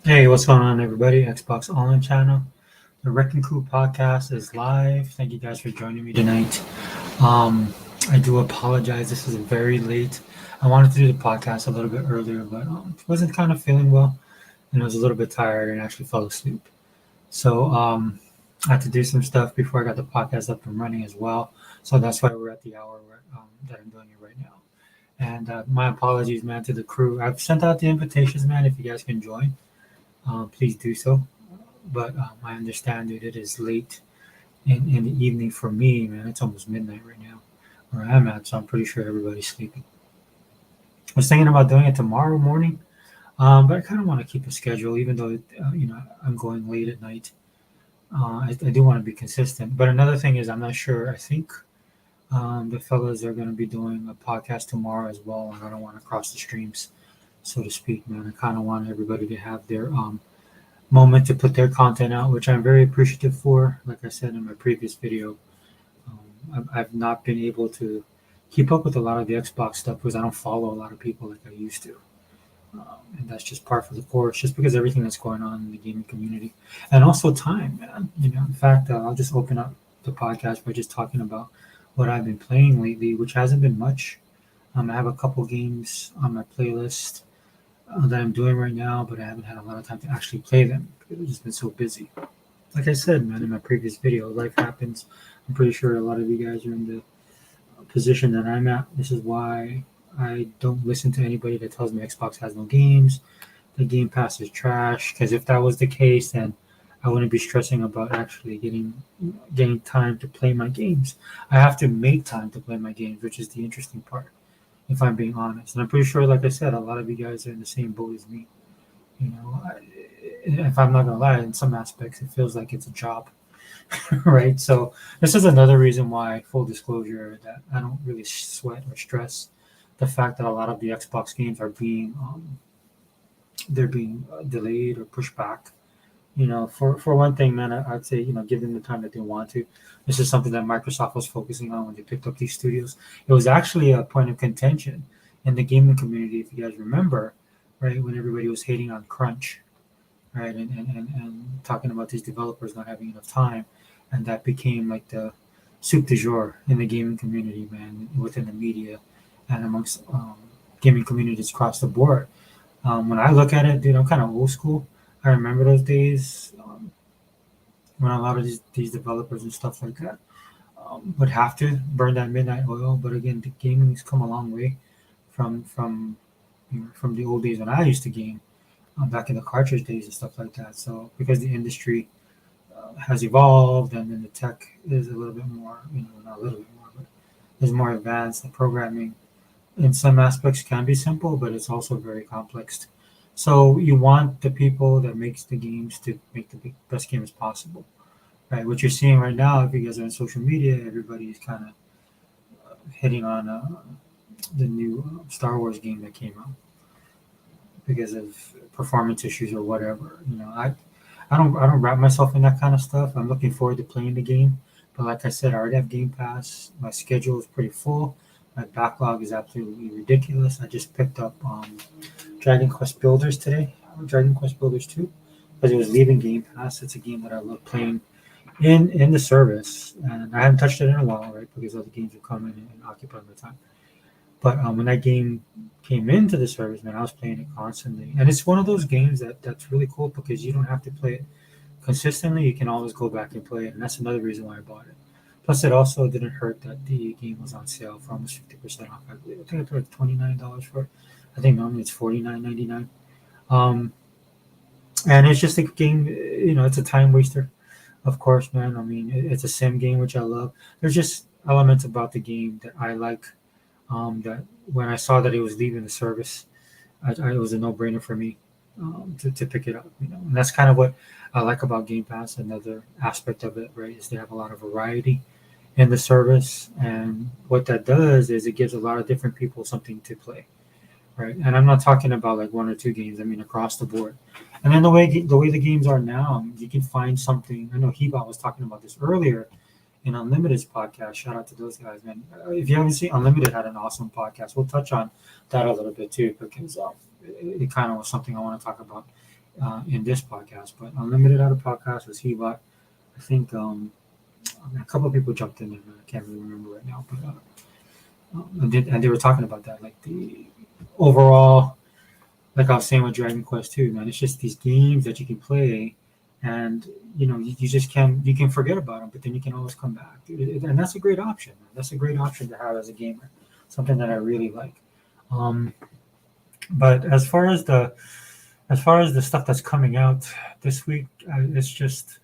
Hey, what's going on, everybody? Xbox Online channel. The Wrecking Crew podcast is live. Thank you guys for joining me tonight. Um, I do apologize. This is very late. I wanted to do the podcast a little bit earlier, but wasn't kind of feeling well, and I was a little bit tired and actually fell asleep. So I had to do some stuff before I got the podcast up and running as well. So that's why we're at the hour that I'm doing it right now. And my apologies, man, to the crew. I've sent out the invitations, man. If you guys can join, please do so. But I understand, dude, it is late in the evening for me, man. It's almost midnight right now where I'm at, so I'm pretty sure everybody's sleeping. I was thinking about doing it tomorrow morning, but I kind of want to keep a schedule, even though I'm going late at night. I do want to be consistent. But another thing is, I'm not sure. I think the fellas are going to be doing a podcast tomorrow as well, and I don't want to cross the streams, so to speak, man. I kind of want everybody to have their moment to put their content out, which I'm very appreciative for. Like I said in my previous video, I've not been able to keep up with a lot of the Xbox stuff because I don't follow a lot of people like I used to. And that's just par for the course, just because everything that's going on in the gaming community, and also time, man. In fact, I'll just open up the podcast by just talking about what I've been playing lately, which hasn't been much. I have a couple games on my playlist that I'm doing right now, but I haven't had a lot of time to actually play them because I've just been so busy. Like I said, man, in my previous video, life happens. I'm pretty sure a lot of you guys are in the position that I'm at. This is why I don't listen to anybody that tells me Xbox has no games. The Game Pass is trash. Because if that was the case, then I wouldn't be stressing about actually getting time to play my games. I have to make time to play my games, which is the interesting part, if I'm being honest. And I'm pretty sure, like I said, a lot of you guys are in the same boat as me. If I'm not gonna lie, in some aspects, it feels like it's a job, right? So this is another reason why, full disclosure, that I don't really sweat or stress the fact that a lot of the Xbox games are being delayed or pushed back. For one thing, man, I'd say give them the time that they want to. This is something that Microsoft was focusing on when they picked up these studios. It was actually a point of contention in the gaming community, if you guys remember, right, when everybody was hating on crunch, right, and talking about these developers not having enough time, and that became like the soup du jour in the gaming community, man, within the media and amongst gaming communities across the board. When I look at it, dude, I'm kind of old school. I remember those days when a lot of these developers and stuff like that would have to burn that midnight oil. But again, the gaming's come a long way from the old days when I used to game, back in the cartridge days and stuff like that. So because the industry has evolved, and then the tech is a little bit more, not a little bit more, but is more advanced. The programming in some aspects can be simple, but it's also very complex. So you want the people that makes the games to make the best games possible, right? What you're seeing right now, if you guys are on social media, everybody's kind of hitting on the new Star Wars game that came out because of performance issues or whatever. I don't wrap myself in that kind of stuff. I'm looking forward to playing the game, but like I said, I already have Game Pass. My schedule is pretty full. My backlog is absolutely ridiculous. I just picked up Dragon Quest Builders today, Dragon Quest Builders 2, because it was leaving Game Pass. It's a game that I love playing in the service, and I haven't touched it in a while, right? Because other games will come in and occupy my time. But when that game came into the service, man, I was playing it constantly, and it's one of those games that's really cool because you don't have to play it consistently. You can always go back and play it, and that's another reason why I bought it. Plus, it also didn't hurt that the game was on sale for almost 50% off. I believe. I think I paid like $29 for it. I think normally it's $49.99. Um, and it's just a game. It's a time waster, of course, man. I mean, it's a sim game, which I love. There's just elements about the game that I like. That when I saw that it was leaving the service, it was a no-brainer for me to pick it up. And that's kind of what I like about Game Pass. Another aspect of it, right, is they have a lot of variety in the service, and what that does is it gives a lot of different people something to play, right? And I'm not talking about like one or two games. I mean across the board. And then the way the games are now, you can find something. I know Heba was talking about this earlier in Unlimited's podcast. Shout out to those guys, man. If you haven't seen, Unlimited had an awesome podcast. We'll touch on that a little bit too, because it kind of was something I want to talk about in this podcast. But Unlimited had a podcast with Hebot. I think a couple of people jumped in, and I can't really remember right now. But and they were talking about that, like the overall, like I was saying with Dragon Quest 2, man. It's just these games that you can play, and you just you can forget about them, but then you can always come back, and that's a great option, man. That's a great option to have as a gamer, something that I really like. Um, but as far as the stuff that's coming out this week, it's just,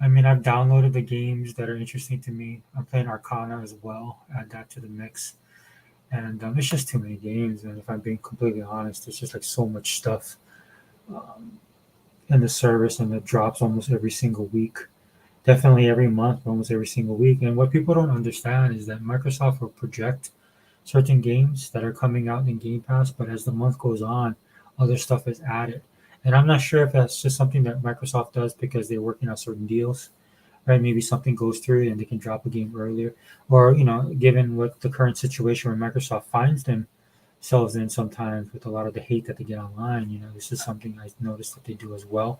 I mean, I've downloaded the games that are interesting to me. I'm playing Arcana as well. Add that to the mix. And it's just too many games. And if I'm being completely honest, it's just like so much stuff um, in the service, and it drops almost every single week. Definitely every month, almost every single week. And what people don't understand is that Microsoft will project certain games that are coming out in Game Pass, but as the month goes on, other stuff is added. And I'm not sure if that's just something that Microsoft does because they're working on certain deals, right? Maybe something goes through and they can drop a game earlier, or given what the current situation where Microsoft finds themselves in sometimes with a lot of the hate that they get online. This is something I noticed that they do as well,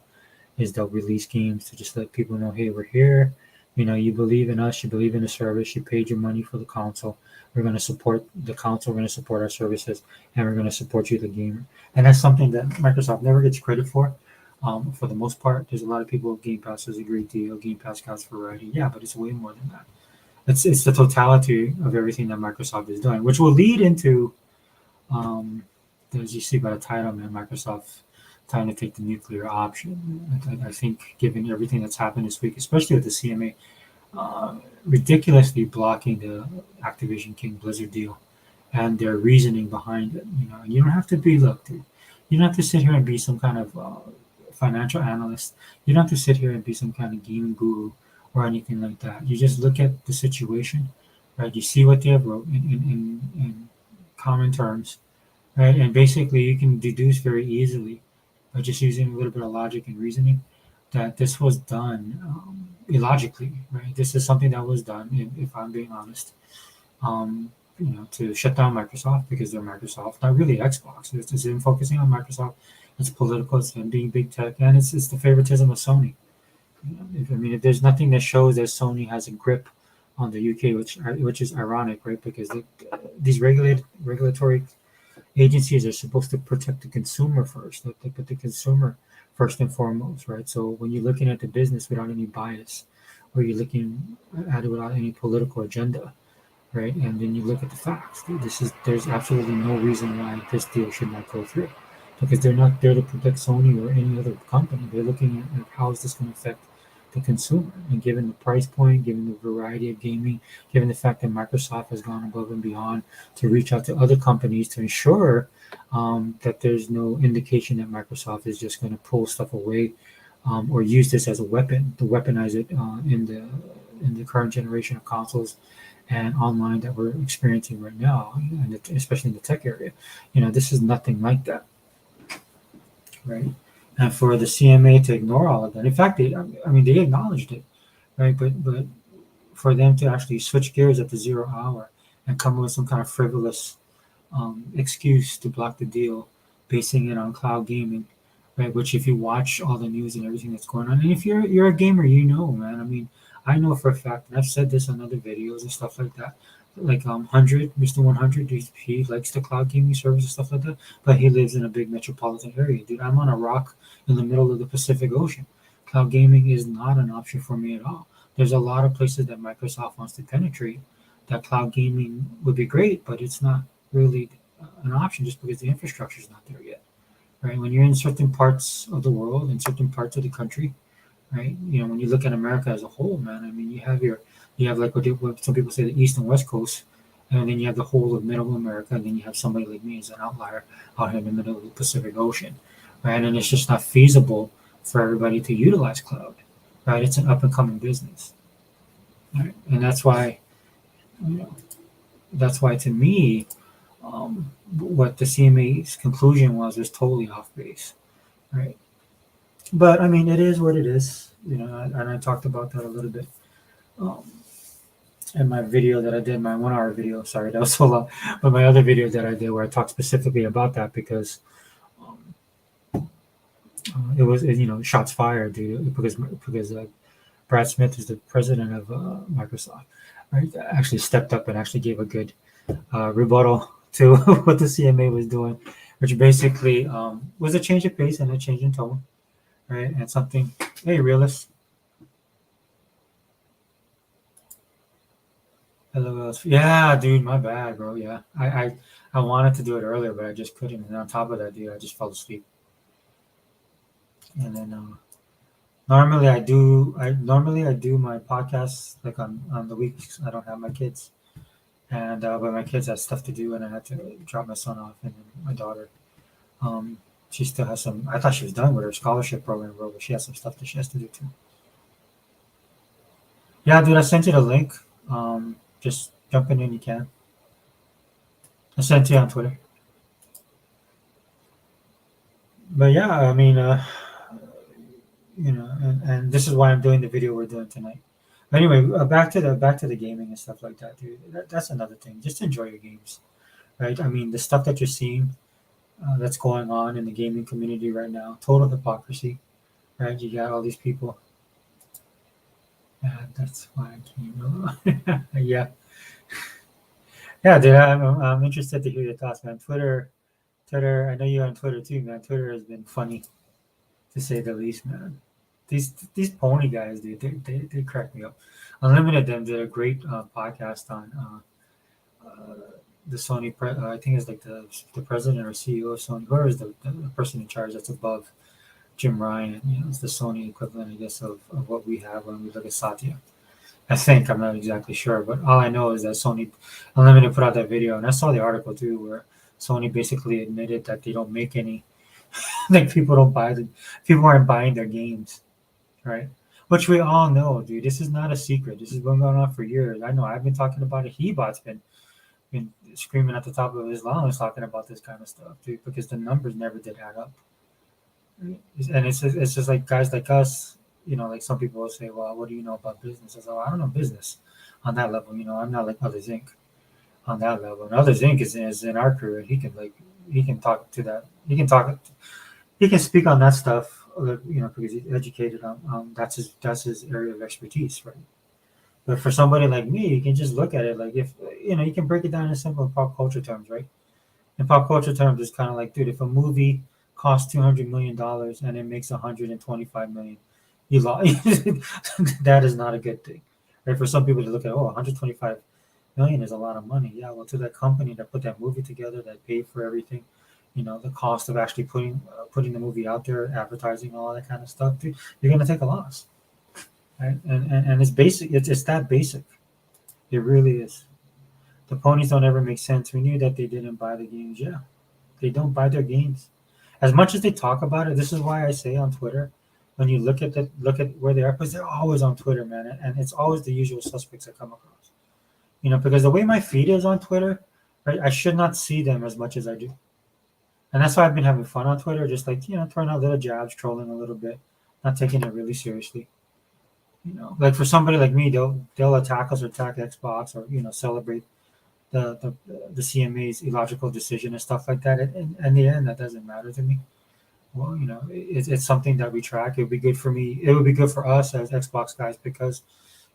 is they'll release games to just let people know, hey, we're here. You believe in us, you believe in the service, you paid your money for the console. We're going to support the console, we're going to support our services, and we're going to support you, the gamer. And that's something that Microsoft never gets credit for. For the most part, there's a lot of people. Game Pass is a great deal. Game Pass counts variety, yeah, but it's way more than that. It's the totality of everything that Microsoft is doing, which will lead into, um, as you see by the title, man, Microsoft trying to take the nuclear option. I think, given everything that's happened this week, especially with the CMA ridiculously blocking the Activision King Blizzard deal and their reasoning behind it. And you don't have to be, look, dude, you don't have to sit here and be some kind of financial analyst. You don't have to sit here and be some kind of gaming guru or anything like that. You just look at the situation, right? You see what they have wrote in common terms, right? And basically, you can deduce very easily by just using a little bit of logic and reasoning that this was done illogically, right? This is something that was done, if I'm being honest, to shut down Microsoft because they're Microsoft, not really Xbox. It's them focusing on Microsoft. It's political. It's them being big tech, and it's the favoritism of Sony. If there's nothing that shows that Sony has a grip on the UK, which is ironic, right? Because these regulatory agencies are supposed to protect the consumer first. They put the consumer first and foremost, right? So when you're looking at the business without any bias, or you're looking at it without any political agenda, right? And then you look at the facts. There's absolutely no reason why this deal should not go through, because they're not there to protect Sony or any other company. They're looking at how is this going to affect the consumer. And given the price point, given the variety of gaming, given the fact that Microsoft has gone above and beyond to reach out to other companies to ensure that there's no indication that Microsoft is just going to pull stuff away or use this as a weapon to weaponize it in the current generation of consoles and online that we're experiencing right now, and especially in the tech area. This is nothing like that, right? And for the CMA to ignore all of that, in fact, they acknowledged it, right? But for them to actually switch gears at the 0 hour and come up with some kind of frivolous excuse to block the deal, basing it on cloud gaming, right? Which, if you watch all the news and everything that's going on, and if you're a gamer, man. I know for a fact, and I've said this on other videos and stuff like that. Like 100, Mr. 100, he likes the cloud gaming service and stuff like that, but he lives in a big metropolitan area. Dude, I'm on a rock in the middle of the Pacific Ocean. Cloud gaming is not an option for me at all. There's a lot of places that Microsoft wants to penetrate that cloud gaming would be great, but it's not really an option just because the infrastructure is not there yet, right? When you're in certain parts of the world, in certain parts of the country, right? When you look at America as a whole, man, you have like what some people say, the East and West Coast, and then you have the whole of Middle America, and then you have somebody like me as an outlier out here in the middle of the Pacific Ocean, right? And it's just not feasible for everybody to utilize cloud, right? It's an up and coming business, right? And that's why to me, what the CMA's conclusion was totally off base, right? But it is what it is, and I talked about that a little bit um, in my video that I did, my 1 hour video. Sorry, that was so long. But my other video that I did where I talked specifically about that because, um, shots fired, dude, because Brad Smith is the president of Microsoft, right? Actually stepped up and actually gave a good rebuttal to what the CMA was doing, which basically was a change of pace and a change in tone, right? And something, hey, realist. Hello, yeah, dude, my bad, bro. Yeah, I wanted to do it earlier, but I just couldn't. And on top of that, dude, I just fell asleep. And then normally I do my podcasts like on the weeks I don't have my kids, and but my kids had stuff to do, and I had to drop my son off, and then my daughter. Um, she still has some. I thought she was done with her scholarship program, bro, but she has some stuff that she has to do too. Yeah, dude, I sent you the link. Just jump in when you can. I sent it to you on Twitter. But yeah, I mean, and this is why I'm doing the video we're doing tonight. But anyway, back to the gaming and stuff like that, dude. That's another thing. Just enjoy your games, right? I mean, the stuff that you're seeing that's going on in the gaming community right now, total hypocrisy, right? You got all these people. Yeah, that's why I came. Yeah, yeah, dude. I'm interested to hear your thoughts, man. Twitter. I know you're on Twitter too, man. Twitter has been funny to say the least, man. These pony guys, dude, they crack me up. Unlimited them did a great podcast on the Sony. I think it's like the president or CEO of Sony. Whoever is the person in charge that's above Jim Ryan. It's the Sony equivalent, I guess, of what we have when we look at Satya. I think I'm not exactly sure, but all I know is that Sony Unlimited put out that video, and I saw the article too, where Sony basically admitted that they don't make any. Like people aren't buying their games, right? Which we all know, dude. This is not a secret. This has been going on for years. I know. I've been talking about it. Hebot's been screaming at the top of his lungs talking about this kind of stuff, dude, because the numbers never did add up. And it's just like guys like us, like some people will say, well, what do you know about business? I say, well, I don't know business on that level. I'm not like Others Inc. on that level. And Others Inc. is in our career. He can talk to that. He can speak on that stuff, because he's educated on that's his area of expertise, right? But for somebody like me, you can just look at it like if you can break it down in simple pop culture terms, right? In pop culture terms, it's kind of like, dude, if a movie costs $200 million and it makes 125 million, you lost. That is not a good thing, right? For some people to look at, 125 million is a lot of money. Yeah, well, to that company that put that movie together, that paid for everything, the cost of actually putting the movie out there, advertising, all that kind of stuff, dude, you're gonna take a loss, right? And it's basic. It's that basic. It really is. The ponies don't ever make sense. We knew that they didn't buy the games. Yeah, they don't buy their games. As much as they talk about it, this is why I say on Twitter, when you look at where they are, because they're always on Twitter, man, and it's always the usual suspects I come across. Because the way my feed is on Twitter, right, I should not see them as much as I do. And that's why I've been having fun on Twitter, just like, throwing out little jabs, trolling a little bit, not taking it really seriously. Like for somebody like me, they'll attack us or attack Xbox or celebrate the CMA's illogical decision and stuff like that. And in the end, that doesn't matter to me. Well, it's something that we track. It would be good for me. It would be good for us as Xbox guys because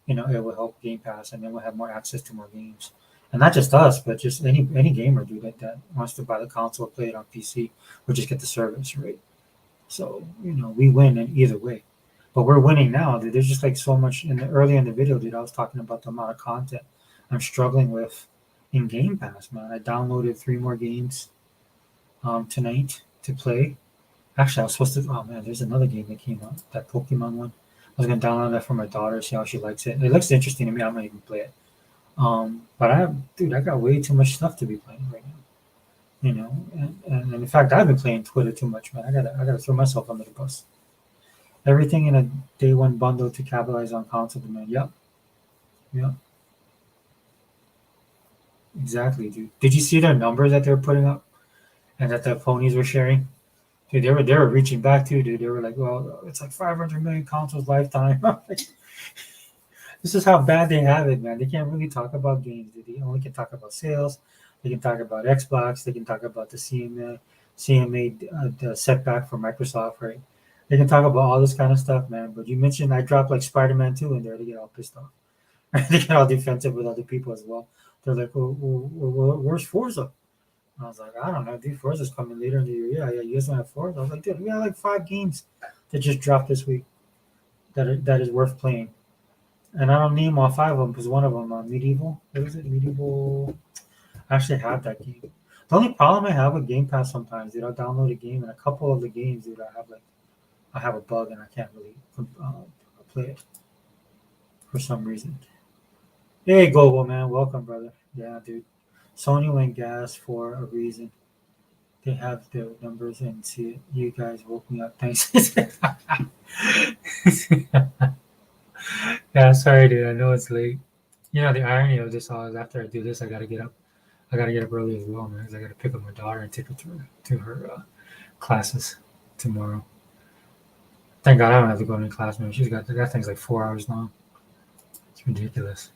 it will help Game Pass, and then we'll have more access to more games. And not just us, but just any gamer, dude, that wants to buy the console, play it on PC, or just get the service, right? So we win in either way. But we're winning now, dude. There's just like so much early in the video, dude. I was talking about the amount of content I'm struggling with in Game Pass, man. I downloaded 3 more games tonight to play. Actually, I was supposed to. Oh man, there's another game that came out, that Pokemon one. I was gonna download that for my daughter, see how she likes it. It looks interesting to me. I'm gonna even play it. But I got way too much stuff to be playing right now. And in fact, I've been playing Twitter too much, man. I gotta throw myself under the bus. Everything in a day one bundle to capitalize on console demand. Yep, yep, exactly, dude. Did you see their numbers that they're putting up and that the ponies were sharing? Dude, they were reaching back too, dude. They were like, well, it's like 500 million consoles lifetime. This is how bad they have it, man. They can't really talk about games. They only can talk about sales. They can talk about Xbox. They can talk about the CMA the setback for Microsoft, right? They can talk about all this kind of stuff, man. But you mentioned I dropped like Spider-Man 2 in there to get all pissed off. They get all defensive with other people as well. They're like, where's Forza? I was like, I don't know, dude. Forza's coming later in the year. Yeah, you guys don't have Forza. I was like, dude, we got like 5 games that just dropped this week that is worth playing. And I don't name all 5 of them because one of them, Medieval. What is it? Medieval. I actually have that game. The only problem I have with Game Pass sometimes, dude, I'll download a game and a couple of the games, dude, I have a bug and I can't really play it for some reason. Hey, Global man, welcome, brother. Yeah, dude. Sony went gas for a reason. They have their numbers and see it. You guys woke me up. Thanks. Yeah, sorry, dude. I know it's late. You know, the irony of this all is after I do this, I gotta get up. I gotta get up early as well, man, because I gotta pick up my daughter and take her to her classes tomorrow. Thank God I don't have to go to any class, man. She's got that thing's like 4 hours long. It's ridiculous.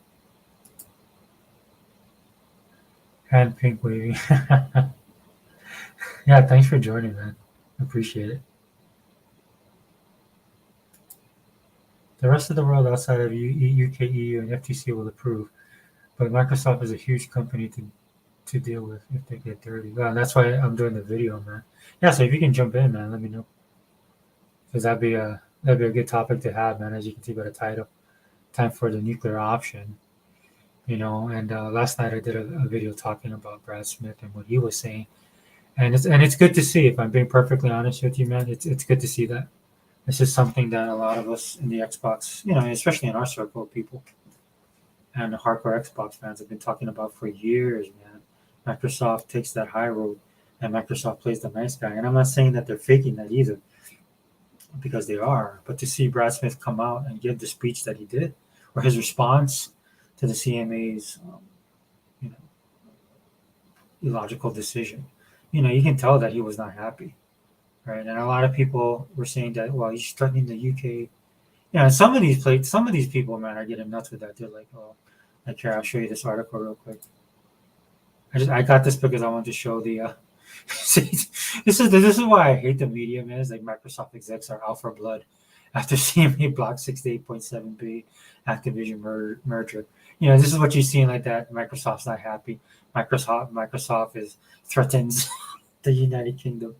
And pink wavy. Yeah, thanks for joining, man. Appreciate it. The rest of the world outside of UK, EU, and FTC will approve, but Microsoft is a huge company to deal with if they get dirty. Well, that's why I'm doing the video, man. Yeah, so if you can jump in, man, let me know, because that'd be a good topic to have, man. As you can see by the title, time for the nuclear option. And last night I did a video talking about Brad Smith and what he was saying, and it's good to see. If I'm being perfectly honest with you, man, it's good to see that. This is something that a lot of us in the Xbox, especially in our circle of people and the hardcore Xbox fans have been talking about for years, man. Microsoft takes that high road and Microsoft plays the nice guy. And I'm not saying that they're faking that either, because they are. But to see Brad Smith come out and give the speech that he did, or his response to the CMA's, illogical decision, you can tell that he was not happy. Right, and a lot of people were saying that, well, he's threatening the UK. Yeah, and some of these people, man, are getting nuts with that. They're like, oh, like here, I'll show you this article real quick. I got this because I wanted to show the. This is why I hate the media, man. It's like Microsoft execs are out for blood after CMA blocked 68.7 Activision merger. This is what you're seeing like that. Microsoft's not happy. Microsoft threatens the United Kingdom.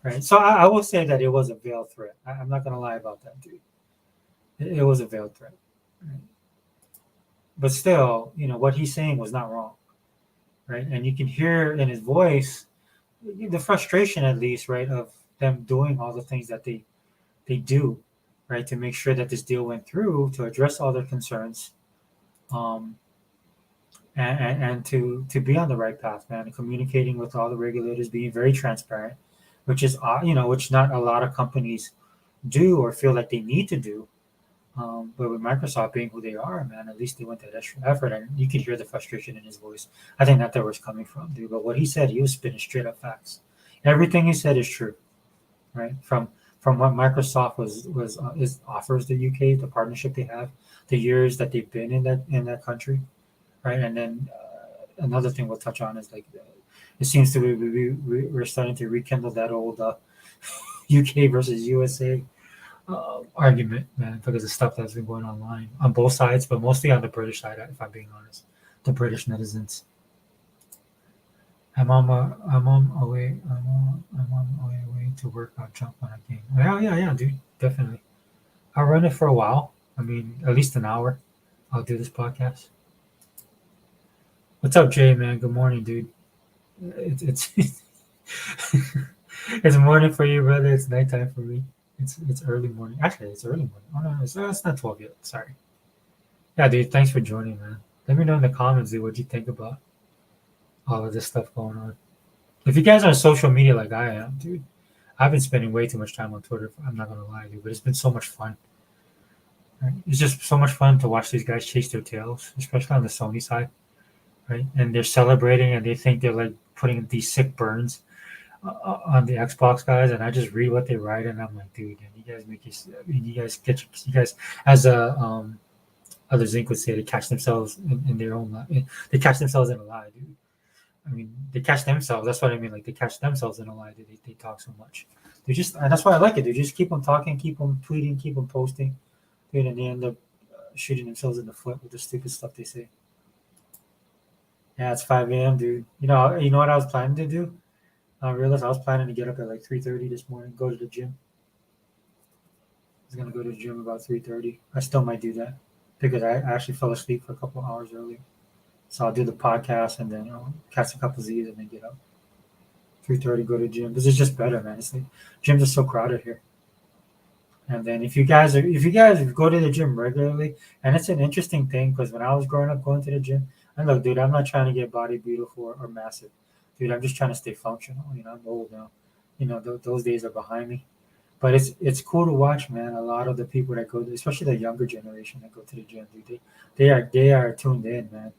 Right. So I will say that it was a veiled threat. I'm not going to lie about that, dude. It was a veiled threat. Right? But still, what he's saying was not wrong. Right. And you can hear in his voice the frustration, at least, right, of them doing all the things that they do, right, to make sure that this deal went through, to address all their concerns, and to be on the right path, man, and communicating with all the regulators, being very transparent, which is, which not a lot of companies do or feel like they need to do. But with Microsoft being who they are, man, at least they went that extra effort, and you could hear the frustration in his voice. I think that's where it's coming from, dude. But what he said, he was spitting straight up facts. Everything he said is true, right? From what Microsoft offers the UK, the partnership they have, the years that they've been in that country, right? And then another thing we'll touch on is like. It seems to be we're starting to rekindle that old UK versus USA argument, man, because of stuff that's been going online on both sides, but mostly on the British side, if I'm being honest. The British netizens. I'm on my way to work. I'll jump on a game. Yeah, dude, definitely. I'll run it for a while. I mean, at least an hour. I'll do this podcast. What's up, Jay, man? Good morning, dude. It's it's morning for you, brother. It's nighttime for me. It's early morning. Actually, it's early morning. Oh no, it's not 12 yet. Sorry. Yeah, dude. Thanks for joining, man. Let me know in the comments, dude, what you think about all of this stuff going on. If you guys are on social media like I am, dude, I've been spending way too much time on Twitter. I'm not gonna lie, dude, but it's been so much fun. Right? It's just so much fun to watch these guys chase their tails, especially on the Sony side. Right, and they're celebrating, and they think they're like putting these sick burns on the Xbox guys, and I just read what they write, and I'm like, dude, and you guys as a other Zinc would say, they catch themselves in their own lie. They catch themselves in a lie, dude. I mean, they catch themselves. That's what I mean. Like they catch themselves in a lie. They talk so much. They just, and that's why I like it. They just keep on talking, keep on tweeting, keep on posting, dude, and they end up shooting themselves in the foot with the stupid stuff they say. Yeah, it's 5 a.m., dude. You know what I was planning to do? I realized I was planning to get up at like 3:30 this morning, go to the gym. I was gonna go to the gym about 3:30. I still might do that because I actually fell asleep for a couple of hours earlier. So I'll do the podcast and then catch a couple Z's and then get up. 3:30, go to the gym. This is just better, man. It's like gyms are so crowded here. And then if you guys go to the gym regularly, and it's an interesting thing because when I was growing up going to the gym, and look, dude, I'm not trying to get body beautiful or massive, dude. I'm just trying to stay functional. I'm old now. Those days are behind me. But it's cool to watch, man. A lot of the people that go, especially the younger generation that go to the gym, dude, they are tuned in, man.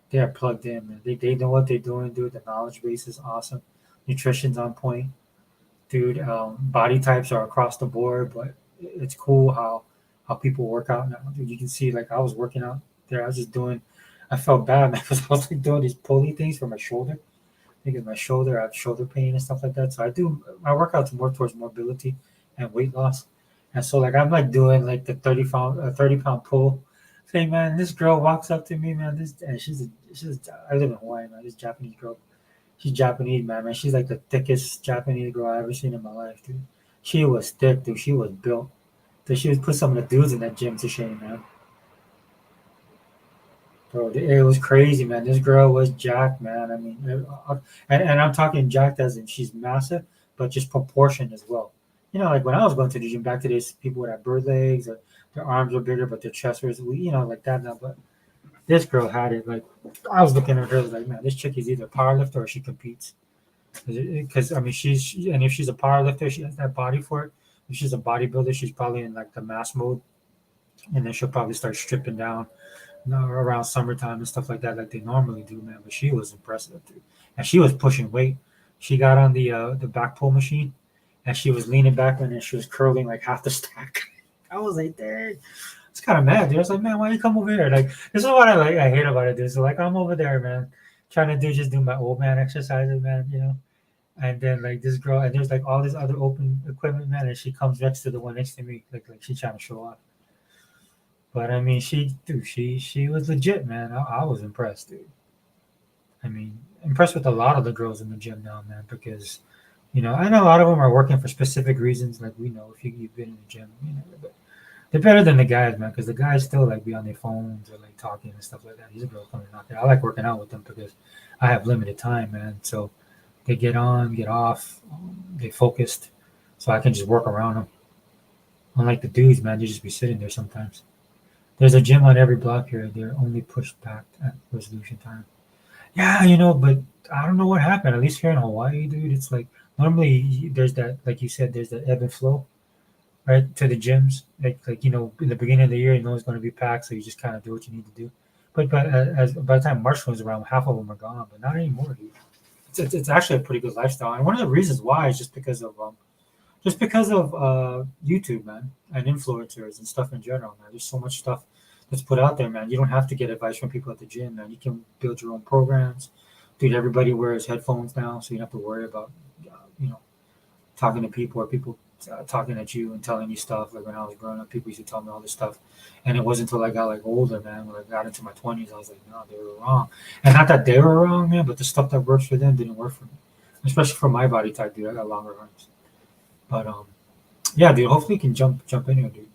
They are plugged in, man. They know what they're doing, dude. The knowledge base is awesome. Nutrition's on point, dude. Body types are across the board, but it's cool how people work out now, dude. You can see like I was working out there. I was just doing. I felt bad, man, because I was like doing these pulley things for my shoulder. Because my shoulder, I have shoulder pain and stuff like that. So I do my workouts more towards mobility and weight loss. And so like I'm like doing like the 30 pound pull thing, man. This girl walks up to me, man. This and she's I live in Hawaii, man. This Japanese girl. She's Japanese, man. She's like the thickest Japanese girl I've ever seen in my life, dude. She was thick, dude. She was built. So she would put some of the dudes in that gym to shame, man. Bro, it was crazy, man. This girl was jacked, man. I mean, and I'm talking jacked as in she's massive, but just proportioned as well. Like when I was going to the gym back to this, people would have bird legs, or their arms were bigger, but their chest was, like that now. But this girl had it. Like I was looking at her, I was like, man, this chick is either a power lifter or she competes. Because I mean, and if she's a power lifter, she has that body for it. If she's a bodybuilder, she's probably in like the mass mode, and then she'll probably start stripping down around summertime and stuff like they normally do, man. But she was impressive, dude, and she was pushing weight. She got on the back pull machine, and she was leaning back and then she was curling like half the stack. I was like, dang, it's kind of mad, dude. I was like, man, why you come over here? Like, this is what I like. I hate about it, dude. So like, I'm over there, man, trying to do my old man exercises, man. And then like this girl, and there's like all this other open equipment, man, and she comes next to the one next to me, like she's trying to show off. But I mean, she was legit, man. I was impressed, dude. I mean, impressed with a lot of the girls in the gym now, man, because I know a lot of them are working for specific reasons. Like we know if you've been in the gym, but they're better than the guys, man, because the guys still like be on their phones or like talking and stuff like that. These girls coming out there. I like working out with them because I have limited time, man. So they get on, get off, they focused, so I can just work around them. Unlike the dudes, man, they just be sitting there sometimes. There's a gym on every block here. They're only pushed back at resolution time. Yeah, but I don't know what happened. At least here in Hawaii, dude, it's like normally there's that, like you said, there's the ebb and flow, right, to the gyms. Like in the beginning of the year, it's going to be packed, so you just kind of do what you need to do. But as by the time March comes around, half of them are gone. But not anymore, dude. It's actually a pretty good lifestyle, and one of the reasons why is just because of YouTube, man, and influencers and stuff in general, man. There's so much stuff that's put out there, man. You don't have to get advice from people at the gym, man. You can build your own programs. Dude, everybody wears headphones now, so you don't have to worry about, you know, talking to people or people talking at you and telling you stuff. Like when I was growing up, people used to tell me all this stuff, and it wasn't until I got like older, man, when I got into my 20s, I was like, no, they were wrong, and not that they were wrong, man, but the stuff that works for them didn't work for me, especially for my body type, dude. I got longer arms, but yeah, dude. Hopefully, you can jump in here, dude.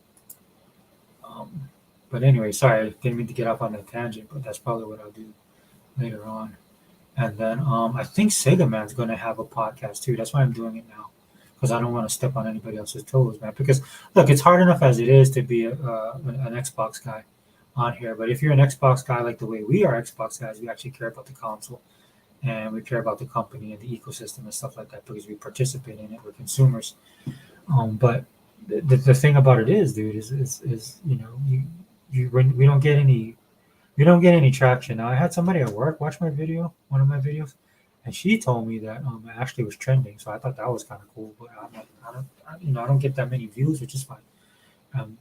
Um, but anyway, sorry, I didn't mean to get off on that tangent, but that's probably what I'll do later on. And then I think Sega Man's going to have a podcast too. That's why I'm doing it now, because I don't want to step on anybody else's toes, man. Because look, it's hard enough as it is to be an Xbox guy on here. But if you're an Xbox guy like the way we are Xbox guys, we actually care about the console and we care about the company and the ecosystem and stuff like that because we participate in it. We're consumers. But the thing about it is, dude, is we don't get any traction. Now I had somebody at work watch my video, one of my videos, and she told me that Ashley was trending. So I thought that was kind of cool. But I'm like, I don't get that many views, which is fine. Um,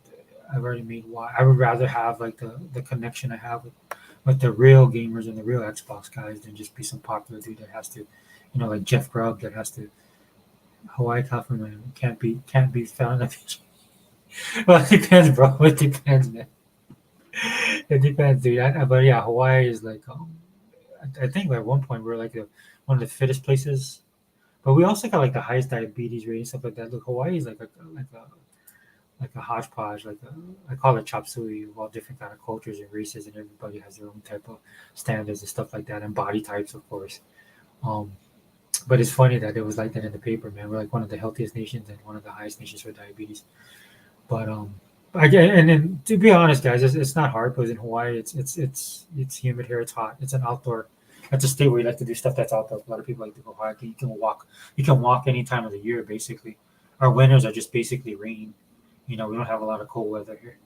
I've already made why. I would rather have like the connection I have with But the real gamers and the real Xbox guys than just be some popular dude that has to, like Jeff Grubb that has to Hawaii, California can't be found. Well, it depends, bro. It depends, man. It depends, dude. But yeah, Hawaii is like I think at one point we are like one of the fittest places, but we also got like the highest diabetes rate and stuff like that. Look, Hawaii is like a hodgepodge, I call it chop suey of all different kind of cultures and races, and everybody has their own type of standards and stuff like that, and body types, of course. Um, but it's funny that it was like that in the paper, man. We're like one of the healthiest nations and one of the highest nations for diabetes. But I get, and then to be honest, guys, it's not hard because in Hawaii, it's humid here. It's hot. It's an outdoor. It's a state where you like to do stuff that's outdoor. A lot of people like to go hiking. You can walk. You can walk any time of the year, basically. Our winters are just basically rain. We don't have a lot of cold weather here,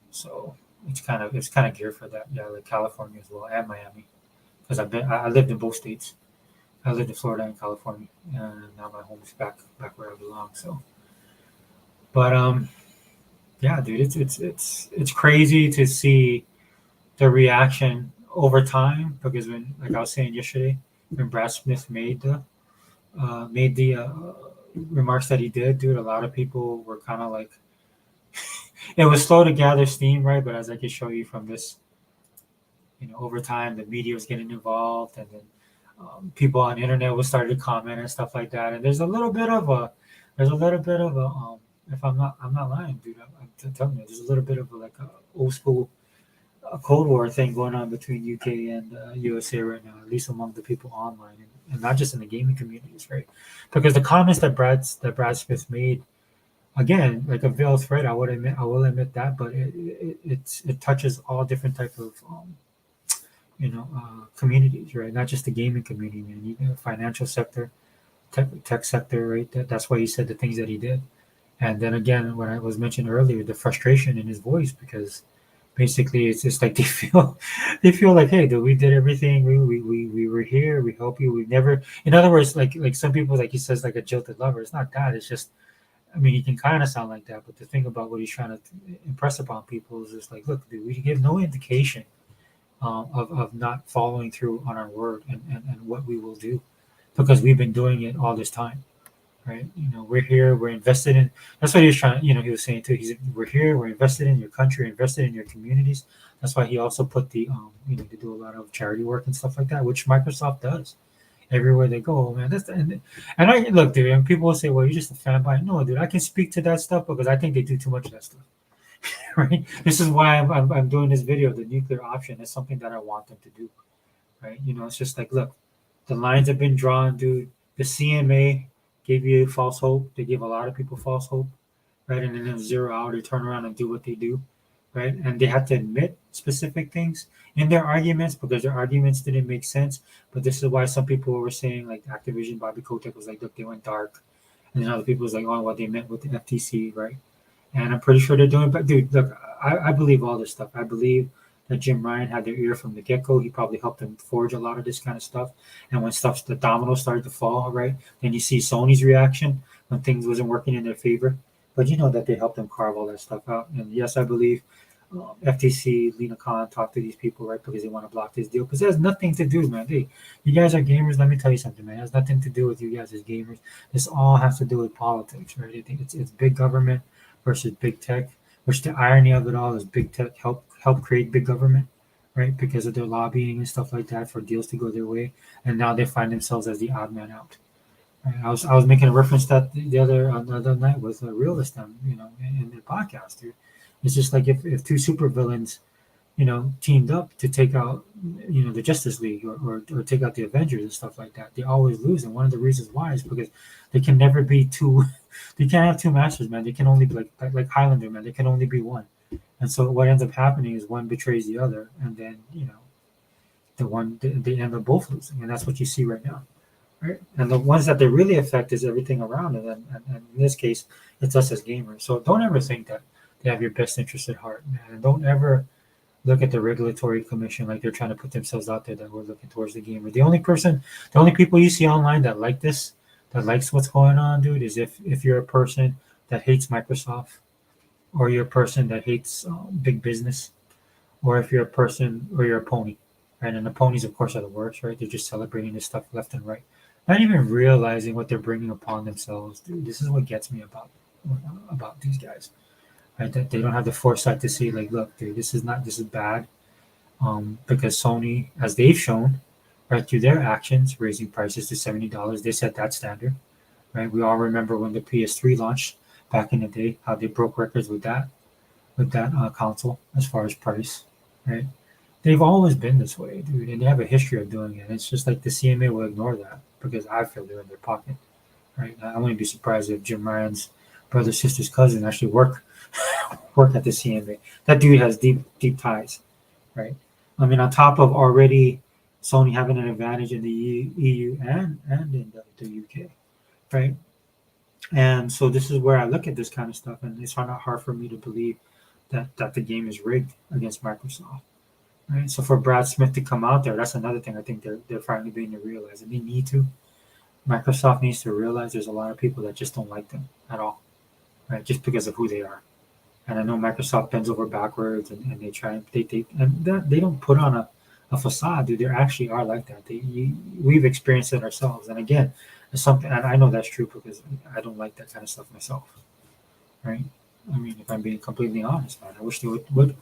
so it's kind of geared for that. Yeah, like California as well and Miami, because I lived in both states. I lived in Florida and California, and now my home's back where I belong. So, but yeah, dude, it's crazy to see the reaction over time because when, like I was saying yesterday, when Brad Smith made the remarks that he did, dude, a lot of people were kind of like, it was slow to gather steam, right? But as I can show you from this, over time, the media was getting involved, and then people on the internet will start to comment and stuff like that. And if I'm not lying, dude, I'm telling you, there's a little bit of like a old school Cold War thing going on between UK and USA right now, at least among the people online, and not just in the gaming communities, right? Because the comments that Brad Smith made, again, like a veiled thread, I will admit that, but it touches all different type of communities, right? Not just the gaming community, man. Financial sector, tech sector, right? That's why he said the things that he did. And then again, when I was mentioned earlier, the frustration in his voice because basically it's just like they feel like, hey, dude, we did everything. We were here. We help you. We never. In other words, like some people, like he says, like a jilted lover. It's not that. It's just. I mean, he can kind of sound like that, but the thing about what he's trying to impress upon people is just like, look, dude, we give no indication of not following through on our word and what we will do because we've been doing it all this time, right? We're here, we're invested in. That's what he was trying. He was saying too. We're here, we're invested in your country, invested in your communities. That's why he also put to do a lot of charity work and stuff like that, which Microsoft does everywhere they go. Oh, man, and I look, dude. And people will say, "Well, you're just a fanboy." No, dude, I can speak to that stuff because I think they do too much of that stuff. Right? This is why I'm doing this video. The nuclear option is something that I want them to do. Right? It's just like, look, the lines have been drawn, dude. The CMA gave you false hope. They gave a lot of people false hope, right? And then 0 hour, they turn around and do what they do, right? And they had to admit specific things in their arguments because their arguments didn't make sense. But this is why some people were saying, like Activision, Bobby Kotick was like, look, they went dark. And then other people was like, oh, what they meant with the FTC, right? And I'm pretty sure they're doing. But dude, look, I believe all this stuff. I believe that Jim Ryan had their ear from the get go. He probably helped them forge a lot of this kind of stuff. And when the dominoes started to fall, right, then you see Sony's reaction when things wasn't working in their favor. But you know that they helped them carve all that stuff out. And yes, I believe FTC, Lena Khan talked to these people, right, because they want to block this deal. Because it has nothing to do, man. Hey, you guys are gamers. Let me tell you something, man. It has nothing to do with you guys as gamers. This all has to do with politics, right? I think it's big government versus big tech. Which the irony of it all is big tech help create big government, right? Because of their lobbying and stuff like that for deals to go their way, and now they find themselves as the odd man out. Right? I was making a reference that the other night with realist them, in their podcast. Dude. It's just like if two supervillains, teamed up to take out, the Justice League or take out the Avengers and stuff like that, they always lose. And one of the reasons why is because they can never be two. They can't have two masters, man. They can only be like Highlander, man. They can only be one. And so what ends up happening is one betrays the other, and then they end up both losing, and that's what you see right now, right? And the ones that they really affect is everything around it, and in this case, it's us as gamers. So don't ever think that they have your best interest at heart, man. And don't ever look at the regulatory commission like they're trying to put themselves out there that we're looking towards the gamer. The only people you see online that like this, that likes what's going on, dude, is if you're a person that hates Microsoft or you're a person that hates big business or if you're a person or you're a pony, right? And the ponies, of course, are the worst, right? They're just celebrating this stuff left and right, not even realizing what they're bringing upon themselves. Dude, this is what gets me about these guys, right? That they don't have the foresight to see, like, look, dude, this is bad. Because Sony, as they've shown, right, through their actions, raising prices to $70, they set that standard, right? We all remember when the PS3 launched back in the day, how they broke records with that console as far as price, right? They've always been this way, dude, and they have a history of doing it. It's just like the CMA will ignore that because I feel they're in their pocket, right? I wouldn't be surprised if Jim Ryan's brother, sister's cousin actually work at the CMA. That dude has deep ties, right? I mean, on top of already Sony having an advantage in the EU and in the UK, right? And so this is where I look at this kind of stuff, and it's not hard for me to believe that the game is rigged against Microsoft, right? So for Brad Smith to come out there, that's another thing I think they're finally beginning to realize, and they need to. Microsoft needs to realize there's a lot of people that just don't like them at all, right? Just because of who they are. And I know Microsoft bends over backwards and they try and they don't put on a facade, dude. They actually are like that. We've experienced it ourselves. And again, it's something, and I know that's true because I don't like that kind of stuff myself, right? I mean, if I'm being completely honest, man, I wish they would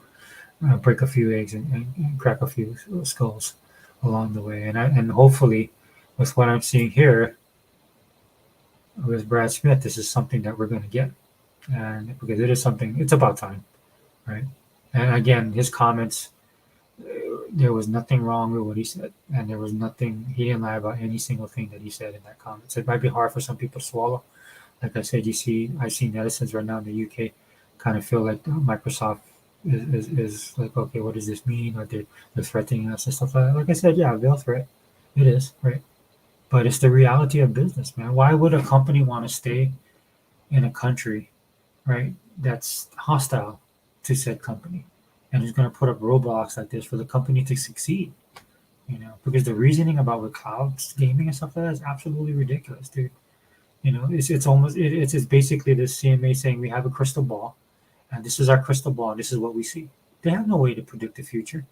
break a few eggs and crack a few skulls along the way. And hopefully, with what I'm seeing here with Brad Smith, this is something that we're going to get, and because it is something, it's about time, right? And again, his comments, there was nothing wrong with what he said, and there was nothing, he didn't lie about any single thing that he said in that comment. So it might be hard for some people to swallow. Like I said, I see netizens right now in the UK kind of feel like Microsoft is like, okay, what does this mean? Or they're threatening us and stuff like that. Like I said, yeah, they'll threat. It is, right? But it's the reality of business, man. Why would a company want to stay in a country, right, that's hostile to said company and who's going to put up roadblocks like this for the company to succeed? Because the reasoning about with cloud gaming and stuff like that is absolutely ridiculous, dude. It's almost it's basically the CMA saying we have a crystal ball, and this is our crystal ball, and this is what we see. They have no way to predict the future,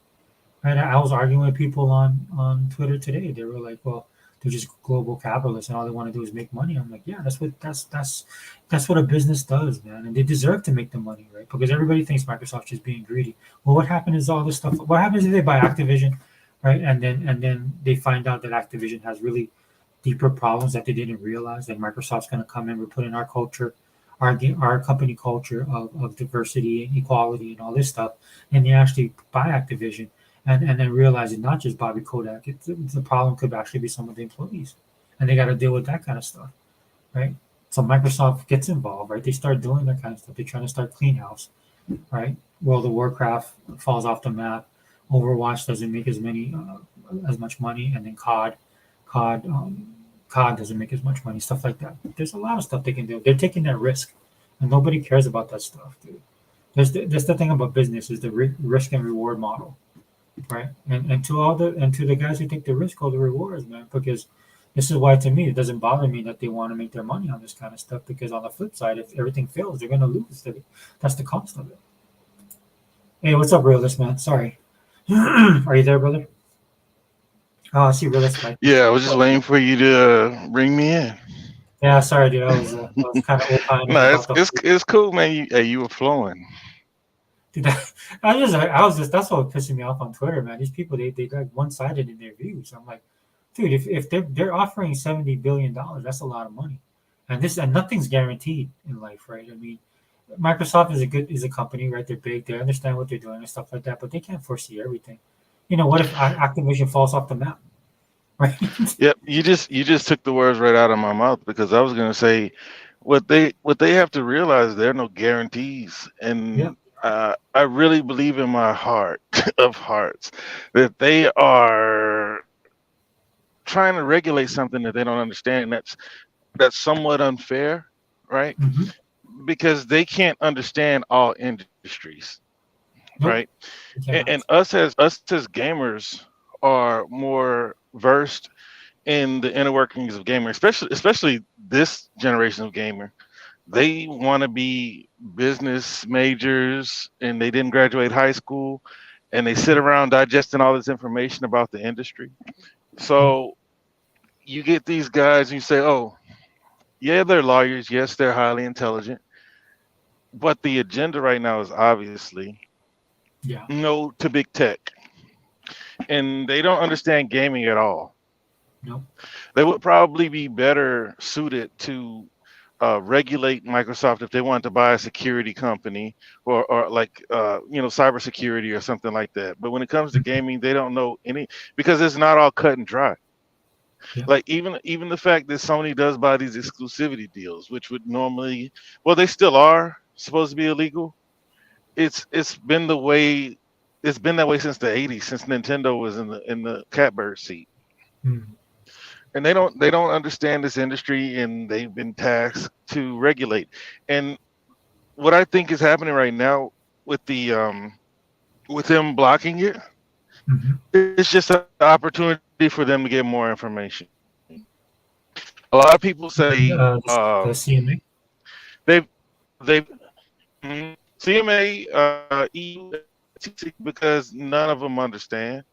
right? I was arguing with people on Twitter today. They were like, "Well, they're just global capitalists, and all they want to do is make money." I'm like, "Yeah, that's what a business does, man, and they deserve to make the money, right? Because everybody thinks Microsoft's just being greedy. Well, what happens is all this stuff. What happens if they buy Activision, right? And then they find out that Activision has really deeper problems that they didn't realize. Like Microsoft's going to come in, we're putting our culture, our company culture of diversity and equality and all this stuff, and they actually buy Activision, and then realize it's not just Bobby Kodak. The problem could actually be some of the employees, and they got to deal with that kind of stuff, right? So Microsoft gets involved, right? They start doing that kind of stuff. They're trying to start clean house, right? World of Warcraft falls off the map. Overwatch doesn't make as much money, and then COD, COD doesn't make as much money. Stuff like that. There's a lot of stuff they can do. They're taking that risk, and nobody cares about that stuff, dude. That's the thing about business is the risk and reward model, right? And to the guys who take the risk, all the rewards, man. Because this is why to me it doesn't bother me that they want to make their money on this kind of stuff. Because on the flip side, if everything fails, they're gonna lose. That's the cost of it. Hey, what's up, realist man? Sorry, are you there, brother? Oh, I see realist Mike. Yeah, I was just waiting for you to bring me in. Yeah, sorry, dude. I was kind of opining No, about the whole. it's cool, man. You were flowing. Dude, I was just that's what pissing me off on Twitter, man. These people they like one sided in their views. I'm like, dude, if they're offering $70 billion, that's a lot of money, and nothing's guaranteed in life, right? I mean, Microsoft is a company, right? They're big, they understand what they're doing and stuff like that, but they can't foresee everything. What if Activision falls off the map, right? Yep, you just took the words right out of my mouth because I was gonna say what they have to realize there are no guarantees, Yeah. and I really believe in my heart of hearts that they are trying to regulate something that they don't understand. That's somewhat unfair, right? Hmm. Because they can't understand all industries, right? Nope. You And cannot. us as gamers are more versed in the inner workings of gaming, especially this generation of gamer. They want to be business majors and they didn't graduate high school and they sit around digesting all this information about the industry. Yeah. So you get these guys, you say, oh, yeah, they're lawyers. Yes, they're highly intelligent. But the agenda right now is obviously Yeah. no to big tech. And they don't understand gaming at all. Nope. They would probably be better suited to regulate Microsoft if they wanted to buy a security company or like cybersecurity or something like that. But when it comes to Mhm. gaming, they don't know any because it's not all cut and dry. Yeah. Like even the fact that Sony does buy these exclusivity deals, which would normally, well, they still are supposed to be illegal. It's been the way it's been that way since the '80s, since Nintendo was in the catbird seat, Mm. and they don't understand this industry, and they've been tasked to regulate. And what I think is happening right now with the with them blocking it, Hmm. it's just an opportunity for them to get more information. A lot of people say The CMA. they've they've CMA, EU, FTC, because none of them understand.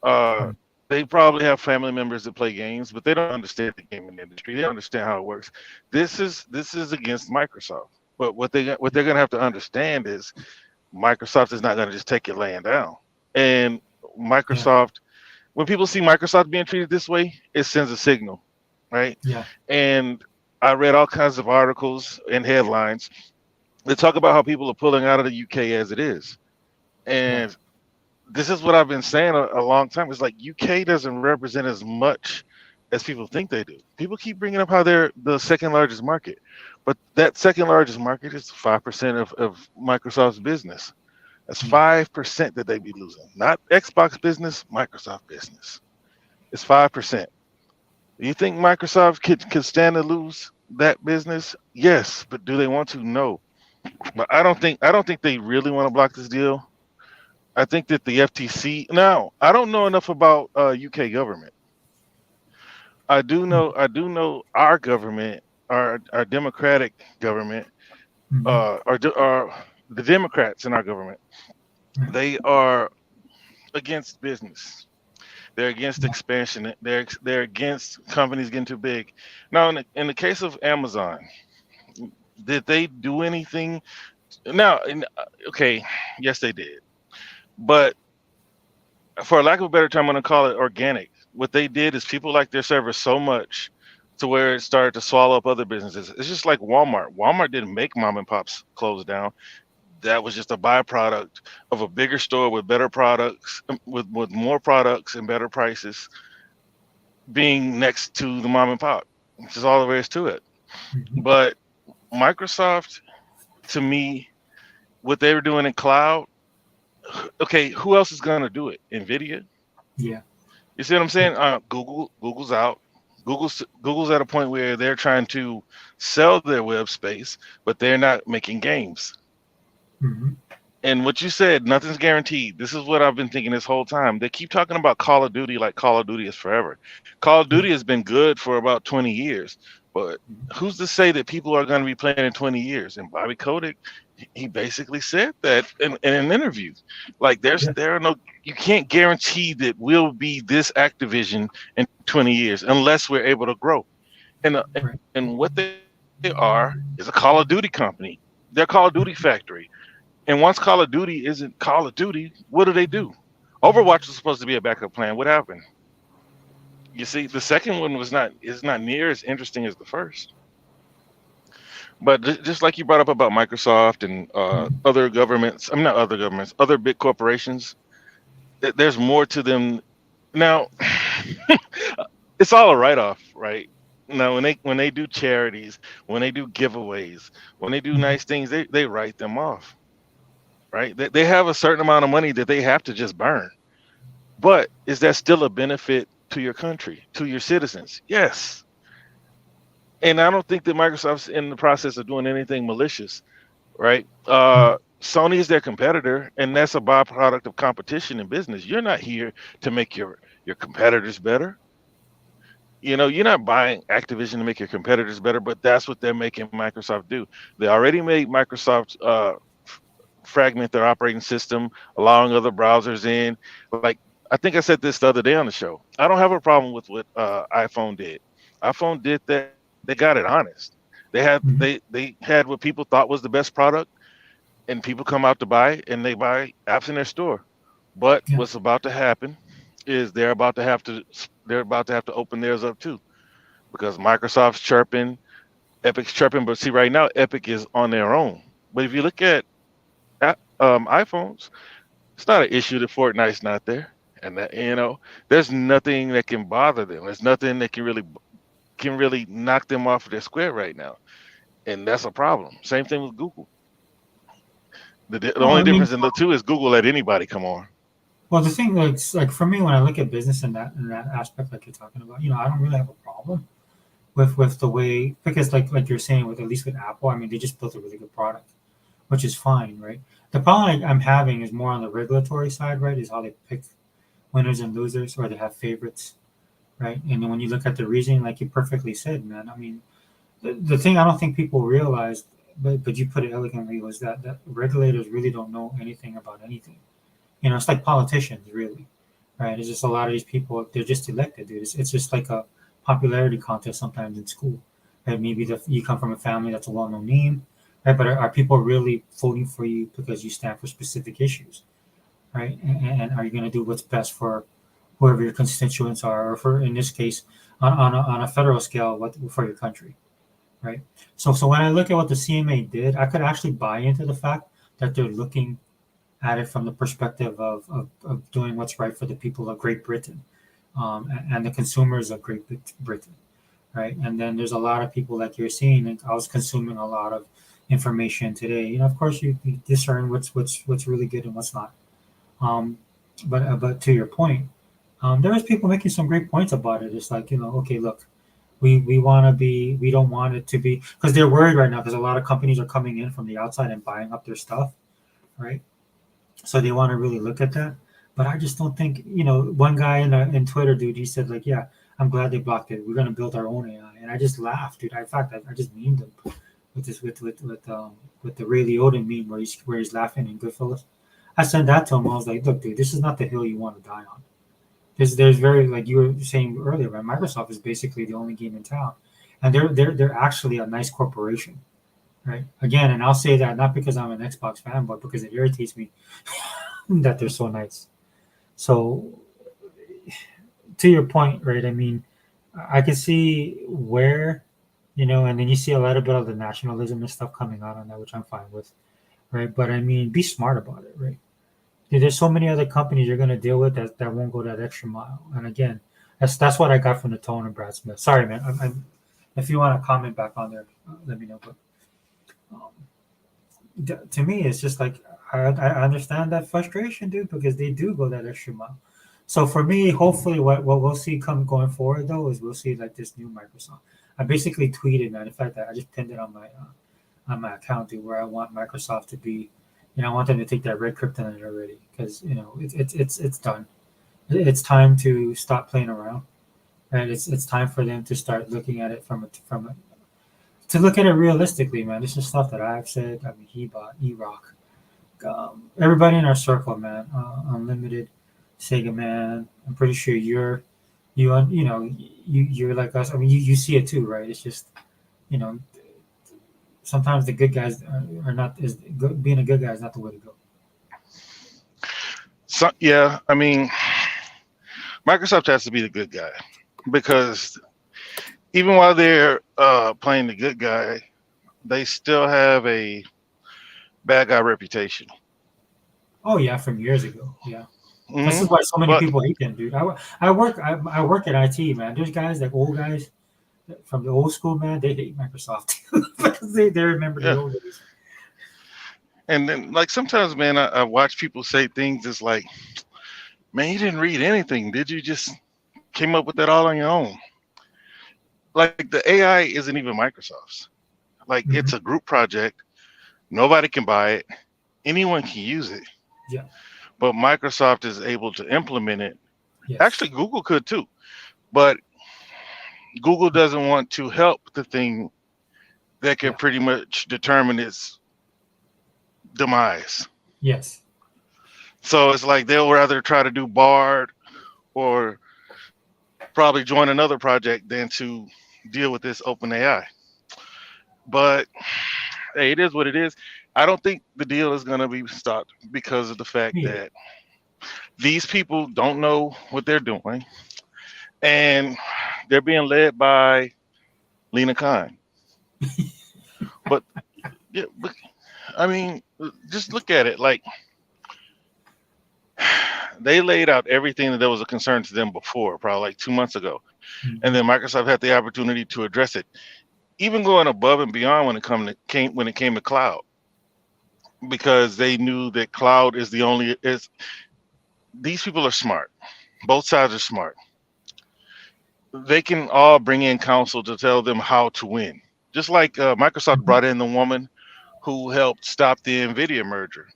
Uh, Mm. they probably have family members that play games, but they don't understand the gaming industry. They don't understand how it works. This is against Microsoft. But what they're gonna have to understand is Microsoft is not gonna just take it laying down. And Yeah. Microsoft, when people see Microsoft being treated this way, it sends a signal, right? Yeah. And I read all kinds of articles and headlines that talk about how people are pulling out of the UK as it is. Yeah. And this is what I've been saying a long time. It's like UK doesn't represent as much as people think they do. People keep bringing up how they're the second largest market, but that second largest market is 5% of Microsoft's business. That's Yeah. 5% that they be losing. Not Xbox business, Microsoft business. It's 5%. You think Microsoft could stand to lose that business? Yes, but do they want to? No. But I don't think they really want to block this deal. I think that the FTC. Now, I don't know enough about UK government. I do know our government, our democratic government, Mm-hmm. are the Democrats in our government. Yeah. They are against business. They're against Yeah. expansion. They're against companies getting too big. Now, in the case of Amazon, did they do anything? Now, okay, yes, they did. But for lack of a better term, I'm going to call it organic. What they did is people liked their service so much to where it started to swallow up other businesses. It's just like Walmart. Walmart didn't make mom and pops close down. That was just a byproduct of a bigger store with better products, with more products and better prices being next to the mom and pop. Which is all there is to it. Mm-hmm. But Microsoft, to me, what they were doing in cloud, okay, who else is going to do it? Nvidia. Yeah. You see what I'm Yeah. saying? Google's out. Google's at a point where they're trying to sell their web space, but they're not making games. Mm-hmm. And what you said, nothing's guaranteed. This is what I've been thinking this whole time. They keep talking about Call of Duty like Call of Duty is forever. Call of Yeah. Duty has been good for about 20 years, but Mhm. who's to say that people are going to be playing in 20 years? And Bobby Kotick, he basically said that in an interview. Like Yeah. there are no, you can't guarantee that we'll be this Activision in 20 years unless we're able to grow. Right. And what they are is a Call of Duty company. They're a Call of Duty factory. And once Call of Duty isn't Call of Duty, what do? Overwatch was supposed to be a backup plan. What happened? You see, the second one is not near as interesting as the first. But just like you brought up about Microsoft and Mhm. other governments, I'm not other governments, other big corporations. There's more to them now. It's all a write-off, right? Now, when they do charities, when they do giveaways, when they do Mhm. nice things, they write them off, right? They have a certain amount of money that they have to just burn. But is that still a benefit to your country, to your citizens? Yes. And I don't think that Microsoft's in the process of doing anything malicious, right? Yeah. Sony is their competitor, and that's a byproduct of competition in business. You're not here to make your competitors better. You're not buying Activision to make your competitors better, but that's what they're making Microsoft do. They already made Microsoft fragment their operating system, allowing other browsers in. Like I think I said this the other day on the show. I don't have a problem with what iPhone did. iPhone did that. They got it honest. Mhm. They had what people thought was the best product, and people come out to buy it, and they buy apps in their store. But Yeah. what's about to happen is they're about to have to open theirs up too, because Microsoft's chirping, Epic's chirping. But see, right now Epic is on their own. But if you look at iPhones, it's not an issue that Fortnite's not there, and that there's nothing that can bother them. There's nothing that can really knock them off of their square right now, and that's a problem. Same thing with Google. The Well, only I mean, difference in the two is Google let anybody come on. well, the thing, like for me, when I look at business in that aspect, like you're talking about, I don't really have a problem with the way, because like you're saying, with at least with Apple, I mean, they just built a really good product, which is fine, right? The problem I'm having is more on the regulatory side, right? Is how they pick winners and losers, or they have favorites, right? And then when you look at the reasoning, like you perfectly said, man, I mean, the thing I don't think people realized, but you put it elegantly, was that regulators really don't know anything about anything. It's like politicians, really, right? It's just a lot of these people, they're just elected, dude. It's just like a popularity contest sometimes in school, right? Maybe you come from a family that's a well-known name, right? But are people really voting for you because you stand for specific issues, right? And are you going to do what's best for whoever your constituents are, or for, in this case, on a federal scale, what for your country, right? So when I look at what the CMA did, I could actually buy into the fact that they're looking at it from the perspective of doing what's right for the people of Great Britain, and the consumers of Great Britain, right? And then there's a lot of people, like you're seeing, and I was consuming a lot of information today. Of course, you discern what's really good and what's not. Um, but to your point, there was people making some great points about it. It's like, okay, look, we don't want it to be, because they're worried right now, because a lot of companies are coming in from the outside and buying up their stuff, right? So they want to really look at that. But I just don't think, one guy in Twitter, dude, he said, like, yeah, I'm glad they blocked it. We're gonna build our own AI, and I just laughed, dude. In fact, I just memed him with this with the Ray Liotta meme where he's laughing in Goodfellas. I sent that to him. I was like, look, dude, this is not the hill you want to die on. There's very, like you were saying earlier, right? Microsoft is basically the only game in town, and they're actually a nice corporation, right? Again, and I'll say that not because I'm an Xbox fan, but because it irritates me that they're so nice. So to your point, right? I mean, I can see where, and then you see a little bit of the nationalism and stuff coming out on that, which I'm fine with, right? But I mean, be smart about it, right? There's so many other companies you're going to deal with that won't go that extra mile. And again, that's what I got from the tone of Brad Smith. Sorry, man. If you want to comment back on there, let me know. But um, to me, it's just like I understand that frustration, dude, because they do go that extra mile. So for me, hopefully, what we'll see come going forward though is we'll see like this new Microsoft. I basically tweeted, man. In fact, I just pinned it on my account, dude, where I want Microsoft to be. I want them to take that red kryptonite already, because it's done. It's time to stop playing around, right? It's time for them to start looking at it to look at it realistically, man. This is stuff that I've said. I mean, he bought E-Rock, everybody in our circle, man. Unlimited, Sega, man. I'm pretty sure you're like us. I mean, you see it too, right? It's just, you know, sometimes the good guys are not being a good guy is not the way to go. So yeah, I mean, Microsoft has to be the good guy because even while they're playing the good guy, they still have a bad guy reputation. Oh yeah, from years ago. Yeah, this Hmm. is why so many But people hate them, dude. I work at IT, man. There's guys like old guys from the old school, man. They hate Microsoft because they remember the yeah, old days. and then like sometimes, man, I watch people say things that's like, man, you didn't read anything, did you? Just came up with that all on your own. Like the AI isn't even Microsoft's. Like it's Hmm. a group project. Nobody can buy it. Anyone can use it. Yeah. But Microsoft is able to implement it. Yes. Actually, Google could too. But Google doesn't want to help the thing that Yeah. could pretty much determine its demise. Yes. So it's like they'll rather try to do Bard or probably join another project than to deal with this open AI. But hey, it is what it is. I don't think the deal is going to be stopped because of the fact Yeah. that these people don't know what they're doing, and they're being led by Lena Khan. But yeah, but, I mean, just look at it. Like they laid out everything that was a concern to them before, probably like 2 months ago, and Hmm. then Microsoft had the opportunity to address it, even going above and beyond when it came to cloud, because they knew that cloud is the only is. These people are smart. Both sides are smart. They can all bring in counsel to tell them how to win. Just like Microsoft Hmm. brought in the woman who helped stop the Nvidia merger,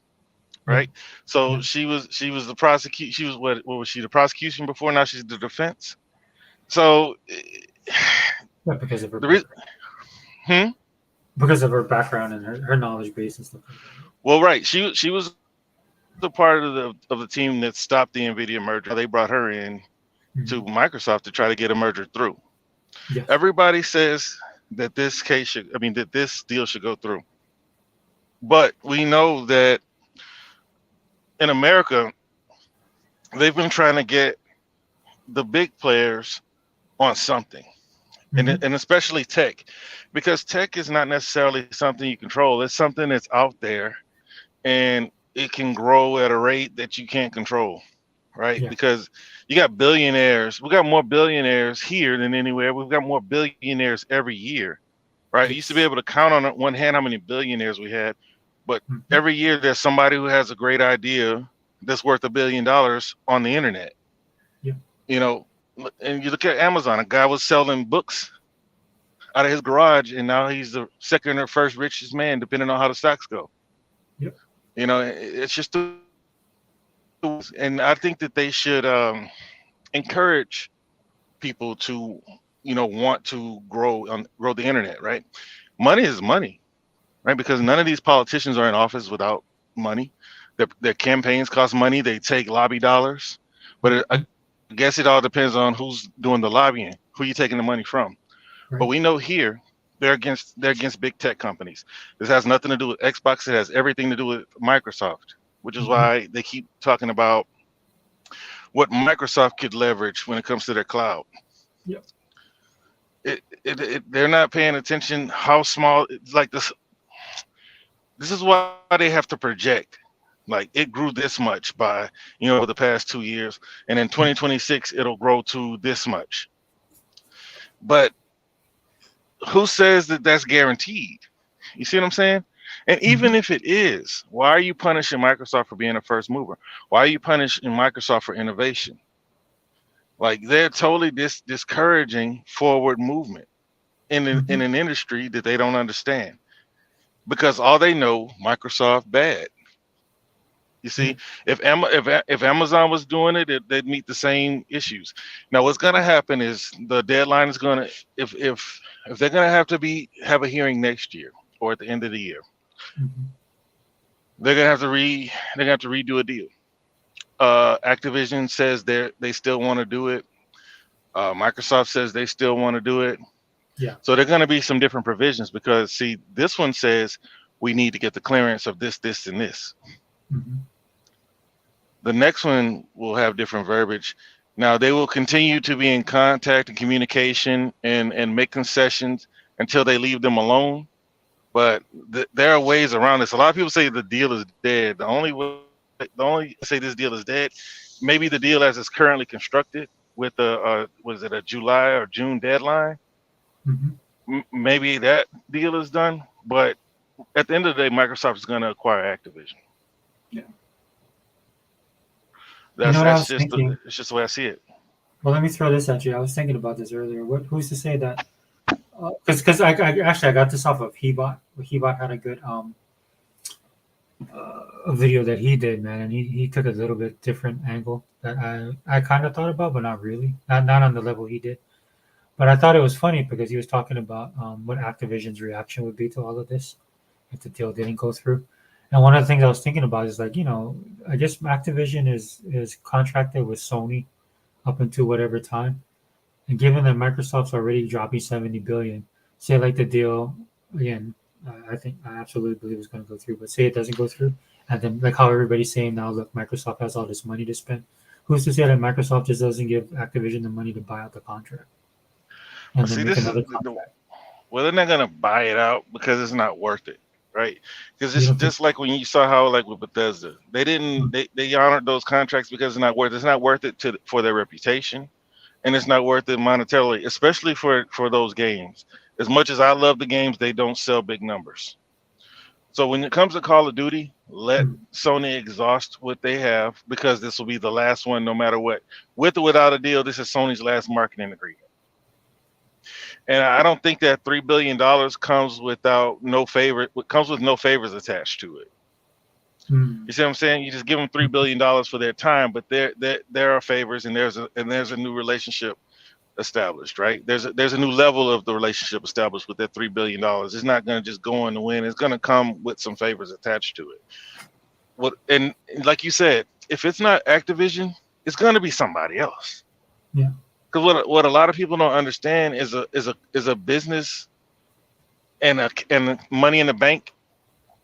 Yeah. right? So Yeah. she was the prosecute. She was what was she, the prosecution before? Now she's the defense. So Yeah. Because of her the reason, background. hmm? Because of her background and her knowledge base and stuff like that. Well, right. She was a part of the team that stopped the Nvidia merger. They brought her in to Hmm. Microsoft to try to get a merger through. Yes. Everybody says that this case should, I mean, that this deal should go through. But we know that in America, they've been trying to get the big players on something, Hmm. and especially tech, because tech is not necessarily something you control. It's something that's out there, and it can grow at a rate that you can't control, right? Yeah. Because you got billionaires. We got more billionaires here than anywhere. We've got more billionaires every year, right? You used to be Yes. able to count on one hand how many billionaires we had, but Hmm. every year there's somebody who has a great idea that's worth $1 billion on the internet. Yeah. You know, and you look at Amazon. A guy was selling books out of his garage, and now he's the second or first richest man, depending on how the stocks go. Yep. It's just the and I think that they should encourage people to want to grow the internet, right? Money is money, right? Because none of these politicians are in office without money. Their campaigns cost money. They take lobby dollars, but Hmm. I guess it all depends on who's doing the lobbying, who you taking the money from. But we Right. know here they're against big tech companies. This has nothing to do with Xbox. It has everything to do with Microsoft, which is Hmm. why they keep talking about what Microsoft could leverage when it comes to their cloud. Yep. They're not paying attention how small. It's like this is why they have to project. Like it grew this much by over the past 2 years, and in 2026 it'll grow to this much. But who says that that's guaranteed? You see what I'm saying? And even Hmm. if it is, why are you punishing Microsoft for being a first mover? Why are you punishing Microsoft for innovation? Like they're totally discouraging forward movement in Hmm. an industry that they don't understand, because all they know Microsoft bad. You Yeah. see, if Amazon was doing it, they'd meet the same issues. Now, what's going to happen is the deadline is going to if they're going to have a hearing next year or at the end of the year, Hmm. they're going to have to redo a deal. Activision says they still want to do it. Microsoft says they still want to do it. Yeah. So there are going to be some different provisions, because see, this one says we need to get the clearance of this, and this. Hmm. The next one will have different verbiage. Now they will continue to be in contact and communication and make concessions until they leave them alone. But there are ways around this. A lot of people say the deal is dead. The only say this deal is dead. Maybe the deal as it's currently constructed with the was it a July or June deadline? Hmm. Maybe that deal is done. But at the end of the day, Microsoft is going to acquire Activision. Yeah. You That's know what I that's was just thinking? it's just the way I see it. Well, let me throw this at you. I was thinking about this earlier. Who's to say that? Because I actually I got this off of Hebot. Hebot had a good a video that he did, man, and he took a little bit different angle that I kind of thought about, but not really, not on the level he did. But I thought it was funny because he was talking about what Activision's reaction would be to all of this if the deal didn't go through, And one of the things I was thinking about is like, I guess Activision is contracted with Sony up until whatever time. And given that Microsoft's already dropping 70 billion, say like the deal again, I think I absolutely believe it's going to go through. But say it doesn't go through, and then like how everybody's saying now, look, Microsoft has all this money to spend. Who's to say that Microsoft just doesn't give Activision the money to buy out the contract But and then see, make this is another the contract? well, they're not gonna buy it out because it's not worth it, right? Because You it's don't think? just like when you saw how like with Bethesda, they didn't they honored those contracts because it's not worth it for their reputation, and it's not worth it monetarily, especially for those games. As much as I love the games, they don't sell big numbers. So when it comes to Call of Duty, let Mm, Sony exhaust what they have because this will be the last one, no matter what. With or without a deal, this is Sony's last marketing agreement. And I don't think that $3 billion comes without no favor. Comes with no favors attached to it. mm, You see what I'm saying? You just give them $3 billion for their time, but there are favors, and there's a new relationship established, right? There's a new level of the relationship established with that $3 billion. It's not going to just go in the wind. It's going to come with some favors attached to it. What and like you said, if it's not Activision, it's going to be somebody else. yeah, Because what a lot of people don't understand is a business and money in the bank.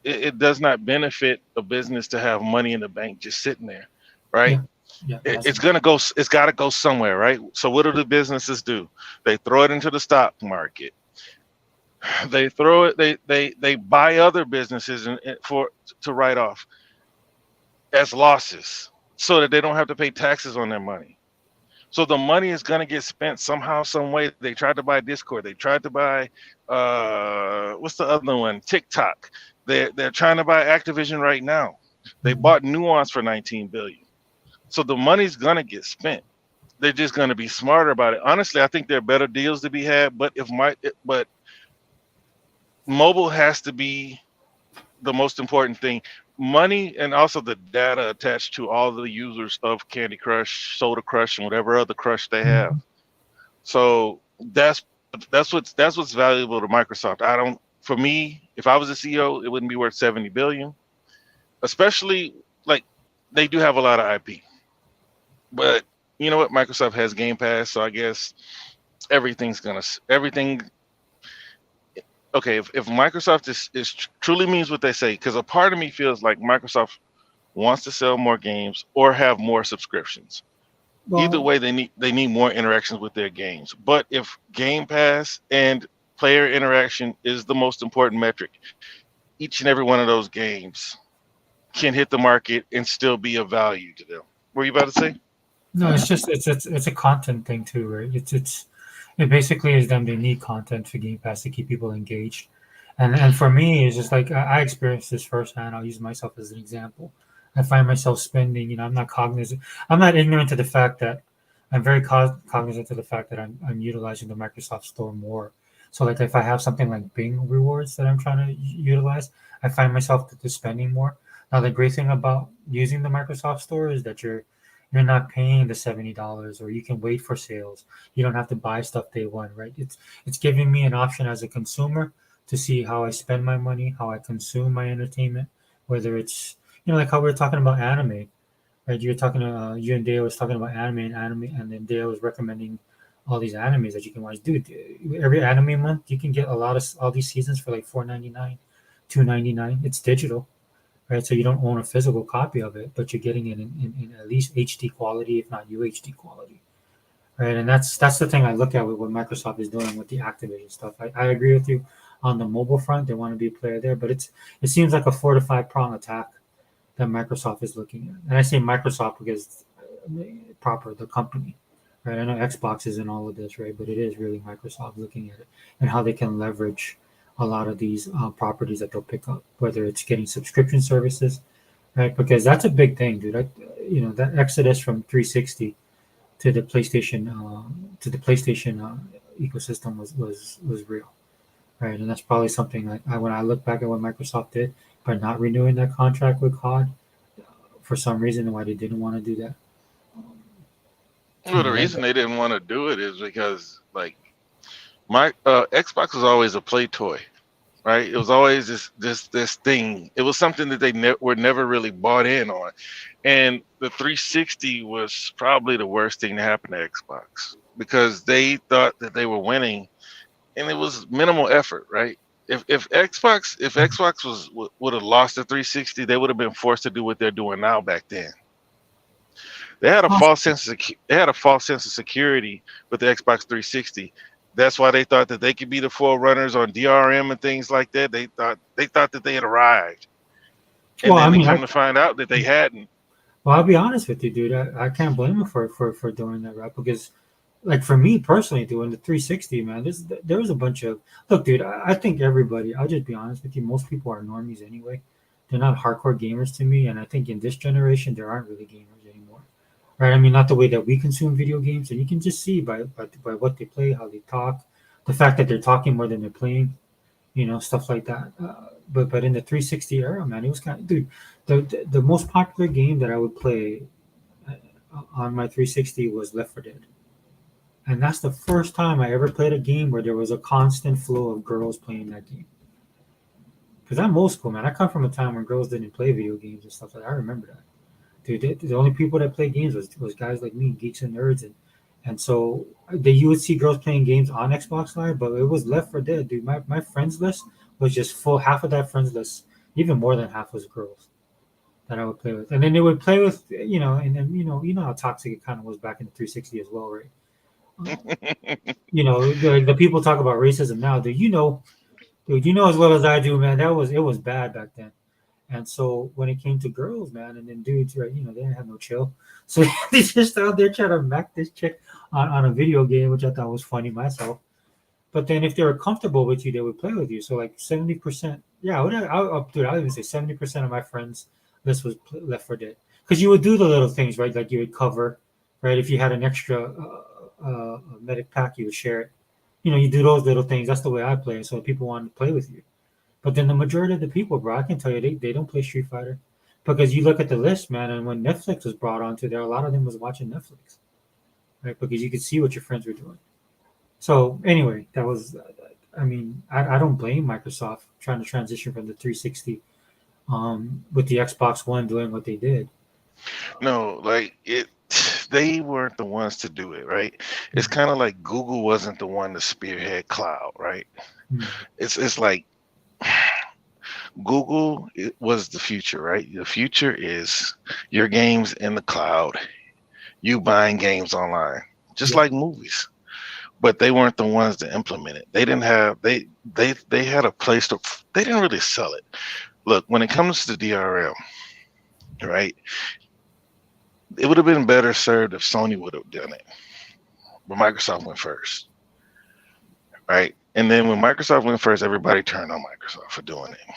It does not benefit a business to have money in the bank just sitting there, right? yeah, yeah. That's It's gonna go. It's got to go somewhere, right? So what do the businesses do? They throw it into the stock market. They throw it. They buy other businesses for to write off as losses, so that they don't have to pay taxes on their money. So the money is gonna get spent somehow, some way. They tried to buy Discord. They tried to buy what's the other one? TikTok. They're trying to buy Activision right now. They mhm. bought Nuance for 19 billion. So the money's gonna get spent. They're just gonna be smarter about it. Honestly, I think there are better deals to be had. But mobile has to be the most important thing. Money and also the data attached to all the users of Candy Crush, Soda Crush, and whatever other crush they have. Mhm. So that's what's valuable to Microsoft. I don't For me, if I was a CEO, it wouldn't be worth 70 billion. Especially like they do have a lot of IP. But you know what? Microsoft has Game Pass, so I guess everything. Okay, if Microsoft is truly means what they say, because a part of me feels like Microsoft wants to sell more games or have more subscriptions. Either Well, way, they need more interactions with their games. But if Game Pass and player interaction is the most important metric, each and every one of those games can hit the market and still be of value to them. What were you about to say? no, it's just it's a content thing too, right? It basically is them. They need content for Game Pass to keep people engaged, and for me, it's just like I experienced this firsthand. I'll use myself as an example. I find myself spending. I'm not cognizant. I'm not ignorant to the fact that I'm very cognizant to the fact that I'm utilizing the Microsoft Store more. So like if I have something like Bing rewards that I'm trying to utilize, I find myself to spending more. Now the great thing about using the Microsoft Store is that you're not paying the $70, or you can wait for sales. You don't have to buy stuff day one, right? It's giving me an option as a consumer to see how I spend my money, how I consume my entertainment, whether it's like how we were talking about anime, right? You and Dale was talking about anime, and then Dale was recommending all these animes that you can watch. Dude, every anime month you can get a lot of all these seasons for like 4.99, 2.99. It's digital, right? So you don't own a physical copy of it, but you're getting it in at least HD quality, if not UHD quality, right? And that's the thing I look at with what Microsoft is doing with the Activision stuff. I agree with you on the mobile front; they want to be a player there, but it seems like a 4 to 5 prong attack that Microsoft is looking at. And I say Microsoft because proper the company, right? I know Xbox is in all of this, right? But it is really Microsoft looking at it and how they can leverage a lot of these properties that they'll pick up, whether it's getting subscription services, right? Because that's a big thing, dude. That exodus from 360 to the PlayStation ecosystem was real, right? And that's probably something like when I look back at what Microsoft did by not renewing that contract with COD for some reason, and why they didn't want to do that. Um, Well, the that, reason that- they didn't want to do it is because like my Xbox was always a play toy. right? It was always this thing. It was something that they were never really bought in on. And the 360 was probably the worst thing to happen to Xbox because they thought that they were winning, and it was minimal effort, right? If Xbox would have lost the 360, they would have been forced to do what they're doing now. Back then, they had a false sense of security with the Xbox 360. That's why they thought that they could be the forerunners on DRM and things like that. They thought that they had arrived, and Well, I then they mean, come to find out that they hadn't. well, I'll be honest with you, dude. I can't blame him for doing that, right? Because, like, for me personally, doing the 360, man, there was a bunch of look, dude. I think everybody. I'll just be honest with you. Most people are normies anyway. They're not hardcore gamers to me, and I think in this generation there aren't really gamers anymore, right? I mean, not the way that we consume video games, and you can just see by what they play, how they talk, the fact that they're talking more than they're playing, stuff like that. But in the 360 era, man, it was kind of dude. The most popular game that I would play on my 360 was Left 4 Dead, and that's the first time I ever played a game where there was a constant flow of girls playing that game. Because I'm old school, man. I come from a time when girls didn't play video games and stuff like that. I remember that. Dude, the only people that played games was guys like me, geeks and nerds, and so you would see girls playing games on Xbox Live, but it was Left 4 Dead, dude. My friends list was just full. Half of that friends list, even more than half, was girls that I would play with, and then they would play with, and then how toxic it kind of was back in the 360 as well, right? Um, the people talk about racism now, dude, as well as I do, man. It was bad back then. And so when it came to girls, man, and then dudes, right, they didn't have no chill. So they just out there trying to mac this chick on a video game, which I thought was funny myself. But then if they were comfortable with you, they would play with you. So like 70%, yeah, dude, I'll even say 70% of my friends list was Left 4 Dead. Because you would do the little things, right? Like you would cover, right? If you had an extra medic pack, you would share it. You do those little things. That's the way I play. So people wanted to play with you. But then the majority of the people, bro, I can tell you, they don't play Street Fighter. Because you look at the list, man, and when Netflix was brought onto there, a lot of them was watching Netflix, right? Because you could see what your friends were doing. So anyway, that was, I mean, I don't blame Microsoft trying to transition from the 360 with the Xbox One doing what they did. No, like it. They weren't the ones to do it, right? It's Mm, kind of like Google wasn't the one to spearhead cloud, right? mm, It's like Google was the future, right? The future is your games in the cloud, you buying games online, just yeah, like movies. But they weren't the ones to implement it. They didn't have they had a place to. They didn't really sell it. Look, when it comes to DRM, right? It would have been better served if Sony would have done it, but Microsoft went first, right? And then when Microsoft went first, everybody turned on Microsoft for doing it.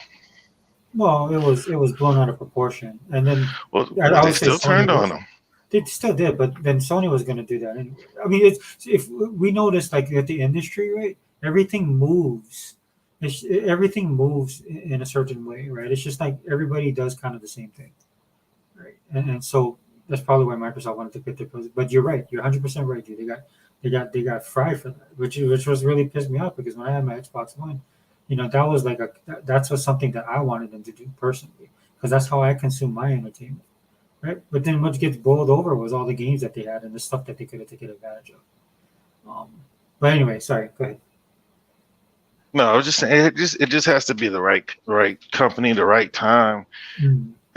well, it was blown out of proportion, and then Well, I they would say still Sony turned on was. them. They still did, but then Sony was going to do that anyway. I mean, it's if we noticed like at the industry, right? Everything moves. Everything moves in a certain way, right? It's just like everybody does kind of the same thing, right? And so that's probably why Microsoft wanted to get their position. But you're right. You're 100% right, dude. They got fried for that, which was really pissed me off because when I had my Xbox One, that was like that's was something that I wanted them to do personally because that's how I consume my entertainment, right? But then what gets boiled over was all the games that they had and the stuff that they could have taken advantage of. But anyway, sorry. Go ahead. No, I was just saying it just has to be the right company, the right time.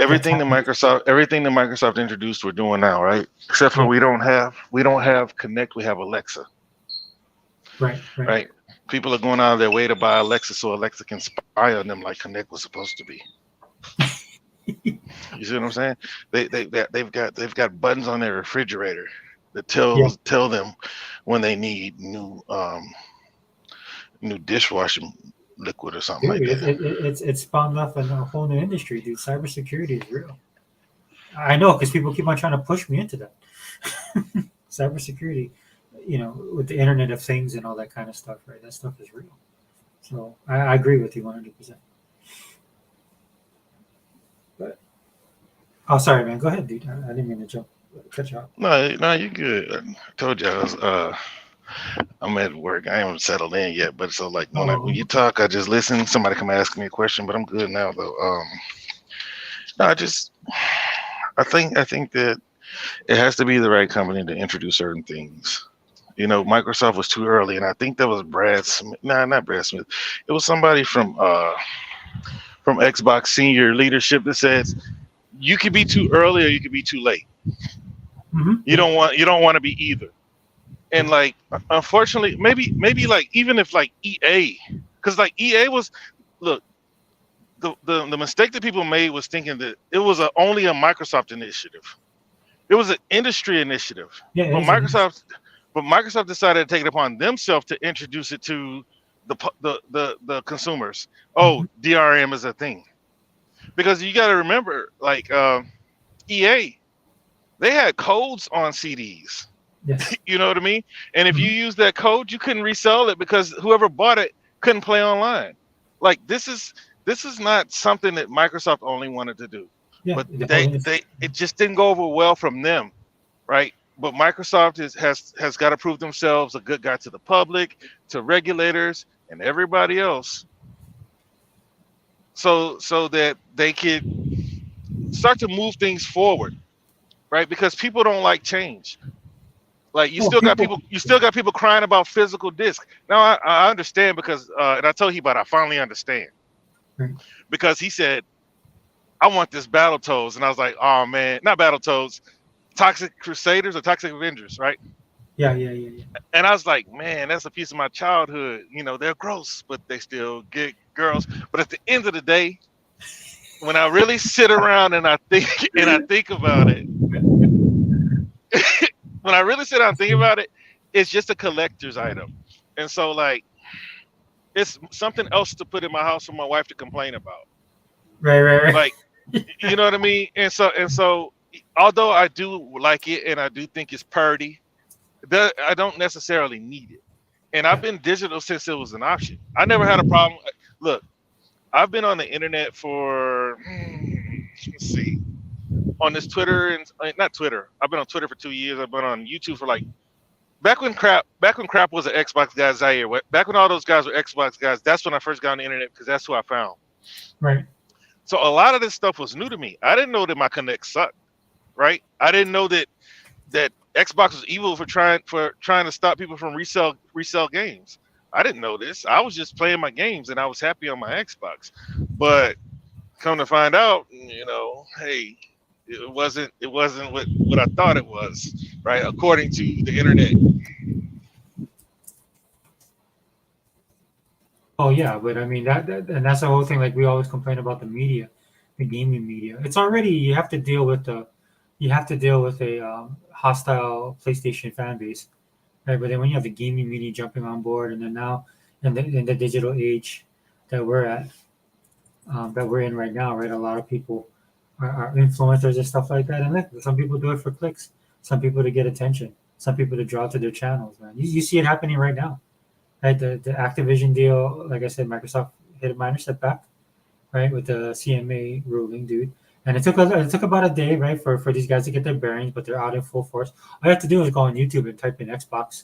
That time. Everything that Microsoft introduced, we're doing now, right? Except for Yeah. we don't have Connect, we have Alexa, Right. Right. right? People are going out of their way to buy Alexa so Alexa can spy on them like Connect was supposed to be. You see what I'm saying? They've got buttons on their refrigerator that Yeah. tell them when they need new dishwashing liquid or something Dude, like that. it's spawned off in a whole new industry, dude. Cybersecurity is real. I know because people keep on trying to push me into that. Cybersecurity, with the Internet of Things and all that kind of stuff, right? That stuff is real. So I agree with you 100%. But oh, sorry, man. Go ahead, dude. I didn't mean to cut you off. No, no, you're good. I told you I was. I'm at work. I haven't settled in yet, but so like when Oh, you talk, I just listen. Somebody come ask me a question, but I'm good now though. No, I think that it has to be the right company to introduce certain things. Microsoft was too early, and I think that was Brad Smith. Nah, not Brad Smith. It was somebody from Xbox senior leadership that says you could be too early or you could be too late. yeah, You don't want to be either. yeah. And like unfortunately, maybe like even if like EA, because like EA was, look, the mistake that people made was thinking that it was only a Microsoft initiative. It was an industry initiative, Yeah, it but is. It is. Microsoft decided to take it upon themselves to introduce it to the consumers. Oh, Mhm. DRM is a thing because you got to remember, like EA, they had codes on CDs. Yes. You know what I mean? And if you Mhm. use that code, you couldn't resell it because whoever bought it couldn't play online. Like this is not something that Microsoft only wanted to do, Yeah, but the whole industry. they it just didn't go over well from them, right? But Microsoft has got to prove themselves a good guy to the public, to regulators, and everybody else, so that they could start to move things forward, right? Because people don't like change. Like Oh, people. you still got people crying about physical disc. Now I understand because and I told you about it, I finally understand Right. because he said I want this Battletoads, and I was like, oh man, not Battletoads, Toxic Crusaders or Toxic Avengers, right? Yeah, yeah, yeah, yeah. And I was like, man, that's a piece of my childhood. They're gross, but they still get girls. But at the end of the day, when I really sit around and I think and I think about it, when I really sit down and think about it, it's just a collector's item. And so like it's something else to put in my house for my wife to complain about. Right, right, right. Like, you know what I mean? And so although I do like it and I do think it's purdy, I don't necessarily need it. And I've Yeah. been digital since it was an option. I never had a problem. Look, I've been on the internet for let's see, on this Twitter and not Twitter. I've been on Twitter for 2 years. I've been on YouTube for like back when crap was an Xbox guy Zaire. Back when all those guys were Xbox guys, that's when I first got on the internet because that's who I found. Right. So a lot of this stuff was new to me. I didn't know that my Connect sucked, right? I didn't know that Xbox was evil for trying to stop people from resell games. I didn't know this. I was just playing my games and I was happy on my Xbox. But come to find out, hey, it wasn't what I thought it was, right? According to the internet. Oh yeah, but I mean and that's the whole thing. Like we always complain about the media, the gaming media. It's already you have to deal with a hostile PlayStation fan base, right? But then when you have the gaming media jumping on board, and then now in the digital age that we're at, that we're in right now, right? A lot of people are influencers and stuff like that, and look, some people do it for clicks, some people to get attention, some people to draw to their channels. Man, you see it happening right now, right? The Activision deal, like I said, Microsoft hit a minor setback, right, with the CMA ruling, dude. And it took about a day, right, for these guys to get their bearings, but they're out in full force. All you have to do is go on YouTube and type in Xbox,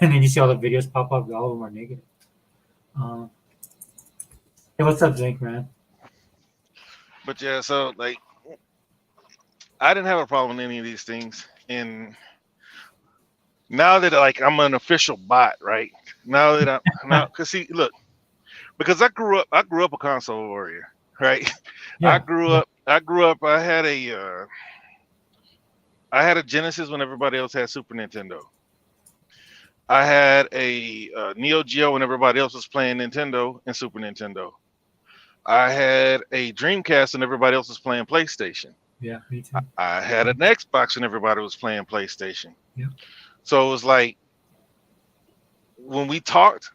and then you see all the videos pop up. All of them are negative. Um, hey, what's up, Zink, man? But yeah, so like I didn't have a problem with any of these things. And now that like I'm an official bot, right? Now that I'm now, cause see, look, because I grew up a console warrior, right? I Yeah, grew yeah, up, I grew up. I had a Genesis when everybody else had Super Nintendo. I had a Neo Geo when everybody else was playing Nintendo and Super Nintendo. I had a Dreamcast and everybody else was playing PlayStation. yeah. Me I, too. I had an Xbox and everybody was playing PlayStation. Yeah, So it was like when we talked.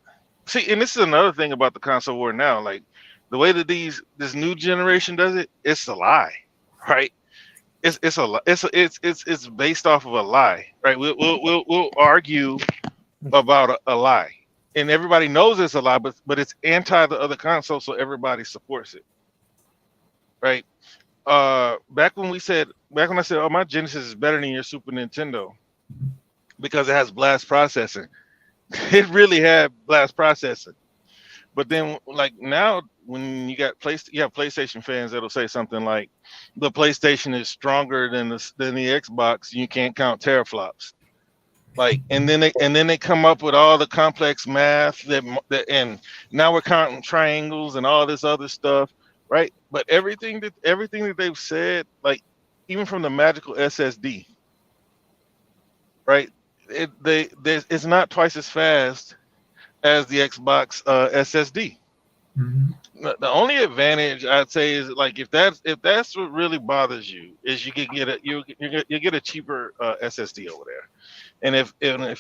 See, and this is another thing about the console war now. Like the way that this new generation does it, it's a lie, right? It's a it's based off of a lie, right? We'll argue about a lie, and everybody knows it's a lie, but it's anti the other console, so everybody supports it, right? Back when I said, oh, my Genesis is better than your Super Nintendo, because it has blast processing. It really had blast processing. But then, like now, when you have PlayStation fans that'll say something like, "The PlayStation is stronger than the Xbox. You can't count teraflops." Like, and then they come up with all the complex math that and now we're counting triangles and all this other stuff, right? But everything that they've said, like even from the magical SSD, right? It's not twice as fast as the Xbox SSD. Hmm. The only advantage I'd say is like if that's what really bothers you is you can get you get a cheaper SSD over there. And if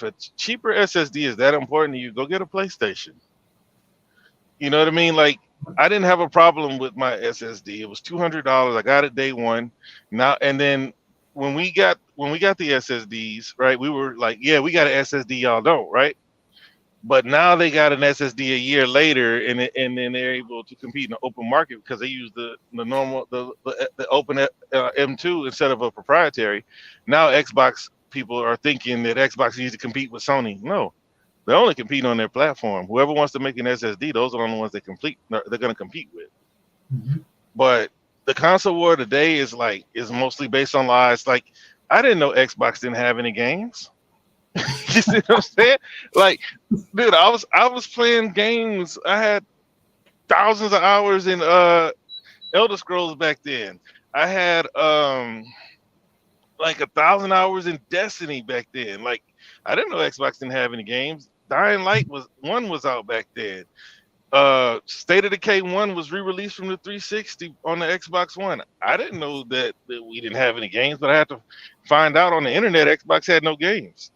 a cheaper SSD is that important to you, go get a PlayStation. You know what I mean? Like I didn't have a problem with my SSD. It was $200. I got it day one. Now and then when we got the SSDs, right? We were like, yeah, we got an SSD, y'all don't, right? But now they got an SSD a year later, and then they're able to compete in the open market because they use the normal the open M2 instead of a proprietary. Now Xbox people are thinking that Xbox needs to compete with Sony. No, they're only competing on their platform. Whoever wants to make an SSD, those are the only ones they're going to compete with. Hmm. But the console war today is mostly based on lies. Like I didn't know Xbox didn't have any games. You see what I'm saying? Like, dude, I was playing games. I had thousands of hours in Elder Scrolls back then. I had like 1,000 hours in Destiny back then. Like, I didn't know Xbox didn't have any games. Dying Light was out back then. State of Decay 1 was re-released from the 360 on the Xbox One. I didn't know that we didn't have any games, but I had to find out on the internet Xbox had no games.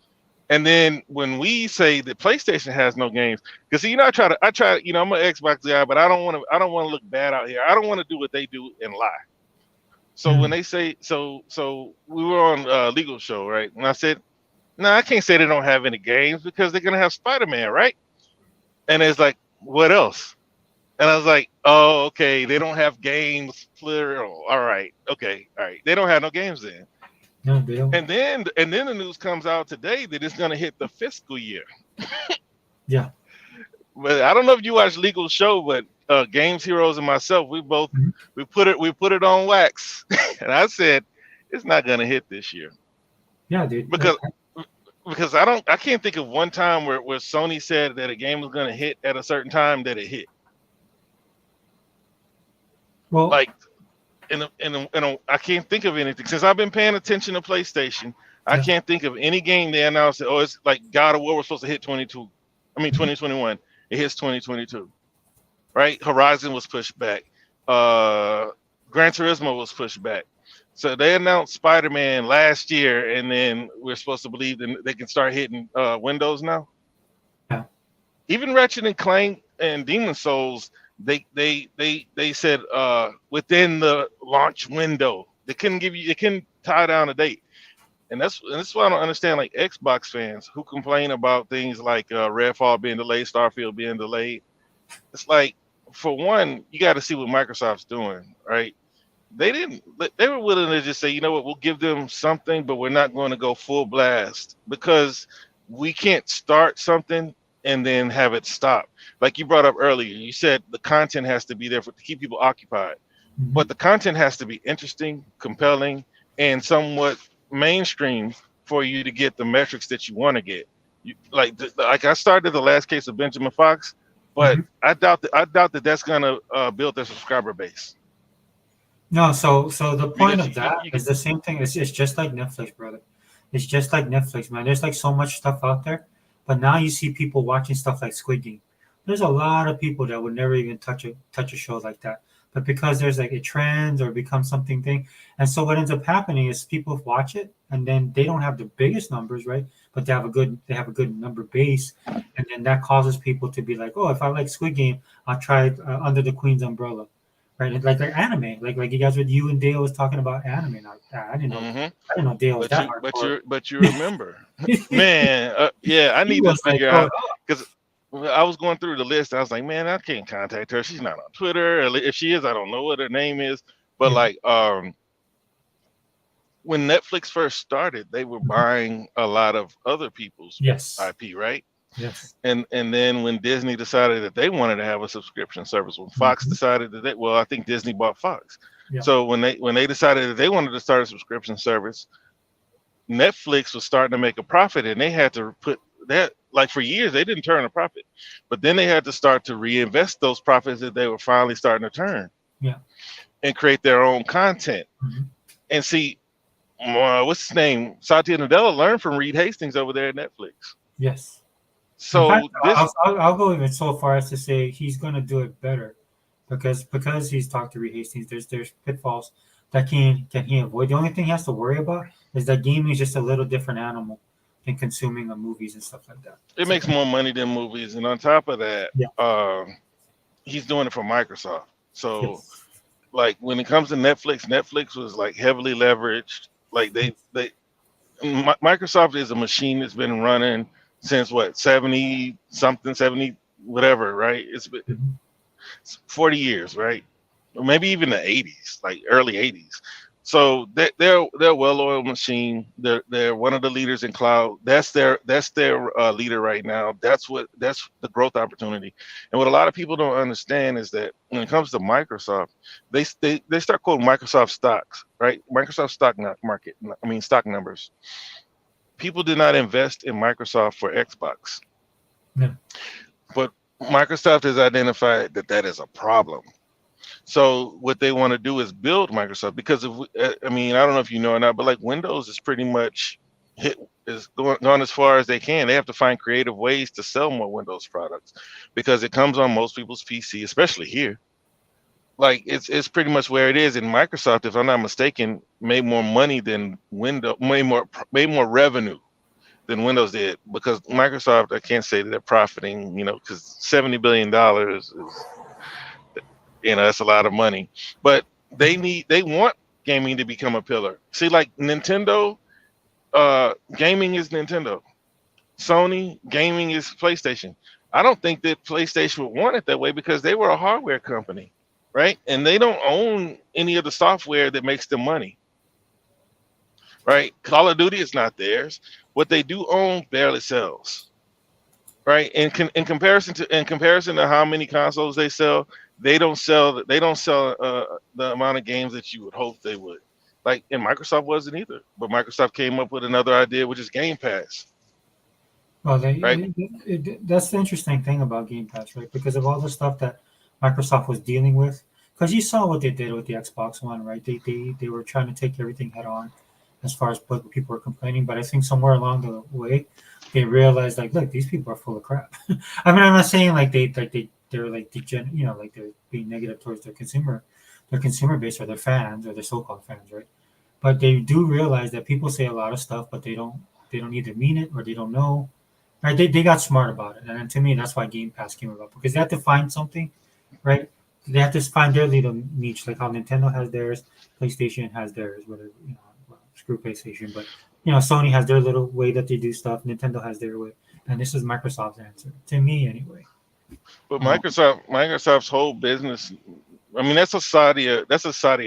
And then when we say that PlayStation has no games, because see, I'm an Xbox guy, but I don't want to look bad out here. I don't want to do what they do and lie. So when Hmm. they say so we were on legal show, right? And I said, no, I can't say they don't have any games because they're gonna have Spider-Man, right? And it's like, what else? And I was like, oh, okay, they don't have games plural. All right, okay, all right. They don't have no games then. No, they don't. And then the news comes out today that it's gonna hit the fiscal year. Yeah. But I don't know if you watch Legal Show, but Games Heroes and myself, Mhm. we put it on wax, and I said it's not gonna hit this year Yeah, dude. because I can't think of one time where Sony said that a game was gonna hit at a certain time that it hit. Well, Like I can't think of anything since I've been paying attention to PlayStation. I yeah. can't think of any game they announced that, oh, it's like God of War was supposed to hit 22. I mean Mhm. 2021. It hits 2022. Right? Horizon was pushed back. Uh, Gran Turismo was pushed back. So they announced Spider-Man last year, and then we're supposed to believe that they can start hitting Windows now. Yeah. Even Ratchet and Clank and Demon Souls, they said within the launch window. They couldn't tie down a date. And that's why I don't understand like Xbox fans who complain about things like Redfall being delayed, Starfield being delayed. It's like, for one, you got to see what Microsoft's doing, right? They didn't. They were willing to just say, you know what, we'll give them something, but we're not going to go full blast because we can't start something and then have it stop. Like you brought up earlier, you said the content has to be there to keep people occupied, Hmm. but the content has to be interesting, compelling, and somewhat mainstream for you to get the metrics that you want to get. Like I started the last case of Benjamin Fox, but Hmm. I doubt that that's gonna build their subscriber base No, so the point because of that you is the same thing. It's just like Netflix, brother. It's just like Netflix, man. There's like so much stuff out there, but now you see people watching stuff like Squid Game. There's a lot of people that would never even touch a show like that, but because there's like it trends or becomes something thing, and so what ends up happening is people watch it, and then they don't have the biggest numbers, right? But they have a good number base, and then that causes people to be like, oh, if I like Squid Game, I'll try it Under the Queen's umbrella, right? And like anime, like you guys with you and Dale was talking about anime. Now hmm I didn't know Dale was but that you but hardcore. you but you remember, man. Yeah, I He need to was like, figure oh, out because I was going through the list. I was like, man, I can't contact her. She's not on Twitter. Or if she is, I don't know what her name is. But yeah, like, when Netflix first started, they were Mhm. buying a lot of other people's Yes. IP, right? Yes. And then when Disney decided that they wanted to have a subscription service, when Fox Hmm. decided that well, I think Disney bought Fox. Yeah. So when they decided that they wanted to start a subscription service, Netflix was starting to make a profit, and they had to put that, like, for years they didn't turn a profit, but then they had to start to reinvest those profits that they were finally starting to turn Yeah. and create their own content. Hmm. And see, what's his name? Satya Nadella learned from Reed Hastings over there at Netflix. Yes. In fact, So this, I'll go even so far as to say he's going to do it better, because he's talked to Reed Hastings. There's pitfalls that can he avoid. The only thing he has to worry about is that gaming is just a little different animal than consuming of movies and stuff like that. it So makes more money than movies, and on top of that, yeah. he's doing it for Microsoft. So Yes. like when it comes to Netflix, Netflix was like heavily leveraged. Like Yes. Microsoft is a machine that's been running since what, 70 something, 70 whatever, right? Mhm. It's 40 years, right? Or maybe even the 80s, like early 80s. So they're a well-oiled machine. They're one of the leaders in cloud. That's their leader right now. That's the growth opportunity. And what a lot of people don't understand is that when it comes to Microsoft, they start quoting Microsoft stocks, right? Microsoft market. I mean stock numbers. People did not invest in Microsoft for Xbox, No. but Microsoft has identified that that is a problem. So what they want to do is build Microsoft, because I mean, I don't know if you know or not, but like Windows is pretty much hit is going as far as they can. They have to find creative ways to sell more Windows products because it comes on most people's PC, especially here. Like it's pretty much where it is. And Microsoft, if I'm not mistaken, made more money than Windows, made more revenue than Windows did, because Microsoft, I can't say that they're profiting, because $70 billion is, that's a lot of money. But they want gaming to become a pillar. See, like Nintendo, gaming is Nintendo. Sony, gaming is PlayStation. I don't think that PlayStation would want it that way because they were a hardware company, right? And they don't own any of the software that makes them money, right? Call of Duty is not theirs. What they do own barely sells, right? In comparison to how many consoles they sell, they don't sell the amount of games that you would hope they would. Like, and Microsoft wasn't either, but Microsoft came up with another idea, which is Game Pass, Well, right? that's the interesting thing about Game Pass, right? Because of all the stuff that Microsoft was dealing with. Because you saw what they did with the Xbox One, right? They were trying to take everything head on, as far as what people were complaining. But I think somewhere along the way, they realized, like, look, these people are full of crap. I mean, I'm not saying they're like like they're being negative towards their consumer base, or their fans, or their so-called fans, right? But they do realize that people say a lot of stuff, but they don't either mean it or they don't know. Right? They got smart about it, and then to me, that's why Game Pass came about, because they have to find something, right? They have to find their little niche, like how Nintendo has theirs, PlayStation has theirs, whatever, well, screw PlayStation, but Sony has their little way that they do stuff. Nintendo has their way, and this is Microsoft's answer to me, anyway. But Um, Microsoft's whole business, I mean, that's a Saudi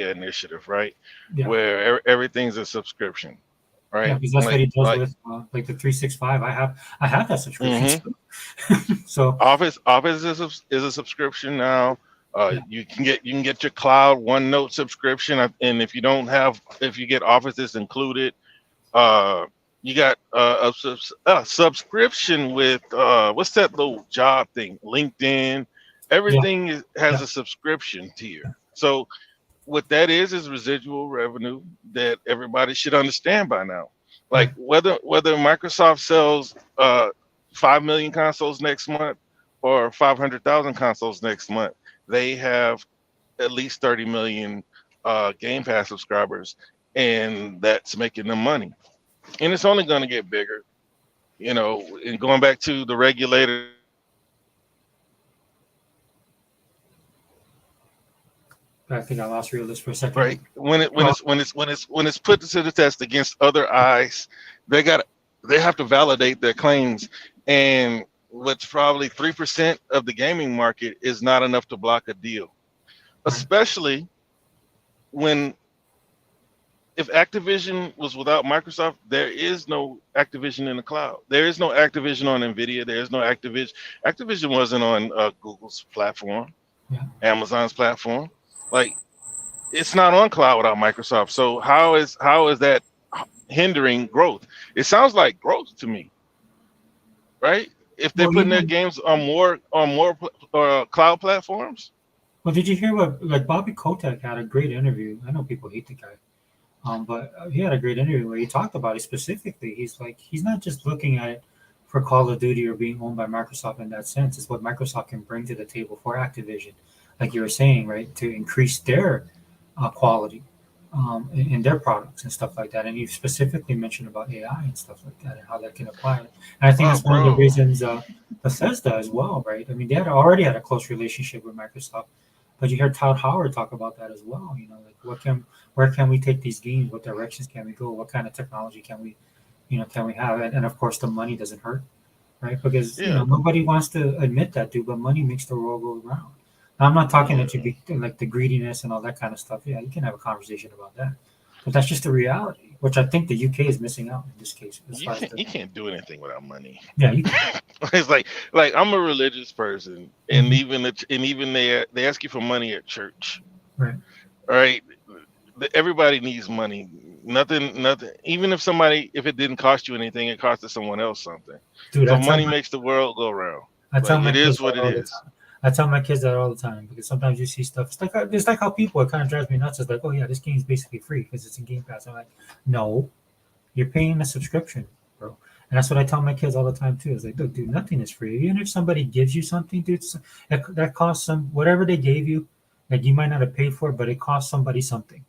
initiative, right? yeah, Where everything's a subscription, yeah, right? because that's what Like he does like with like the 365. I have that subscription hmm too. So Office is a subscription now. yeah, You can get your cloud OneNote subscription, and if you get Offices included, uh, you got a subscription with what's that little job thing? LinkedIn. yeah, Everything has yeah, a subscription tier. So what that is residual revenue that everybody should understand by now. right. Like whether Microsoft sells 5 million consoles next month or 500,000 consoles next month, they have at least 30 million Game Pass subscribers, and that's making them money. And it's only going to get bigger, And going back to the regulators, I think I lost realist for a second. right? When it when Oh, it's when it's when it's when it's put to the test against other eyes, they got they have to validate their claims. And what's probably 3% of the gaming market is not enough to block a deal, right. especially when if Activision was without Microsoft, there is no Activision in the cloud. There is no Activision on Nvidia. There is no Activision. Activision wasn't on Google's platform, Yeah. Amazon's platform. Like it's not on cloud without Microsoft. So how is that hindering growth? It sounds like growth to me, right? If they're Well, putting their even games on more cloud platforms. well, did you hear what like Bobby Kotick had a great interview? I know people hate the guy, but he had a great interview where he talked about it specifically. He's like, he's not just looking at it for Call of Duty or being owned by Microsoft in that sense. It's what Microsoft can bring to the table for Activision, like you were saying, right, to increase their quality in their products and stuff like that. And you specifically mentioned about AI and stuff like that and how that can apply. And I think Oh, that's one of the bro. reasons Bethesda as well, right? I mean, they had already had a close relationship with Microsoft, but you heard Todd Howard talk about that as well. You know, like where can we take these games? What directions can we go? What kind of technology can we, can we have? And of course, the money doesn't hurt, right? Because Yeah. nobody wants to admit that, dude. But money makes the world go round. Now, I'm not talking that you Yeah. be like the greediness and all that kind of stuff. Yeah, you can have a conversation about that, but that's just the reality, which I think the UK is missing out in this case as You far as can't the you can't do anything without money. yeah you can. It's like I'm a religious person, and Mhm. even they ask you for money at church, Right, right? Everybody needs money. Nothing. Even if it didn't cost you anything, it costed someone else something. dude. So money makes the world go round. I tell Like my it kids is that what it all the is. time. I tell my kids that all the time because sometimes you see stuff. It's like how people it kind of drives me nuts. It's like, oh yeah, this game's basically free because it's in Game Pass. I'm like, no, you're paying a subscription, bro. And that's what I tell my kids all the time too. It's like, look, dude, nothing is free. Even if somebody gives you something, dude, that costs some whatever they gave you. Like you might not have paid for it, but it cost somebody something,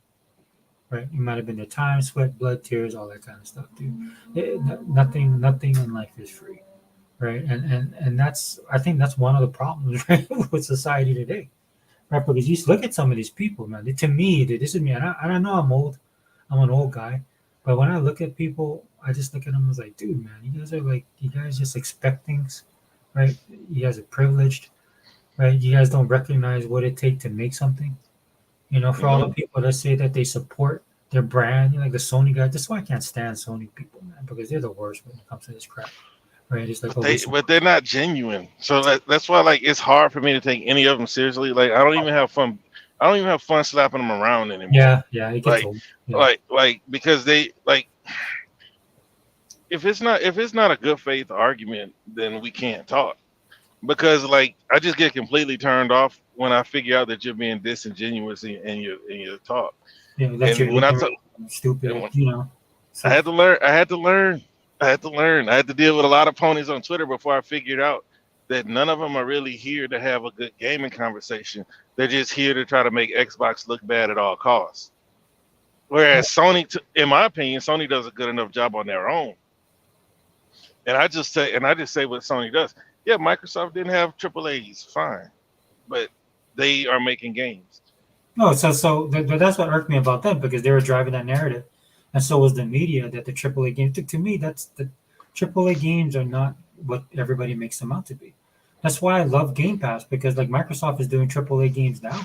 right? It might have been their time, sweat, blood, tears, all that kind of stuff, dude. Nothing in life is free, right? And that's I think that's one of the problems, right, with society today, right? Because you look at some of these people, man. To me, dude, this is me. And I know I'm old. I'm an old guy, but when I look at people, I just look at them as like, dude, man, you guys just expect things, right? You guys are privileged, right? You guys don't recognize what it takes to make something. For all the Hmm. people that say that they support their brand, like the Sony guys. That's why I can't stand Sony people, man, because they're the worst when it comes to this crap, right? It's like, But oh, we they're support. not genuine. So that's why like it's hard for me to take any of them seriously. Like I don't even have fun. I don't even have fun slapping them around anymore. Yeah, yeah, it gets Like old. Yeah. because they like if it's not a good faith argument, then we can't talk. Because like I just get completely turned off when I figure out that you're being disingenuous in your talk. That you're And when I ignorant, talk, and stupid, when I So had to learn, I had to learn, I had to learn. I had to deal with a lot of ponies on Twitter before I figured out that none of them are really here to have a good gaming conversation. They're just here to try to make Xbox look bad at all costs. yeah. Whereas Sony, in my opinion, Sony does a good enough job on their own. And I just say what Sony does. Yeah, Microsoft didn't have triple A's, fine, but they are making games. No, that's what irked me about them because they were driving that narrative, and so was the media that the AAA games. To me, that's the AAA games are not what everybody makes them out to be. That's why I love Game Pass because like Microsoft is doing AAA games now,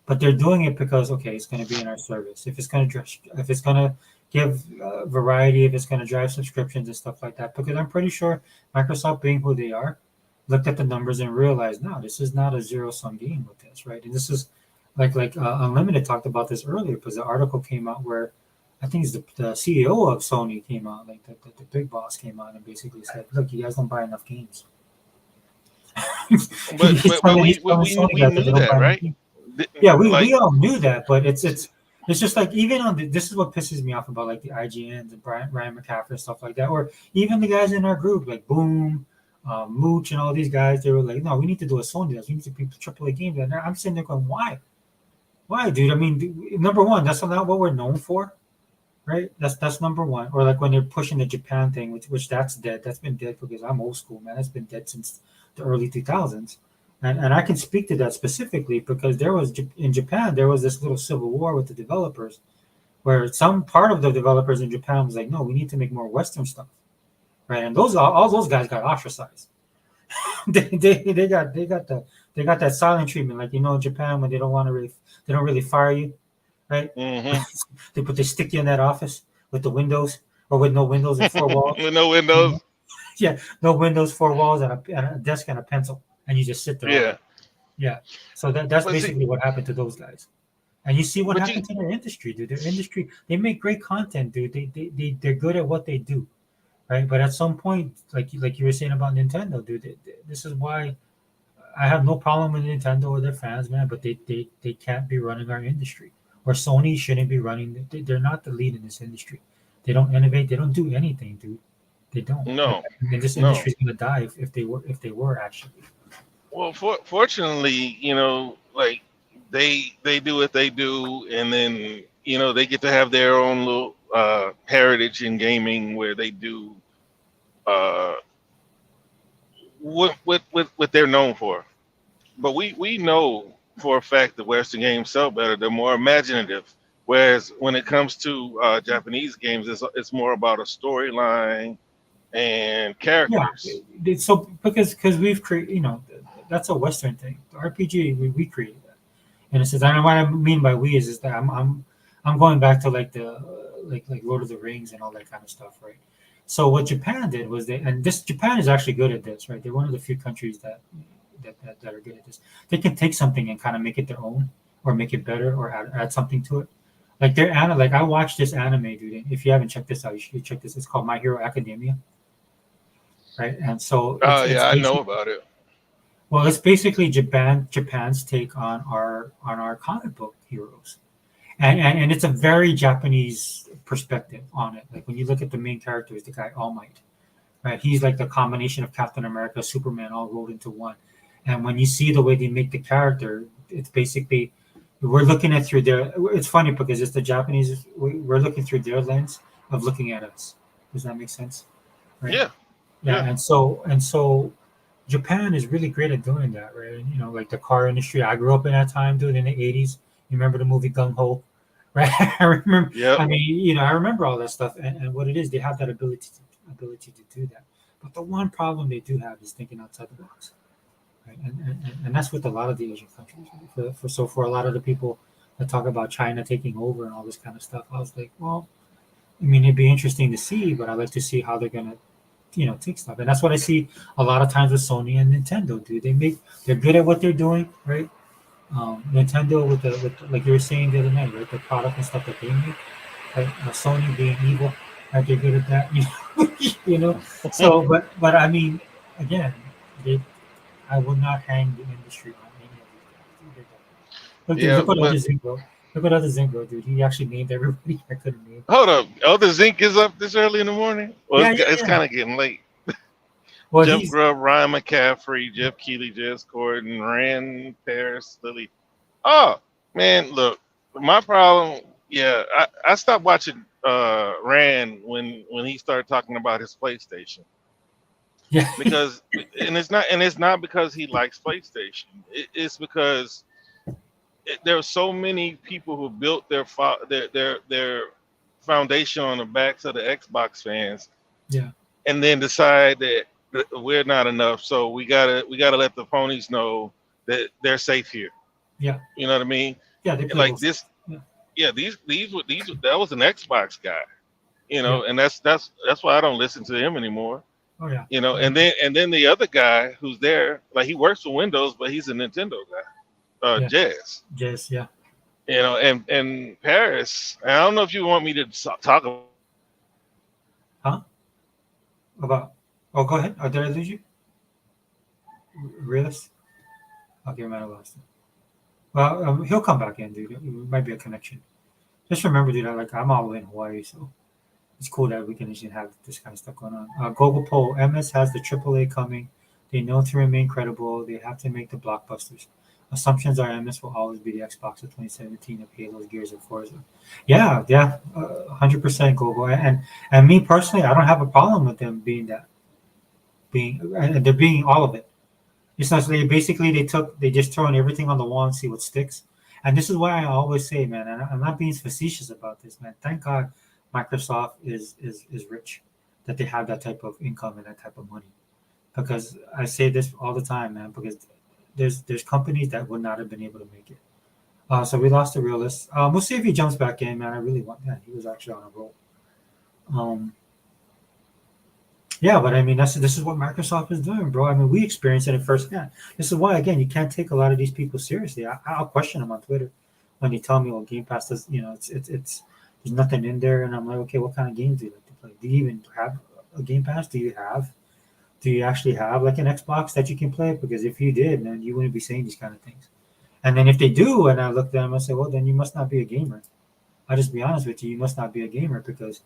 but they're doing it because okay, it's going to be in our service. If it's going to give variety, if it's going to drive subscriptions and stuff like that. Because I'm pretty sure Microsoft, being who they are, looked at the numbers and realized, no, this is not a zero sum game with this, right? And this is Unlimited talked about this earlier because the article came out where I think it's the CEO of Sony came out, like the big boss came out and basically said, look, you guys don't buy enough games. But He's telling Sony we guys that they knew don't that, buy enough right? games. Th- Yeah, we Like all knew that, but it's just like even this is what pisses me off about like the IGNs and Ryan McCaffrey and stuff like that, or even the guys in our group like Boom, Mooch, and all these guys. They were like, no, we need to do a Sony. We need to be AAA games. And I'm sitting there going, why? Why, dude? I mean, number one, that's not what we're known for, right? That's number one. Or like when they're pushing the Japan thing, which that's dead. That's been dead because I'm old school, man. That's been dead since the early 2000s. And I can speak to that specifically because in Japan there was this little civil war with the developers where some part of the developers in Japan was like, no, we need to make more Western stuff, right? And those all those guys got ostracized. They got that silent treatment, like in Japan when they don't really fire you, right? Mm-hmm. They stick you in that office with the windows or with no windows and four walls. With no You know? windows. Yeah, no windows, four walls, and a desk and a pencil, and you just sit there all Yeah. day. Yeah. So that's But see, basically what happened to those guys. And you see what but you happened to their industry, dude. Their industry, they make great content, dude. They're good at what they do, right? But at some point, like you were saying about Nintendo, dude, this is why I have no problem with Nintendo or their fans, man. But they can't be running our industry, or Sony shouldn't be running. They're not the lead in this industry. They don't innovate. They don't do anything, dude. They don't. no, And this no. industry is gonna die if they were actually. Well, fortunately, like they do what they do, and then they get to have their own little heritage in gaming where they do uh, what they're known for. But we know for a fact that Western games sell better. They're more imaginative. Whereas when it comes to Japanese games, it's more about a storyline and Yeah. characters. So because we've created, that's a Western thing. The RPG we created that, and it says, and what I mean by we is that I'm going back to like the like Lord of the Rings and all that kind of stuff, right? So what Japan did was and this Japan is actually good at this, right? They're one of the few countries that are good at this. They can take something and kind of make it their own, or make it better, or add something to it. Like like I watched this anime, dude. If you haven't checked this out, you should check this. It's called My Hero Academia, right? And so it's Yeah, I know basically, about it. well, it's basically Japan's take on our comic book heroes, and it's a very Japanese perspective on it. Like when you look at the main character, is the guy All Might, right? He's like the combination of Captain America, Superman, all rolled into one. And when you see the way they make the character, it's basically we're looking at through their. It's funny because it's the Japanese. We're looking through their lens of looking at us. Does that make sense? Right. Yeah, Yeah, yeah, and so Japan is really great at doing that, right? And, like the car industry. I grew up in that time, dude, in the '80s. You remember the movie Gung Ho, right? I remember. yep. I mean, I remember all that stuff, and what it is, they have that ability to do that. But the one problem they do have is thinking outside the box, right? And that's with a lot of the Asian countries. Right? For a lot of the people that talk about China taking over and all this kind of stuff, I was like, well, I mean, it'd be interesting to see, but I'd like to see how they're gonna take stuff. And that's what I see a lot of times with Sony and Nintendo. Do they're good at what they're doing, right? Nintendo with like you were saying the other night, right? The product and stuff that they make, right? Sony being evil, right? They're good at that, you know. So, but I mean, again, they, I would not hang the industry on any of these guys. Look, dude, Yeah, look what but other Zingo. Look what other Zingo, dude. He actually named everybody I couldn't name. hold up. Oh, the zinc is up this early in the morning. Well, Yeah, yeah, it's yeah. kind of getting late. Well, Jeff he's Grubb, Ryan McCaffrey, Jeff Keighley, Jess Gordon, Rand, Paris, Lily. Oh man, look, my problem. Yeah, I stopped watching Rand when he started talking about his PlayStation yeah, because it's not because he likes PlayStation. It's because there are so many people who built their foundation on the backs of the Xbox fans, yeah, and then decide that we're not enough, so we gotta let the ponies know that they're safe here. yeah, You know what I mean? yeah. They play Like both this, sides. Yeah, yeah. These that was an Xbox guy. yeah. And that's why I don't listen to him anymore. Oh yeah. And then the other guy who's there, like he works for Windows, but he's a Nintendo guy, Yeah, Jazz. Jess. Yeah. And Paris. I don't know if you want me to talk about. Huh? About? Oh, go ahead. Oh, did I lose you? Realist? Okay, man, I lost him. Well, he'll come back in, dude. It might be a connection. Just remember, dude. I'm all the way in Hawaii, so it's cool that we can actually have this kind of stuff going on. Global poll: MS has the AAA coming. They know to remain credible. They have to make the blockbusters. Assumptions are MS will always be the Xbox of 2017 of Halo, Gears, and Forza. Yeah, yeah, 100% global. And me personally, I don't have a problem with them being that. And they're being all of it. It's not basically they just throwing everything on the wall and see what sticks. And this is why I always say, man, and I'm not being facetious about this, man. Thank God Microsoft is rich, that they have that type of income and that type of money. Because I say this all the time, man, because there's companies that would not have been able to make it. So we lost the realist. We'll see if he jumps back in, man. I really want. Yeah, he was actually on a roll. Um, yeah, but I mean, this is what Microsoft is doing, bro. I mean, we experienced it firsthand. This is why, again, you can't take a lot of these people seriously. I'll question them on Twitter when they tell me, "Well, Game Pass does," it's there's nothing in there, and I'm like, okay, what kind of games do you like to play? Do you even have a Game Pass? Do you actually have like an Xbox that you can play? Because if you did, then you wouldn't be saying these kind of things. And then if they do, and I look at them, I say, well, then you must not be a gamer. I'll just be honest with you, you must not be a gamer because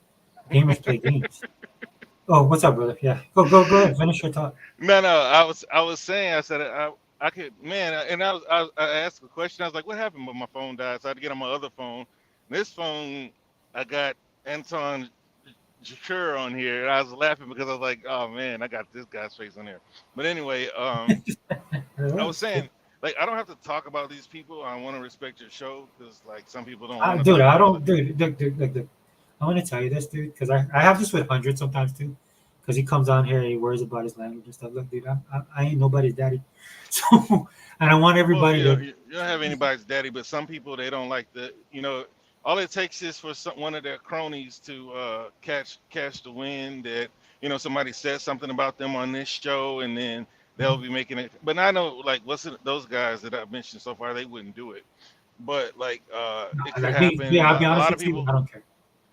gamers play games. Oh, what's up, brother? Yeah, go ahead, finish your thought. No, no. I was saying. I said I could, man. And I asked a question. I was like, what happened when my phone died? So I had to get on my other phone. This phone, I got Anton Shakur on here. And I was laughing because I was like, oh man, I got this guy's face on here. But anyway, I was saying, like, I don't have to talk about these people. I want to respect your show because, like, some people don't want to Dude, talk I about other don't, people. dude. I want to tell you this, dude, because I have this with hundred sometimes too. Because he comes on here and he worries about his language and stuff. Look, dude, I ain't nobody's daddy, so and I want Well, everybody to. you don't have anybody's daddy, but some people they don't like the, all it takes is for one of their cronies to catch the wind that somebody says something about them on this show, and then they'll be making it. But I know, like, those guys that I've mentioned so far, they wouldn't do it. But like, it could Like me, happen. yeah, I'll be A honest lot of with you. people, I don't care.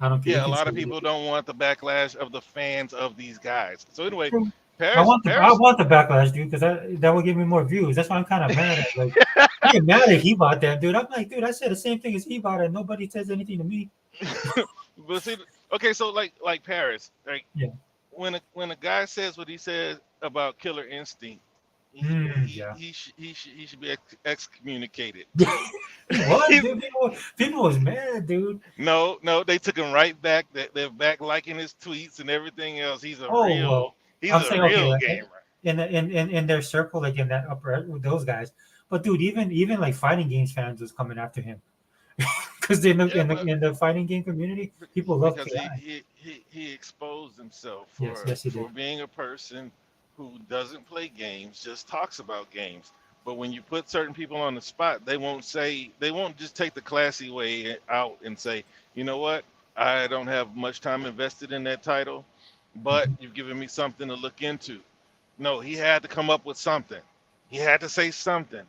I don't care. You yeah, a can lot say of it. people don't want the backlash of the fans of these guys. So anyway, True. Paris, I Paris. want the backlash, dude, because that would give me more views. That's why I'm kind of mad at like I get mad at he bought that, dude. I'm like, dude, I said the same thing as he bought, and nobody says anything to me. But see, okay, so like Paris, like Yeah. when a guy says what he says about Killer Instinct, Yeah. he should be excommunicated. He was, dude. People was mad, dude. No, no, they took him right back. They're back liking his tweets and everything else. Oh well, He's I'm a saying okay, real like gamer. in their circle, like in that upper with those guys. But dude, even like fighting games fans was coming after him because Yeah, but in the fighting game community, people love because KI. he exposed himself Yes, yes, he for did. being a person who doesn't play games, just talks about games. But when you put certain people on the spot, they won't just take the classy way out and say, you know what, I don't have much time invested in that title, but Hmm. you've given me something to look into. No, he had to come up with something. He had to say something,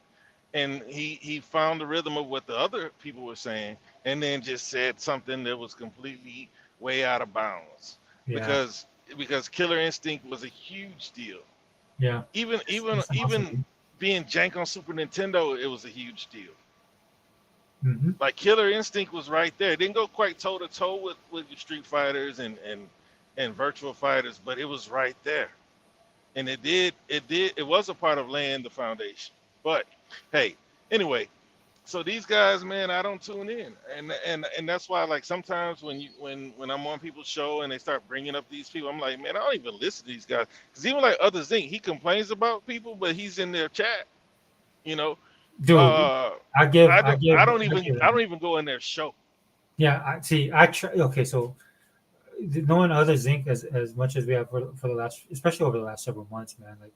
and he found the rhythm of what the other people were saying, and then just said something that was completely way out of bounds, Yeah, because Killer Instinct was a huge deal. yeah. Even Awesome. being jank on Super Nintendo, it was a huge deal. Hmm. Like, Killer Instinct was right there. It didn't go quite toe to toe with your Street Fighters and Virtual Fighters, but it was right there. And it was a part of laying the foundation. But hey, anyway, so these guys, man, I don't tune in, and that's why, like, sometimes when I'm on people's show and they start bringing up these people, I'm like, man, I don't even listen to these guys, because even like Other Zinc, he complains about people, but he's in their chat, you know. Dude, Uh, I give I don't even go in their show. Yeah, I see. I try. Okay, so knowing other Zinc as much as we have for the last, especially over the last several months, man. Like,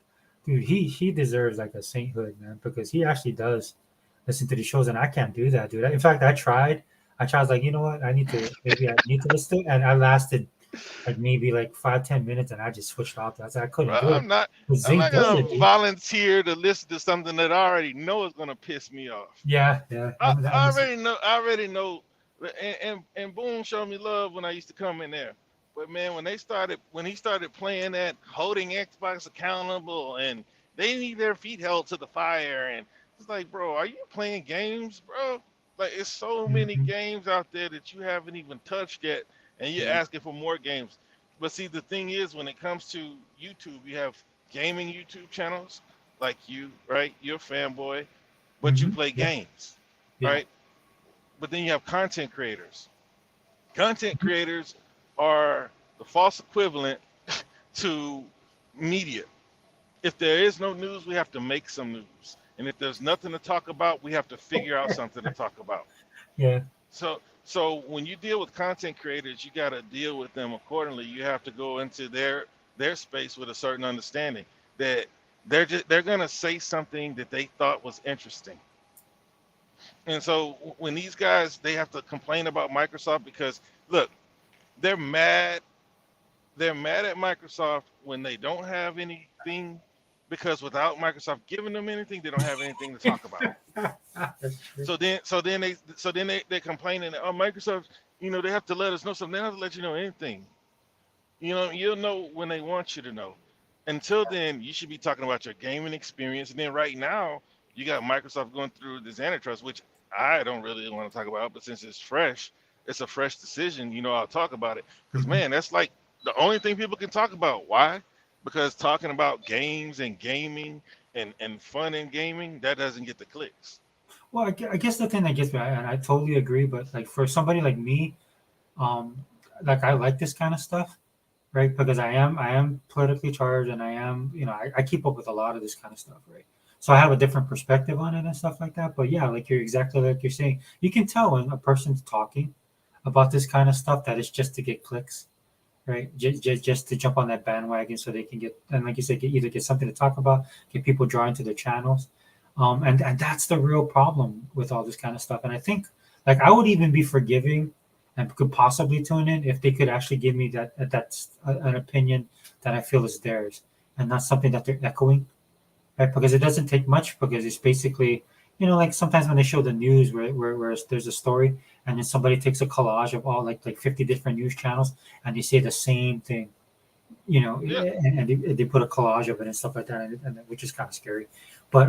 dude, he deserves like a sainthood, man, because he actually does listen to these shows, and I can't do that, dude. In fact, I tried. I was like, you know what? I need to listen to it, and I lasted like maybe like 5-10 minutes, and I just switched off. I couldn't Bro, do it. But I'm Zinc not does gonna it, dude. volunteer to listen to something that I already know is gonna piss me off. Yeah, yeah. I'm I the same. already know. I already know. And Boone showed me love when I used to come in there. But man, when he started playing that, holding Xbox accountable, and they need their feet held to the fire, and it's like, bro, are you playing games, bro? Like, it's so many Mhm. games out there that you haven't even touched yet, and you're Yeah. asking for more games. But see, the thing is, when it comes to YouTube, you have gaming YouTube channels like you, right? You're a fanboy, but you play Yeah. games, Yeah. right? But then you have content creators. Content Mhm. creators are the false equivalent to media. If there is no news, we have to make some news. And if there's nothing to talk about, we have to figure out something to talk about. Yeah. So when you deal with content creators, you got to deal with them accordingly. You have to go into their space with a certain understanding that they're going to say something that they thought was interesting, And so when these guys they have to complain about Microsoft because look, they're mad they're mad at Microsoft when they don't have anything because without Microsoft giving them anything, they don't have anything to talk about. That's true. They're complaining that, oh, Microsoft, they have to let us know something. They don't have to let you know anything. You'll know when they want you to know. Until then, you should be talking about your gaming experience. And then right now, you got Microsoft going through this antitrust, which I don't really want to talk about, but since it's fresh, it's a fresh decision. I'll talk about it. Because Mhm. man, that's like the only thing people can talk about. Why? Because talking about games and gaming and fun in gaming, that doesn't get the clicks. Well, I guess the thing that gets me, and I totally agree, but like for somebody like me, like I like this kind of stuff, right? Because I am politically charged, and I keep up with a lot of this kind of stuff, right? So I have a different perspective on it and stuff like that. But yeah, like you're exactly like you're saying, you can tell when a person's talking about this kind of stuff that it's just to get clicks, right? Just to jump on that bandwagon so they can get, and like you said, either get something to talk about, get people drawn to their channels. And that's the real problem with all this kind of stuff. And I think like I would even be forgiving and could possibly tune in if they could actually give me that's an opinion that I feel is theirs and not something that they're echoing, right? Because it doesn't take much because it's basically, like sometimes when they show the news where there's a story and then somebody takes a collage of all like 50 different news channels and they say the same thing, Yeah, and they put a collage of it and stuff like that, and which is kind of scary. But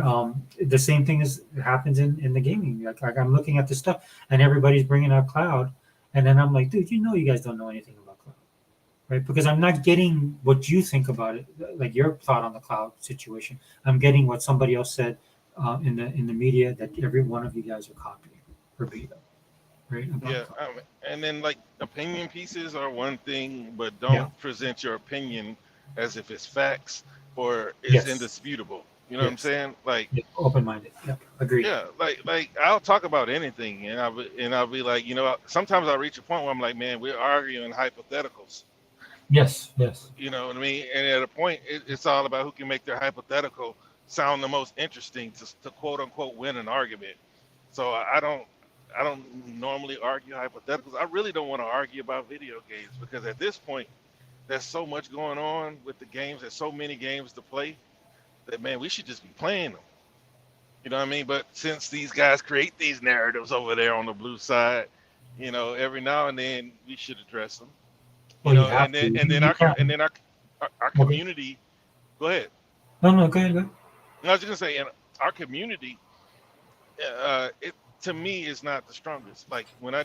the same thing happens in the gaming. Like I'm looking at this stuff and everybody's bringing out cloud, and then I'm like, dude, you guys don't know anything about cloud, right? Because I'm not getting what you think about it, like your thought on the cloud situation. I'm getting what somebody else said in the media that every one of you guys are copying verbatim, right? About yeah. cloud. And then like opinion pieces are one thing, but Yeah. don't present your opinion as if it's facts or it's Yes. indisputable. You know what I'm Yes. saying? Like, Yeah. Open minded. Yep. Agreed. yeah, like I'll talk about anything, and I'll be like, sometimes I reach a point where I'm like, man, we're arguing hypotheticals. Yes. Yes. You know what I mean? And at a point, it's all about who can make their hypothetical sound the most interesting to quote unquote win an argument. So I don't normally argue hypotheticals. I really don't want to argue about video games because at this point, there's so much going on with the games. There's so many games to play that man, we should just be playing them. You know what I mean? But since these guys create these narratives over there on the blue side, every now and then we should address them. Well, you have And to. then and then You our can't. and then our Okay. community. Go ahead. No, no, go ahead. Go ahead. I was just gonna say, and our community, it to me is not the strongest. Like when I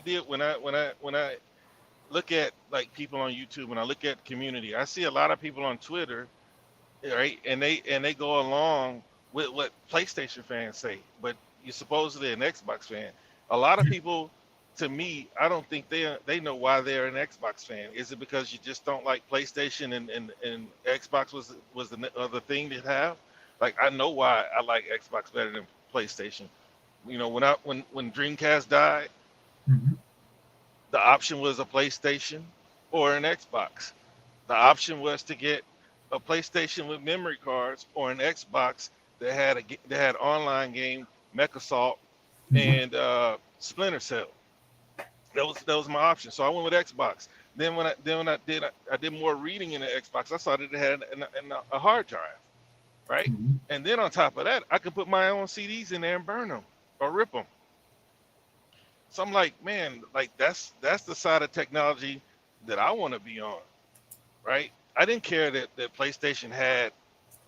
look at like people on YouTube, when I look at community, I see a lot of people on Twitter, right? And they go along with what PlayStation fans say, but you're supposedly an Xbox fan. A lot of people, to me, I don't think they know why they're an Xbox fan. Is it because you just don't like PlayStation and Xbox was the other thing to have? Like I know why I like Xbox better than PlayStation. When Dreamcast died, Mm-hmm. the option was a PlayStation or an Xbox. The option was to get a PlayStation with memory cards or an Xbox that had online game, MechAssault, Mm-hmm. and Splinter Cell. That was my option. So I went with Xbox. Then when I did more reading in the Xbox, I saw that it had a hard drive, right? Mm-hmm. And then on top of that, I could put my own CDs in there and burn them or rip them. So I'm like, man, like that's the side of technology that I want to be on, right? I didn't care that PlayStation had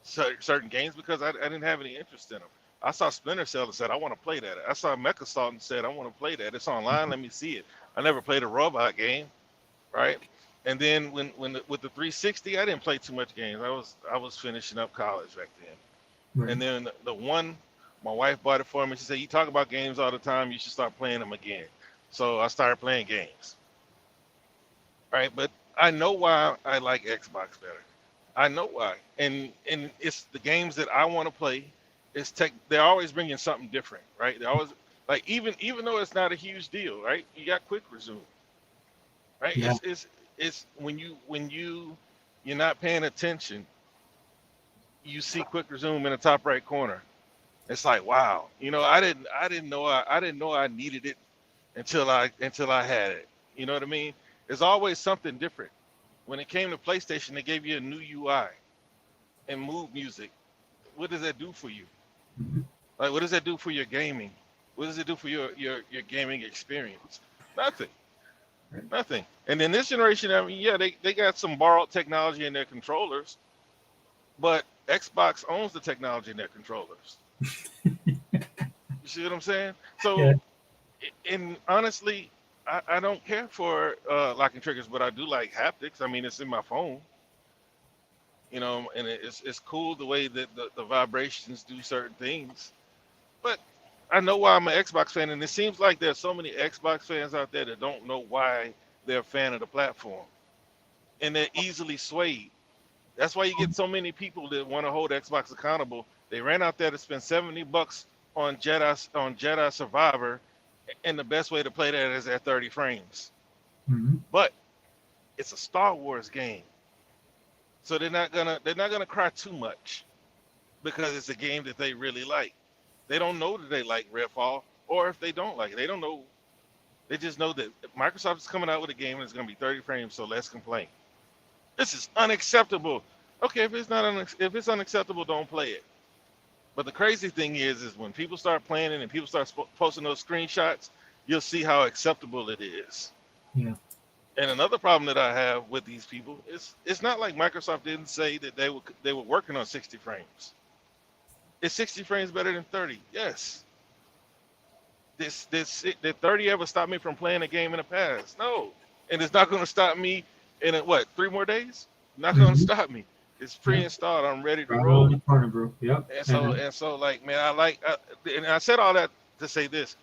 certain games because I didn't have any interest in them. I saw Splinter Cell and said I want to play that. I saw MechAssault and said I want to play that. It's online. Let me see it. I never played a robot game, right? And then with the 360, I didn't play too much games. I was finishing up college back then. Right. And then the one, my wife bought it for me. She said, "You talk about games all the time. You should start playing them again." So I started playing games, right? But I know why I like Xbox better. I know why, and it's the games that I want to play. It's tech. They're always bringing something different, right? They always like even though it's not a huge deal, right? You got quick resume, right? Yeah. It's when you're not paying attention, you see quick resume in the top right corner. It's like, wow, I didn't know I needed it until I had it. You know what I mean? There's always something different. When it came to PlayStation, they gave you a new UI and move music. What does that do for you? Mhm. Like, what does that do for your gaming? What does it do for your gaming experience? Nothing. Right. Nothing. And in this generation, I mean, yeah, they got some borrowed technology in their controllers, but Xbox owns the technology in their controllers. You see what I'm saying? Yeah. So, and honestly, I don't care for locking triggers, but I do like haptics. I mean, it's in my phone, and it's cool the way that the vibrations do certain things. But I know why I'm an Xbox fan, and it seems like there's so many Xbox fans out there that don't know why they're a fan of the platform, and they're easily swayed. That's why you get so many people that want to hold Xbox accountable. They ran out there to spend $70 on Jedi Survivor, and the best way to play that is at 30 frames. Mhm. But it's a Star Wars game, so they're not gonna cry too much because it's a game that they really like. They don't know that they like Redfall, or if they don't like it, they don't know. They just know that Microsoft is coming out with a game and it's gonna be 30 frames, so let's complain. This is unacceptable. Okay, if it's unacceptable, don't play it. But the crazy thing is when people start playing it and people start posting those screenshots, you'll see how acceptable it is. Yeah. And another problem that I have with these people is it's not like Microsoft didn't say that they were working on 60 frames. Is 60 frames better than 30? Yes. Did 30 ever stop me from playing a game in the past? No. And it's not going to stop me in what, 3 more days? Not going to Mhm. stop me. It's Yeah. pre-installed. I'm ready to Right around roll. the corner, bro. Yep. And And so and so, like, man, and I said all that to say this.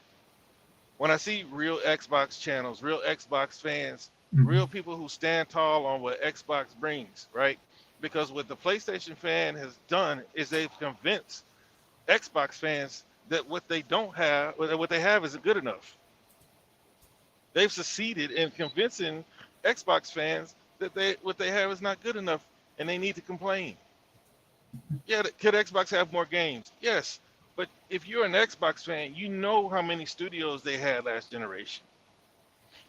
When I see real Xbox channels, real Xbox fans, real mhm. people who stand tall on what Xbox brings, right? Because what the PlayStation fan has done is they've convinced Xbox fans that what they have isn't good enough. They've succeeded in convincing Xbox fans that what they have is not good enough and they need to complain. Yeah, could Xbox have more games? Yes. But if you're an Xbox fan, you know how many studios they had last generation.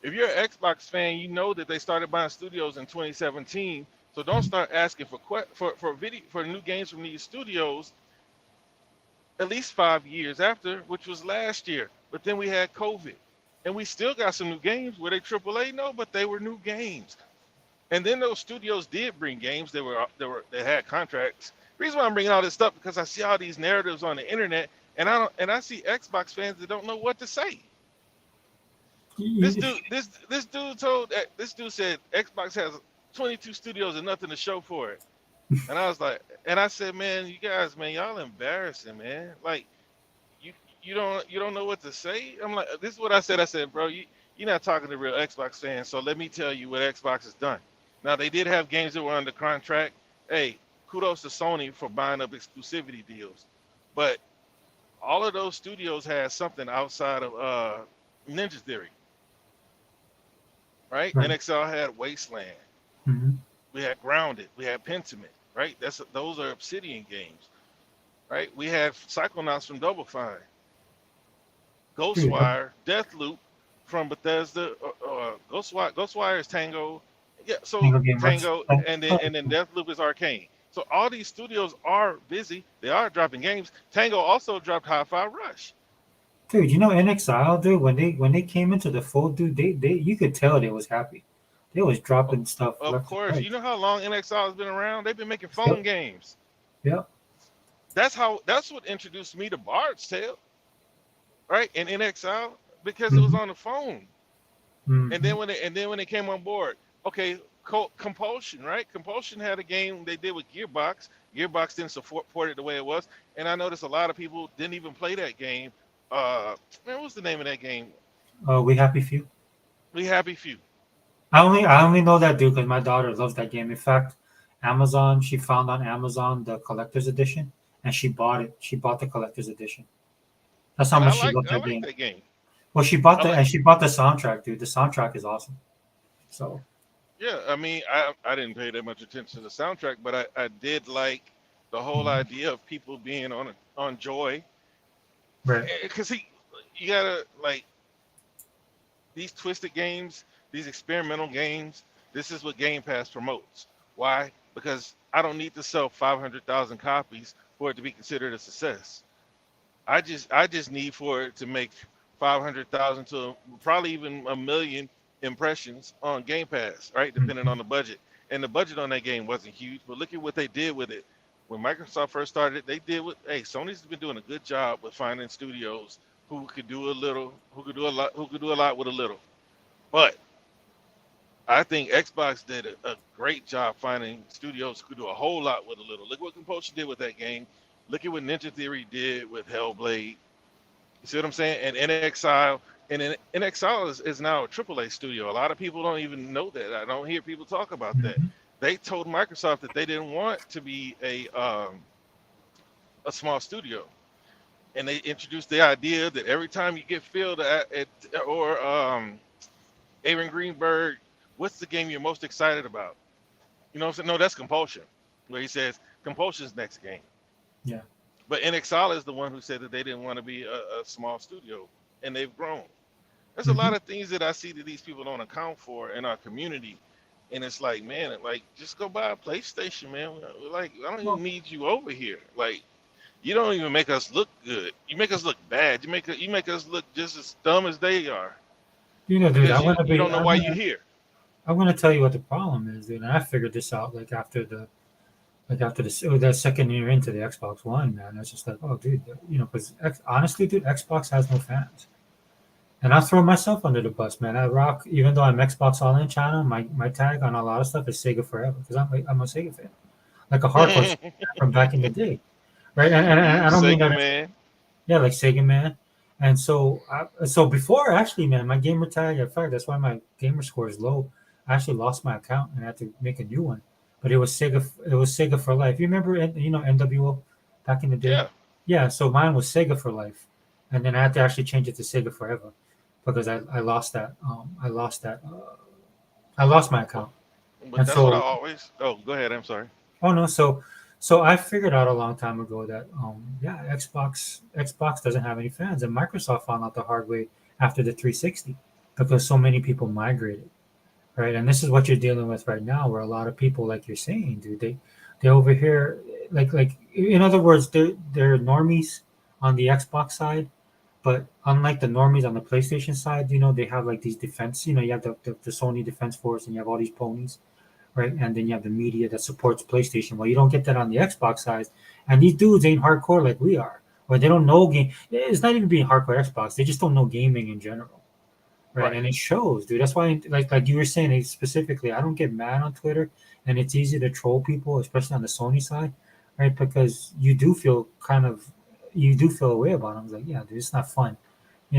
If you're an Xbox fan, you know that they started buying studios in 2017. So don't start asking for new games from these studios at least 5 years after, which was last year. But then we had COVID, and we still got some new games. Were they AAA? No, but they were new games. And then those studios did bring games. They had contracts. The reason why I'm bringing all this stuff because I see all these narratives on the internet, and I see Xbox fans that don't know what to say. This dude, this dude this dude said Xbox has 22 studios and nothing to show for it. And I was like, and I said, man, you guys, man, y'all embarrassing, man. Like you you don't know what to say. I'm like, this is what I said. I said, bro, you're not talking to real Xbox fans. So let me tell you what Xbox has done. Now they did have games that were under contract. Hey, kudos to Sony for buying up exclusivity deals, but all of those studios had something outside of Ninja Theory, right? Right. NXL had Wasteland. Mhm. We had Grounded. We had Pentiment, right? Those are Obsidian games, right? We had Psychonauts from Double Fine. Dude, Ghostwire, Deathloop from Bethesda, Ghostwire is Tango, yeah. So Tango Game Works. Tango, and then Deathloop is Arcane. So all these studios are busy. They are dropping games. Tango also dropped Hi-Fi Rush. Dude, you know NXile, dude, when they came into the fold, dude, they you could tell they was happy. They was O- dropping stuff Of left and course, right. you know how long NXL has been around. They've been making phone Yep. games. Yep. That's what introduced me to Bard's Tale, right? And NXL because it was Mhm. on the phone. And Mhm. then when they came on board, okay, Compulsion, right? Compulsion had a game they did with Gearbox. Gearbox didn't support it the way it was, and I noticed a lot of people didn't even play that game. Man, what's the name of that game? We Happy Few. We Happy Few. I only know that dude because my daughter loves that game. In fact, Amazon, she found on Amazon the collector's edition and she bought it. She bought the collector's edition. That's how And I much she like loved I that like game. that game. Well, I like she bought the soundtrack, dude. The soundtrack is awesome. So Yeah, I mean, I didn't pay that much attention to the soundtrack, but I did like the whole mhm. idea of people being on Joy. Right. Because you gotta like these twisted games, these experimental games. This is what Game Pass promotes. Why? Because I don't need to sell 500,000 copies for it to be considered a success. I just need for it to make 500,000 to probably even a million impressions on Game Pass, right? Depending Mhm. on the budget. And the budget on that game wasn't huge, but look at what they did with it. When Microsoft first started, they did what hey, Sony's been doing a good job with finding studios who could do a little, who could do a lot, who could do a lot with a little. But I think Xbox did a great job finding studios who could do a whole lot with a little. Look what Compulsion did with that game. Look at what Ninja Theory did with Hellblade. You see what I'm saying? And NXile, and NXile is now a AAA studio. A lot of people don't even know that. I don't hear people talk about that. Mhm. They told Microsoft that they didn't want to be a small studio, and they introduced the idea that every time you get filled at or Aaron Greenberg, what's the game you're most excited about? You know what I'm saying? No, that's Compulsion, where he says Compulsion's next game. Yeah. But NXL is the one who said that they didn't want to be a small studio, and they've grown. There's a lot Mhm. of things that I see that these people don't account for in our community, and it's like, man, like just go buy a PlayStation, man. Like I don't Well, even need you over here. Like you don't even make us look good. You make us look bad. You make us look just as dumb as they are dude, because you don't know why you're here. I'm gonna tell you what the problem is, dude. And I figured this out after that second year into the Xbox One, man. It's just like, oh, dude, because honestly, dude, Xbox has no fans. And I throw myself under the bus, man. I rock, even though I'm Xbox All In channel, my tag on a lot of stuff is Sega Forever because I'm a Sega fan, like a hardcore Sega fan from back in the day, right? And You I don't mean Sega that as man. yeah, like Sega Man. And so before actually, man, my gamer tag, in fact, that's why my gamer score is low. I actually lost my account and I had to make a new one. But it was Sega. It was Sega for life. You remember, NWO back in the day? Yeah. Yeah. So mine was Sega for life, and then I had to actually change it to Sega Forever because I lost that. I lost my But, account, but and that's what I so always. Oh, go ahead. I'm sorry. oh no, so I figured out a long time ago that yeah, Xbox doesn't have any fans, and Microsoft found out the hard way after the 360 because so many people migrated, right? And this is what you're dealing with right now, where a lot of people, like you're saying, dude, they over here, like in other words, they're normies on the Xbox side, but unlike the normies on the PlayStation side, they have like these defense, you have the Sony Defense Force, and you have all these ponies, right? And then you have the media that supports PlayStation. Well, you don't get that on the Xbox side. And these dudes ain't hardcore like we are, or they don't know game. It's not even being hardcore Xbox. They just don't know gaming in general, right? Right. And it shows, dude. That's why, like you were saying specifically, I don't get mad on Twitter, and it's easy to troll people, especially on the Sony side, right? Because you do feel a way about them. It's like, yeah, dude, it's not fun.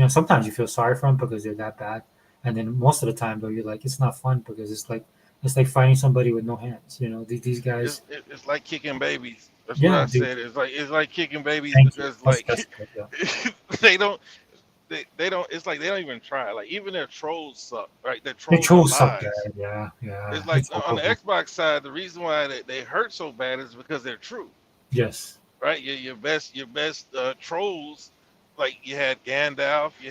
Sometimes you feel sorry for them because they're that bad, and then most of the time though, you're like, it's not fun because it's like fighting somebody with no hands. These guys. It's like kicking babies. That's what Yeah, I dude. said. It's like kicking babies Thank you. because That's like good. Yeah. they don't they don't. It's like they don't even try. Like even their trolls suck. Right? Their The trolls are trolls suck lies. bad. Yeah, yeah. It's like It's on the horrible. Xbox side, the reason why they hurt so bad is because they're true. Yes. Right? Your best trolls. Like you had Gandalf, you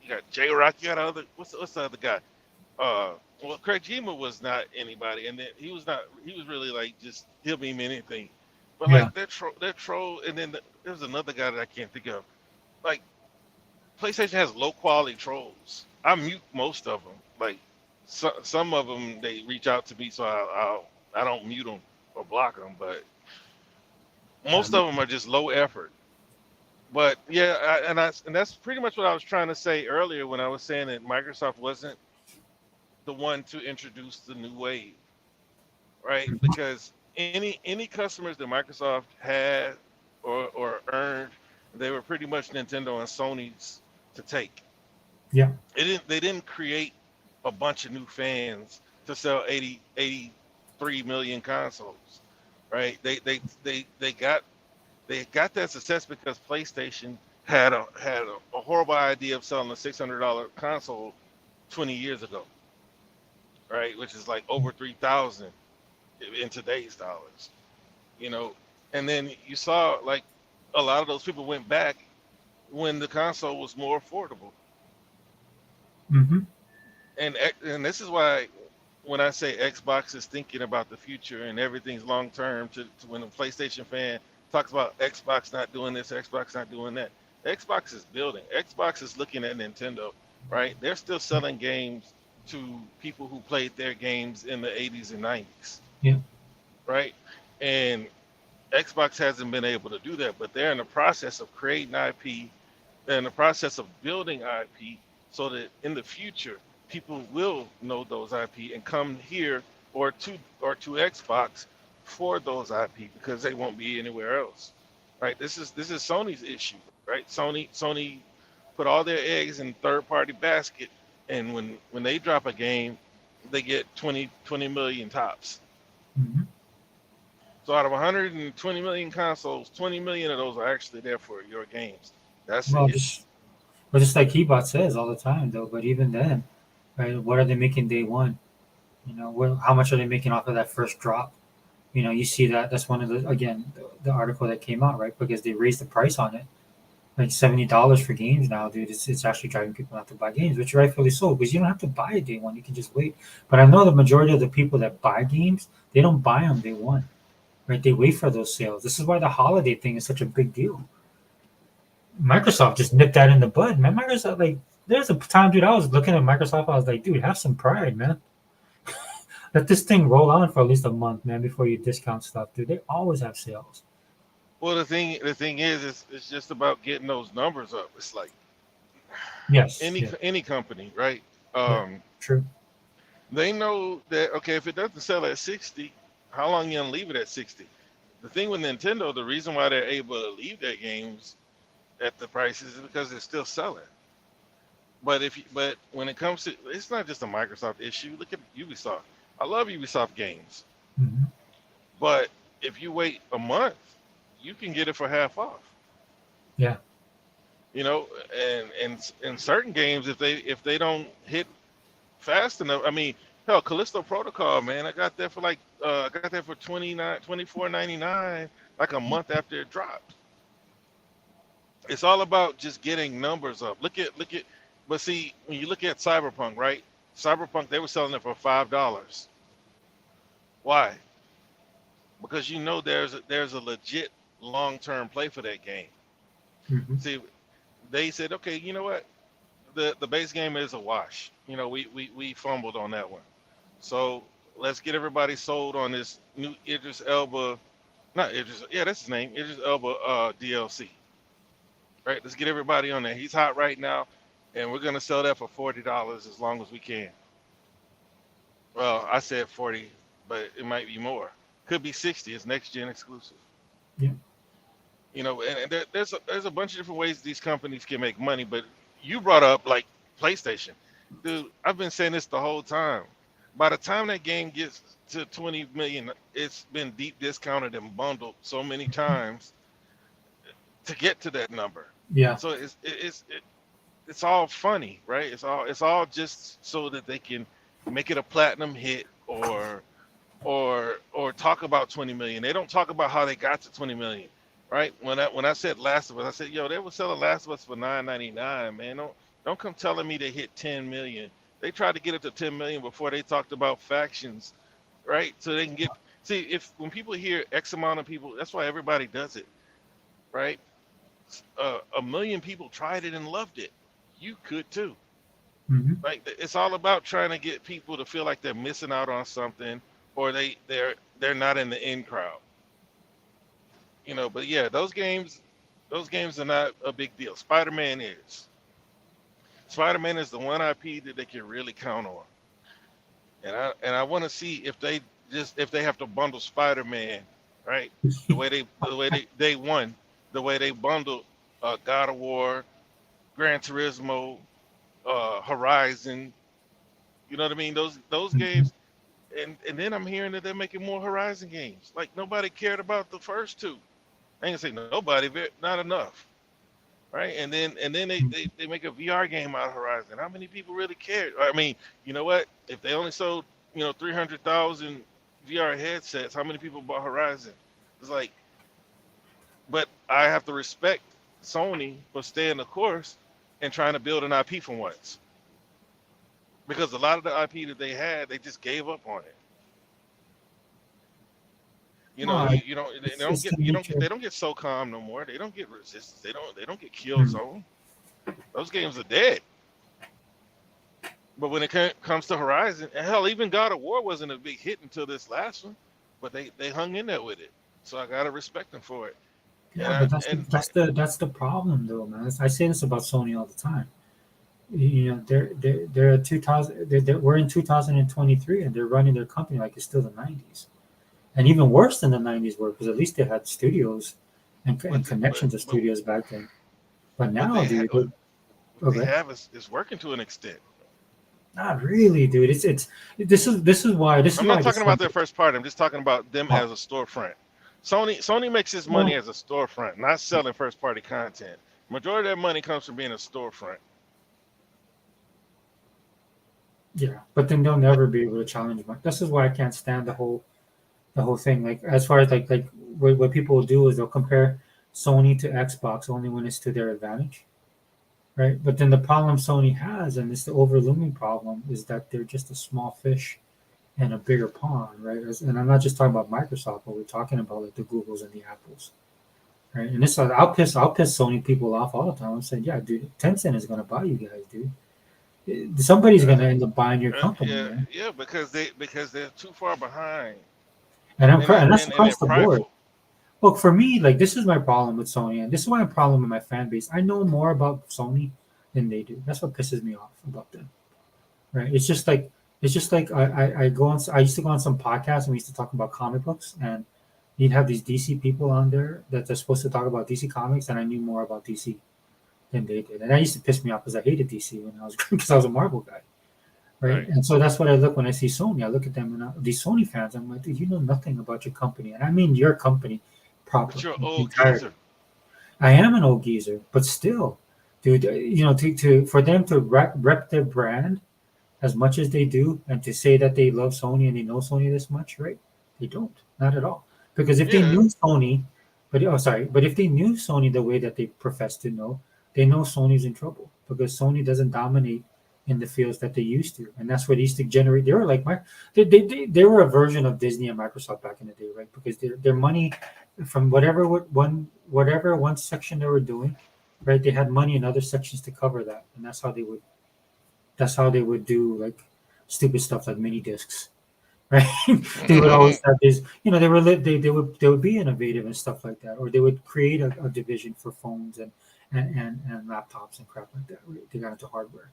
got J Rock, you got other what's the other guy? Uh, well, Kojima was not anybody, and then he was really like just he'll meme anything. But Yeah. like that troll, and then there's another guy that I can't think of. Like PlayStation has low quality trolls. I mute most of them. Like some of them they reach out to me, so I don't mute them or block them. But most Um, of them are just low effort. But yeah, and that's pretty much what I was trying to say earlier when I was saying that Microsoft wasn't the one to introduce the new wave, right? Because any customers that Microsoft had or earned, they were pretty much Nintendo and Sony's to take. yeah. They didn't create a bunch of new fans to sell 83 million consoles, right? They got that success because PlayStation had a horrible idea of selling a $600 console 20 years ago, right? Which is like over 3,000 in today's dollars, you know. And then you saw like a lot of those people went back when the console was more affordable. Mm-hmm. And this is why when I say Xbox is thinking about the future and everything's long term, to when a PlayStation fan talks about Xbox not doing this, Xbox not doing that, Xbox is building. Xbox is looking at Nintendo, right? They're still selling games to people who played their games in the 80s and 90s, Yeah. right? And Xbox hasn't been able to do that, but they're in the process of creating IP. They're in the process of building IP so that in the future people will know those IP and come here or to Xbox for those IP because they won't be anywhere else. Right? This is Sony's issue, right? Sony put all their eggs in third party basket, and when they drop a game, they get 20 million tops. Mm-hmm. So out of 120 million consoles, 20 million of those are actually there for your games. That's the Well, issue. just like Keybot says all the time, though. But even then, right? What are they making day one? How much are they making off of that first drop? You see that that's one of the article that came out, right? Because they raised the price on it, like $70 for games now, dude. It's actually driving people not to buy games, which rightfully so, because you don't have to buy it day one. You can just wait. But I know the majority of the people that buy games, they don't buy them day one, right? They wait for those sales. This is why the holiday thing is such a big deal. Microsoft just nipped that in the bud, man. Microsoft, like, there's a time, dude, I was looking at Microsoft, I was like, dude, have some pride, man. Let this thing roll on for at least a month, man, before you discount stuff, dude. They always have sales. Well, the thing is, it's just about getting those numbers up. It's like Yes, any yeah, any company, right? yeah, Um, true. they know that okay, if it doesn't sell at 60, how long you gonna leave it at 60? The thing with Nintendo, the reason why they're able to leave their games at the prices is because they're still selling. But when it comes to, it's not just a Microsoft issue. Look at Ubisoft. I love Ubisoft games, Hmm. but if you wait a month, you can get it for half off. Yeah. You know, and in certain games, if they don't hit fast enough, I mean, hell, Callisto Protocol, man, I got that for 24.99, like a month after it dropped. It's all about just getting numbers up. Look at, but see, when you look at Cyberpunk, right? Cyberpunk, they were selling it for $5. Why? Because there's a legit long-term play for that game. Hmm. See, they said, okay, you know what? The base game is a wash. We fumbled on that one. So let's get everybody sold on this new Idris Elba, not Idris, yeah, that's his name, Idris Elba DLC. Right? Let's get everybody on there. He's hot right now, and we're gonna sell that for $40 as long as we can. Well, I said 40, but it might be more. Could be 60. It's next gen exclusive. Yeah. And there's a bunch of different ways these companies can make money. But you brought up like PlayStation, dude. I've been saying this the whole time. By the time that game gets to 20 million, it's been deep discounted and bundled so many times to get to that number. Yeah. So it's all funny, right? It's all just so that they can make it a platinum hit or talk about 20 million. They don't talk about how they got to 20 million, right? When I said Last of Us, I said, yo, they were selling Last of Us for 9.99, man. Don't come telling me they hit 10 million. They tried to get it to 10 million before they talked about factions, right? So they can get see if when people hear X amount of people, that's why everybody does it, right? A million people tried it and loved it. You could too. Hmm. Like it's all about trying to get people to feel like they're missing out on something or they're not in the in crowd. But yeah, those games are not a big deal. Spider-Man is. Spider-Man is the one IP that they can really count on. And I want to see if they have to bundle Spider-Man, right? The way they won, the way they bundled God of War, Gran Turismo, Horizon. You know what I mean? Those Hmm. games, and then I'm hearing that they're making more Horizon games. Like nobody cared about the first two. I ain't gonna say nobody, but not enough, right? And then they make a VR game out of Horizon. How many people really cared? I mean, you know what? If they only sold 300,000 VR headsets, how many people bought Horizon? It's like, but I have to respect. Sony for staying the course and trying to build an IP for once. Because a lot of the IP that they had, they just gave up on it. You know, No, it's the they nature. don't get SOCOM no more. They don't get Resistance. They don't get Hmm. Killzone. Those games are dead. But when it comes to Horizon, and hell, even God of War wasn't a big hit until this last one, but they hung in there with it. So I gotta respect them for it. And Yeah, but and that's the problem, though, man. I say this about Sony all the time. You know, they're 2000. We're in 2023, and they're running their company like it's still the 90s, and even worse than the 90s were, because at least they had studios what and connections to but studios back then. But what now, dude, what they okay, have is working to an extent. not really, dude. It's this is I'm not why talking this about their first party. I'm just talking about them oh, as a storefront. Sony makes its money well, as a storefront, not selling first party content. Majority of their money comes from being a storefront. yeah, but then they'll never be able to challenge my. This is why I can't stand the whole thing. Like as far as like what people will do is they'll compare Sony to Xbox only when it's to their advantage, right? But then the problem Sony has, and it's the overlooming problem, is that they're just a small fish in a bigger pond, right? And I'm not just talking about Microsoft, but we're talking about like the Googles and the Apples, right? And this I'll piss Sony people off all the time. I'm saying, yeah, dude, Tencent is gonna buy you guys, dude. Somebody's Uh, gonna end up buying your company, yeah, man. yeah, because they're too far behind, And that's and they're across the board. prideful. Look, for me, like this is my problem with Sony, and this is why I'm problem with my fan base. I know more about Sony than they do. That's what pisses me off about them. Right? It's just like I go on. I used to go on some podcasts and we used to talk about comic books, and you'd have these DC people on there that they're supposed to talk about DC comics, and I knew more about DC than they did, and that used to piss me off because I hated DC when I was because I was a Marvel guy. Right, Right. and so that's what I look when I see Sony. I look at them and these Sony fans. I'm like, dude, you know nothing about your company, and I mean your company proper, But you're an like, old entirely. geezer. I am an old geezer, but still, dude, to for them to rep their brand as much as they do, and to say that they love Sony and they know Sony this much, right? They don't, not at all. Because if they Yeah. knew Sony, but if they knew Sony the way that they profess to know, they know Sony's in trouble because Sony doesn't dominate in the fields that they used to, and that's what used to generate. They were like they were a version of Disney and Microsoft back in the day, right? Because their money from whatever one section they were doing, right? They had money in other sections to cover that, and that's how they would do like stupid stuff like mini discs, right? They would always have this, they would be innovative and stuff like that, or they would create a division for phones and laptops and crap like that. Right? They got into hardware,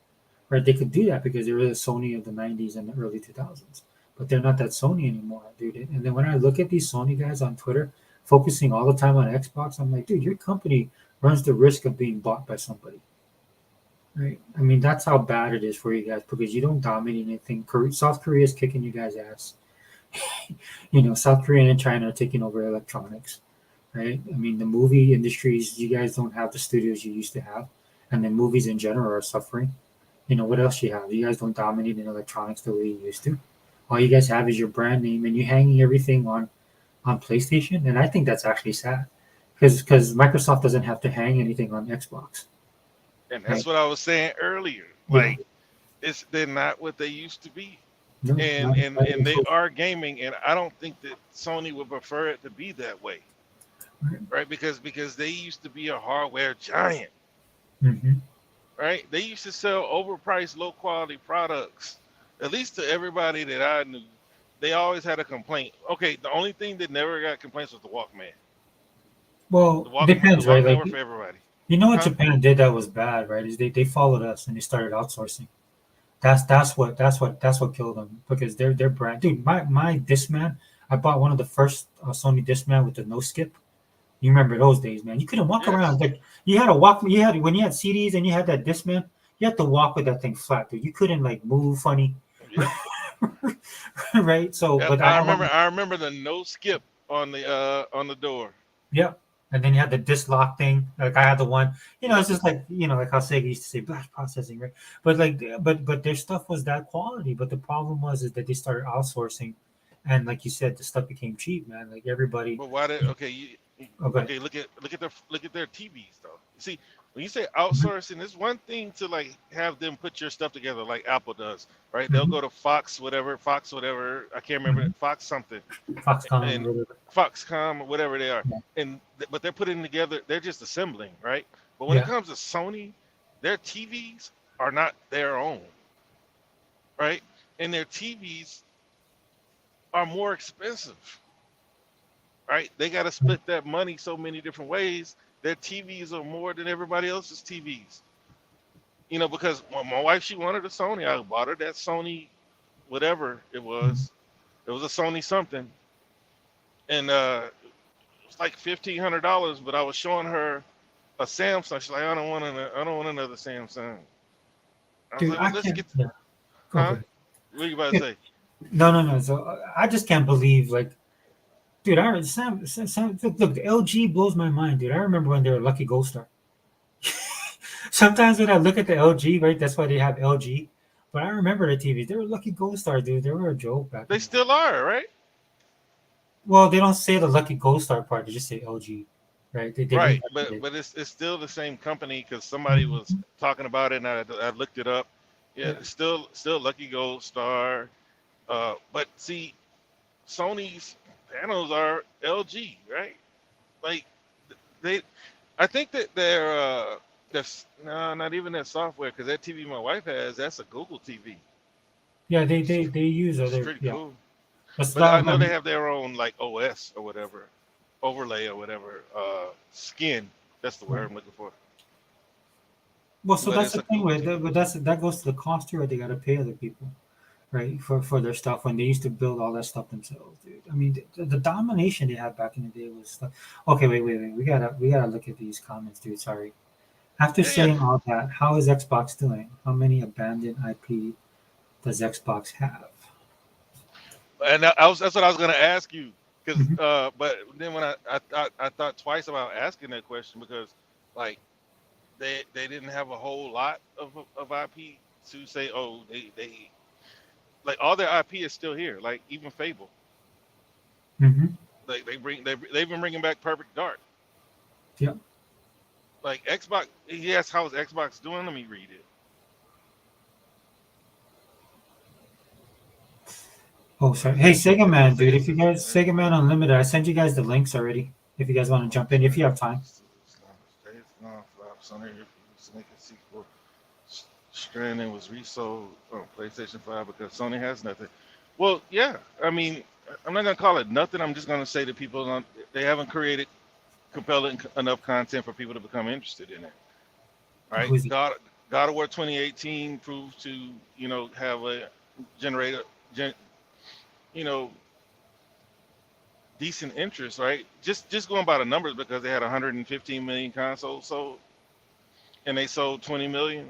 right? They could do that because they were the Sony of the '90s and the early 2000s, but they're not that Sony anymore, dude. And then when I look at these Sony guys on Twitter focusing all the time on Xbox, I'm like, dude, your company runs the risk of being bought by somebody. Right. I mean, that's how bad it is for you guys because you don't dominate anything. South Korea is kicking you guys' ass. South Korea and China are taking over electronics. Right. I mean, the movie industries, you guys don't have the studios you used to have. And then movies in general are suffering. What else you have? You guys don't dominate in electronics the way you used to. All you guys have is your brand name and you're hanging everything on PlayStation. And I think that's actually sad because Microsoft doesn't have to hang anything on Xbox. And that's Right. what I was saying earlier. Yeah. Like they're not what they used to be. No, not even And they close. are gaming, and I don't think that Sony would prefer it to be that way, Right. right? Because they used to be a hardware giant, Hmm. right? They used to sell overpriced, low quality products. At least to everybody that I knew, they always had a complaint. Okay, the only thing that never got complaints was the Walkman. Well, it The depends, right? Walkman Like, were for everybody, what huh? Japan did that was bad, right? Is they followed us and they started outsourcing. That's what killed them because their brand, dude. My Discman, I bought one of the first Sony Discman with the no skip. You remember those days, man? You couldn't walk around Yes. like you had to walk. You had when you had CDs and you had that Discman, you had to walk with that thing flat, dude. You couldn't like move funny, Yep. right? So, Yep. but I have one. I remember the no skip on the door. Yeah. And then you had the disk lock thing. Like I had the one, Yep. it's just like, like how Sega used to say blast processing, right? But like, but their stuff was that quality. But the problem was is that they started outsourcing, and like you said, the stuff became cheap, man. Like everybody. But why did okay? Okay. Okay, look at their TVs though. See, when you say outsourcing, it's one thing to like have them put your stuff together like Apple does, right? They'll Mm-hmm. go to Fox, whatever. I can't remember Mm-hmm. it, Fox something, Foxconn and or whatever. Foxcom or whatever they are, Yeah. but they're putting together. They're just assembling, right? But when it Yeah. comes to Sony, their TVs are not their own, right? And their TVs are more expensive, right? They got to split that money so many different ways. Their TVs are more than everybody else's TVs. Because my wife, she wanted a Sony. I bought her that Sony, whatever it Mhm. was. It was a Sony something, and it was like $1,500. But I was showing her a Samsung. She's like, I don't want another Samsung. I was Dude, like, well, I let's can't. get, Yeah. Go huh? ahead. What are you about to Yeah. say? No, no, no. So I just can't believe, like, dude. Look, the LG blows my mind, dude. I remember when they were Lucky Gold Star. Sometimes when I look at the LG, right, that's why they have LG. But I remember the TVs. They were Lucky Gold Star, dude. They were a joke back They in the day. still are, right? Well, they don't say the Lucky Gold Star part. They just say LG, right? They Right, rebranded but it. it's still the same company because somebody was Mhm. talking about it and I looked it up. Yeah, Yeah. it's still Lucky Gold Star. But see, Sony's panels are LG, right? Like they, I think that there's no, not even that software because that TV my wife has, that's a Google TV. Yeah, It's, they use it's other, pretty yeah. cool. But But I that, know they have their own like OS or whatever, overlay or whatever, skin. That's the word right. I'm looking for. Well, so But that's it's the a thing Google with that, TV. but that goes to the cost too, right? They got to pay other people, right, for their stuff when they used to build all that stuff themselves, dude. I mean, the domination they had back in the day was stuff. Okay, wait. We gotta look at these comments, dude. Sorry. After Yeah, yeah. saying all that, how is Xbox doing? How many abandoned IP does Xbox have? And that's what I was gonna ask you, because Hmm. but then when I thought twice about asking that question because like they didn't have a whole lot of IP to say, oh, they like all their IP is still here, like even Fable, Hmm. like they've been bringing back Perfect Dark. Yeah. Like Xbox, yes, how is Xbox doing? Let me read it. Oh, sorry. Hey, Okay, Sega it Man, was dude. the If you guys, Xbox. Sega Man Unlimited, I sent you guys the links already. If you guys want to jump in, if you have time. Days Gone flops on here. Refused to make a sequel. Stranding was resold on PlayStation 5 because Sony has nothing. Well, yeah. I mean, I'm not gonna call it nothing. I'm just gonna say that people don't. They haven't created compelling enough content for people to become interested in it. Right? Who's it? God of War 2018 proved to have a generator, gen, you know, decent interest. Right? Just going by the numbers because they had 115 million consoles sold and they sold 20 million,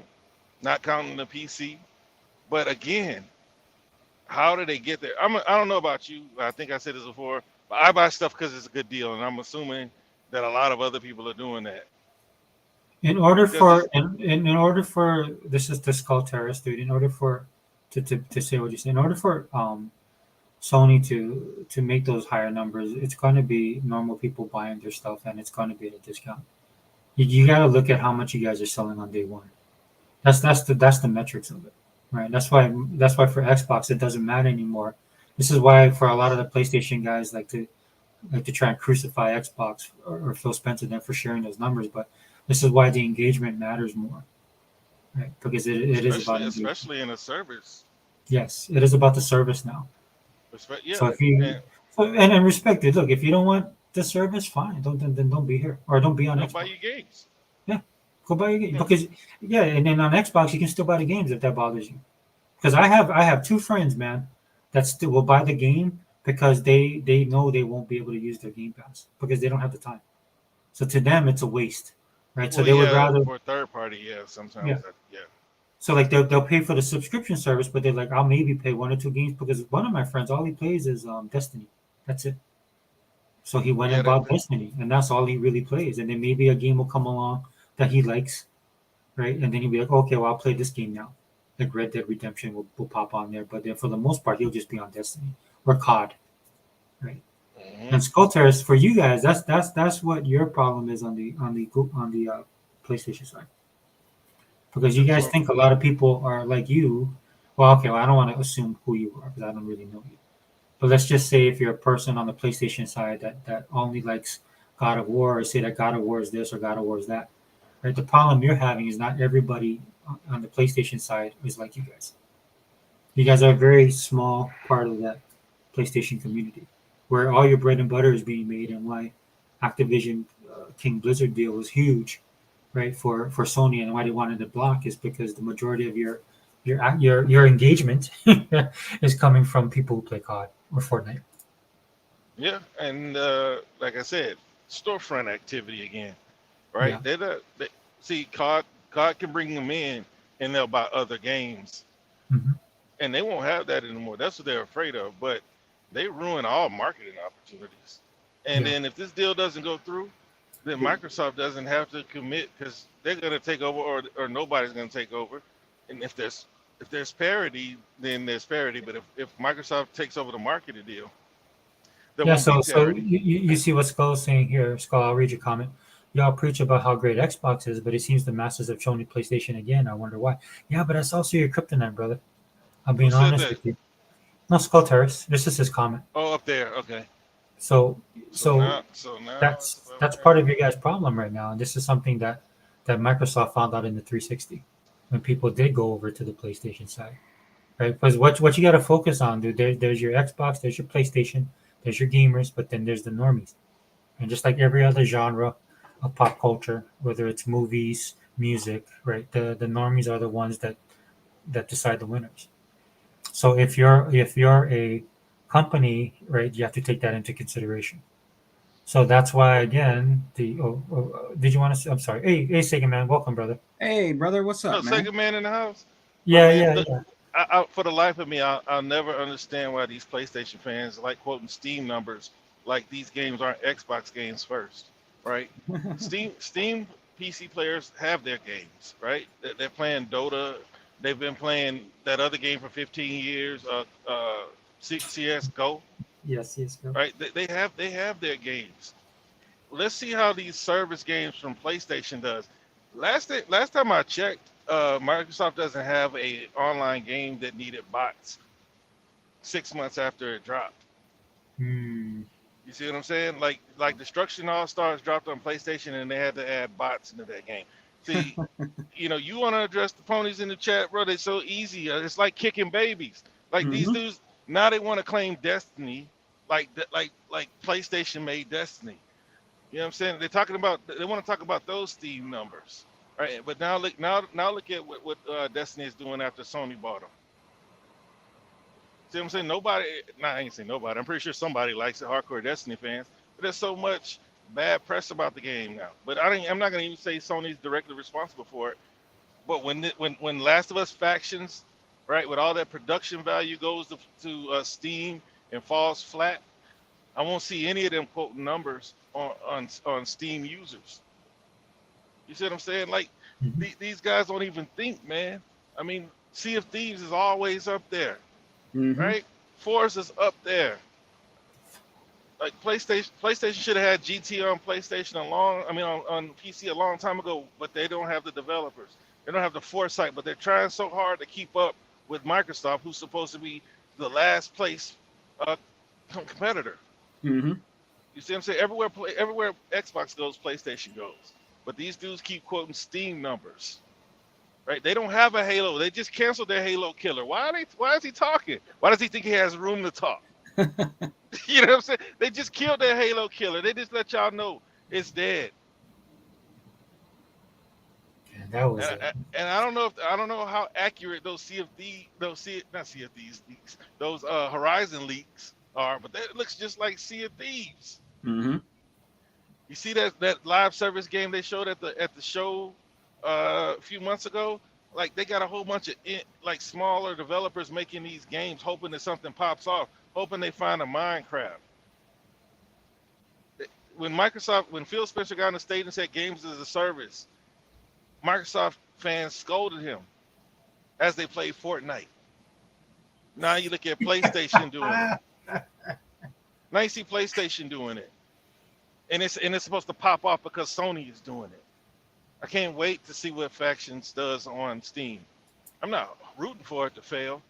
not counting the PC. But again, how did they get there? I don't know about you. I think I said this before, but I buy stuff because it's a good deal, and I'm assuming that a lot of other people are doing that In order because for it's in order for this called terrorist, dude. In order for to say what you say, in order for Sony to make those higher numbers, it's going to be normal people buying their stuff, and it's going to be at a discount. You got to look at how much you guys are selling on day one. That's the metrics of it, right? That's why for Xbox it doesn't matter anymore. This is why for a lot of the PlayStation guys like to try and crucify Xbox or Phil Spencer then for sharing those numbers, but this is why the engagement matters more, right? Because it is about engagement. especially in a service. Yes, it is about the service now. So Yeah, if you and and respect it, look, if you don't want the service, fine. Then don't be here or don't be on don't buy Xbox. your games. Yeah, go buy your game Yeah, because yeah, and then on Xbox you can still buy the games if that bothers you. Because I have two friends, man, that still will buy the game because they know they won't be able to use their Game Pass because they don't have the time. So to them, it's a waste, right? So well, they would yeah, rather, for a third party, yeah, yeah. sometimes that, yeah, So like they'll pay for the subscription service, but they're like, I'll maybe play one or two games because one of my friends, all he plays is Destiny. That's it. So he went yeah, and bought Destiny, and that's all he really plays. And then maybe a game will come along that he likes, right? And then he'll be like, okay, well, I'll play this game now. Like Red Dead Redemption will pop on there, but then for the most part, he'll just be on Destiny or COD, right? hmm And Skull Terrace for you guys, that's what your problem is on the PlayStation side? Because you That's guys what, think a lot of people are like you. Well, okay, well, I don't want to assume who you are because I don't really know you. But let's just say if you're a person on the PlayStation side that only likes God of War, or say that God of War is this or God of War is that, right? The problem you're having is not everybody on the PlayStation side is like you guys. You guys are a very small part of that PlayStation community, where all your bread and butter is being made, and why Activision King Blizzard deal was huge, right? For Sony, and why they wanted to block is because the majority of your engagement is coming from people who play COD or Fortnite. yeah, and like I said, storefront activity again, right? Yeah. They see COD can bring them in, and they'll buy other games, Hmm. and they won't have that anymore. That's what they're afraid of. But they ruin all marketing opportunities. And Yeah. then if this deal doesn't go through, then Microsoft doesn't have to commit because they're going to take over, or nobody's going to take over. And if there's parity, then there's parity. But if Microsoft takes over the marketing deal, there Yeah. won't be So parity. you see what Skull's saying here. Skull, I'll read your comment. Y'all preach about how great Xbox is, but it seems the masses have shown you PlayStation again. I wonder why. Yeah, but that's also your kryptonite, brother. I'm Who being said honest that? with you. No, Skull Terrace. This is his comment. Oh, up there. Okay. So So so now, so now it's that's above that's part ground. of your guys' problem right now. And this is something that Microsoft found out in the 360 when people did go over to the PlayStation side, right? Because what you got to focus on, dude. There's your Xbox, there's your PlayStation, there's your gamers, but then there's the normies. And just like every other genre of pop culture, whether it's movies, music, right? The normies are the ones that decide the winners. So if you're a company, right, you have to take that into consideration. So that's why again did you want to? I'm sorry. Hey, Sega man, welcome, brother. Hey, brother, what's Oh, up, man? second man in the house. Look, Yeah, man. yeah, Look, yeah. for the life of me, I'll never understand why these PlayStation fans like quoting Steam numbers like these games aren't Xbox games first, right? Steam PC players have their games, right? They're playing Dota. They've been playing that other game for 15 years, CS:GO, Yes, yes, bro. right? They have their games. Let's see how these service games from PlayStation does. Last time I checked, Microsoft doesn't have a online game that needed bots 6 months after it dropped. Hmm. You see what I'm saying? Like Destruction All Stars dropped on PlayStation and they had to add bots into that game. See, you want to address the ponies in the chat, bro? They're so easy. It's like kicking babies. Like these Hmm. dudes now they want to claim Destiny, like PlayStation made Destiny. You know what I'm saying? They want to talk about those Steam numbers, right? But now look at what Destiny is doing after Sony bought them. See what I'm saying? Nobody, nah, I ain't saying nobody. I'm pretty sure somebody likes it, hardcore Destiny fans. But there's so much bad press about the game now. But I'm not gonna even say Sony's directly responsible for it. But when Last of Us factions, right, with all that production value goes to Steam and falls flat, I won't see any of them quoting numbers on Steam users. You see what I'm saying? Like Hmm. these guys don't even think, man. I mean, Sea of Thieves is always up there, Hmm. right? Force is up there. Like PlayStation should have had GT on PlayStation on PC a long time ago, but they don't have the developers. They don't have the foresight, but they're trying so hard to keep up with Microsoft, who's supposed to be the last place uh, competitor. Hmm. You see what I'm saying? Everywhere Xbox goes, PlayStation goes. But these dudes keep quoting Steam numbers, right? They don't have a Halo. They just canceled their Halo killer. Why is he talking? Why does he think he has room to talk? You know what I'm saying? They just killed their Halo killer. They just let y'all know it's dead. Yeah, that was And I don't know how accurate those CFD those C not CFDs leaks those Horizon leaks are, but that looks just like Sea of Thieves. Hmm. You see that live service game they showed at the show a few months ago? Like they got a whole bunch of like smaller developers making these games, hoping that something pops off, hoping they find a Minecraft. When Phil Spencer got on the stage and said games as a service, Microsoft fans scolded him as they played Fortnite. Now you look at PlayStation doing it. Now you see PlayStation doing it, and it's supposed to pop off because Sony is doing it. I can't wait to see what Factions does on Steam. I'm not rooting for it to fail,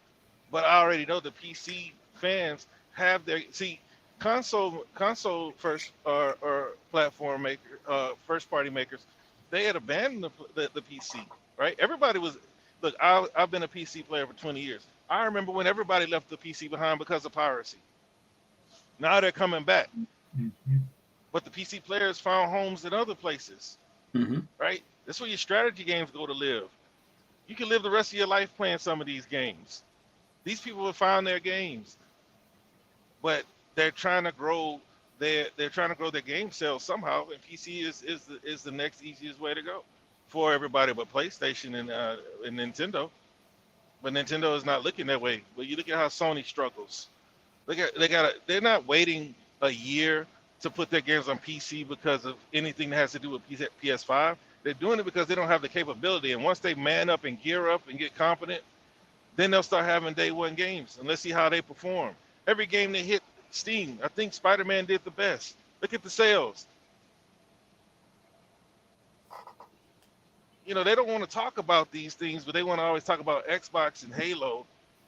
but I already know the PC fans have their console first or platform maker first party makers. They had abandoned the PC, right? Everybody was look. I've been a PC player for 20 years. I remember when everybody left the PC behind because of piracy. Now they're coming back, Mhm. but the PC players found homes in other places, Mm-hmm. right? That's where your strategy games go to live. You can live the rest of your life playing some of these games. These people have found their games, but they're trying to grow they're trying to grow their game sales somehow, and PC is the next easiest way to go for everybody but PlayStation and Nintendo. But Nintendo is not looking that way. But you look at how Sony struggles. They're not waiting a year to put their games on PC because of anything that has to do with PS5. They're doing it because they don't have the capability. And once they man up and gear up and get competent, then they'll start having day one games and let's see how they perform. Every game they hit Steam, I think Spider-Man did the best. Look at the sales. You know, they don't want to talk about these things, but they want to always talk about Xbox and Halo,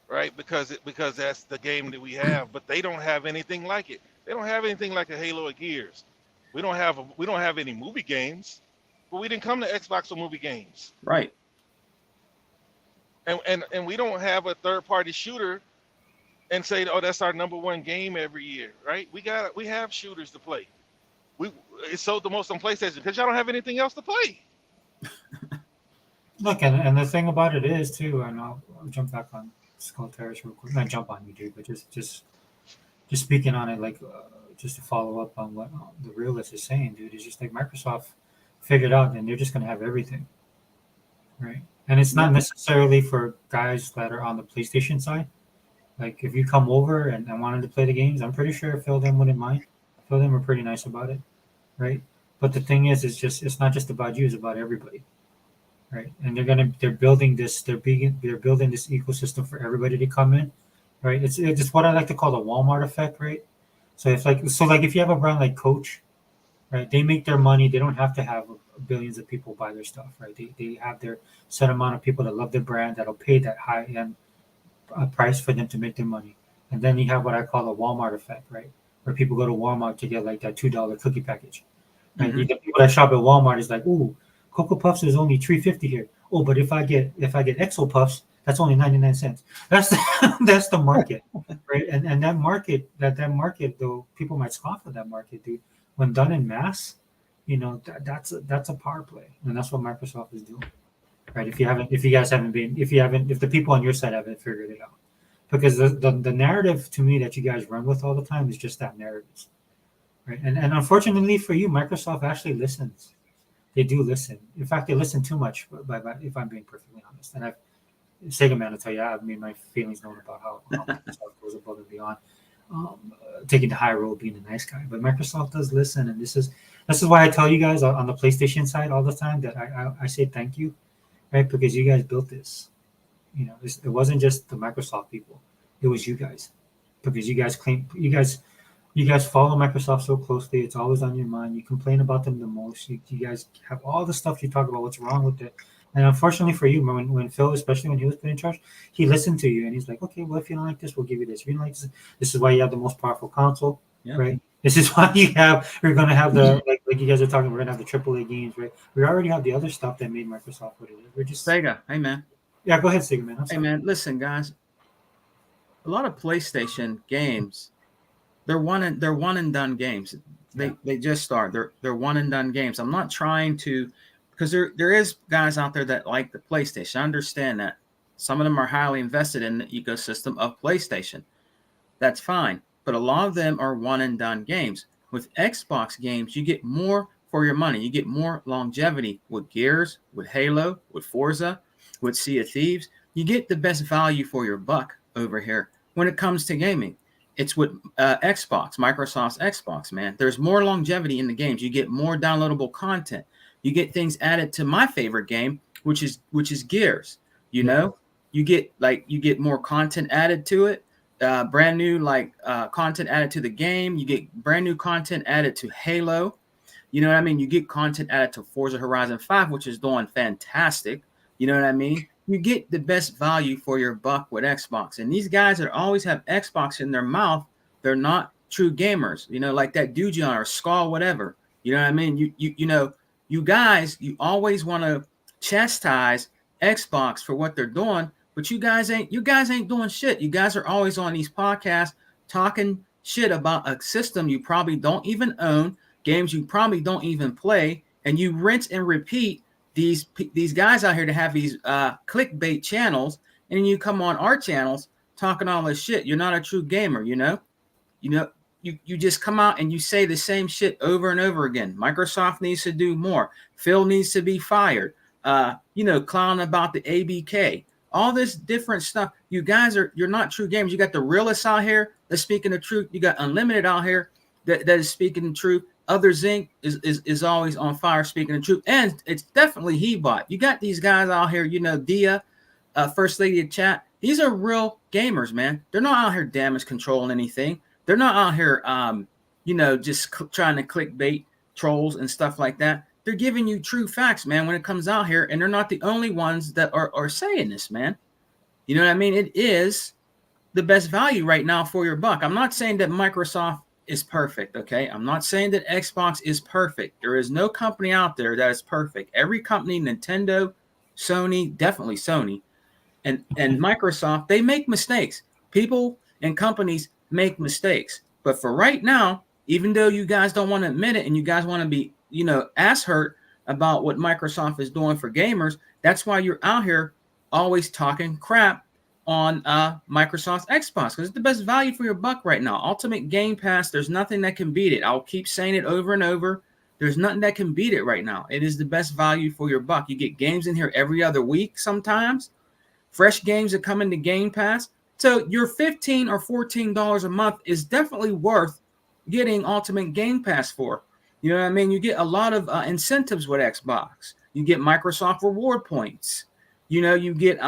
right? Because that's the game that we have, but they don't have anything like it. They don't have anything like a Halo or Gears. We don't have any movie games, but we didn't come to Xbox for movie games. Right. And we don't have a third party shooter and say, oh, that's our number one game every year, right? We have shooters to play. It's sold the most on PlayStation because y'all don't have anything else to play. Look, and the thing about it is too, and I'll jump back on Skull Terrace real quick. Not jump on you, dude, but just speaking on it, like just to follow up on what the realist is saying, dude, is just like Microsoft figured out, and they're just gonna have everything, right? And it's not necessarily for guys that are on the PlayStation side. Like if you come over and wanted to play the games, I'm pretty sure Phil them wouldn't mind. Phil them were pretty nice about it, right? But the thing is, it's not just about you; it's about everybody, right? And they're building this they're building this ecosystem for everybody to come in, right? It's what I like to call the Walmart effect, right? So if you have a brand like Coach, right? They make their money. They don't have to have billions of people buy their stuff, right? They have their set amount of people that love their brand that'll pay that high end price for them to make their money. And then you have what I call a Walmart effect, right? Where people go to Walmart to get like that $2 cookie package. Right? Mhm. The people that shop at Walmart is like, ooh, Cocoa Puffs is only $3.50 here. Oh, but if I get Exo Puffs, that's only 99 cents. That's that's the market, right? And that market though, people might scoff at that market, dude. When done in mass, that's a power play, and that's what Microsoft is doing, right? If the people on your side haven't figured it out, because the narrative to me that you guys run with all the time is just that narrative, right? And unfortunately for you, Microsoft actually listens. They do listen. In fact, they listen too much. If I'm being perfectly honest, and Sega Man will tell you, I've made my feelings known about how Microsoft goes above and beyond, taking the high road, being a nice guy. But Microsoft does listen, and this is why I tell you guys on the PlayStation side all the time that I say thank you, right? Because you guys built this. It wasn't just the Microsoft people; it was you guys, because you guys follow Microsoft so closely. It's always on your mind. You complain about them the most. You guys have all the stuff you talk about what's wrong with it. And unfortunately for you, when Phil, especially when he was put in charge, he listened to you and he's like, okay, well, if you don't like this, we'll give you this. If you don't like this is why you have the most powerful console, right? This is why we're going to have like you guys are talking, we're going to have the AAA games, right? We already have the other stuff that made Microsoft what it is. We're just Sega. Hey, man. Yeah, go ahead, Sega, man. Hey, man, listen, guys. A lot of PlayStation games, they're one and done games. They just start. They're one and done games. I'm not trying to, because there is guys out there that like the PlayStation. I understand that. Some of them are highly invested in the ecosystem of PlayStation. That's fine. But a lot of them are one and done games. With Xbox games, you get more for your money. You get more longevity with Gears, with Halo, with Forza, with Sea of Thieves. You get the best value for your buck over here when it comes to gaming. It's with Microsoft's Xbox, man. There's more longevity in the games. You get more downloadable content. You get things added to my favorite game, which is Gears. You get more content added to it. Brand new content added to the game. You get brand new content added to Halo. You know what I mean? You get content added to Forza Horizon 5, which is doing fantastic. You know what I mean? You get the best value for your buck with Xbox. And these guys that always have Xbox in their mouth, they're not true gamers. You know, like that dude or Skull, whatever. You know what I mean? You know, you guys, you always want to chastise Xbox for what they're doing, but you guys ain't doing shit. You guys are always on these podcasts talking shit about a system you probably don't even own, games you probably don't even play, and you rinse and repeat these guys out here to have these clickbait channels, and you come on our channels talking all this shit. You're not a true gamer, you know. You just come out and you say the same shit over and over again. Microsoft needs to do more. Phil needs to be fired. You know, clown about the ABK. All this different stuff. You guys you're not true gamers. You got the realists out here that's speaking the truth. You got Unlimited out here that is speaking the truth. Other Zinc is always on fire speaking the truth. And it's definitely Hebot. You got these guys out here, you know, Dia, First Lady of Chat. These are real gamers, man. They're not out here damage controlling anything. They're not out here, you know, just trying to clickbait trolls and stuff like that. They're giving you true facts, man, when it comes out here. And they're not the only ones that are saying this, man. You know what I mean? It is the best value right now for your buck. I'm not saying that Microsoft is perfect, okay? I'm not saying that Xbox is perfect. There is no company out there that is perfect. Every company, Nintendo, Sony, definitely Sony, and Microsoft, they make mistakes. People and companies make mistakes. But for right now, even though you guys don't want to admit it and you guys want to be, you know, ass hurt about what Microsoft is doing for gamers, that's why you're out here always talking crap on Microsoft's Xbox, because it's the best value for your buck right now. Ultimate Game Pass, there's nothing that can beat it. I'll keep saying it over and over. There's nothing that can beat it right now. It is the best value for your buck. You get games in here every other week sometimes. Fresh games that come into Game Pass. So your $15 or $14 a month is definitely worth getting Ultimate Game Pass for. You know what I mean? You get a lot of incentives with Xbox. You get Microsoft reward points. You know, you get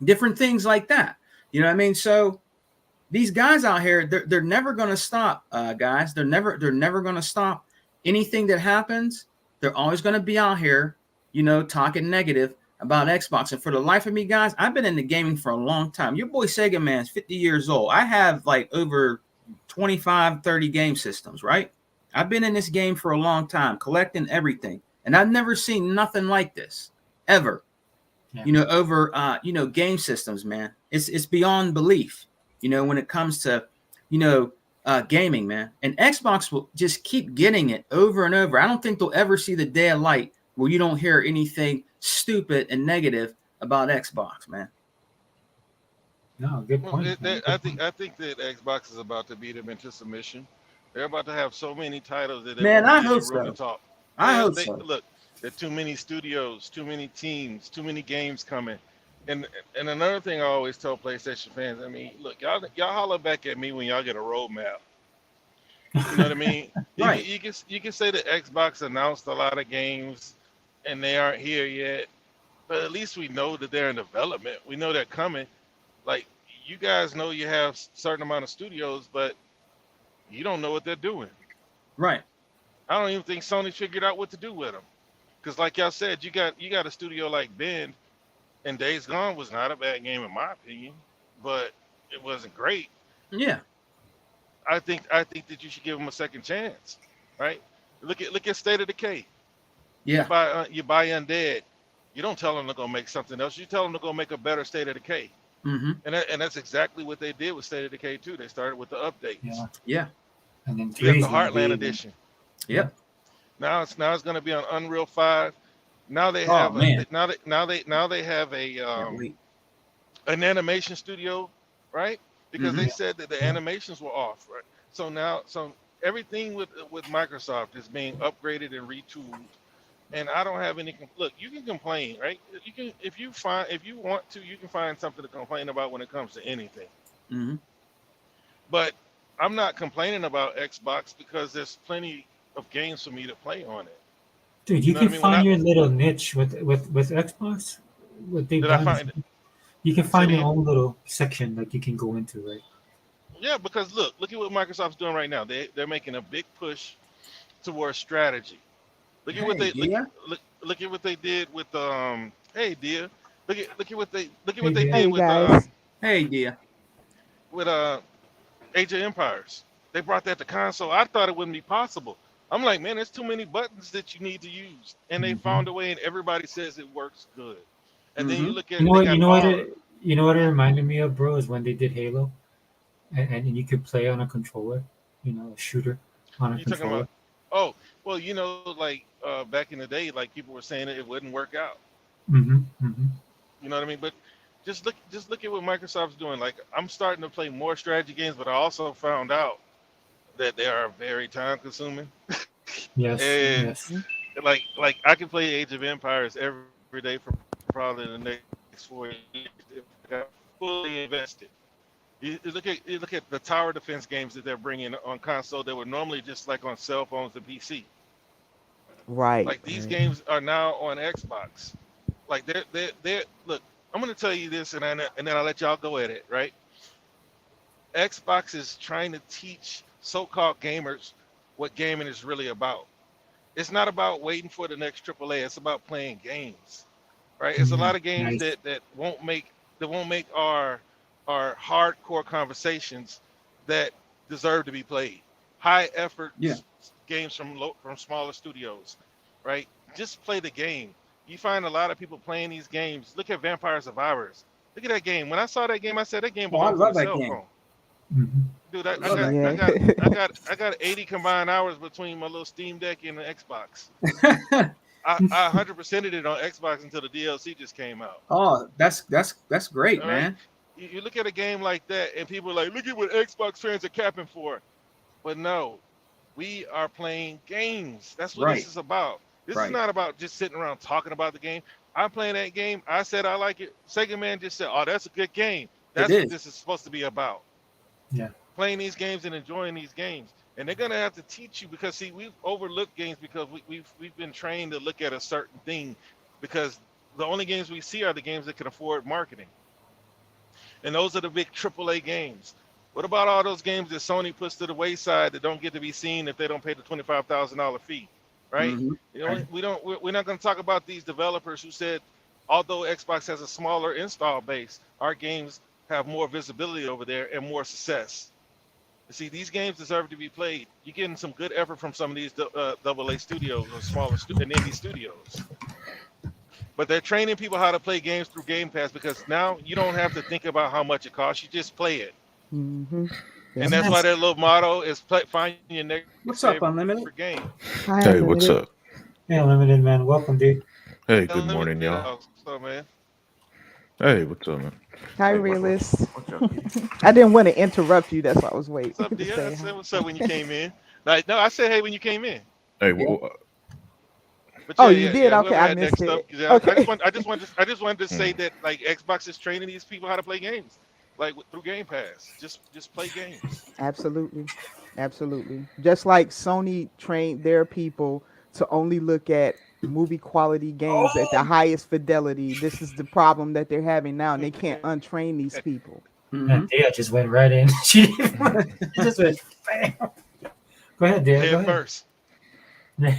different things like that. You know what I mean? So these guys out here, they're never going to stop, guys. They're never going to stop anything that happens. They're always going to be out here, you know, talking negative about Xbox. And for the life of me, guys, I've been into gaming for a long time. Your boy Sega Man's 50 years old. I have like over 25, 30 game systems, right? I've been in this game for a long time, collecting everything. And I've never seen nothing like this, ever. Yeah. You know, over, you know, game systems, man. It's beyond belief, you know, when it comes to, you know, gaming, man. And Xbox will just keep getting it over and over. I don't think they'll ever see the day of light where you don't hear anything stupid and negative about Xbox, man. No, good point. I think that Xbox is about to beat them into submission. They're about to have so many titles that they I won't hope get room so. to talk. I hope so. Look, there are too many studios, too many teams, too many games coming. And another thing I always tell PlayStation fans, I mean, look, y'all holler back at me when y'all get a roadmap. You know what I mean? Right. You can say that Xbox announced a lot of games and they aren't here yet, but at least we know that they're in development. We know they're coming. Like, you guys know you have a certain amount of studios, but you don't know what they're doing. Right. I don't even think Sony figured out what to do with them. Because like y'all said, you got a studio like Bend, and Days Gone was not a bad game in my opinion, but it wasn't great. Yeah. I think that you should give them a second chance, right? Look at State of Decay. Yeah. You buy Undead. You don't tell them to go make something else. You tell them to go make a better State of Decay. Mm-hmm. And that's exactly what they did with State of Decay 2. They started with the updates. Yeah. Yeah. And then you got the Heartland edition. Yep. Now it's going to be on Unreal 5. Now they have now they have an animation studio, right? Because they said that the animations were off, right? So everything with Microsoft is being upgraded and retooled. And I don't have any. Look, you can complain, right? You can if you want to, you can find something to complain about when it comes to anything. Mm-hmm. But I'm not complaining about Xbox because there's plenty of games for me to play on it. Dude, you can find your little niche with Xbox. What they've done, you can find your own little section that you can go into, right? Yeah, because look at what Microsoft's doing right now. They're making a big push towards strategy. Look at what Hey, they look Dia. look at what they did with hey dear. Look at Hey, what they dear. Hey, did you guys. Hey, Dia. with Age of Empires. They brought that to console. I thought it wouldn't be possible. I'm like, man, there's too many buttons that you need to use, and they Hmm. found a way, and everybody says it works good. And then you Mm-hmm. look You at know they what? got all. You know what it reminded me of, bro, is when they did Halo, and you could play on a controller. You know, a shooter on a You talking about? controller. Oh, well, like back in the day, like people were saying it wouldn't work out. Hmm. Hmm. You know what I mean? But just look at what Microsoft's doing. Like I'm starting to play more strategy games, but I also found out that they are very time consuming. Yes, And yes. like I can play Age of Empires every day for probably the next 4 years if I got fully invested. You look at the tower defense games that they're bringing on console that were normally just like on cell phones and PC. Right. Like these Right. games are now on Xbox. Like they're look. I'm gonna tell you this, and then I'll let y'all go at it. Right? Xbox is trying to teach so-called gamers what gaming is really about. It's not about waiting for the next AAA. It's about playing games. Right? It's a Mm, lot of games nice. that won't make our hardcore conversations that deserve to be played. High effort Yeah. games from smaller studios, right? Just play the game. You find a lot of people playing these games. Look at Vampire Survivors. Look at that game. When I saw that game, I said that game Oh, I belongs on a love that cell game. phone. Hmm. Dude, I I love got that I Yeah. game. got I got I got 80 combined hours between my little Steam Deck and the Xbox. I 100%ed it on Xbox until the DLC just came out. Oh, that's great, All right. man. You look at a game like that, and people are like, look at what Xbox fans are capping for. But no, we are playing games. That's what this Right. is about. This is Right. not about just sitting around talking about the game. I'm playing that game. I said I like it. Sega Man just said, oh, that's a good game. It That's what is. this is supposed to be about. Yeah. Playing these games and enjoying these games. And they're gonna have to teach you because see, we've overlooked games because we've been trained to look at a certain thing because the only games we see are the games that can afford marketing. And those are the big AAA games. What about all those games that Sony puts to the wayside that don't get to be seen if they don't pay the $25,000 fee, right? Mm-hmm. You know, Right. we're not going to talk about these developers who said, although Xbox has a smaller install base, our games have more visibility over there and more success. You see, these games deserve to be played. You're getting some good effort from some of these AA studios or smaller and indie studios. But they're training people how to play games through Game Pass because now you don't have to think about how much it costs. You just play it. Mm-hmm. And Yep. that's why Yes. their little motto is find your next favorite What's up, game. Unlimited? Hi, Hey, what's Unlimited. up? Hey, Unlimited man, welcome, dude. Hey, good Unlimited morning, y'all. what's up, man? Hey, what's up, man? Hi, Hey, Realist. what's up, Kitty? I didn't want to interrupt you. That's why I was What's waiting up, to dear? I say said hi. what's up when you came in. Like, no, I said hey when you came in. Hey, Yeah. But Oh, yeah, you yeah, did? yeah. Okay, Whoever I had missed next up, it. 'cause Okay. I just wanted to say mm, that like Xbox is training these people how to play games, like through Game Pass. Just play games. Absolutely. Absolutely. Just like Sony trained their people to only look at movie quality games at the Oh, highest fidelity. This is the problem that they're having now, and they can't untrain these people. Mm-hmm. man, Dia just went right in. She didn't even, she just went bam. Go ahead, Dia. Go Head ahead. first. Yeah.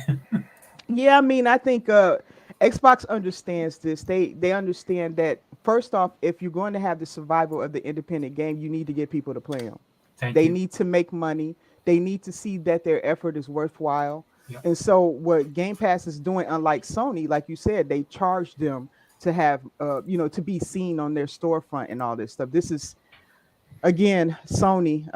Yeah, I mean, I think Xbox understands this. They understand that first off, if you're going to have the survival of the independent game, you need to get people to play them. Thank They you. need to make money. They need to see that their effort is worthwhile. Yeah. And so, what Game Pass is doing, unlike Sony, like you said, they charge them to have, to be seen on their storefront and all this stuff. This is again Sony.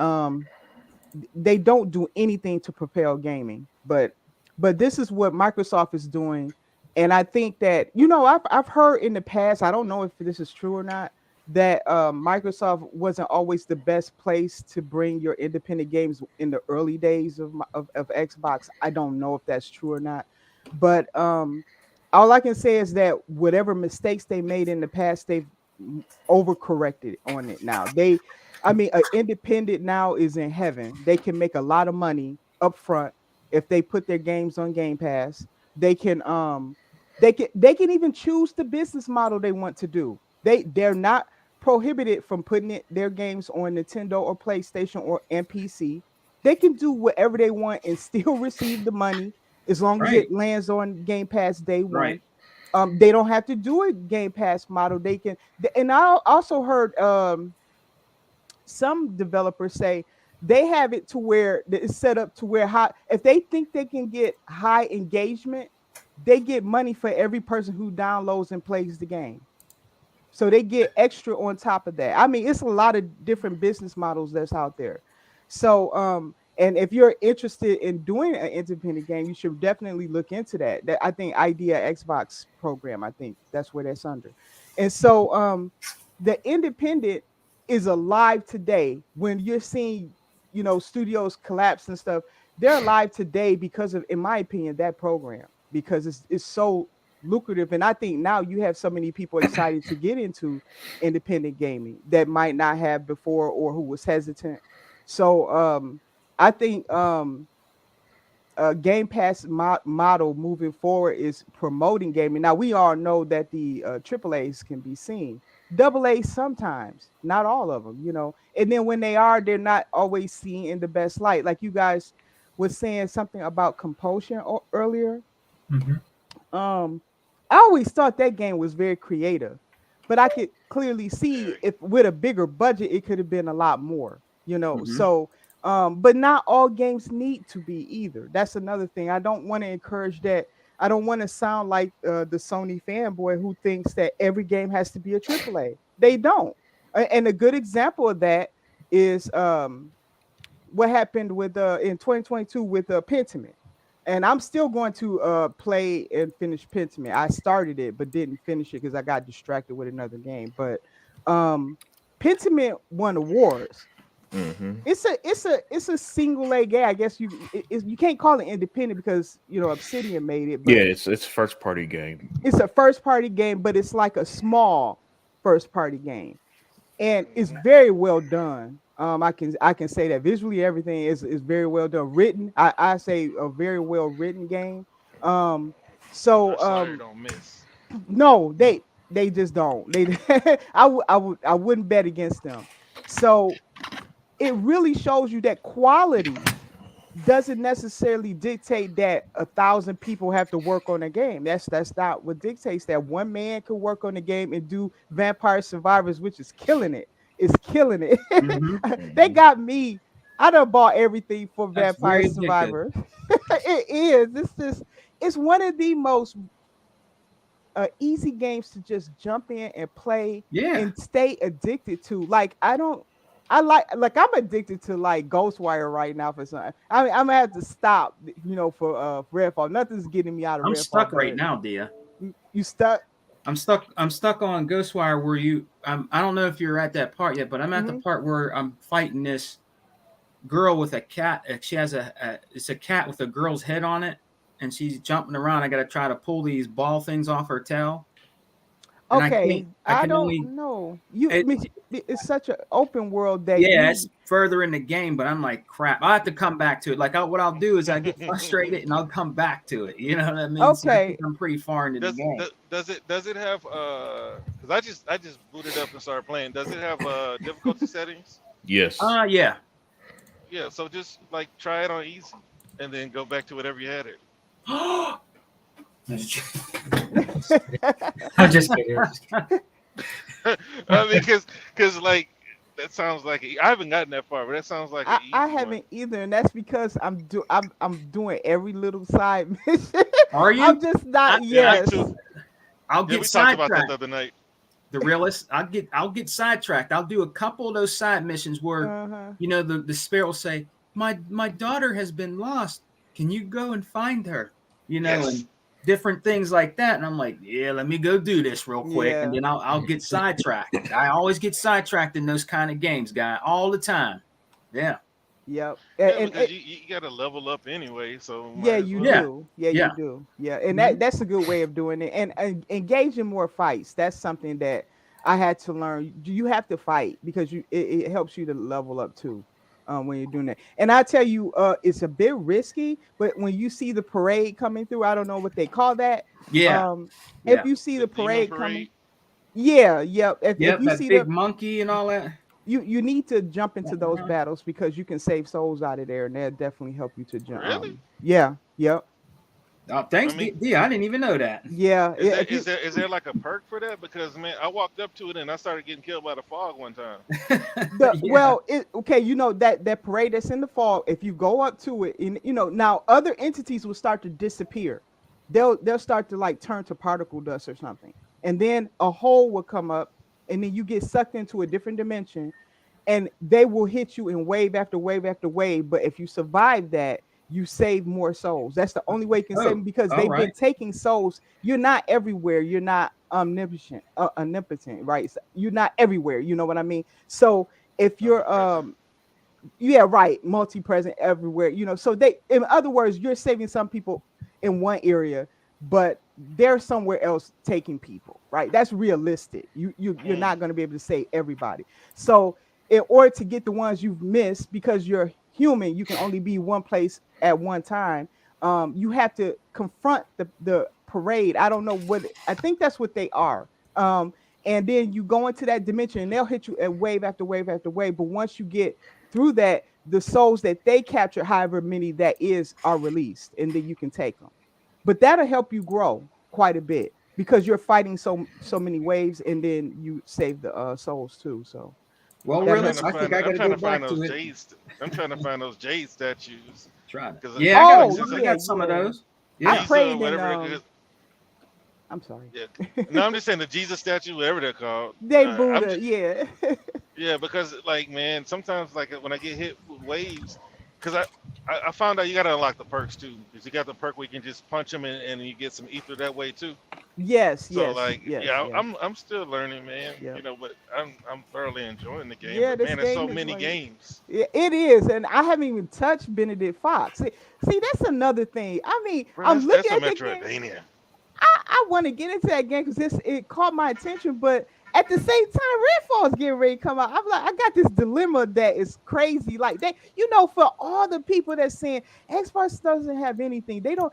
They don't do anything to propel gaming, but this is what Microsoft is doing. And I think that I've heard in the past, I don't know if this is true or not, that Microsoft wasn't always the best place to bring your independent games in the early days of Xbox. I don't know if that's true or not, but all I can say is that whatever mistakes they made in the past, they've overcorrected on it now. I mean, an independent now is in heaven. They can make a lot of money up front if they put their games on Game Pass. They can they can even choose the business model they want to do. They're not prohibited from putting their games on Nintendo or PlayStation or PC. They can do whatever they want and still receive the money as long as Right. it lands on Game Pass day one. Right. They don't have to do a Game Pass model. They can, and I also heard some developers say they have it to where it's set up to where high, if they think they can get high engagement, they get money for every person who downloads and plays the game. So they get extra on top of that. I mean, it's a lot of different business models that's out there. So and if you're interested in doing an independent game, you should definitely look into that. That I think Idea Xbox program, I think that's where that's under. And so the independent is alive today. When you're seeing, studios collapse and stuff, they're alive today because of, in my opinion, that program, because it's so lucrative. And I think now you have so many people excited to get into independent gaming that might not have before, or who was hesitant. So I think Game Pass model moving forward is promoting gaming. Now we all know that the AAA's can be seen, double A sometimes, not all of them. And then when they are, they're not always seen in the best light. Like you guys was saying something about Compulsion earlier. Hmm. I always thought that game was very creative, but I could clearly see Very. if with a bigger budget it could have been a lot more. Mhm. So but not all games need to be either. That's another thing. I don't want to encourage that. I don't want to sound like the Sony fanboy who thinks that every game has to be a AAA. They don't. And a good example of that is what happened with in 2022 with Pentiment. And I'm still going to play and finish Pentiment. I started it but didn't finish it because I got distracted with another game. But Pentiment won awards. Mm-hmm. It's a single A game. I guess you can't call it independent because Obsidian made it. But Yeah, it's first party game. it's a first party game, but it's like a small first party game, and it's very well done. I can say that visually everything is very well done. Written, I say a very well written game. So Our Sawyer don't miss. no, they just don't. They I wouldn't bet against them. So it really shows you that quality doesn't necessarily dictate that 1,000 people have to work on a game. That's not what dictates that. One man can work on the game and do Vampire Survivors, which is killing it. It's killing it. Mhm. They got me. I done bought everything for That's Vampire very addictive. Survivor. It is. It's one of the most easy games to just jump in and play Yeah. and stay addicted to. Like I'm addicted to like Ghostwire right now for something. I mean, I'm gonna have to stop, for Redfall. Nothing's getting me out of I'm Redfall. stuck right but now, Dia. You stuck? I'm stuck on Ghostwire where I don't know if you're at that part yet, but I'm at the part where I'm fighting this girl with a cat. She has it's a cat with a girl's head on it, and she's jumping around. I got to try to pull these ball things off her tail. And Okay, I I can don't only know. it, It's such an open world that yeah, it's further in the game, but I'm like, crap. I have to come back to it. Like, what I'll do is I get frustrated and I'll come back to it. You know what I mean? So I Okay. think I'm pretty far into the game. Does it have because I just booted up and started playing. Does it have difficulty settings? Yes. Yeah. Yeah, so just like try it on easy and then go back to whatever you had it. I'm just kidding. I mean, because like that sounds like I haven't gotten that far, but that sounds like an easy I one. haven't either, and that's because I'm doing every little side mission. Are you? I'm just not. Yeah, Yes. me too. I'll Yeah, get we talked about that sidetracked. the other night. The realist, I'll get sidetracked. I'll do a couple of those side missions where Uh-huh. the spirit will say, My daughter has been lost. Can you go and find her? Yes. And different things like that. And I'm like, yeah, let me go do this real quick. And Yeah. then I'll get sidetracked. I always get sidetracked in those kind of games, guy, all the time. Yeah. Yep. Yeah, And because you got to level up anyway, so yeah, might as you well. do. Yeah, Yeah. you do. Yeah, and that's a good way of doing it. And engaging more fights. That's something that I had to learn. You have to fight because it helps you to level up too. When you're doing that, and I tell you, it's a bit risky. But when you see the parade coming through, I don't know what they call that. Yeah. If you see The the demon parade parade. coming, yeah, yep. If Yep. you That see big the monkey and all that. you need to jump into those Uh-huh. battles because you can save souls out of there, and they'll definitely help you to jump. Really? Yeah, yep, Oh, thanks, I mean, D. I didn't even know that. yeah. is If you is there like a perk for that? Because man, I walked up to it and I started getting killed by the fog one time. Yeah. okay, you know that parade that's in the fall. If you go up to it, and now other entities will start to disappear. They'll start to like turn to particle dust or something, and then a hole will come up, and then you get sucked into a different dimension, and they will hit you in wave after wave after wave. But if you survive that, you save more souls. That's the only way you can save them Oh, because all they've right. been taking souls. You're not everywhere. You're not omnipotent, right? So you're not everywhere. You know what I mean? So if you're Omnipresent. yeah, right, multi-present everywhere, so they, in other words, you're saving some people in one area, but they're somewhere else taking people, right? That's realistic. You're Mm. not going to be able to save everybody. So in order to get the ones you've missed, because you're human, you can only be one place at one time. You have to confront the parade. I don't know what, I think that's what they are. And then you go into that dimension and they'll hit you at wave after wave after wave, but once you get through that, the souls that they capture, however many that is, are released, and then you can take them. But that'll help you grow quite a bit because you're fighting so many waves, and then you save the souls too. So Well, that really, helps. I think I got I'm to trying go to find back those to it. jades. I'm trying to find those jade statues. Try it. Because Yeah, Oh since I yeah, got some of yeah. those. I Yeah. Giza, prayed in whatever they're good. I'm sorry. Yeah. No, I'm just saying the Jesus statue, whatever they're called. They I'm Buddha, just, yeah. yeah, because like man, sometimes like when I get hit with waves, because I found out you got to unlock the perks too. Because you got the perk where you can just punch them and you get some ether that way too. Yes, So yes, like, yes, yeah, yes. I'm still learning, man. Yep. You know, but I'm thoroughly enjoying the game. Yeah, But this man, there's so game is many like, games. yeah, it is, and I haven't even touched Benedict Fox. See, that's another thing. I mean, Bro, I'm that's looking a at the game. Metroidvania. I want to get into that game because it caught my attention, but at the same time, Redfall's getting ready to come out. I'm like, I got this dilemma that is crazy. Like for all the people that saying Xbox doesn't have anything, they don't.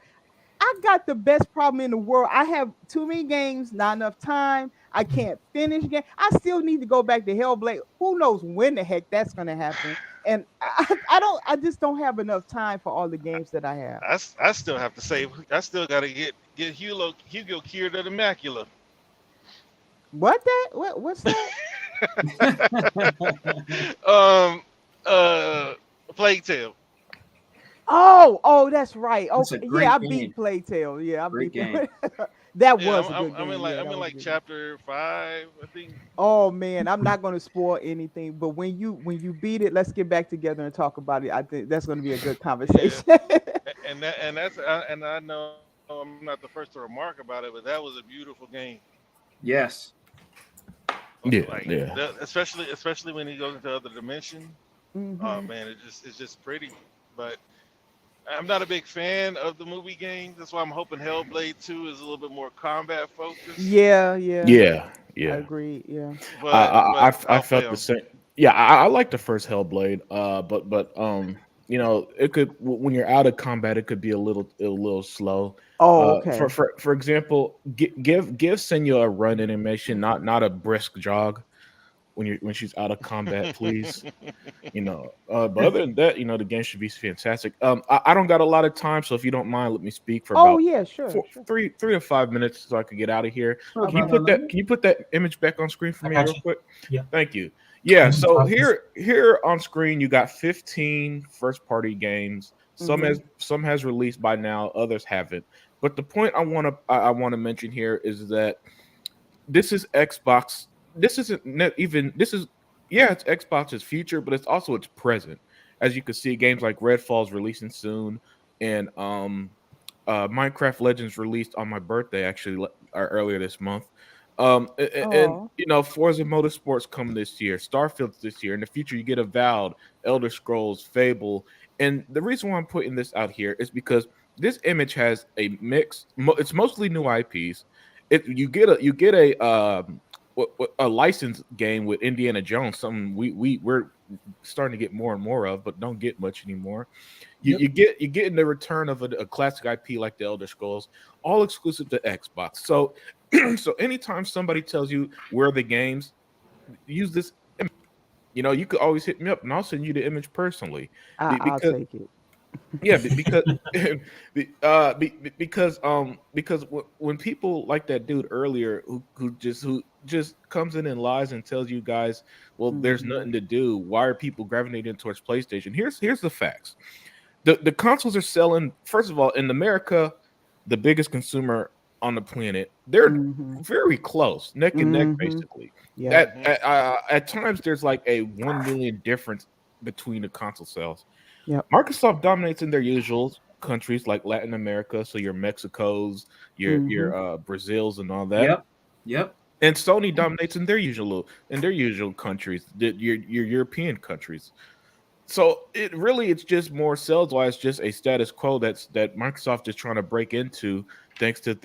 I got the best problem in the world. I have too many games, not enough time. I can't finish game. I still need to go back to Hellblade. Who knows when the heck that's gonna happen? And I don't. I just don't have enough time for all the games that I have. I still have to say, I still got to get Hugo cured of the macula. What that? What's that? um, Plague Tale. Oh, that's right. That's Okay, a yeah, I great beat game. Plague Tale. Yeah, I Great beat game. that. That Yeah, was a good I'm in game. like Yeah, that was a good game. chapter 5, I think. Oh man, I'm not going to spoil anything, but when you beat it, let's get back together and talk about it. I think that's going to be a good Yeah, conversation. and I know I'm not the first to remark about it, but that was a beautiful game. Yes. Yeah, Like yeah. especially when he goes into other dimension. Oh Hmm. man, it's just pretty. But I'm not a big fan of the movie games. That's why I'm hoping Hellblade 2 is a little bit more combat focused. Yeah, yeah, Yeah, I yeah. agree. Yeah. But I I'll play felt the them. same. Yeah, I like the first Hellblade. But it could when you're out of combat, it could be a little slow. Oh, For okay. example, give Senua a run animation, not a brisk jog when she's out of combat, please. But other than that, the game should be fantastic. I don't got a lot of time, so if you don't mind, let me speak for Oh about yeah, sure, sure. three to 5 minutes so I could get out of here. Sure, Okay. Can you put that image back on screen for I me got real you. quick? Yeah. Thank you. Yeah, And so Xbox is- here on screen you got 15 first party games. Mhm. Some has released by now, others haven't. But the point I want to mention here is that this is Xbox. This isn't net even. This is yeah, it's Xbox's future, but it's also its present. As you can see, games like Redfall's releasing soon, and Minecraft Legends released on my birthday actually earlier this month. And Oh. Forza Motorsports come this year, Starfield's this year. In the future, you get Avowed, Elder Scrolls, Fable, and the reason why I'm putting this out here is because this image has a mix. It's mostly new IPs. You get a licensed game with Indiana Jones, something we're starting to get more and more of, but don't get much anymore. Yep. You get in the return of a classic IP like the Elder Scrolls, all exclusive to Xbox. So so anytime somebody tells you where are the games, use this. you could always hit me up, and I'll send you the image personally. I'll Because take it. yeah, because when people like that dude earlier who just comes in and lies and tells you guys, well, there's Mhm. nothing to do. Why are people gravitating towards PlayStation? Here's the facts. The consoles are selling. First of all, in America, the biggest consumer on the planet, they're Mhm. very close, neck and neck, Mhm. basically. Yep. At times, there's like a 1 million difference between the console sales. Yep. Microsoft dominates in their usual countries like Latin America, so your Mexicos, your Mhm. Brazils, and all that. Yep. Yep. And Sony dominates in their usual countries, your European countries. So it's just more sales wise, just a status quo that Microsoft is trying to break into, thanks to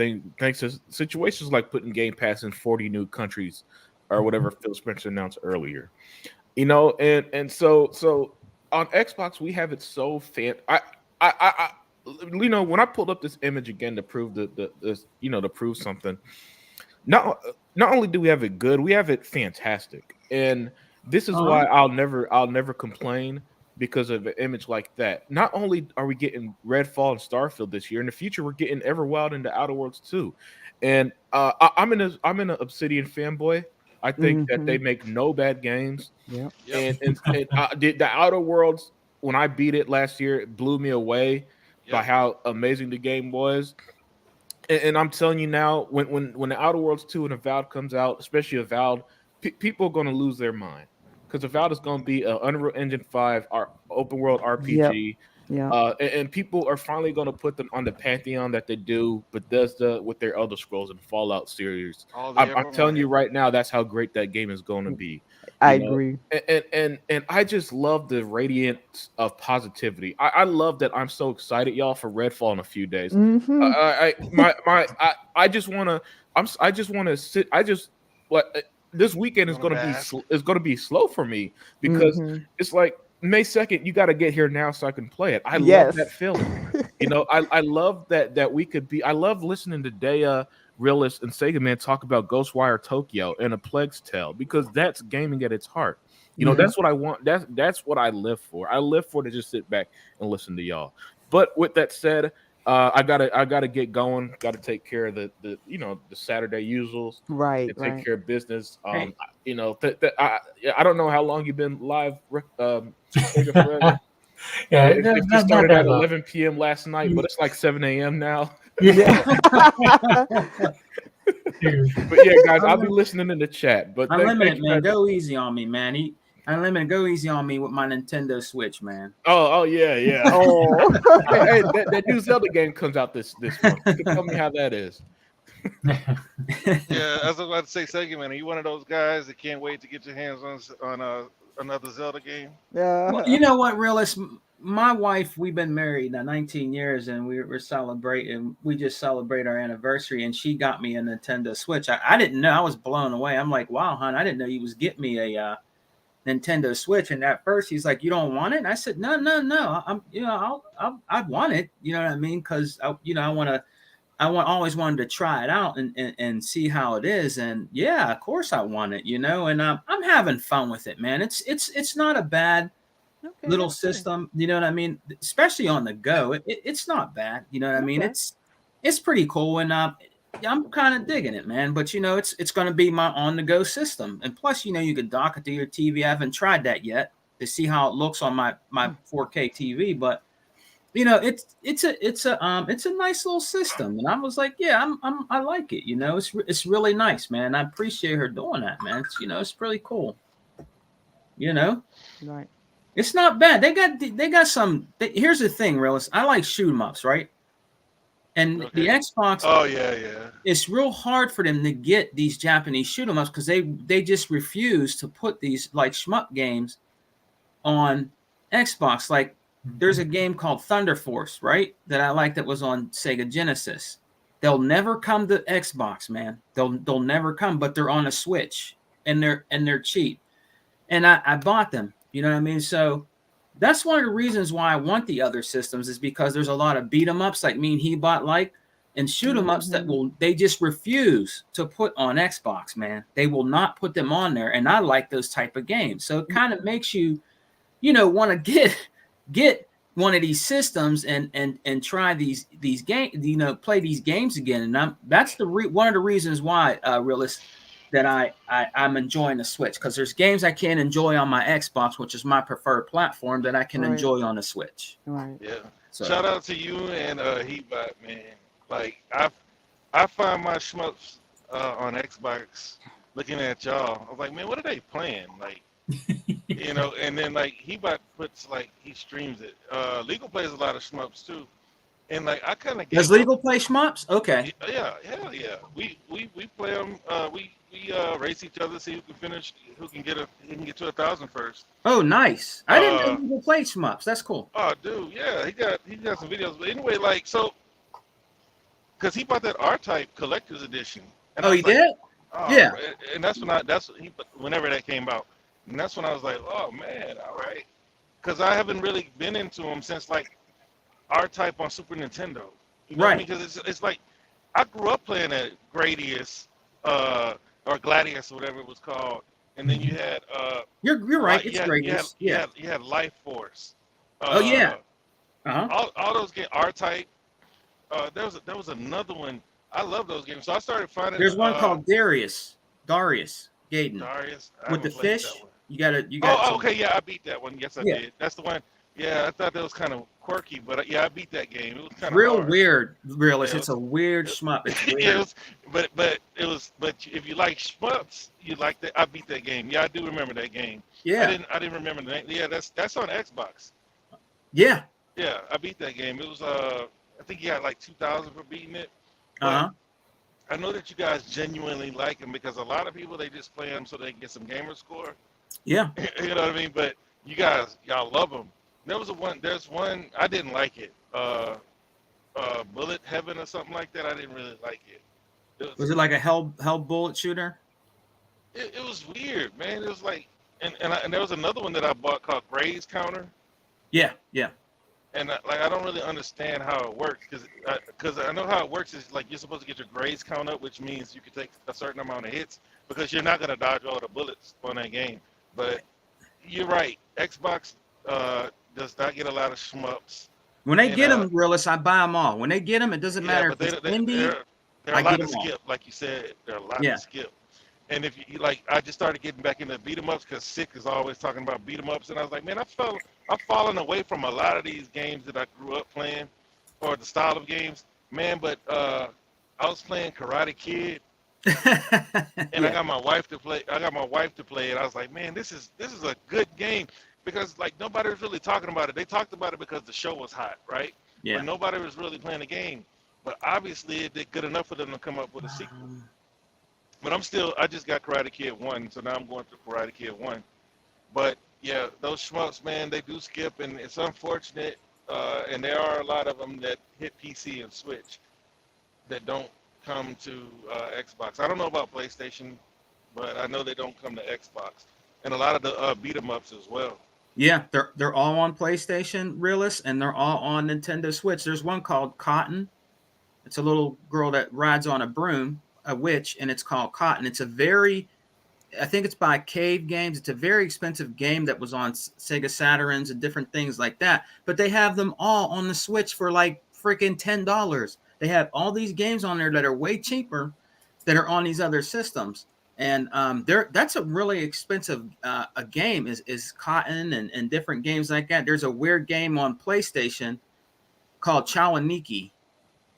situations like putting Game Pass in 40 new countries or whatever Phil Spencer announced earlier. And so on Xbox we have it so when I pulled up this image again to prove to prove something. Not only do we have it good, we have it fantastic. And this is Uh-huh. why I'll never complain because of an image like that. Not only are we getting Redfall and Starfield this year, in the future we're getting Everwild and the Outer Worlds too. And I'm an Obsidian fanboy. I think that they Mhm. make no bad games. Yep. Yep. And the Outer Worlds, when I beat it last year, it blew me away by Yep. how amazing the game was. And I'm telling you now, when the Outer Worlds 2 and Avowed comes out, especially Avowed, people are going to lose their mind because Avowed is going to be an Unreal Engine 5 open world Yep. RPG. Yep. And people are finally going to put them on the pantheon that they do Bethesda with their Elder Scrolls and Fallout series. All they I'm ever telling you wanted. right now, that's how great that game is going to be. I You know, agree. and I just love the radiance of positivity. I love that I'm so excited, y'all, for Redfall in a few days. Mhm. I just want to I just want to sit. This weekend is Gonna going to be bask. is going to be slow for me because Mhm. it's like May 2nd. You got to get here now so I can play it. I love that Yes. feeling. I love that we could be. I love listening to Daya, Realist, and Sega Man talk about Ghostwire Tokyo and A Plague's Tale because that's gaming at its heart. Yeah. That's what I want. That's what I live for. I live for to just sit back and listen to y'all. But with that said, I gotta get going. Got to take care of the Saturday usuals Right. and take Right. care of business. Hey, I don't know how long you've been live, Rick, Sega forever. Yeah, If you not started that at long. 11 p.m. last night, but it's like 7 a.m. now. Yeah. But yeah, guys, I'll be listening in the chat. But thank Unlimited, you man, guys. go easy on me, man. Unlimited, go easy on me with my Nintendo Switch, man. Oh yeah, yeah. Oh. Hey, that new Zelda game comes out this month. You can tell me how that is. Yeah, as I was about to say, Sega Man, are you one of those guys that can't wait to get your hands on another Zelda game? Well, you know what, realist? My wife, we've been married now 19 years, and we're celebrating. We just celebrate our anniversary, and she got me a Nintendo Switch. I didn't know. I was blown away. I'm like, wow, hon, I didn't know you was getting me a Nintendo Switch. And at first, he's like, you don't want it? And I said, no, no, no. I want it. You know what I mean? Because always wanted to try it out and see how it is. And yeah, of course I want it, and I'm having fun with it, man. It's not a bad Okay, little that's cool. system, you know what I mean? Especially on the go, it's not bad, you know what I mean? Okay. It's pretty cool, and I'm kind of digging it, man. But it's going to be my on the go system, and plus, you can dock it to your TV. I haven't tried that yet to see how it looks on my 4K TV, but it's a nice little system, and I was like, yeah, I like it. It's really nice, man. I appreciate her doing that, man. It's really cool. Right. It's not bad. They got some. Here's the thing, realist. I like shoot 'em ups, right? And the Okay. Xbox, Oh yeah. it's real hard for them to get these Japanese shoot 'em ups because they just refuse to put these like shmup games on Xbox. Like there's a game called Thunder Force, right? That I like that was on Sega Genesis. They'll never come to Xbox, man. They'll never come, but they're on a Switch and they're cheap. And I bought them. You know what I mean? So that's one of the reasons why I want the other systems is because there's a lot of beat 'em ups like me and he bought like. and shoot 'em ups that they just refuse to put on Xbox, man. They will not put them on there, and I like those type of games. So it kind of makes you, want to get one of these systems and try these games, play these games again. And that's one of the reasons why, Realist, that I'm enjoying the Switch, because there's games I can't enjoy on my Xbox, which is my preferred platform, that I can enjoy on the Switch. Right. Yeah. So, Shout out to you and Hebot, man. Like I find my shmups on Xbox looking at y'all. I was like, man, what are they playing? Like, and then like Hebot puts he streams it. Legal plays a lot of shmups too. And like I kind of does Legal play shmups? Okay. Yeah, hell yeah. We play them. We race each other, see who can get to 1,000 first. Oh, nice. I didn't know Legal played shmups. That's cool. Oh, dude, yeah, he got some videos. But anyway, because he bought that R-Type collector's edition. And he did? Yeah. And whenever that came out, and that's when I was like, oh man, all right, because I haven't really been into them since R-Type on Super Nintendo. You know what I mean? Because it's like I grew up playing at Gradius or Gladius or whatever it was called, and then you had you're right. It's Gradius. You had Life Force. Uh-huh. All those games, R-Type. There was another one. I love those games. So I started finding. There's one called Darius Gaiden. Darius with the fish. You got. Oh, okay, yeah, I beat that one. Yes, I did. That's the one. Yeah, I thought that was kind of quirky, but yeah, I beat that game. It was kind of real weird. Realist. It's a weird shmup. It's weird. But if you like shmups, you like that. I beat that game. Yeah, I do remember that game. Yeah. I didn't remember the name. Yeah, that's on Xbox. Yeah. Yeah, I beat that game. It was I think you got 2,000 for beating it. Uh-huh. I know that you guys genuinely like them, because a lot of people, they just play them so they can get some gamer score. Yeah. You know what I mean? But y'all love them. There's one I didn't like it. Bullet Heaven or something like that. I didn't really like it. Was it like a hell bullet shooter? It was weird, man. It was and there was another one that I bought called Gray's Counter. Yeah. And I don't really understand how it works, because I know how it works is you're supposed to get your grades count up, which means you can take a certain amount of hits, because you're not gonna dodge all the bullets on that game. But you're right, Xbox does not get a lot of shmups. When they get them, Realist, I buy them all. When they get them, it doesn't matter if it's indie. They're a lot to skip, like you said. They're a lot to skip. And if you I just started getting back into beat 'em ups, because Sick is always talking about beat 'em ups, and I was like, man, I'm falling away from a lot of these games that I grew up playing, or the style of games, man. But I was playing Karate Kid, and I got my wife to play. And I was like, man, this is a good game, because nobody was really talking about it. They talked about it because the show was hot, right? Yeah. But nobody was really playing the game. But obviously, it did good enough for them to come up with a sequel. But I just got Karate Kid 1, so now I'm going through Karate Kid 1. But yeah, those shmups, man, they do skip, and it's unfortunate. And there are a lot of them that hit PC and Switch that don't come to Xbox. I don't know about PlayStation, but I know they don't come to Xbox. And a lot of the beat 'em ups as well. Yeah, they're all on PlayStation, Realist, and they're all on Nintendo Switch. There's one called Cotton. It's a little girl that rides on a broom, a witch, and it's called Cotton. It's I think it's by Cave Games. It's a very expensive game that was on Sega Saturns and different things like that. But they have them all on the Switch for freaking $10. They have all these games on there that are way cheaper that are on these other systems. And that's a really expensive a game is Cotton and different games like that. There's a weird game on PlayStation called Chawaniki.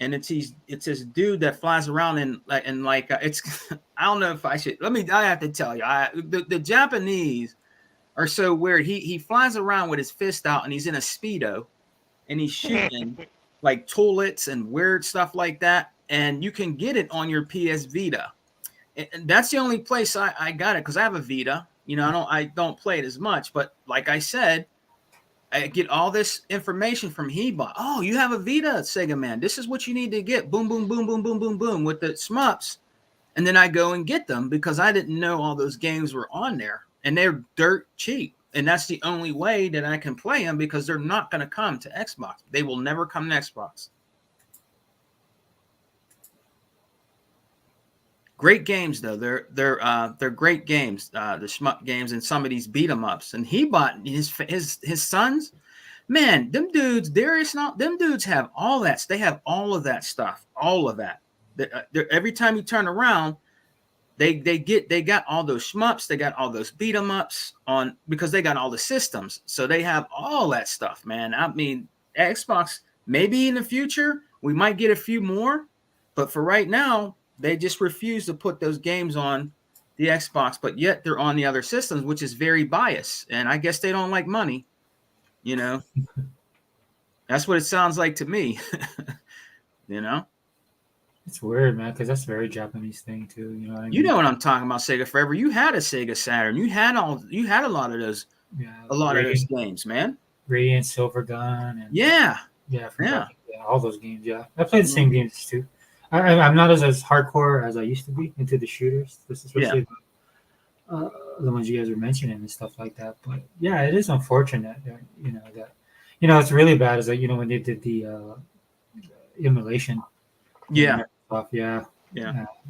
And it's this dude that flies around it's I don't know if I should I have to tell you, the Japanese are so weird. He flies around with his fist out, and he's in a Speedo, and he's shooting toilets and weird stuff like that. And you can get it on your PS Vita. And that's the only place I got it, because I have a Vita. I don't play it as much, but like I said, I get all this information from Hebot. Oh, you have a Vita, Sega Man. This is what you need to get. Boom, boom, boom, boom, boom, boom, boom, with the shmups. And then I go and get them, because I didn't know all those games were on there. And they're dirt cheap. And that's the only way that I can play them, because they're not going to come to Xbox. They will never come to Xbox. Great games though. They're great games. The shmup games and some of these beat 'em ups. And he bought his sons. Man, them dudes, Darius, not them dudes have all that. They have all of that stuff, all of that. Every time you turn around, they got all those shmups, they got all those beat 'em ups on because they got all the systems. So they have all that stuff, man. I mean, Xbox, maybe in the future we might get a few more, but for right now, they just refuse to put those games on the Xbox, but yet they're on the other systems, which is very biased. And I guess they don't like money, you know. That's what it sounds like to me. You know? It's weird, man, because that's a very Japanese thing too. You know what I mean? You know what I'm talking about, Sega Forever. You had a Sega Saturn. You had a lot of those games, man. Radiant Silver Gun and Yeah. All those games. Yeah, I played the same games too. I'm not as hardcore as I used to be into the shooters, especially the ones you guys were mentioning and stuff like that. But yeah, it is unfortunate that it's really bad is that when they did the emulation. Yeah. Stuff. Yeah.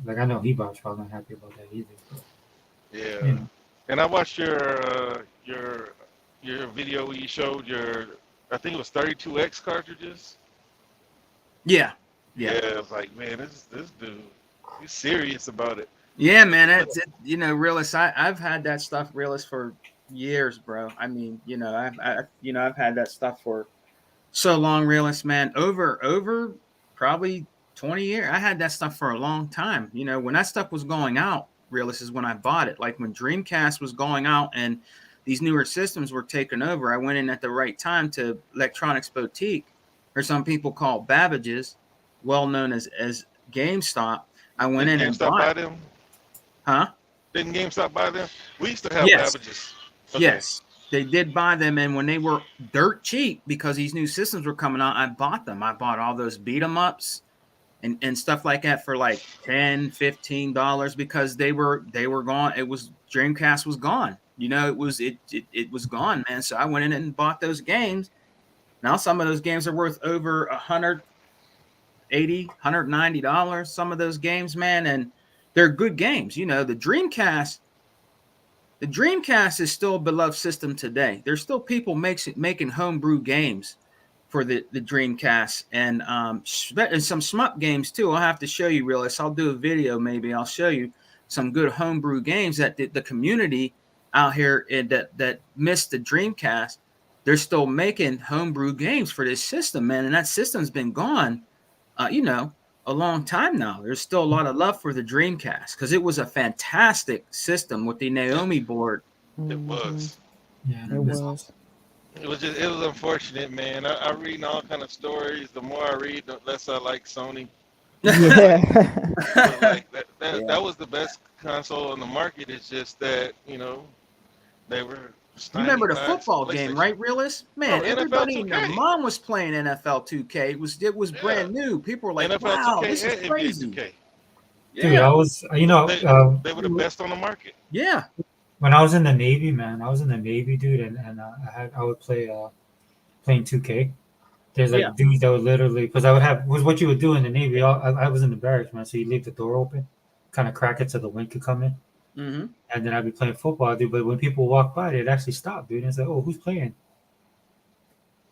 Like I know Hebot's probably not happy about that either. But, yeah. And I watched your video where you showed I think it was 32X cartridges. Yeah. I was like, man, this dude, he's serious about it. Yeah, man. It's Realist. I've had that stuff, Realist, for years, bro. I mean, I've had that stuff for so long, Realist, man. Over probably 20 years. I had that stuff for a long time. When that stuff was going out, Realist, is when I bought it. Like when Dreamcast was going out and these newer systems were taken over, I went in at the right time to Electronics Boutique, or some people call Babbage's, well known as GameStop. I went in and bought them. Huh? Didn't GameStop buy them? We used to have Babbage's. Okay. Yes, they did buy them, and when they were dirt cheap because these new systems were coming out, I bought them. I bought all those beat 'em ups and stuff like that for like $10, $15 because they were gone. It was Dreamcast was gone. It was gone, man. So I went in and bought those games. Now some of those games are worth over $180, $190. Some of those games, man, and they're good games. The Dreamcast. The Dreamcast is still a beloved system today. There's still people making homebrew games for the Dreamcast and some shmup games too. I'll have to show you, Realist. I'll do a video maybe. I'll show you some good homebrew games that the community out here that missed the Dreamcast. They're still making homebrew games for this system, man, and that system's been gone, a long time now. There's still a lot of love for the Dreamcast because it was a fantastic system with the Naomi board. It was. Yeah, It was. It was unfortunate, man. I read all kind of stories. The more I read, the less I like Sony. Yeah. But like that was the best console on the market. It's just that they were. You remember the football game, right, Realist? Man, everybody and their mom was playing NFL 2K. It was brand new. People were like, NFL "Wow, 2K this is and crazy." NBA 2K. Dude, I was, They were the best on the market. Yeah. When I was in the Navy, man, dude, and I would play playing 2K. There's like dudes that would literally, because was what you would do in the Navy. I was in the barracks, man, so you leave the door open, kind of crack it so the wind could come in. Mm-hmm. And then I'd be playing football, dude. But when people walk by, they'd actually stop, dude. And it's like, oh, who's playing?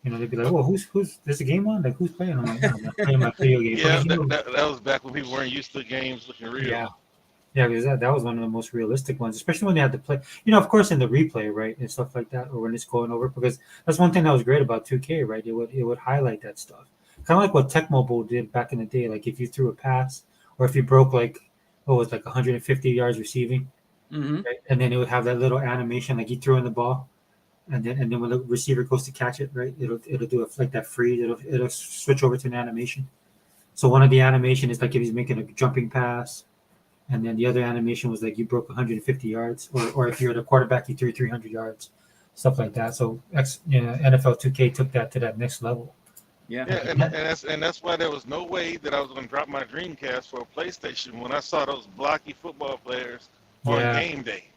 They'd be like, oh, who's? There's a game on? Like, who's playing? I'm like, no, I'm playing my video game. Yeah, that was back when people weren't used to games looking real. Yeah, because that was one of the most realistic ones, especially when they had to play. Of course, in the replay, right, and stuff like that, or when it's going over, because that's one thing that was great about 2K, right? It would highlight that stuff, kind of like what Tecmo Bowl did back in the day. Like if you threw a pass, or if you broke like 150 yards receiving. Mm-hmm. Right? And then it would have that little animation, like you threw in the ball, and then when the receiver goes to catch it, right, it'll do like that freeze. It'll switch over to an animation. So one of the animation is like if he's making a jumping pass, and then the other animation was like you broke 150 yards, or if you're the quarterback, you threw 300 yards, stuff like that. So NFL 2K took that to that next level. Yeah, and that's why there was no way that I was going to drop my Dreamcast for a PlayStation when I saw those blocky football players on game day.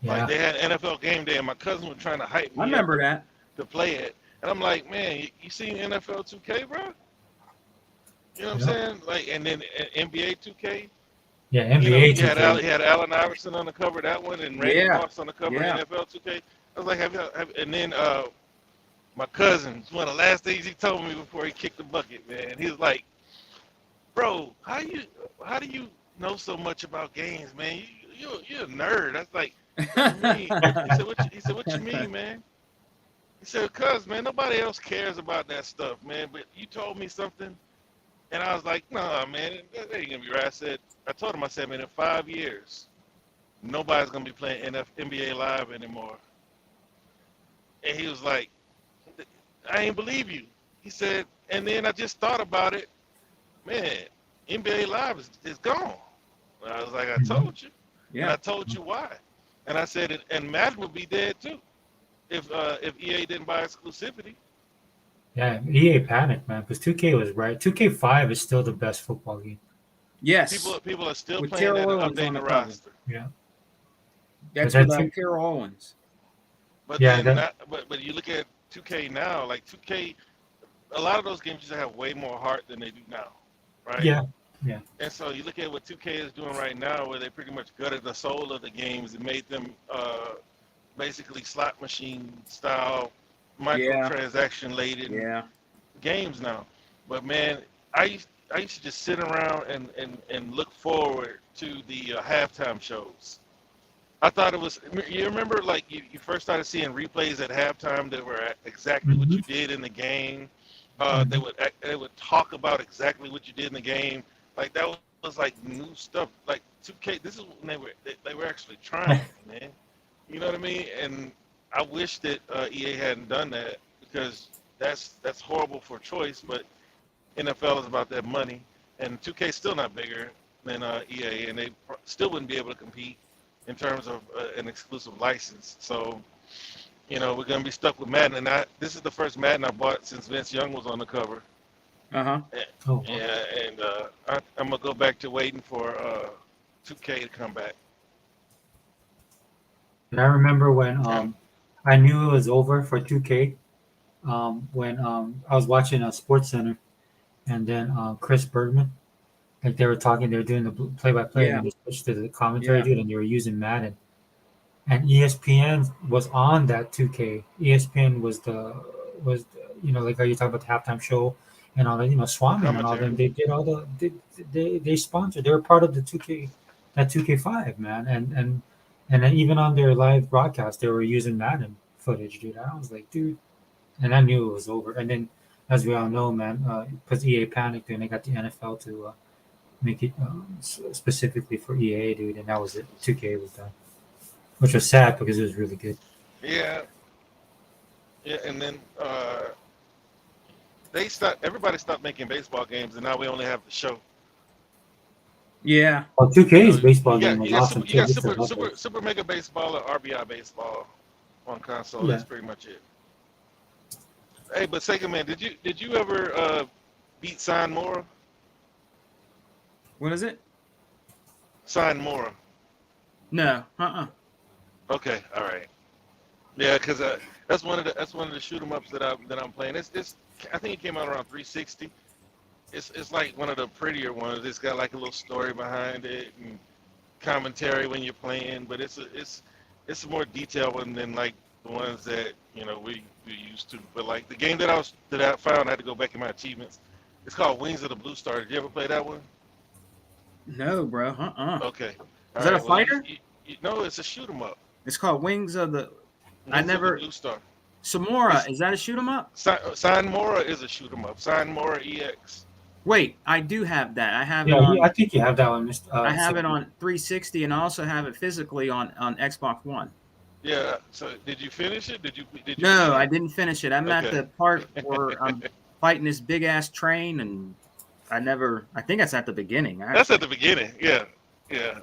Yeah. Like they had NFL game day, and my cousin was trying to hype me I remember up that to play it, and I'm like, man, you seen NFL 2K, bro? You know what I'm saying? Like, and then NBA 2K, Yeah, You know, NBA he had 2K. Allen Iverson on the cover of that one, and Randy Yeah. Moss on the cover Yeah. of NFL 2K. I was like, and then my cousin, one of the last things he told me before he kicked the bucket, man, he was like, bro, how do you know so much about games, man? You're a nerd. I was like, what you mean? He said, what you mean, man? He said, cuz, man, nobody else cares about that stuff, man. But you told me something, and I was like, nah, man, that ain't gonna be right. I told him, I said, man, in 5 years, nobody's gonna be playing NBA Live anymore. And he was like, I ain't believe you. He said, and then I just thought about it, man, NBA Live is gone. I was like, I Mhm. told you, and Yeah. I told you why. And I said, and Madden would be dead too if EA didn't buy exclusivity. Yeah, EA panicked, man, because 2K was right. 2K5 is still the best football game. Yes. People are still With playing that Terrell and Owens on updating the the cover. roster. Yeah. That's But without that Terrell Owens. But Yeah, then, that but you look at 2K now, like 2K, a lot of those games used to have way more heart than they do now, right? yeah, yeah. And so you look at what 2K is doing right now, where they pretty much gutted the soul of the games and made them basically slot machine style, Yeah. microtransaction laden Yeah. games now. But man, I used to just sit around and look forward to the halftime shows. I thought it was. You remember, like you first started seeing replays at halftime that were exactly what Hmm. you did in the game. Hmm. They would talk about exactly what you did in the game. Like that was like new stuff. Like 2K. This is when they were actually trying, man. You know what I mean? And I wish that EA hadn't done that because that's horrible for choice. But NFL is about that money, and 2K is still not bigger than EA, and they still wouldn't be able to compete in terms of an exclusive license. So, you know, we're gonna be stuck with Madden. And this is the first Madden I bought since Vince Young was on the cover. Uh-huh. Oh, wow. Yeah, and I'm gonna go back to waiting for 2K to come back. And I remember when And I knew it was over for 2K when I was watching a Sports Center and then Chris Bergman, like they were talking, they were doing the play-by-play, and Yeah. then they switched to the commentary Yeah. dude, and they were using Madden. And ESPN was on that 2K. ESPN you know, like how you talk about the halftime show and all that, you know, Swami and all commentary. them. They did all they sponsored. They were part of the 2K, that 2K5, man. And then even on their live broadcast, they were using Madden footage, dude. I was like, dude, and I knew it was over. And then, as we all know, man, because EA panicked and they got the NFL to make it specifically for EA, dude, and that was it. 2K was done, which was sad because it was really good. Yeah, yeah, and then everybody stopped making baseball games, and now we only have the show. Yeah. Well, You 2K's know, baseball game was awesome you too. got Just the updates. super mega baseball or RBI baseball on console. Yeah. That's pretty much it. Hey, but Sega Man, did you ever beat Sign Mora? What is it? Sign Mora. No. Uh-uh. Okay, all right. Yeah, because that's one of the shoot 'em ups that I'm playing. It's I think it came out around 360. It's like one of the prettier ones. It's got like a little story behind it and commentary when you're playing, but it's a more detailed one than like the ones that you know we used to. But like the game that I found, I had to go back in my achievements. It's called Wings of the Blue Star. Did you ever play that one? No, bro. Uh-uh. Okay. Is that a Well, fighter? no, it's a shoot 'em up. It's called Wings of the Wings of the never Blue Star. Samora. Is that a shoot 'em up? Sign Mora is a shoot 'em up. Sign Mora EX. Wait, I do have that. I have it Yeah, on I think you have that one, Mr. I have it 60. on 360 and I also have it physically on Xbox One. Yeah. So did you finish it? Did you? No, beat I it? didn't finish it. I'm at Okay. the part where I'm fighting this big ass train and I think that's at the beginning. That's at the beginning. Yeah. Yeah.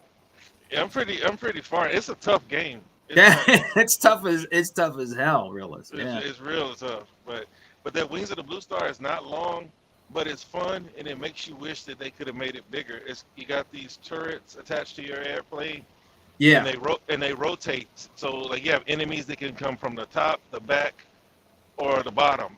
I'm pretty far. It's a tough game. Yeah, it's tough as hell, realist. Yeah. It's real tough. But that Wings of the Blue Star is not long, but it's fun and it makes you wish that they could have made it bigger. You got these turrets attached to your airplane, Yeah. and they rotate. So like you have enemies that can come from the top, the back, or the bottom.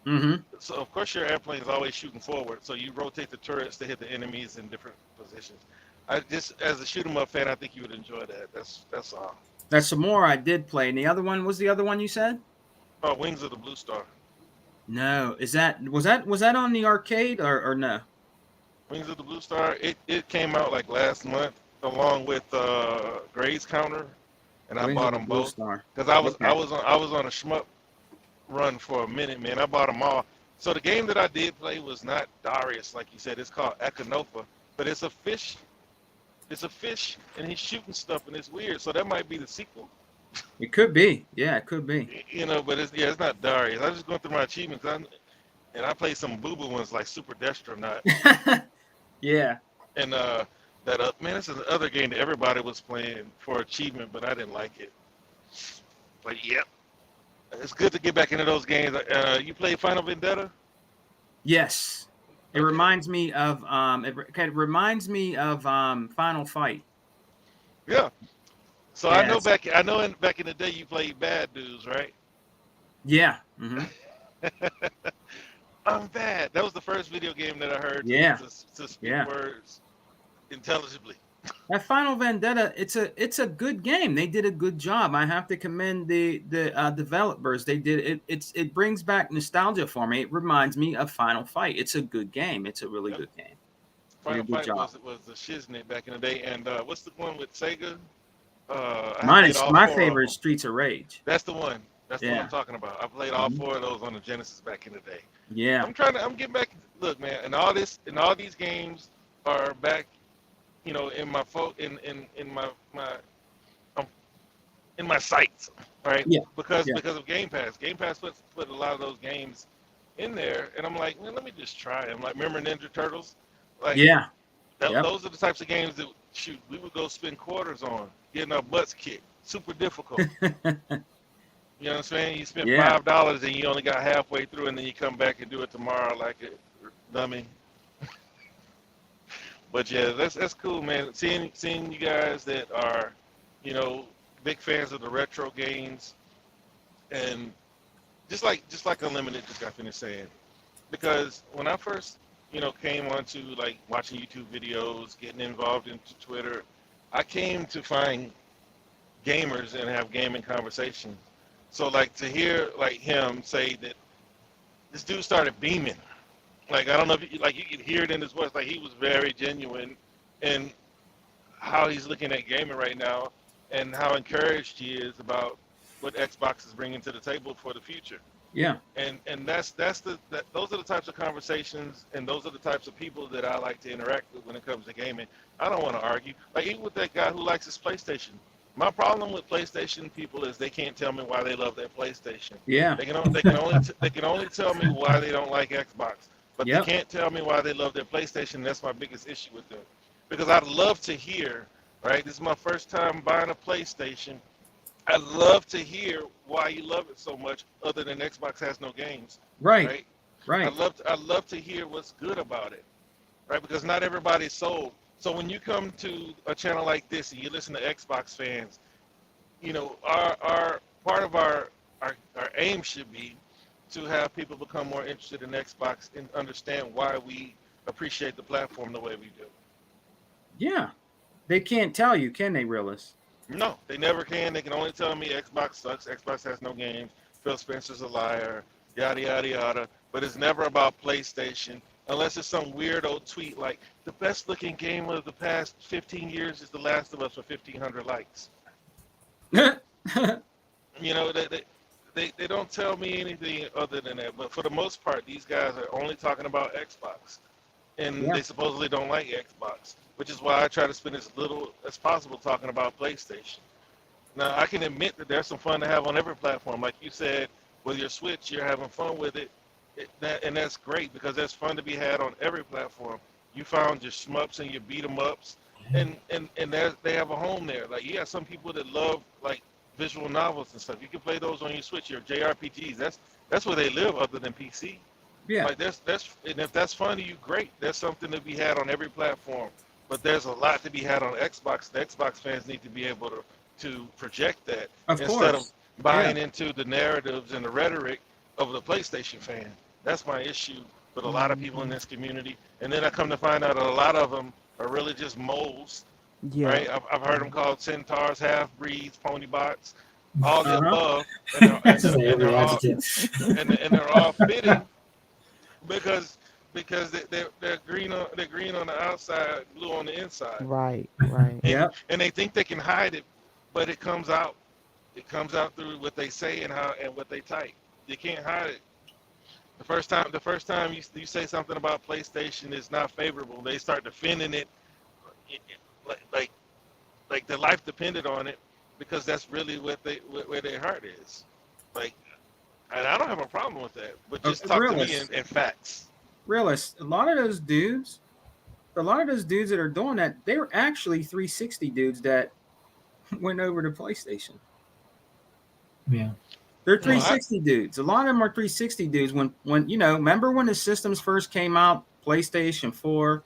Mm-hmm. So of course your airplane is always shooting forward. So you rotate the turrets to hit the enemies in different positions. I just, as a shoot 'em up fan, I think you would enjoy that. That's all. That's some more I did play. And the other one was the other one you said? Oh, Wings of the Blue Star. No. Was that on the arcade or no? Wings of the Blue Star. It came out like last month along with Grades Counter, and I Wings bought of the them Blue both Star. because I was Okay. I was on a shmup run for a minute, man. I bought them all. So the game that I did play was not Darius, like you said. It's called Echinopa, but it's a fish. It's a fish, and he's shooting stuff, and it's weird. So that might be the sequel, It could be. Yeah, it could be. you know. But it's not Darius. I'm just going through my achievements, and I played some boo boo ones like Super Destronaut, Yeah. and man, this is the other game that everybody was playing for achievement, but I didn't like it. But yep, it's good to get back into those games. You play Final Vendetta? Yes. It Okay. reminds me of Final Fight. Yeah. So Yeah, I know back in the day you played Bad Dudes, right? Yeah. Mm-hmm. I'm bad. That was the first video game that I heard Yeah. to speak Yeah. words intelligibly. That Final Vendetta, it's a good game. They did a good job. I have to commend the developers. They did it. It brings back nostalgia for me. It reminds me of Final Fight. It's a good game. It's a really Yep. good game. Final Good Fight job. was the shiznit back in the day. And what's the one with Sega? I Mine played is all my four of favorite them. is Streets of Rage. That's the one. That's the one Yeah. I'm talking about. I played all Mhm. four of those on the Genesis back in the day. Yeah. I'm getting back. Look, man, and all these games are back, you know, in my in my sights, right? Yeah. Because Yeah. of Game Pass. Game Pass put a lot of those games in there, and I'm like, man, let me just try them. Like, remember Ninja Turtles? Like, Yeah. Yep. those are the types of games that we would go spend quarters on, getting our butts kicked. Super difficult. You know what I'm saying? You spent Yeah. $5 and you only got halfway through, and then you come back and do it tomorrow like a dummy. But yeah, that's cool, man. Seeing you guys that are, you know, big fans of the retro games, and just like Unlimited just got finished saying, because when I first, you know, came onto like watching YouTube videos, getting involved into Twitter, I came to find gamers and have gaming conversations. So like to hear like him say that this dude started beaming, like I don't know if you could hear it in his voice, like he was very genuine in how he's looking at gaming right now and how encouraged he is about what Xbox is bringing to the table for the future. Yeah. And those are the types of conversations and those are the types of people that I like to interact with when it comes to gaming. I don't want to argue. Like even with that guy who likes his PlayStation. My problem with PlayStation people is they can't tell me why they love their PlayStation. Yeah. They can only tell me why they don't like Xbox, but Yep. they can't tell me why they love their PlayStation. That's my biggest issue with them, because I'd love to hear. Right, this is my first time buying a PlayStation. I'd love to hear why you love it so much, other than Xbox has no games. Right. Right. I'd love to hear what's good about it, right? Because not everybody's sold. So when you come to a channel like this and you listen to Xbox fans, you know, our part of our aim should be to have people become more interested in Xbox and understand why we appreciate the platform the way we do. Yeah. They can't tell you, can they, Realist? No, they never can. They can only tell me Xbox sucks. Xbox has no games. Phil Spencer's a liar. Yada yada yada. But it's never about PlayStation, unless it's some weirdo tweet like the best looking game of the past 15 years is The Last of Us with 1,500 likes. You know, they don't tell me anything other than that. But for the most part, these guys are only talking about Xbox, and Yeah. they supposedly don't like Xbox, which is why I try to spend as little as possible talking about PlayStation. Now, I can admit that there's some fun to have on every platform. Like you said, with your Switch, you're having fun with it, and that's great because there's fun to be had on every platform. You found your shmups and your beat 'em ups, and they have a home there. Like, you have some people that love like visual novels and stuff. You can play those on your Switch, your JRPGs. That's where they live, other than PC. Yeah. Like and if that's fun to you, great. There's something to be had on every platform. But there's a lot to be had on Xbox. The Xbox fans need to be able to project that Of instead course. of buying into the narratives and the rhetoric of the PlayStation fan. That's my issue with a lot of people in this community. And then I come to find out that a lot of them are really just moles, Yeah. right? I've heard them called centaurs, half breeds, ponibots, all the Uh-huh. above, That's just like every adjective. and they're all fitting because they're green on the outside, blue on the inside, Right. Right. Yep. and they think they can hide it, but it comes out. It comes out through what they say and what they type. You can't hide it. The first time you say something about PlayStation is not favorable, they start defending it, like like like their life depended on it, because that's really where their heart is. Like, and I don't have a problem with that, but just talk to me in facts. Realist, a lot of those dudes that are doing that, they were actually 360 dudes that went over to PlayStation. Yeah. They're No, 360 dudes. A lot of them are 360 dudes. When remember when the systems first came out, PlayStation 4,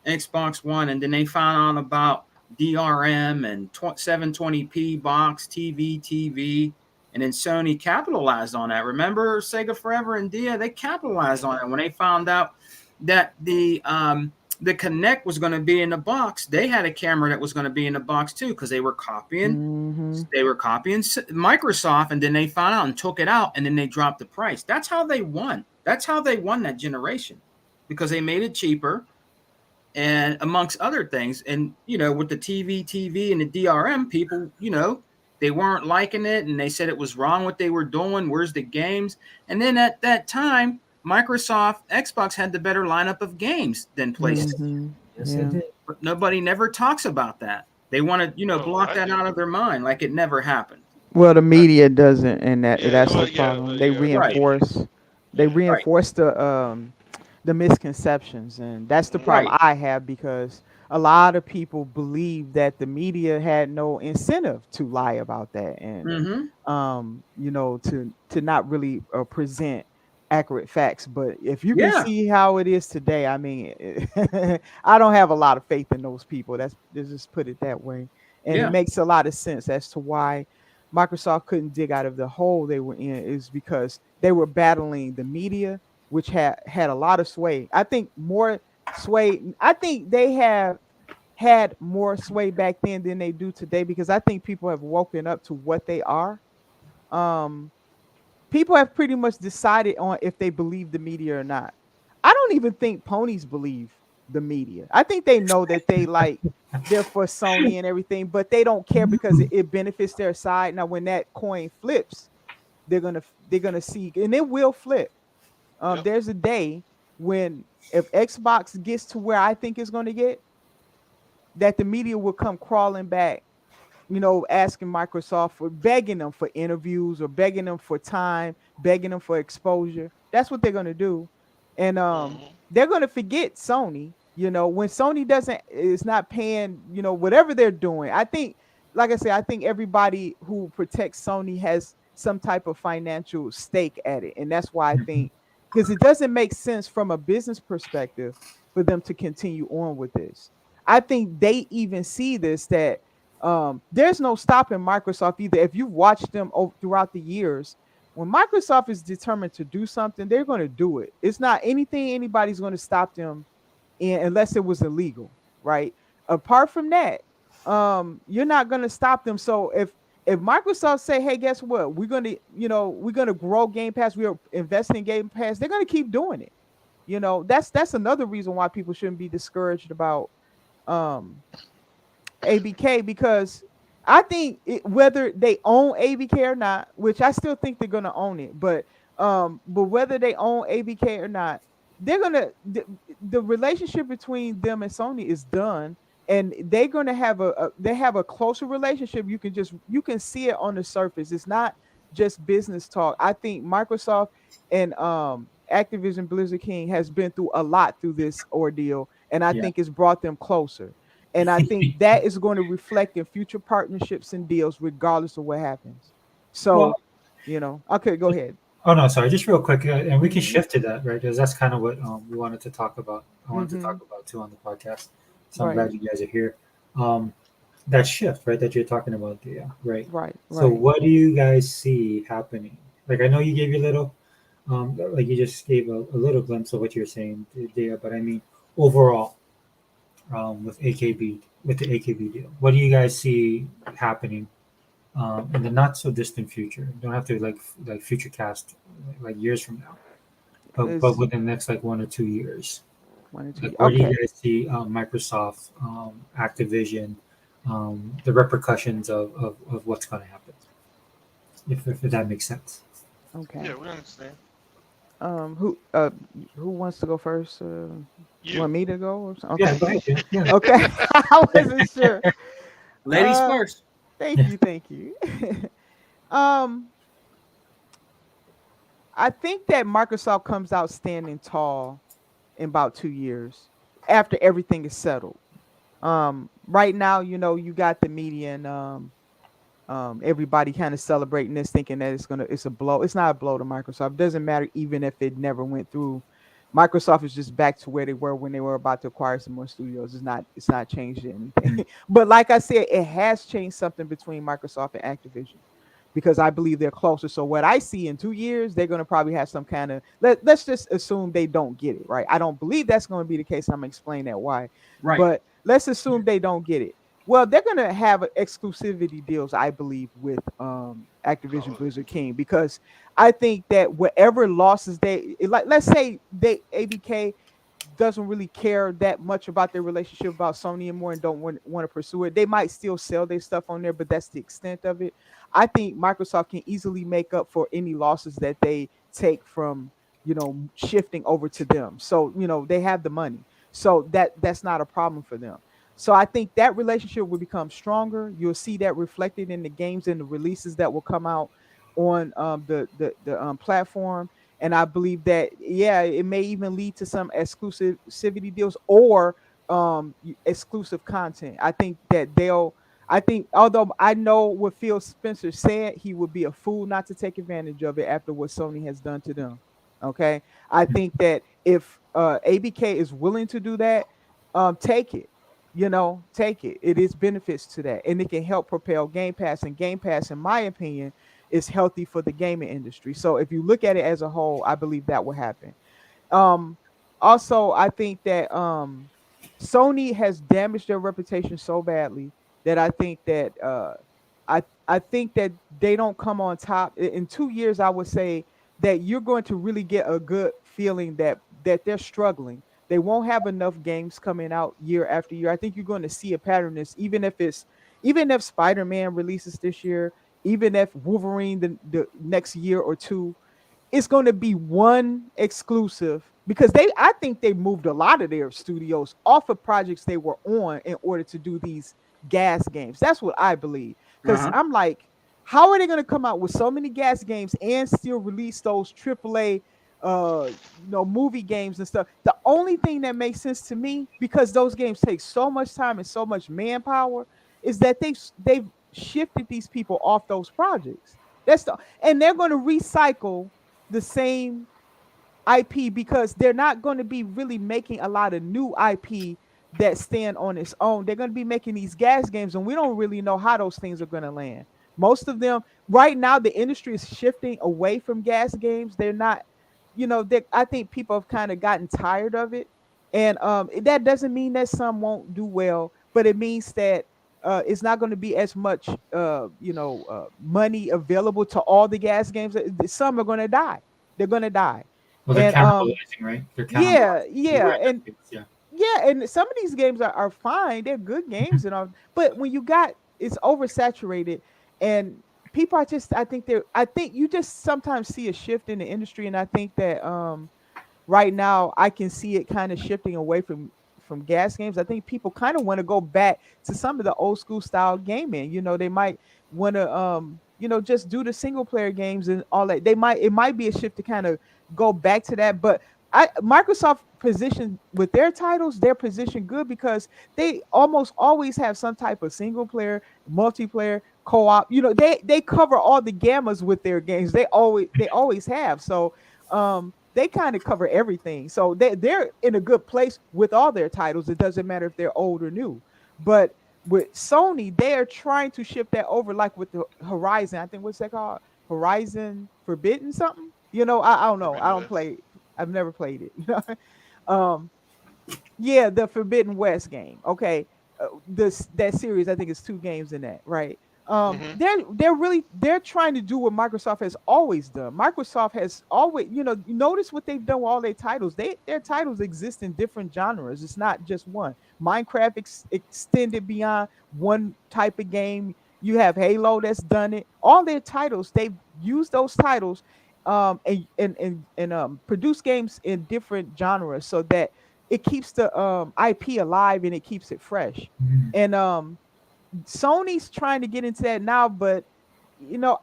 Xbox One, and then they found out about DRM and 720p box TV, and then Sony capitalized on that. Remember Sega Forever and Dia? They capitalized on it when they found out that the Kinect was going to be in the box. They had a camera that was going to be in the box too, because they were copying. Mm-hmm. They were copying Microsoft, and then they found out and took it out, and then they dropped the price. That's how they won. That's how they won that generation, because they made it cheaper, and amongst other things. And with the TV, and the DRM, people, they weren't liking it, and they said it was wrong what they were doing. Where's the games? And then at that time, Microsoft, Xbox had the better lineup of games than PlayStation. Mm-hmm. Yes, Yeah. it did. But nobody never talks about that. They want to, block that out of their mind, like it never happened. Well, the media doesn't, and that's well, the problem. They yeah, reinforce, the misconceptions, and that's the problem Right. I have, because a lot of people believe that the media had no incentive to lie about that, and to not really present accurate facts. But if you can Yeah. see how it is today, I mean, I don't have a lot of faith in those people. Let's just put it that way. And Yeah. it makes a lot of sense as to why Microsoft couldn't dig out of the hole they were in, is because they were battling the media, which had a lot of sway. I think more sway. I think they have had more sway back then than they do today, because I think people have woken up to what they are. People have pretty much decided on if they believe the media or not. I don't even think ponies believe the media. I think they know that they're for Sony and everything, but they don't care because it benefits their side. Now, when that coin flips, they're gonna see, and it will flip. Yep. There's a day when, if Xbox gets to where I think it's going to get, that the media will come crawling back, asking Microsoft for, begging them for interviews, or begging them for time, begging them for exposure. That's what they're going to do. And they're going to forget Sony, when Sony is not paying, whatever they're doing. I think, like I said, I think everybody who protects Sony has some type of financial stake at it. And that's why I think, because it doesn't make sense from a business perspective for them to continue on with this. I think they even see this, that there's no stopping Microsoft either. If you've watched them throughout the years, when Microsoft is determined to do something, they're going to do it. It's not anything anybody's going to stop them unless it was illegal, right? Apart from that, you're not going to stop them. So if Microsoft say, hey, guess what? We're going to grow Game Pass. We're investing in Game Pass. They're going to keep doing it. That's another reason why people shouldn't be discouraged about ABK, because I think whether they own ABK or not, which I still think they're gonna own it, but whether they own ABK or not, they're gonna the relationship between them and Sony is done, and they're gonna have they have a closer relationship. You can see it on the surface. It's not just business talk. I think Microsoft and Activision Blizzard King has been through a lot through this ordeal, and I think it's brought them closer. And I think that is going to reflect in future partnerships and deals, regardless of what happens. So, okay, go ahead. Oh no, sorry. Just real quick, and we can shift to that, right? Because that's kind of what we wanted to talk about. I wanted to talk about too on the podcast. So I'm glad you guys are here. That shift, right? That you're talking about, Dia, right? Right. So what do you guys see happening? Like, I know you gave your little, like you just gave a little glimpse of what you're saying, Dia, but I mean, overall, with AKB with the AKB deal. What do you guys see happening in the not so distant future? You don't have to like future cast like years from now, but Is within the next like 1 or 2 years. one or two. Like, where do you Okay. guys see Microsoft, Activision, the repercussions of what's going to happen? If that makes sense. Okay. Yeah, we understand. Who wants to go first? You You. want me to go or something? Yeah, Okay. go ahead, Jim. Yeah. Okay. I wasn't sure. Ladies Uh, first. thank Yeah. you, thank you. um, I think that Microsoft comes out standing tall in about 2 years after everything is settled. Right now, you got the media and everybody kind of celebrating this, thinking that it's a blow. It's not a blow to Microsoft. It doesn't matter even if it never went through. Microsoft is just back to where they were when they were about to acquire some more studios. It's not changed anything. Mm. But like I said, it has changed something between Microsoft and Activision because I believe they're closer. So what I see in 2 years, they're going to probably have some kind of let's just assume they don't get it right. I don't believe that's going to be the case. I'm gonna explain that why, Right. but let's assume they don't get it. Well, they're gonna have exclusivity deals, I believe, with Activision Oh, Blizzard King because I think that whatever losses like, let's say they ABK doesn't really care that much about their relationship about Sony anymore and don't want to pursue it. They might still sell their stuff on there, but that's the extent of it. I think Microsoft can easily make up for any losses that they take from shifting over to them. So they have the money, so that's not a problem for them. So I think that relationship will become stronger. You'll see that reflected in the games and the releases that will come out on the platform. And I believe that yeah, it may even lead to some exclusivity deals or exclusive content. I think that they'll. I think although I know what Phil Spencer said, he would be a fool not to take advantage of it after what Sony has done to them. Okay, I think that if ABK is willing to do that, take it. Take it. It is benefits to that, and it can help propel Game Pass. And Game Pass, in my opinion, is healthy for the gaming industry. So if you look at it as a whole, I believe that will happen. Um, Also, I think that Sony has damaged their reputation so badly that I think that I think that they don't come on top in 2 years. I would say that you're going to really get a good feeling that they're struggling. They won't have enough games coming out year after year. I think you're going to see a pattern this, even if Spider-Man releases this year, even if Wolverine the next year or two, it's going to be one exclusive because I think they moved a lot of their studios off of projects they were on in order to do these gas games. That's what I believe. Because Uh-huh. I'm like, how are they going to come out with so many gas games and still release those AAA movie games and stuff? The only thing that makes sense to me, because those games take so much time and so much manpower, is that they've shifted these people off those projects. And they're going to recycle the same IP because they're not going to be really making a lot of new IP that stand on its own. They're going to be making these gas games, and we don't really know how those things are going to land. Most of them right now, the industry is shifting away from gas games. They're not, I think people have kind of gotten tired of it, and that doesn't mean that some won't do well, but it means that it's not going to be as much, money available to all the gas games. Some are going to die. They're going to die, Well, they're and cannibalizing, right? They're yeah, cannibalizing. You were yeah, in and that phase, yeah. yeah, and some of these games are fine. They're good games and all, but when you got it's oversaturated and people are just I think you just sometimes see a shift in the industry, and I think that right now I can see it kind of shifting away from gas games. I think people kind of want to go back to some of the old school style gaming. They might want to just do the single player games and all that. It might be a shift to kind of go back to that, but Microsoft position with their titles, they're positioned good because they almost always have some type of single player, multiplayer, co-op. They cover all the gammas with their games. They always have. So they kind of cover everything. So they're in a good place with all their titles. It doesn't matter if they're old or new. But with Sony, they are trying to shift that over, like with the Horizon. I think what's that called? Horizon Forbidden something. I don't know. I Forbidden don't West. play. I've never played it. Um, Yeah, the Forbidden West game. Okay, this that series, I think it's 2 games in that, right? Hmm. They're trying to do what Microsoft has always done. Microsoft has always, you notice what they've done with all their titles. Their titles exist in different genres. It's not just one. Minecraft extended beyond one type of game. You have Halo that's done it. All their titles, they've used those titles and produce games in different genres so that it keeps the IP alive and it keeps it fresh. Mm. And Sony's trying to get into that now, but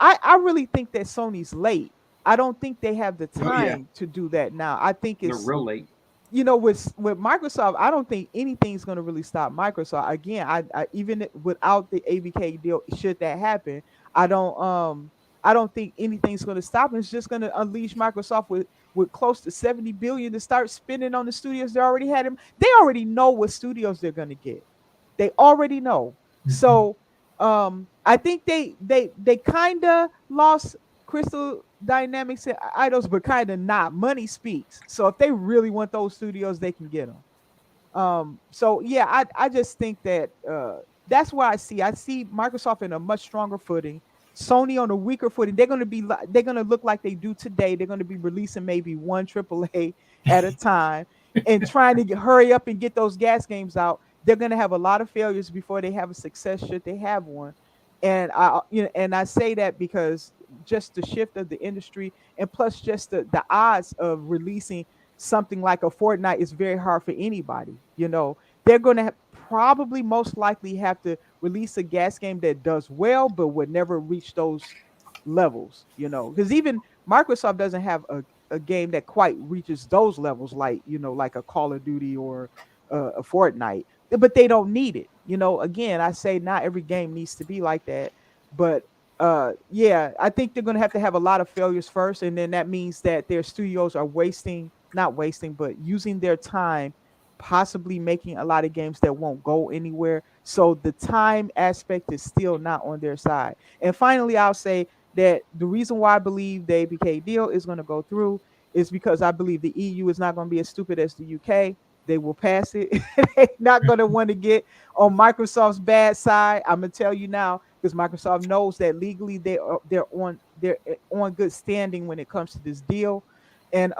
I really think that Sony's late. I don't think they have the Oh yeah, time to do that now. I think they're it's real late. with Microsoft, I don't think anything's going to really stop Microsoft. Again, I even without the ABK deal, should that happen, I don't I don't think anything's going to stop them. It's just going to unleash Microsoft with close to 70 billion to start spending on the studios they already had them. They already know what studios they're going to get. They already know. Mhm. So I think they kind of lost Crystal Dynamics and Idols, but kind of not. Money speaks. So if they really want those studios, they can get them. So yeah, I just think that that's why I see Microsoft in a much stronger footing, Sony on a weaker footing. They're gonna look like they do today. They're gonna be releasing maybe one AAA at a time and trying to hurry up and get those gas games out. They're gonna have a lot of failures before they have a success, should they have one. And I say that because just the shift of the industry, and plus just the odds of releasing something like a Fortnite is very hard for anybody. They're going to probably most likely have to release a gas game that does well, but would never reach those levels. Because even Microsoft doesn't have a game that quite reaches those levels, like a Call of Duty or a Fortnite. But they don't need it. Again, I say not every game needs to be like that, but yeah, I think they're going to have a lot of failures first, and then that means that their studios are not wasting, but using their time, possibly making a lot of games that won't go anywhere. So the time aspect is still not on their side. And finally, I'll say that the reason why I believe the ABK deal is going to go through is because I believe the EU is not going to be as stupid as the UK. They will pass it. They're not going to want to get on Microsoft's bad side. I'm gonna tell you now, because Microsoft knows that legally they're on good standing when it comes to this deal. And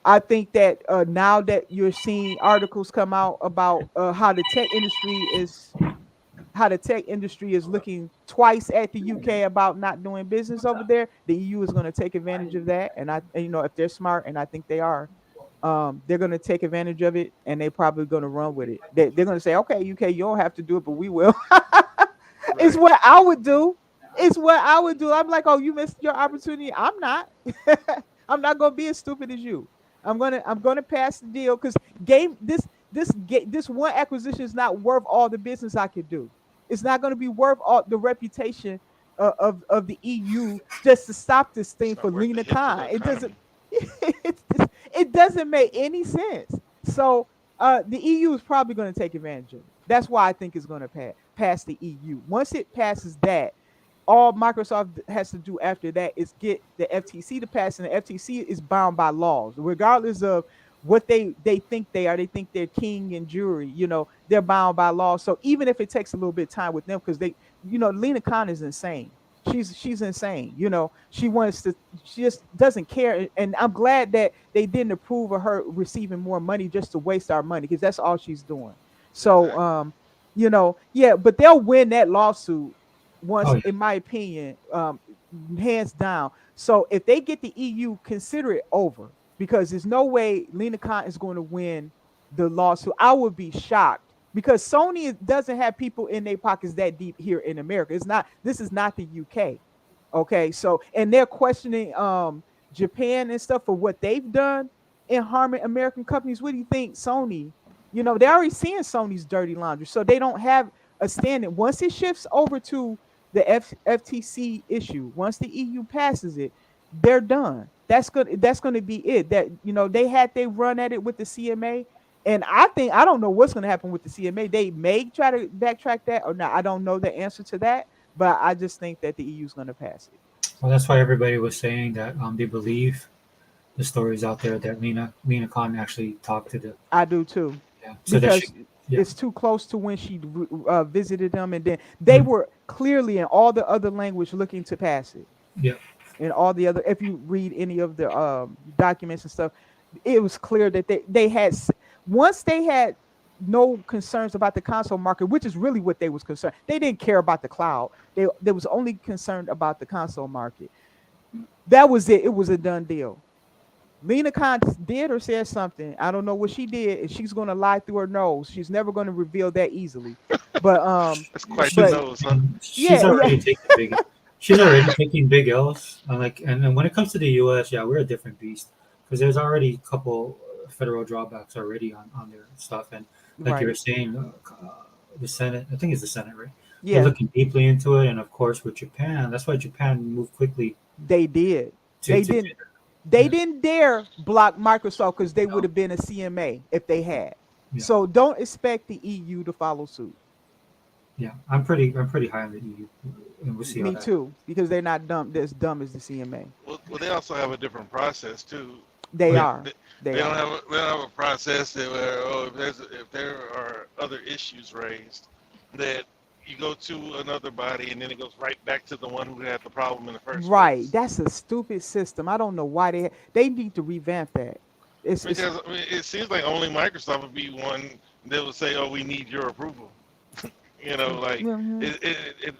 I think that now that you're seeing articles come out about how the tech industry is looking twice at the UK about not doing business over there, the EU is going to take advantage of that. And if they're smart, and I think they are, they're going to take advantage of it, and they're probably going to run with it. They're going to say, okay, UK, you don't have to do it, but we will. It's Right. what I would do. It's what I would do. I'm like, oh, you missed your opportunity. I'm not. I'm not gonna be as stupid as you. I'm gonna pass the deal because game this one acquisition is not worth all the business I could do. It's not gonna be worth all the reputation of the EU just to stop this thing It's for not worth Lena the hit to the Khan. It doesn't. economy. It doesn't make any sense. So the EU is probably going to take advantage of it. That's why I think it's going to pass the EU. Once it passes that, all Microsoft has to do after that is get the FTC to pass, and the FTC is bound by laws, regardless of what they think they are. They think they're king and jury. They're bound by law. So even if it takes a little bit of time with them, because Lena Khan is insane. She's insane. She wants to. She just doesn't care. And I'm glad that they didn't approve of her receiving more money just to waste our money, because that's all she's doing. So Exactly. yeah, but they'll win that lawsuit Oh once, yeah. in my opinion, hands down. So if they get the EU, consider it over, because there's no way Lena Khan is going to win the lawsuit. I would be shocked, because Sony doesn't have people in their pockets that deep here in America. This is not the UK. Okay, so, and they're questioning Japan and stuff for what they've done in harming American companies. What do you think, Sony? They're already seeing Sony's dirty laundry, so they don't have a standing. Once it shifts over to the FTC issue, once the EU passes it, they're done. That's going to be it. That they run at it with the CMA, and I don't know what's going to happen with the CMA. They may try to backtrack that or not. I don't know the answer to that, but I just think that the EU is going to pass it. Well, that's why everybody was saying that they believe the stories out there that Lena Khan actually talked to the I do too. so that Because she yeah it's too close to when she visited them, and then they were clearly in all the other language looking to pass it. yeah And all the other, if you read any of the documents and stuff, it was clear that they had once they had no concerns about the console market, which is really what they was concerned. They didn't care about the cloud. They was only concerned about the console market. That was it. It was a done deal. Lena Khan did or said something. I don't know what she did, and she's gonna lie through her nose. She's never gonna reveal that easily. But That's quite the she's but nose, huh? she's yeah, already yeah, taking big she's already taking big L's. And when it comes to the U.S., yeah, we're a different beast because there's already a couple federal drawbacks already on their stuff, and like you were right. saying, the Senate, I think it's the Senate, right? They're Yeah, looking deeply into it, and of course with Japan, that's why Japan moved quickly they did. to They to didn't. yeah, They didn't dare block Microsoft because they would no, have been a CMA if they had. yeah, So don't expect the EU to follow suit. yeah. I'm pretty high on the EU, and we'll see how Me that. too, because they're not dumb as the CMA. Well, they also have a different process too. Oh They yeah, are. They, They they don't are. have a process that where if there are other issues raised, that you go to another body and then it goes right back to the one who had the problem in the first Right. place. That's a stupid system. I don't know why they need to revamp that. It's Because I mean, it seems like only Microsoft would be one that would say, "Oh, we need your approval." Like mhm. it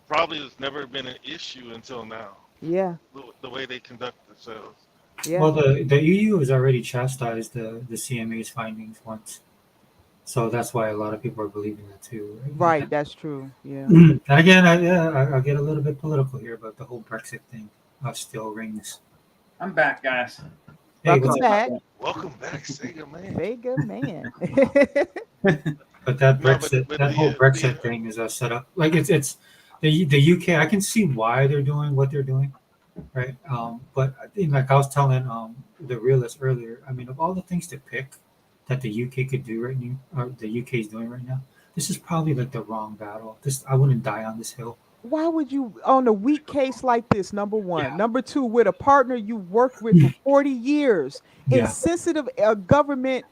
probably has never been an issue until now. Yeah. The way they conduct themselves. Yeah. well the EU has already chastised the CMA's findings once, so that's why a lot of people are believing that too, right? Right. That's true. Yeah. And again, I'll get a little bit political here, but the whole Brexit thing still rings. I'm back, guys. Hey, what's Welcome up? back, Welcome back, Sega man. Sega man. But that No, Brexit, but that whole the Brexit thing is set up. Like it's the UK. I can see why they're doing what they're doing, right? But I think, like I was telling the realist earlier, I mean, of all the things to pick that the UK could do right now, or the UK is doing right now, this is probably like the wrong battle. This I wouldn't die on this hill. Why would you on a weak case like this? Number one, Yeah, number two, with a partner you worked with for 40 years in yeah, sensitive government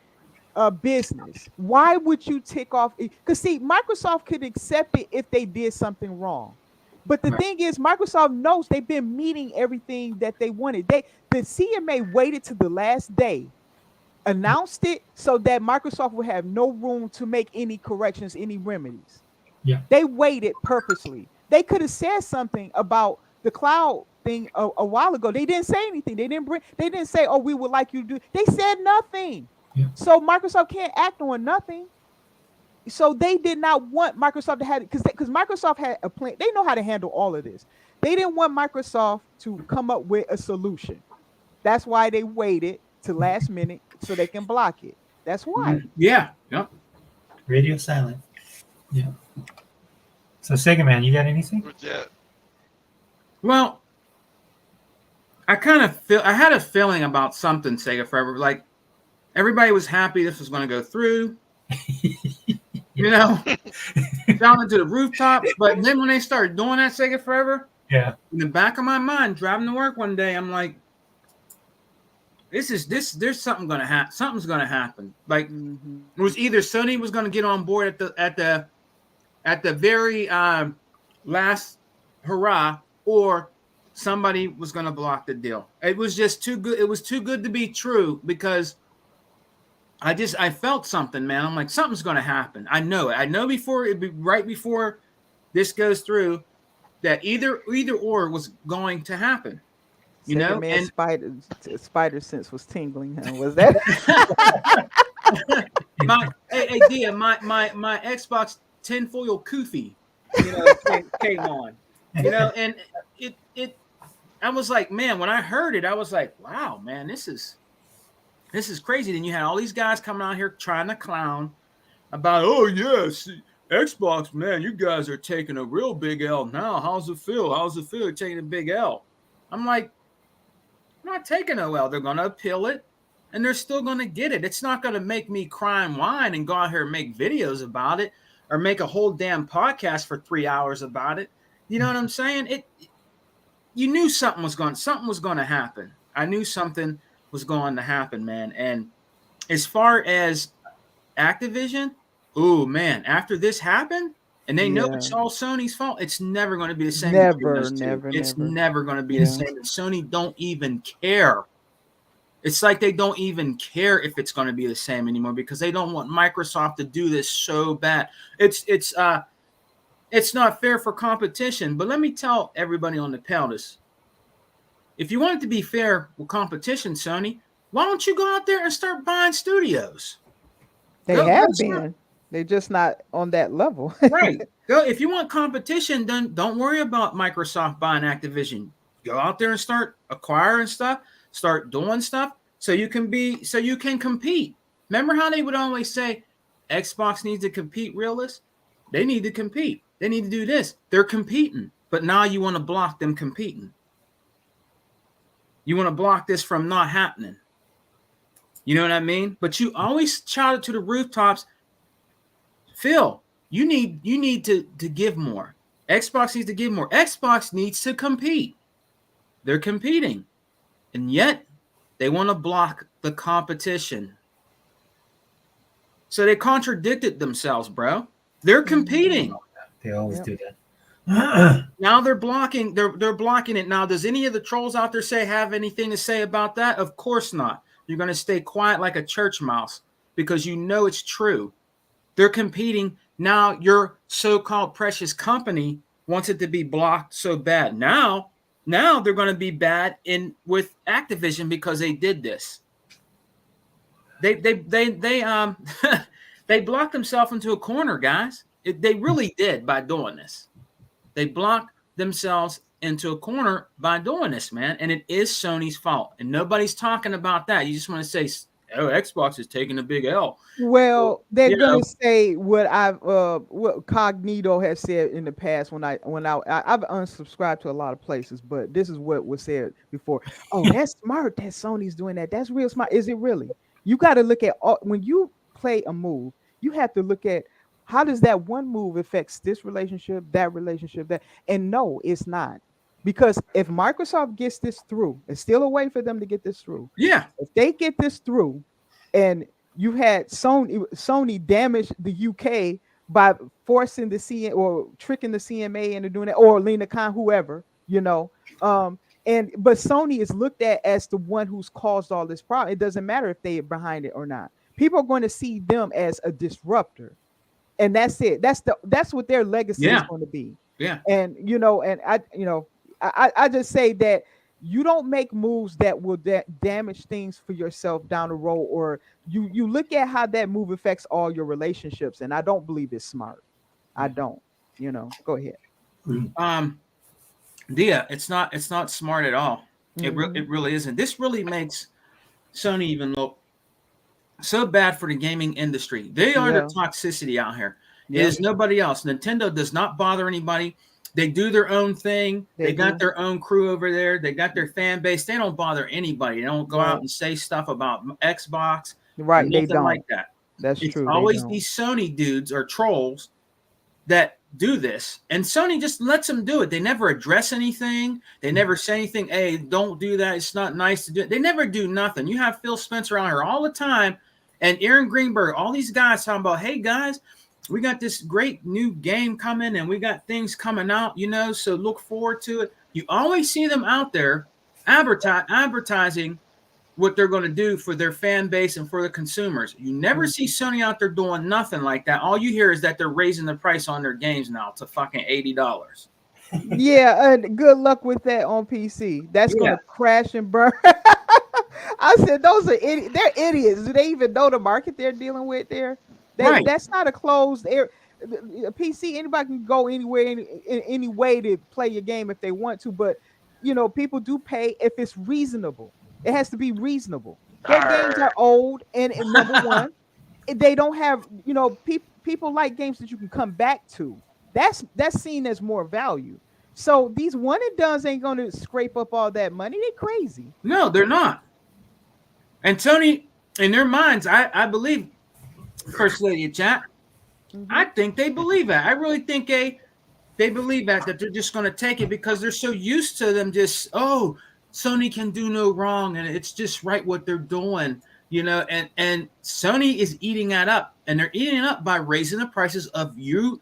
business. Why would you tick off? Because see, Microsoft could accept it if they did something wrong. But the right. thing is, Microsoft knows they've been meeting everything that they wanted. The CMA waited to the last day, announced it so that Microsoft would have no room to make any corrections, any remedies. Yeah, They waited purposely. They could have said something about the cloud thing a while ago. They didn't say anything. They didn't say, "Oh, we would like you to do." They said nothing. yeah, So Microsoft can't act on nothing. So they did not want Microsoft to have it because Microsoft had a plan. They know how to handle all of this. They didn't want Microsoft to come up with a solution. That's why they waited to last minute so they can block it. That's why. Yeah. Yep. radio silent. Yeah. So Sega Man, you got anything? But yeah, Well, I had a feeling about something Sega Forever. Like everybody was happy this was going to go through. Down into the rooftops. But then when they started doing that Sega Forever, Yeah, in the back of my mind, driving to work one day, I'm like, there's something gonna happen. Something's gonna happen. Like it was either Sony was gonna get on board at the very last hurrah, or somebody was gonna block the deal. It was just too good. It was too good to be true because I felt something, man. I'm like, something's gonna happen. I know it. I know before it'd be right before this goes through that either or was going to happen. Second man, And spider sense was tingling. Huh? Was that? hey Dia, my Xbox tinfoil koofy, came on. And it I was like, man, when I heard it, I was like, wow, man, this is crazy. Then you had all these guys coming out here trying to clown about, oh yes, Xbox, man, you guys are taking a real big L now. How's it feel? You're taking a big L. I'm like, I'm not taking no L. They're going to appeal it, and they're still going to get it. It's not going to make me cry and whine and go out here and make videos about it or make a whole damn podcast for 3 hours about it. You know what I'm saying? You knew something was going to happen. I knew something was going to happen, man. And as far as Activision, oh man, after this happened, and they know it's all Sony's fault, it's never going to be the same. Never. It's never going to be the same. And Sony don't even care. It's like they don't even care if it's going to be the same anymore because they don't want Microsoft to do this so bad. It's not fair for competition. But let me tell everybody on the panel this. If you want it to be fair with competition, Sony, why don't you go out there and start buying studios? They have been. They're just not on that level. Right. Go. If you want competition, then don't worry about Microsoft buying Activision. Go out there and start acquiring stuff, start doing stuff so you can compete. Remember how they would always say Xbox needs to compete, realists? They need to compete. They need to do this. They're competing. But now you want to block them competing. You want to block this from not happening. You know what I mean? But you always shout it to the rooftops. Phil, you need to give more. Xbox needs to give more. Xbox needs to compete. They're competing. And yet they want to block the competition. So they contradicted themselves, bro. They're competing. They always do that. Now they're blocking. They're blocking it. Now, does any of the trolls out there have anything to say about that? Of course not. You're going to stay quiet like a church mouse because you know it's true. They're competing. Now your so-called precious company wants it to be blocked so bad. Now they're going to be bad with Activision because they did this. They they blocked themselves into a corner, guys. They really did by doing this. They blocked themselves into a corner by doing this, man. And it is Sony's fault. And nobody's talking about that. You just want to say, oh, Xbox is taking a big L. Well, they're gonna say what Cognito has said in the past when I've unsubscribed to a lot of places, but this is what was said before. Oh, that's smart that Sony's doing that. That's real smart. Is it really? You got to look at when you play a move, you have to look at how does that one move affects this relationship, that, and no, it's not. Because if Microsoft gets this through, it's still a way for them to get this through. Yeah. If they get this through, and you had Sony damage the UK by forcing the or tricking the CMA into doing that, or Lena Khan, whoever, but Sony is looked at as the one who's caused all this problem. It doesn't matter if they're behind it or not. People are going to see them as a disruptor. And that's it. That's what their legacy is going to be. Yeah. And I just say that you don't make moves that will damage things for yourself down the road, or you look at how that move affects all your relationships. And I don't believe it's smart. I don't. Go ahead. Dia, it's not smart at all. Mm-hmm. It really isn't. This really makes Sony even look so bad for the gaming industry. They are the toxicity out here. It is nobody else. Nintendo does not bother anybody. They do their own thing. They got their own crew over there. They got their fan base. They don't bother anybody. They don't go out and say stuff about Xbox. Right. They don't like that. That's it's true. Always these Sony dudes or trolls that do this, and Sony just lets them do it. They never address anything. They never say anything. Hey, don't do that. It's not nice to do it. They never do nothing. You have Phil Spencer out here all the time, and Aaron Greenberg, all these guys talking about, hey guys, we got this great new game coming, and we got things coming out, so look forward to it. You always see them out there advertising what they're going to do for their fan base and for the consumers. You never see Sony out there doing nothing like that. All you hear is that they're raising the price on their games now to fucking $80. Yeah, and good luck with that on PC. That's going to crash and burn. I said those are they're idiots. Do they even know the market they're dealing with there? Right. That's not a closed area. A PC, anybody can go anywhere in any way to play your game if they want to, but people do pay if it's reasonable. It has to be reasonable. Their games are old, and number one, they don't have people like games that you can come back to. That's seen as more value. So these one and dones ain't going to scrape up all that money. They're crazy. No, they're not. And Sony, in their minds, I believe, First Lady of Chat, I think they believe that. I really think they believe that they're just going to take it because they're so used to them just, Sony can do no wrong, and it's just right what they're doing, and Sony is eating that up, and they're eating it up by raising the prices of you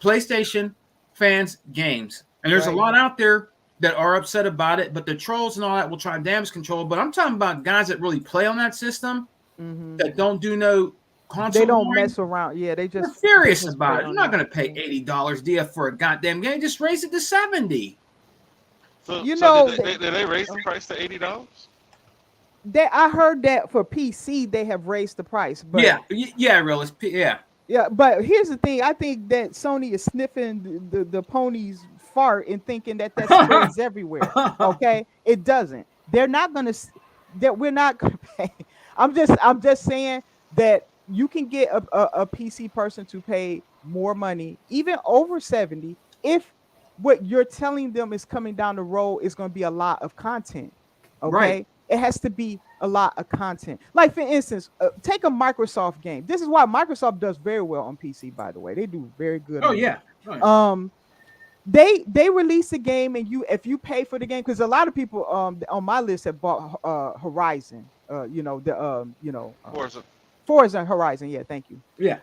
PlayStation fans games. And there's a lot out there that are upset about it, but the trolls and all that will try to damage control. But I'm talking about guys that really play on that system that don't do no console. They don't mess around. Yeah, they're furious about it. You're not going to pay $80 DF for a goddamn game. Just raise it to $70. So, did they raise the price to $80? I heard that for PC they have raised the price. But yeah. But here's the thing. I think that Sony is sniffing the ponies fart and thinking that spreads everywhere. Okay, it doesn't. They're not gonna. That we're not gonna pay. I'm just saying that you can get a PC person to pay more money, even over 70, if what you're telling them is coming down the road is going to be a lot of content. Okay. Right. It has to be a lot of content. Like, for instance, take a Microsoft game. This is why Microsoft does very well on PC, by the way. They do very good. Oh, yeah. They release a game, and if you pay for the game, because a lot of people on my list have bought Horizon. Forza Horizon. Yeah, thank you. Yeah.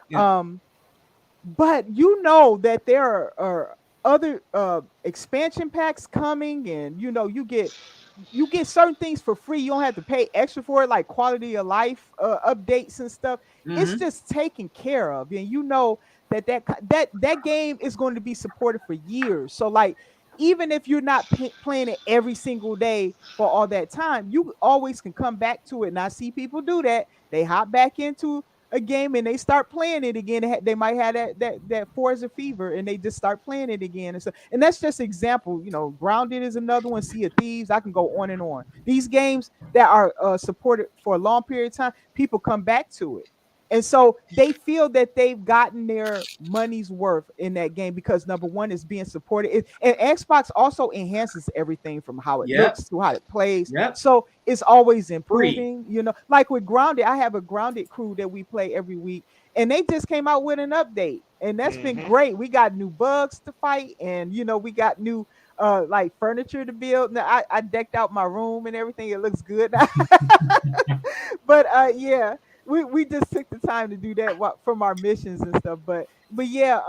But you know that there are other expansion packs coming, and you get certain things for free. You don't have to pay extra for it, like quality of life updates and stuff. It's just taken care of, and that game is going to be supported for years. So, like, even if you're not playing it every single day for all that time, you always can come back to it. And I see people do that. They hop back into a game and they start playing it again. They might have that Forza fever, and they just start playing it again. And that's just example. Grounded is another one. Sea of Thieves. I can go on and on. These games that are supported for a long period of time, people come back to it. And so they feel that they've gotten their money's worth in that game because, number one, it's being supported. And Xbox also enhances everything from how it looks to how it plays. So it's always improving. Like with Grounded, I have a Grounded crew that we play every week, and they just came out with an update, and that's been great. We got new bugs to fight, and we got new like furniture to build. Now, I decked out my room and everything. It looks good. But yeah. We just took the time to do that from our missions and stuff, but yeah,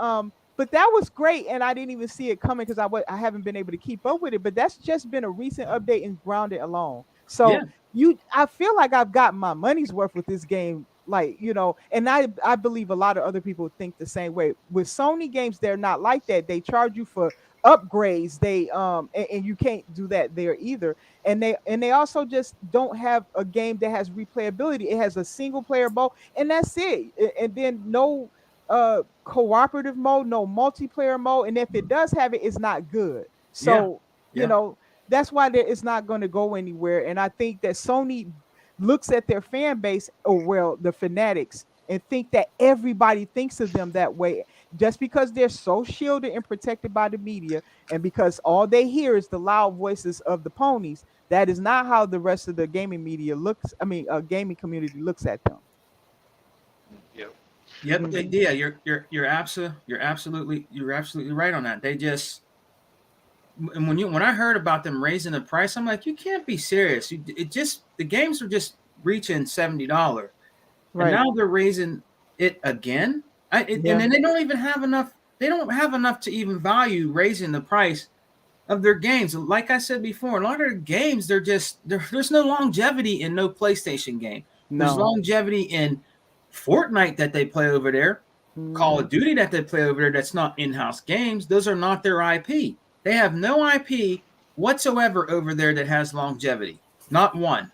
but that was great, and I didn't even see it coming because I haven't been able to keep up with it. But that's just been a recent update in Grounded alone. So I feel like I've got my money's worth with this game, like and I believe a lot of other people think the same way. With Sony games, they're not like that. They charge you for upgrades. They and you can't do that there either. And they also just don't have a game that has replayability. It has a single player mode, and that's it. And then no cooperative mode, no multiplayer mode. And if it does have it, it's not good. So that's why it's not going to go anywhere. And I think that Sony looks at their fan base, the fanatics, and think that everybody thinks of them that way, just because they're so shielded and protected by the media, and because all they hear is the loud voices of the ponies. That is not how the rest of the gaming media looks. Gaming community looks at them. Yep. Yeah. You're absolutely right on that. They just, and when I heard about them raising the price, I'm like, you can't be serious. The games are just reaching $70. Right. And now they're raising it again. And then they don't even have enough. They don't have enough to even value raising the price of their games. Like I said before, a lot of their games, there's no longevity in no PlayStation game. No. There's longevity in Fortnite that they play over there, Call of Duty that they play over there. That's not in-house games. Those are not their IP. They have no IP whatsoever over there that has longevity. Not one.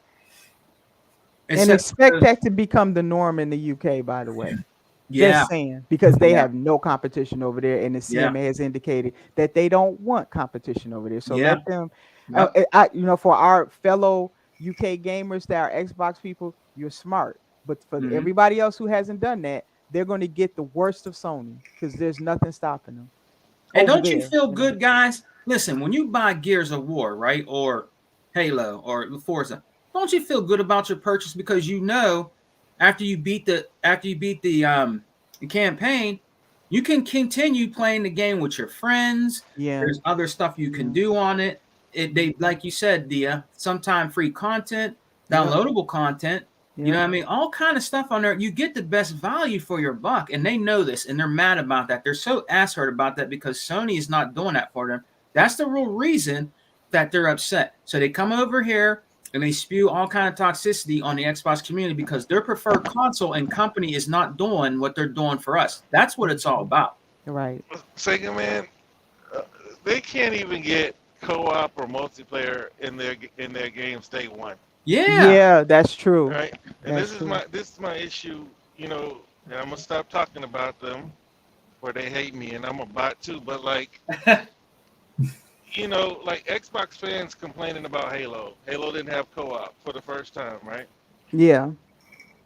And expect that to become the norm in the UK, by the way. Just saying, because they have no competition over there, and the CMA has indicated that they don't want competition over there. So let them. For our fellow UK gamers that are Xbox people, you're smart. But for everybody else who hasn't done that, they're going to get the worst of Sony because there's nothing stopping them. And don't you feel good, guys? Listen, when you buy Gears of War, right, or Halo or Forza, don't you feel good about your purchase because after you beat the campaign, you can continue playing the game with your friends. Yeah, there's other stuff you can do on it, they like you said, Dia, sometime free content, Yep. downloadable content. You know Yep. what I mean? All kind of stuff on there. You get the best value for your buck, and they know this, and they're mad about that. They're so ass hurt about that because Sony is not doing that for them. That's the real reason that they're upset. So they come over here and they spew all kind of toxicity on the Xbox community because their preferred console and company is not doing what they're doing for us. That's what it's all about. Right. Sega man, they can't even get co-op or multiplayer in their games day one. Yeah. Yeah, that's true. Right? And That's this true. is my issue, and I'm gonna stop talking about them where they hate me and I'm a bot too, but like like Xbox fans complaining about Halo. Halo didn't have co-op for the first time, right? Yeah.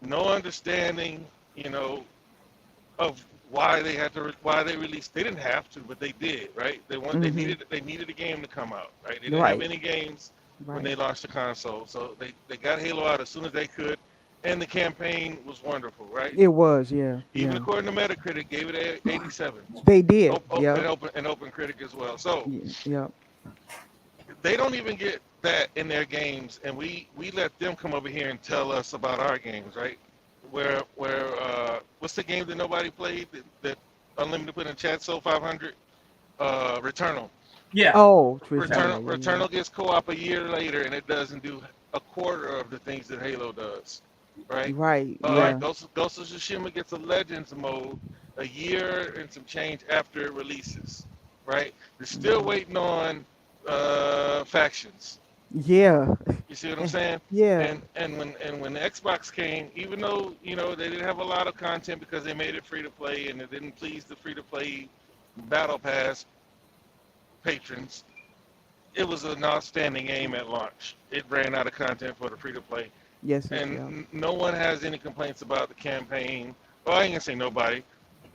No understanding, of why they released. They didn't have to, but they did, right? They needed a game to come out, right? They didn't have any games when they launched the console, so they got Halo out as soon as they could, and the campaign was wonderful, right? It was, yeah. Even Yeah. according to Metacritic, gave it 87. They did. And Yeah. open critic as well. So Yeah. they don't even get that in their games, and we let them come over here and tell us about our games, right? Where what's the game that nobody played that Unlimited put in chat? So 500, Returnal. Yeah. Oh, Returnal gets co-op a year later, and it doesn't do a quarter of the things that Halo does, right? Right. Yeah. Ghost of Tsushima gets a Legends mode a year and some change after it releases, right? They're still waiting on factions. Yeah. You see what I'm saying? Yeah. And when the Xbox came, even though they didn't have a lot of content because they made it free to play and it didn't please the free to play Battle Pass patrons, it was an outstanding game at launch. It ran out of content for the free to play, Yes. and no one has any complaints about the campaign. Well, I ain't gonna say nobody,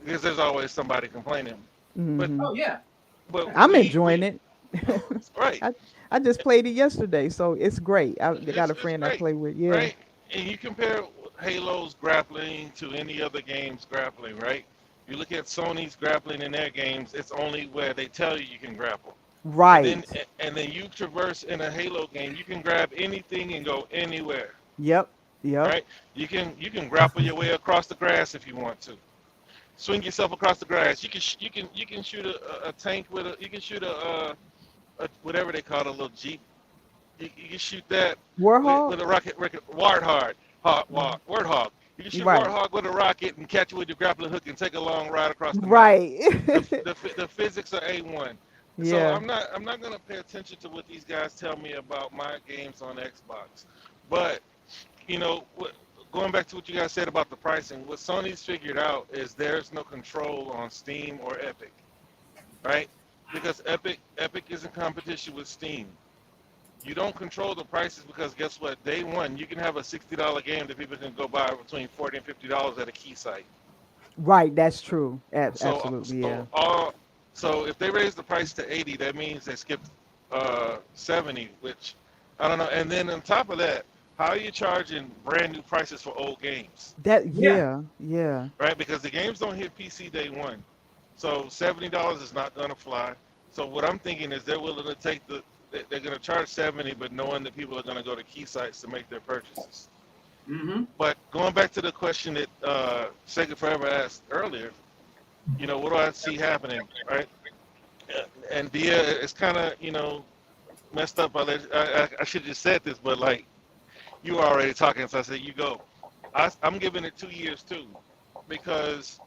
because there's always somebody complaining. Mhm. Oh yeah. But I'm enjoying it. right. I just played it yesterday, so it's great. I got a It's friend I great, play with. Yeah. Right? And you compare Halo's grappling to any other game's grappling, right? You look at Sony's grappling in their games, it's only where they tell you can grapple. Right. And then you traverse in a Halo game, you can grab anything and go anywhere. Yep. Right? You can grapple your way across the grass if you want to. Swing yourself across the grass. You can shoot a tank with you can shoot a whatever they call it, a little Jeep. You can shoot that Warhol. with a rocket Warthog. You can shoot Warthog with a rocket and catch it with your grappling hook and take a long ride across the map. Right. The physics are A1. Yeah. So I'm not gonna pay attention to what these guys tell me about my games on Xbox. But going back to what you guys said about the pricing, what Sony's figured out is there's no control on Steam or Epic, right? Because Epic is in competition with Steam. You don't control the prices because guess what? Day one, you can have a $60 game that people can go buy between $40 and $50 at a key site. Right. That's true. Absolutely. Yeah. So if they raise the price to 80, that means they skipped 70, which I don't know. And then on top of that, how are you charging brand new prices for old games? Yeah. Right? Because the games don't hit PC day one. So $70 is not going to fly. So what I'm thinking is they're willing to take they're going to charge 70, but knowing that people are going to go to key sites to make their purchases. Mm-hmm. But going back to the question that Sega Forever asked earlier, what do I see happening, right? And Dia, it's kind of, messed up. I should have just said this, but like, you were already talking, so I said, you go. I'm giving it 2 years too, because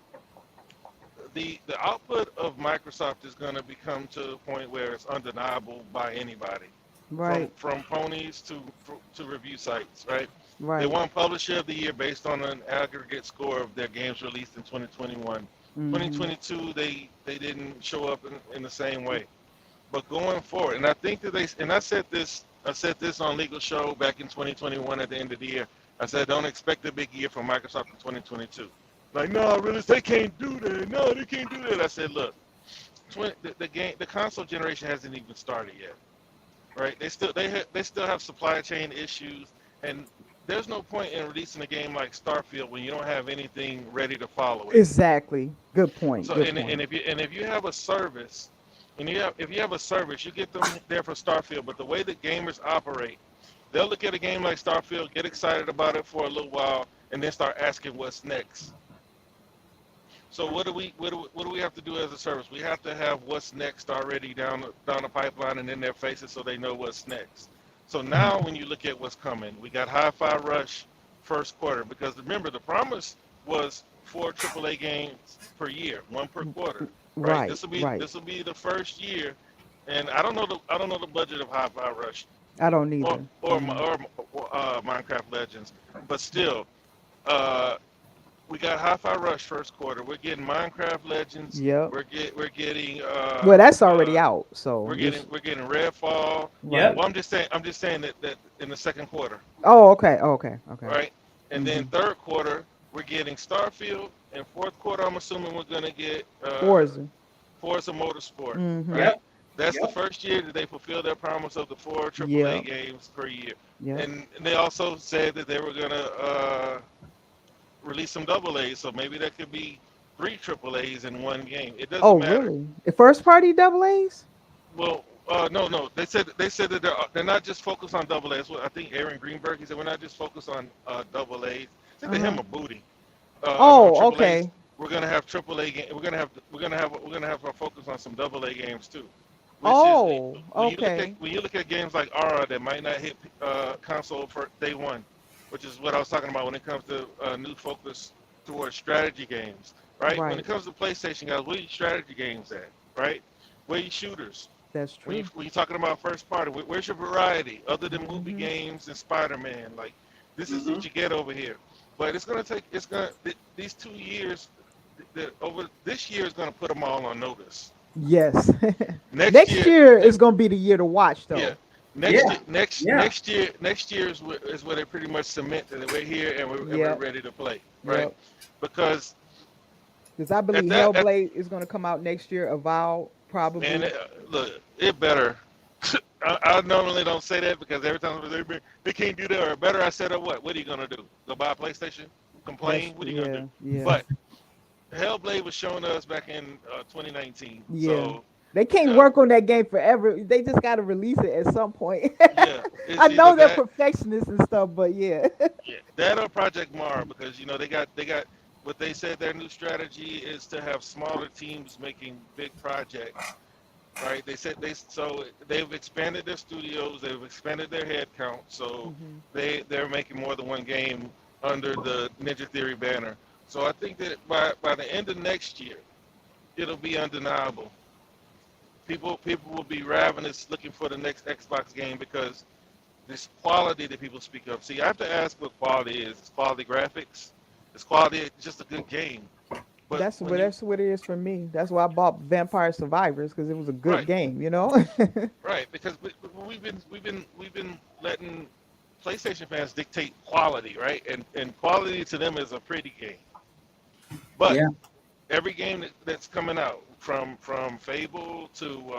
the output of Microsoft is going to become to a point where it's undeniable by anybody. Right. From ponies to review sites, right? Right. They won Publisher of the Year based on an aggregate score of their games released in 2021. 2022, they didn't show up in the same way. But going forward, and I think that I said this on Legal Show back in 2021 at the end of the year. I said, don't expect a big year from Microsoft in 2022. Like, no, really, they can't do that. No, they can't do that. I said, look, the console generation hasn't even started yet, right? They still have supply chain issues, and there's no point in releasing a game like Starfield when you don't have anything ready to follow it. Exactly. Good point. So, Good and point. if you have a service if you have a service, you get them there for Starfield. But the way that gamers operate, they'll look at a game like Starfield, get excited about it for a little while, and then start asking what's next. So what do we have to do as a service? We have to have what's next already down the pipeline and in their faces so they know what's next. So now when you look at what's coming, we got Hi-Fi Rush first quarter, because remember the promise was 4 AAA games per year, 1 per quarter. Right. This will be the first year, and I don't know the budget of Hi-Fi Rush I don't either. or Minecraft Legends, but still, we got Hi-Fi Rush first quarter. We're getting Minecraft Legends. Yep. We're getting. Well, that's already out. So we're getting Redfall. Yep. Well, I'm just saying that in the second quarter. Oh, okay. Right, and then third quarter we're getting Starfield, and fourth quarter I'm assuming we're gonna get Forza Motorsport. Mhm. Right. Yep. That's the first year that they fulfilled their promise of the 4 AAA games per year. Yeah. And they also said that they were gonna release some AA's, so maybe that could be 3 AAA's in one game. It doesn't matter. Really? The first party double A's? Well, no. They said that they're not just focused on AA's. Well, I think Aaron Greenberg, he said we're not just focused on AA's. Said to him a booty. Okay. We're gonna have AAA game. We're gonna have our focus on some AA games too. Okay. When you look at games like Aura that might not hit console for day one, which is what I was talking about when it comes to new focus towards strategy games, right? When it comes to PlayStation guys, where are your strategy games at, right? Where are your shooters? That's true. When you're talking about first party, where's your variety other than movie games and Spider-Man? Like, this is what you get over here. But these 2 years, this year is gonna put them all on notice. Yes. Next year is gonna be the year to watch, though. Yeah. Next year is where they pretty much cement that we're here and we're ready to play, right? Yep. Because I believe Hellblade is gonna come out next year. Avowed, probably. And look, it better. I normally don't say that because every time they can't do that or better, I said, what are you gonna do? Go buy a PlayStation? Complain? What are you gonna do? Yeah. But Hellblade was shown to us back in 2019. Yeah. So they can't work on that game forever. They just got to release it at some point. Yeah, I know they're perfectionists and stuff, but yeah. That or Project Mara, because they got what they said their new strategy is to have smaller teams making big projects. Right? They said they've expanded their studios, they've expanded their head count, so they're making more than one game under the Ninja Theory banner. So I think that by the end of next year, it'll be undeniable. People will be ravenous looking for the next Xbox game because this quality that people speak of. See, I have to ask what quality is. It's quality graphics. It's quality, just a good game. But that's what it is for me. That's why I bought Vampire Survivors, because it was a good game, Right, because we've been letting PlayStation fans dictate quality, right? And quality to them is a pretty game. But every game that's coming out, from Fable to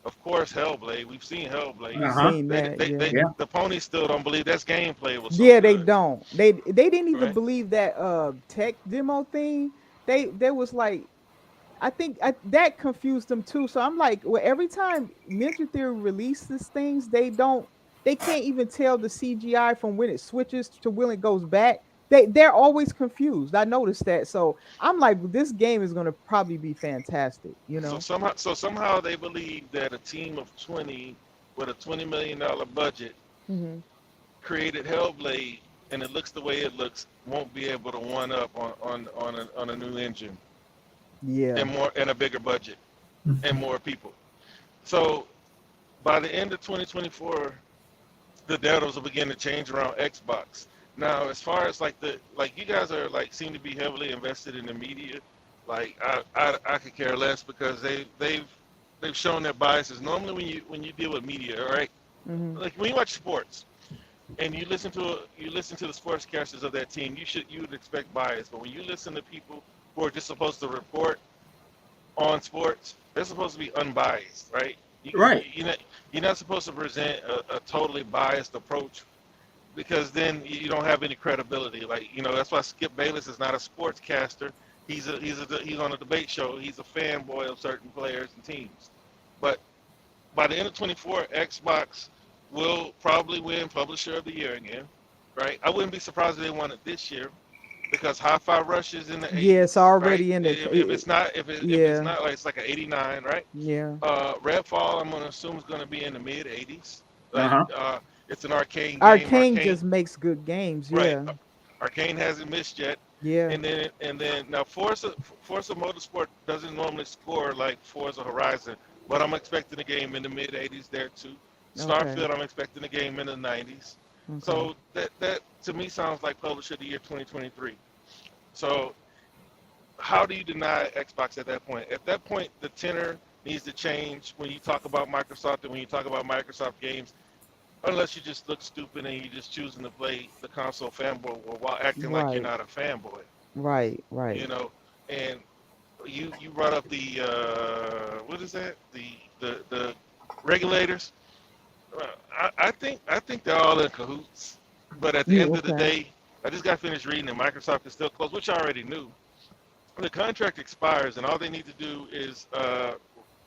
of course Hellblade, we've seen Hellblade. The ponies still don't believe that's gameplay was so they good. don't. They didn't even believe that tech demo thing. They was like, I think that confused them too. So I'm like, well, every time Ninja Theory releases things, they can't even tell the CGI from when it switches to when it goes back. They're always confused. I noticed that. So I'm like, this game is gonna probably be fantastic, So somehow they believe that a team of 20 with a $20 million budget created Hellblade, and it looks the way it looks, won't be able to one up on a new engine. Yeah. And a bigger budget and more people. So by the end of 2024, the data will begin to change around Xbox. Now, as far as you guys are seem to be heavily invested in the media, I could care less because they've shown their biases. Normally, when you deal with media, all right, like when you watch sports and you listen to the sportscasters of that team, you would expect bias. But when you listen to people who are just supposed to report on sports, they're supposed to be unbiased, right? You're not supposed to present a totally biased approach, because then you don't have any credibility. That's why Skip Bayless is not a sportscaster. He's on a debate show. He's a fanboy of certain players and teams. But by the end of 24, Xbox will probably win Publisher of the Year again, right? I wouldn't be surprised if they won it this year because Hi-Fi Rush is in the Yeah, 80s, it's right? already in If the. it's not, if it's Yeah, not, like it's like an 89, right? yeah. Redfall, I'm gonna assume is gonna be in the mid 80s. Like, Uh-huh. it's an arcane game. Arcane Arcane, just makes good games. right? Yeah, Arcane hasn't missed yet. yeah. And then now Forza Motorsport doesn't normally score like Forza Horizon, but I'm expecting a game in the mid 80s there too. Okay, Starfield, I'm expecting a game in the 90s. okay. So that to me sounds like Publisher of the Year 2023. So how do you deny Xbox at that point? At that point, the tenor needs to change when you talk about Microsoft and when you talk about Microsoft games, unless you just look stupid and you're just choosing to play the console fanboy while acting like you're Right, not a fanboy, right, you right. know. And you brought up the what is that? The regulators. I think they're all in cahoots. But at the You end of the okay? day, I just got finished reading that Microsoft is still closed, which I already knew. The contract expires, and all they need to do is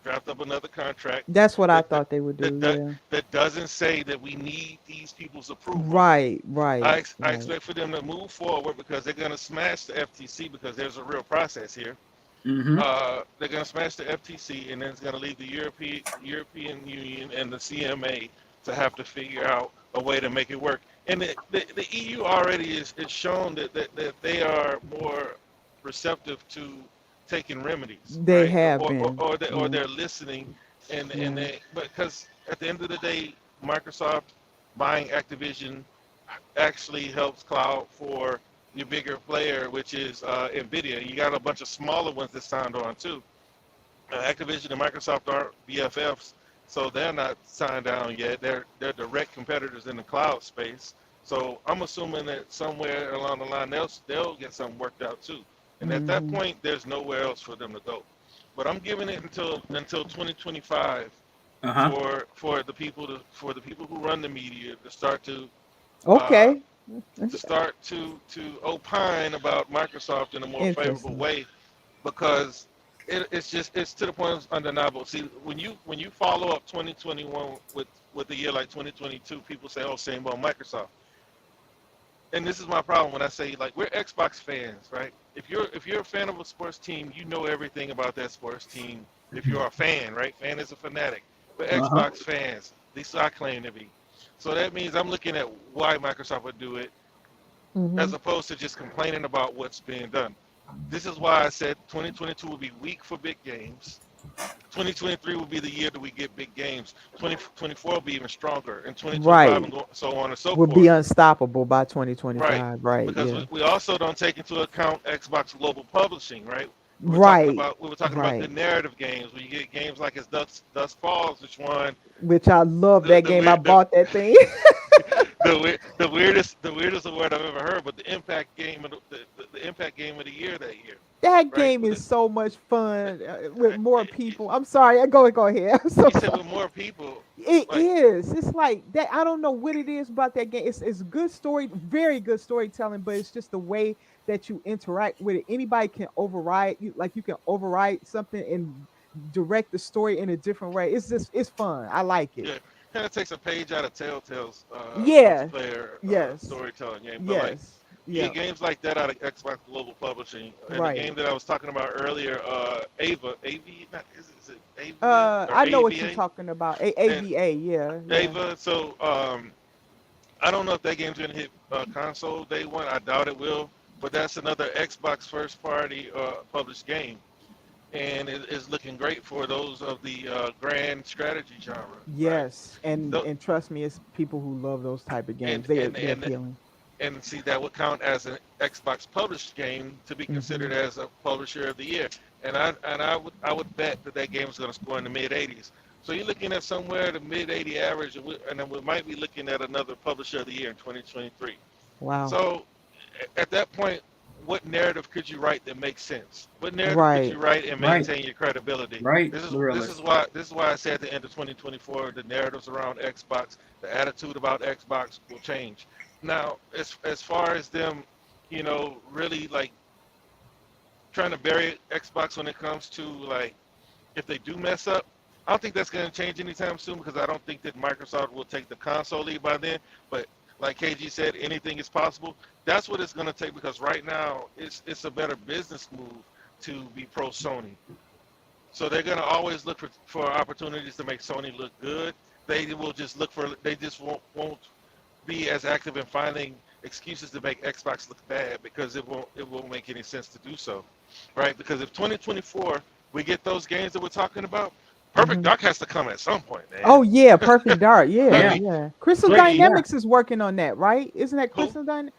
draft up another contract That's what I that that thought they would that, do. that, Yeah. that doesn't say that we need these people's approval. Right, right, I right. expect for them to move forward because they're going to smash the FTC because there's a real process here. Mm-hmm. They're going to smash the FTC, and then it's going to leave the European Union and the CMA to have to figure out a way to make it work. And the EU already is shown that they are more receptive to taking remedies, They right? have been. Or Yeah, they're listening, and yeah. they because at the end of the day, Microsoft buying Activision actually helps cloud for your bigger player, which is Nvidia. You got a bunch of smaller ones that signed on too. Activision and Microsoft aren't BFFs, so they're not signed down yet. They're direct competitors in the cloud space. So I'm assuming that somewhere along the line they'll get something worked out too. And at that Mm-hmm. point, there's nowhere else for them to go. But I'm giving it until 2025 Uh-huh. for the people who run the media to start uh, Okay. to opine about Microsoft in a more favorable Interesting. way because it's to the point it's undeniable. See, when you follow up 2021 with a year like 2022, people say, "Oh, same old Microsoft." And this is my problem when I say like we're Xbox fans, right? If you're a fan of a sports team, you know everything about that sports team. If you're a fan, right? Fan is a fanatic. We're Uh-huh. Xbox fans. At least I claim to be. So that means I'm looking at why Microsoft would do it Mm-hmm. as opposed to just complaining about what's being done. This is why I said 2022 will be weak for big games. 2023 will be the year that we get big games. 2024 will be even stronger, and 2025 Right. and so on and so Will be forth. unstoppable by Right. 2025. Right. Because Yeah. we also don't take into account Xbox Global Publishing, right? Right. We were talking about the Right. narrative games where you get games like as Dusk Falls, which won Which I love the that the game. I weird bought that thing. the weirdest award I've ever heard, but the impact game of the impact game of the year that year, That right? game is so much fun with more people. I'm sorry. Go ahead. I'm so You said sorry. with more people, It like is. It's like that. I don't know what it is about that game. It's good story, very good storytelling, but it's just the way that you interact with it. Anybody can override you, like you can override something and direct the story in a different way. It's fun. I like it. yeah, kind of takes a page out of Telltale's Yeah. multiplayer Yes. storytelling game. But like Yes. you get Yeah. games like that out of Xbox Global Publishing, and the Right. game that I was talking about earlier, not, is it Avia or I know what you're AVA? talking about. And AVA. Yeah. Yeah. Ava, so I don't know if that game's gonna hit console day one. I doubt it will, but that's another Xbox first party published game, and it is looking great for those of the grand strategy genre, right? Yes. And So, and trust me, it's people who love those type of and games. and They're and appealing. and see that would count as an Xbox published game to be Hmm. considered as a publisher of the year. And I would bet that that game is going to score in the mid 80s. So you're looking at somewhere the mid 80 average, and then we might be looking at another publisher of the year in 2023. Wow. So at that point, what narrative could you write that makes sense? What narrative could you Right. write and Right. maintain your credibility? Right. This is Literally. this is why I said at the end of 2024, the narratives around Xbox, the attitude about Xbox will change. Now, as far as them, really like trying to bury Xbox when it comes to like if they do mess up, I don't think that's going to change anytime soon because I don't think that Microsoft will take the console lead by then. But like KG said, anything is possible. That's what it's going to take because right now it's a better business move to be pro Sony. So they're going to always look for opportunities to make Sony look good. They will just look for. They just won't be as active in finding excuses to make Xbox look bad because it won't make any sense to do so, right? Because if 2024 we get those games that we're talking about, Perfect Mhm. Dark has to come at some point, man. Oh yeah, Perfect Dark. Yeah, Yeah. yeah. Crystal Wait, yeah. Dynamics is working on that, right? Isn't that Who? Crystal Dynamics?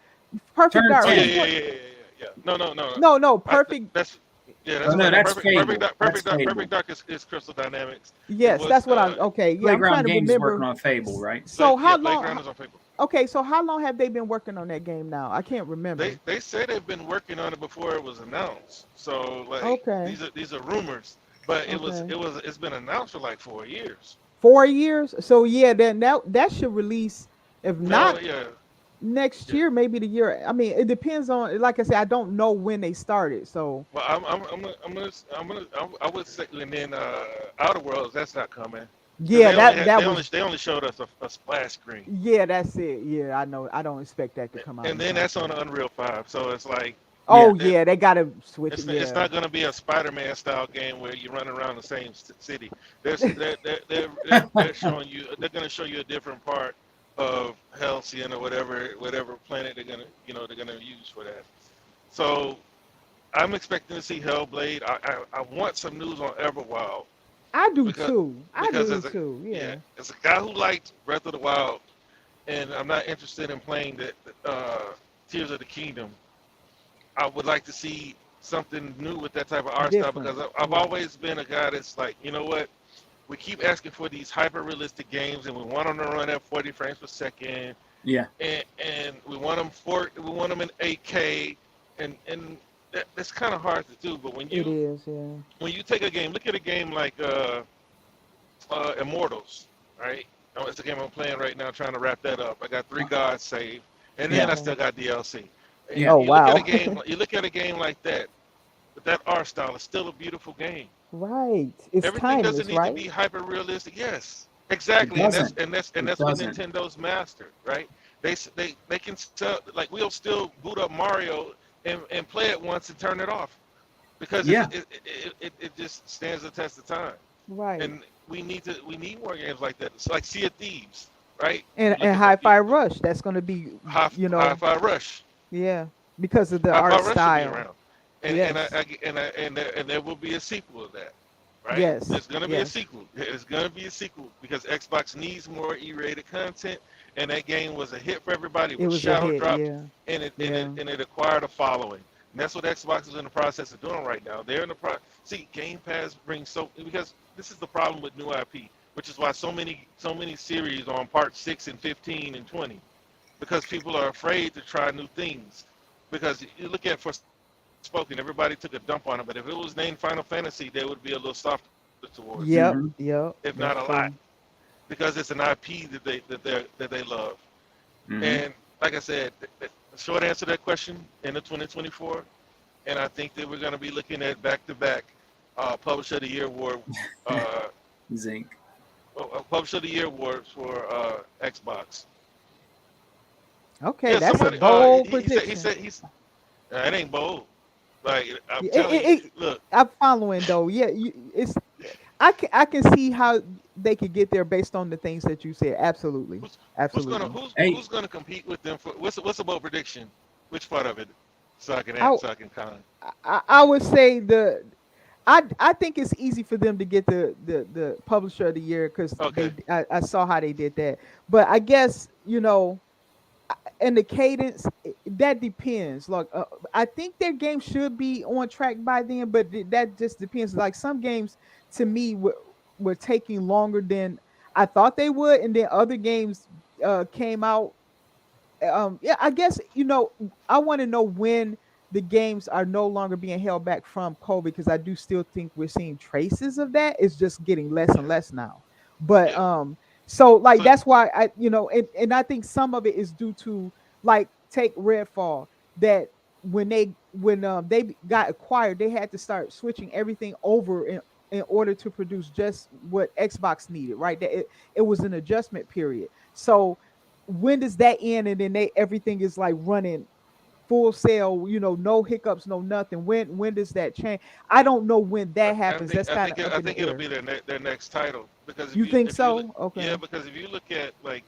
Perfect Turn Dark. Oh yeah, Who's 10. yeah, what? yeah, yeah, yeah, yeah. No, no, no. No, no. I, Perfect. that's yeah, Oh that's no, what that's Fable. That's Perfect Fable. Dark is Crystal Dynamics. It Yes, was that's what I'm. Okay, yeah, I'm trying Playground to Games is working remember. on Fable, right? So how Playground long? is on paper. Okay, so how long have they been working on that game now? I can't remember. They say they've been working on it before it was announced. So like Okay, these are rumors, but okay. it's been announced for like 4 years. 4 years. So yeah, then that should release. If No, not yeah, next yeah. year, maybe the year. I mean, it depends on. Like I said, I don't know when they started. So Well, I would say, and then Outer Worlds that's not coming because yeah, that was. they only showed us a splash screen, Yeah, that's it. Yeah, I know. I don't expect that to come out and then anytime that's on soon. Unreal 5. So it's like Yeah. Oh that yeah, they gotta switch it. it's Yeah. not going to be a Spider-Man style game where you run around the same city. They're showing you they're going to show you a different part of Halcyon or whatever planet they're going to use for that. So I'm expecting to see Hellblade. I want some news on Everwild I do because too. I because do too. Yeah. as a guy who liked Breath of the Wild, and I'm not interested in playing the Tears of the Kingdom. I would like to see something new with that type of art style Different. because I've Right. always been a guy that's like, you know what? We keep asking for these hyper realistic games, and we want them to run at 40 frames per second, Yeah. and we want them in 8K, and that's kind of hard to do. But It is. Yeah. when you take a game, look at a game like Immortals, right? Oh, it's a game I'm playing right now, trying to wrap that up. I got 3 gods saved, and then Yeah. I Okay. still got DLC. Yeah. Oh You look at a wow. game, you look at a game like that, but that art style is still a beautiful game. Right. It's Everything doesn't timeless, need to right? be hyper realistic. Yes, It exactly, and that's doesn't. and that's and It that's what doesn't. Nintendo's mastered, right? They can sell like we'll still boot up Mario and play it once and turn it off because Yeah. it just stands the test of time. Right. And we need more games like that. It's like Sea of Thieves, right? You look And at the Hi-Fi Rush, that's gonna be, Hi-Fi Rush. yeah, because of the Hi-Fi art Rush will be style. around, Yes. and there will be a sequel to that, right? Yes. There's gonna be a Yes. sequel. There's gonna be a sequel because Xbox needs more E-rated content, and that game was a hit for everybody. It It was was a shadow hit. dropped, Yeah. and Yeah. it acquired a following. And that's what Xbox is in the process of doing right now. They're in the see Game Pass brings so because this is the problem with new IP, which is why so many series are on part 6 and 15 and 20 because people are afraid to try new things. Because you look at Forspoken, everybody took a dump on it, but if it was named Final Fantasy, they would be a little softer towards it, Yep. Hmm. Yep. if not That's a lot, true. because it's an IP that they love. Hmm. And like I said, the short answer to that question in the 2024, and I think that we're going to be looking at back-to-back Publisher of the Year award, uh, Zinc. Publisher of the Year awards for Xbox. Okay, Yeah, that's a somebody. bold He prediction. said it ain't bold. Like I'm Yeah, telling you, look, I'm following though. Yeah, it's. I can see how they could get there based on the things that you said. Absolutely. who's Absolutely. Hey, who's gonna compete with them for what's a bold prediction? Which part of it? So I can I so I can kind of. I would say I think it's easy for them to get the publisher of the year because Okay. I saw how they did that. But I guess and the cadence that depends. Like I think their game should be on track by then, but that just depends. Like some games to me were taking longer than I thought they would, and then other games came out. Yeah, I guess I want to know when the games are no longer being held back from COVID because I do still think we're seeing traces of that. It's just getting less and Yeah. less now. But Yeah. so like So that's why and I think some of it is due to like take Redfall that when they got acquired, they had to start switching everything over in order to produce just what Xbox needed, right? That it was an adjustment period. So when does that end? And then everything is like running full sail, no hiccups, no nothing. When does that change? I don't know when that happens. That's kind of up I in the think it'll air. be their next title because You think if you look, so? yeah, Okay. because if you look at like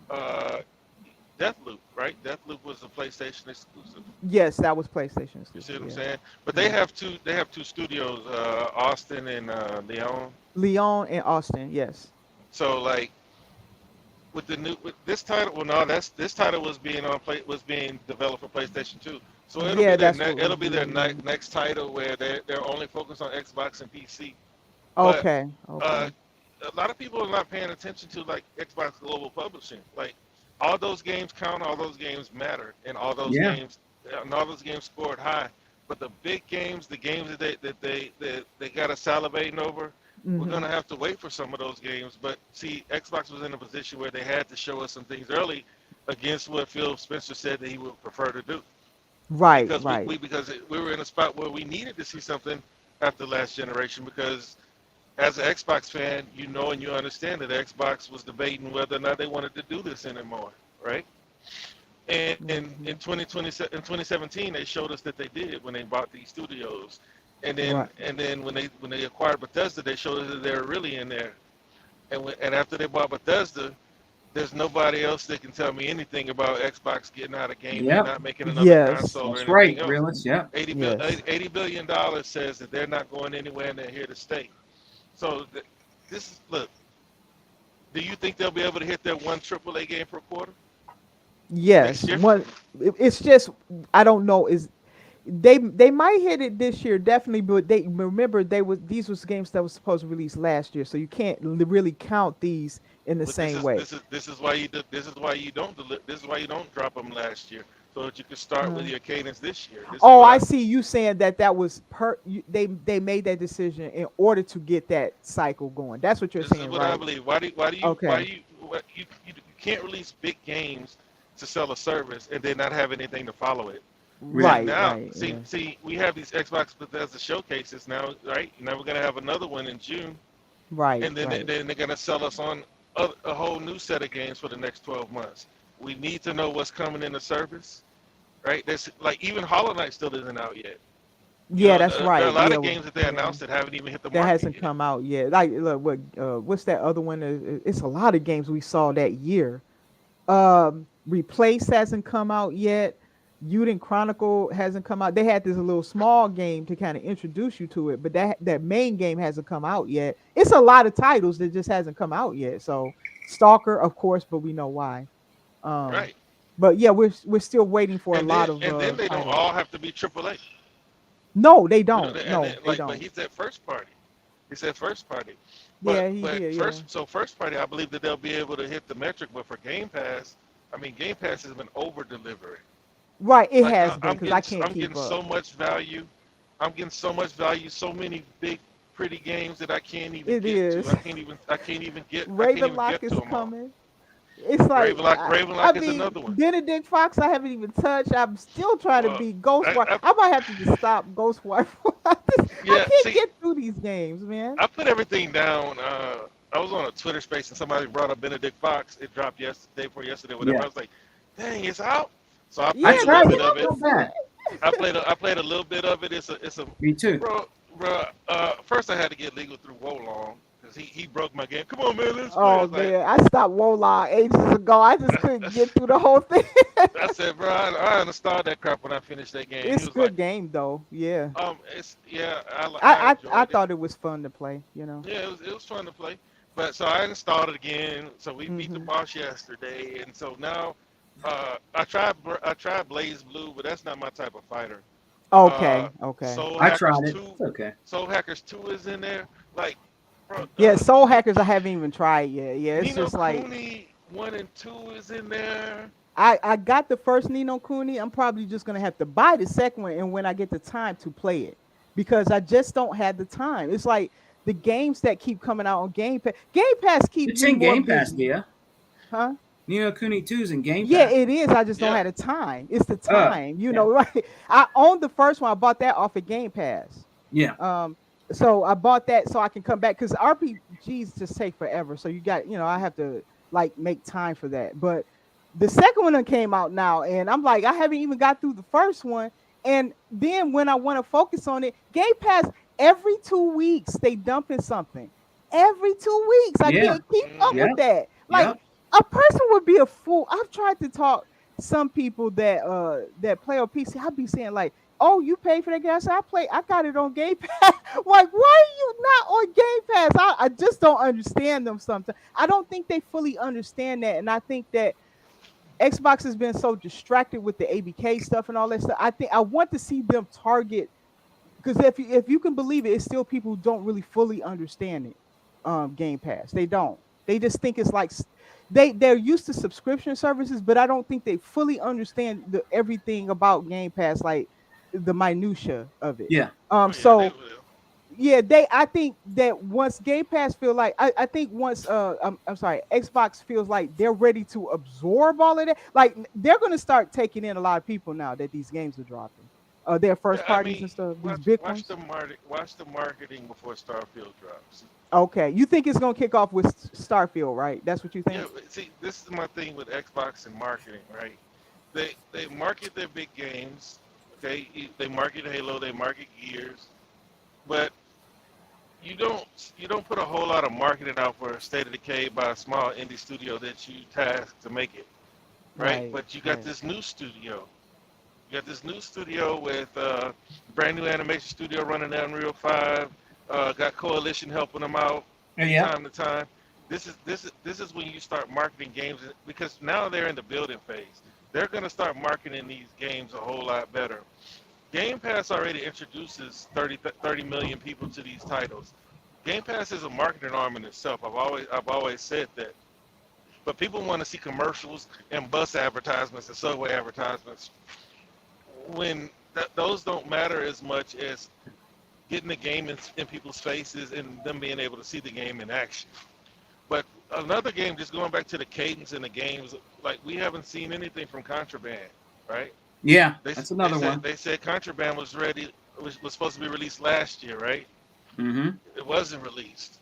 uh Deathloop, right? Deathloop was a PlayStation exclusive. Yes, that was PlayStation You see exclusive. what I'm Yeah. saying? But Mhm. they have two studios, Austin and Leon. Leon and Austin. Yes. So like with this title, well, no, that's this title was being developed for PlayStation 2. So Yeah, that's what was it'll be their being. next title where they're only focused on Xbox and PC. But Okay. uh, Okay. a lot of people are not paying attention to like Xbox Global Publishing. Like all those games count, all those games matter, Yeah. and all those games scored high. But the big games, the games that they got us salivating over, we're Hmm. gonna have to wait for some of those games. But see, Xbox was in a position where they had to show us some things early against what Phil Spencer said that he would prefer to do Right. because Right. we were in a spot where we needed to see something after last generation because as an Xbox fan, you know and you understand that Xbox was debating whether or not they wanted to do this anymore, right? And Hmm. in 2020, in 2017, they showed us that they did when they bought these studios, Right. and then when they acquired Bethesda, they showed us that they were really in there. And after they bought Bethesda, there's nobody else that can tell me anything about Xbox getting out of gaming, Yep. not making another Yes. console or That's right, anything else. realist. Yep. Yes. $80 billion dollars says that they're not going anywhere and they're here to stay. So this is look. Do you think they'll be able to hit their one AAA game per quarter next Yes. year? One. It's just I don't know. Is they might hit it this year definitely, but they remember these was games that was supposed to release last year, so you can't really count these in the But same way. this is why this is why you don't drop them last year so that you can start with Uh, your cadence this year. This is oh, what I I see you saying that was they made that decision in order to get that cycle going. That's what you're this is saying, what I right? believe. Why Okay. do you you can't release big games to sell a service and then not have anything to follow it. See Yeah. Right. now, Right. Yeah. we have these Xbox Bethesda showcases now, right? Now we're gonna have another one in June, Right. and then Right. they're gonna sell us on a whole new set of games for the next 12 months. We need to know what's coming in the service, right? There's like even Hollow Knight still isn't out yet. You Yeah, know, that's there are a right. lot Yeah. of games that they Yeah. announced that haven't even hit the That market hasn't yet. come out yet. Like, look, what's that other one? It's a lot of games we saw that year. Replace hasn't come out yet. Uden Chronicle hasn't come out. They had this little small game to kind of introduce you to it, but that main game hasn't come out yet. It's a lot of titles that just hasn't come out yet. So Stalker, of course, but we know why. Um, Right. but yeah, we're still waiting for a lot of And then they don't titles. all have to be AAA. No, they You know, don't. and No, then, they like, but don't. he said first party. He said first party. Yeah, he But did. Yeah. first party, I believe that they'll be able to hit the metric. But for Game Pass, I mean, Game Pass has been over delivering. Right, it Like has been because I can't I'm keep getting up. so much value. I'm getting so much value. So many big, pretty games that I can't even It get to. is. I can't even Ravenlock get to is them all. coming. It's like I Ravenlock is mean another one. Benedict Fox. I haven't even touched. I'm still trying to Well, be I, Ghostwire. I I might have to just stop Ghostwire. I yeah. can't See, get through these games, man. I put everything down. I was on a Twitter space and somebody brought up Benedict Fox. It dropped yesterday, before yesterday, whatever. Yeah. I was like, dang, it's out. So I I Yeah, played a little tried get bit it. of up it. Not there. bad. I played a little bit of it. It's a Me too. bro. First I had to get legal through Wolong because he broke my game. Come on, man, let's play. I Oh was like, man, I stopped Wolong ages ago. I just couldn't get through the whole thing. I said, bro, I uninstalled that crap when I finished that game. He It's a was like, good game though. Yeah, it's yeah, I I enjoyed it. thought it was fun to play. You know. Yeah, it was fun to play. But so I installed it again. So we beat the Hmm. boss yesterday, and so now I tried Blaze Blue, but that's not my type of fighter. Uh, Okay. Okay. Soul I Hackers tried it. 2, It's okay. Soul Hackers 2 is in there. Like, bro, Yeah, Soul Hackers I haven't even tried yet. Yeah, it's Nino just like Cooney 1 and 2 is in there. I got the first Nino Cooney. I'm probably just gonna have to buy the second one, and when I get the time to play it, because I just don't have the time. It's like the games that keep coming out on Game Pass. Game Pass keeps It's me in more Game Pass, busy, Dia. huh? Nino Cooney 2's in Game Yeah, Pass. it is. I just don't Yeah, have the time. It's the Oh, time, yeah. right? I owned the first one. I bought that off of Game Pass. Yeah. Um, so I bought that so I can come back because RPGs just take forever. So you got, I have to like make time for that. But the second one done came out now, and I'm like, I haven't even got through the first one. And then when I want to focus on it, Game Pass every 2 weeks they dumping something. Every 2 weeks, I Yeah, can't keep up yeah, with that. yeah, Like a person would be a fool. I've tried to talk some people that play on PC. I'd be saying like, "Oh, you pay for that game?" I said, I got it on Game Pass." Like, why are you not on Game Pass? I just don't understand them sometimes. I don't think they fully understand that. And I think that Xbox has been so distracted with the ABK stuff and all that stuff. I think I want to see them target, because if you can believe it, it's still people who don't really fully understand it. Game Pass. They don't. They just think it's like they're used to subscription services, but I don't think they fully understand everything about Game Pass, like the minutia of it. yeah. Oh yeah, they So will. yeah, I think that once Game Pass feel like I think once I'm sorry, Xbox feels like they're ready to absorb all of that, like they're gonna start taking in a lot of people now that these games are dropping. Their Yeah, first I parties mean, and stuff, these watch big watch ones. the marketing before Starfield drops. Okay. You think it's gonna kick off with Starfield, right? That's what you Yeah, think? but see, this is my thing with Xbox and marketing, right? They market their big games. Okay, they market Halo, they market Gears, but you don't put a whole lot of marketing out for State of Decay by a small indie studio that you task to make it, right? Right, But you got right. this new studio. You got this new studio with brand new animation studio running Unreal 5. Got Coalition helping them out Yeah. time to time. This is when you start marketing games because now they're in the building phase. They're going to start marketing these games a whole lot better. Game Pass already introduces 30 million people to these titles. Game Pass is a marketing arm in itself. I've always said that. But people want to see commercials and bus advertisements and subway advertisements when those don't matter as much as getting the game in people's faces and them being able to see the game in action. But another game, just going back to the cadence in the games, like we haven't seen anything from Contraband, right? Yeah, They that's they another said one. they said Contraband was supposed to be released last year, right? Mm-hmm. It wasn't released.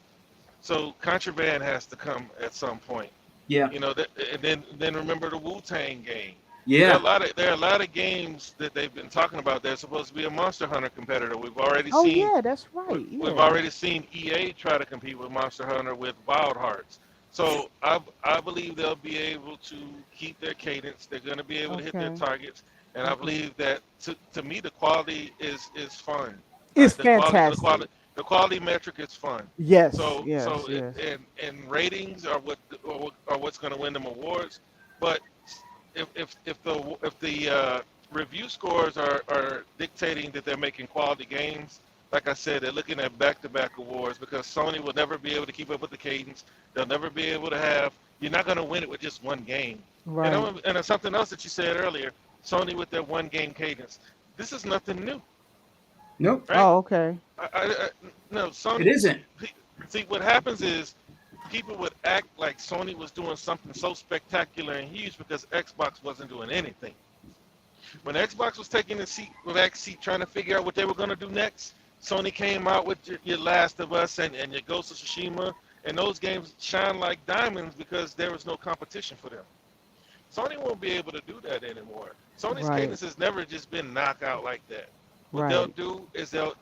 So Contraband has to come at some point. Yeah, And then remember the Wu-Tang game. yeah. There are a lot of games that they've been talking about. They're supposed to be a Monster Hunter competitor. Oh yeah, that's right. We've Yeah. already seen EA try to compete with Monster Hunter with Wild Hearts. So I believe they'll be able to keep their cadence. They're going to be able to hit their Okay. targets, and I Okay. believe that to me the quality is fun. It's The quality fantastic. the quality metric is fun. Yes, So yes, so it, yes. and ratings are what's going to win them awards. But if the review scores are dictating that they're making quality games, like I said, they're looking at back-to-back awards because Sony will never be able to keep up with the cadence. They'll never be able to have. You're not going to win it with just one game. Right. And there's something else that you said earlier. Sony with their one-game cadence. This is nothing new, Nope, right? Oh, okay. No, it Sony. isn't. See, what happens is people would act like Sony was doing something so spectacular and huge because Xbox wasn't doing anything. When Xbox was taking the back seat trying to figure out what they were going to do next, Sony came out with your Last of Us and your Ghost of Tsushima, and those games shine like diamonds because there was no competition for them. Sony won't be able to do that anymore. Sony's Right. cadence has never just been knockout like that. What they'll Right. do is they'll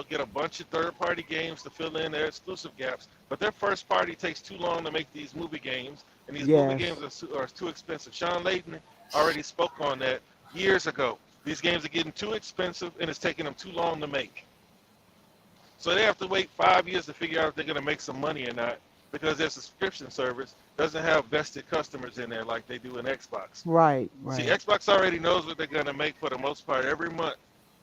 get a bunch of third-party games to fill in their exclusive gaps, but their first party takes too long to make these movie games, and these movie Yes. games are too expensive. Sean Layden already spoke on that years ago. These games are getting too expensive, and it's taking them too long to make. So they have to wait 5 years to figure out if they're going to make some money or not, because their subscription service doesn't have vested customers in there like they do in Xbox. Right. See, Right. Xbox already knows what they're going to make for the most part every month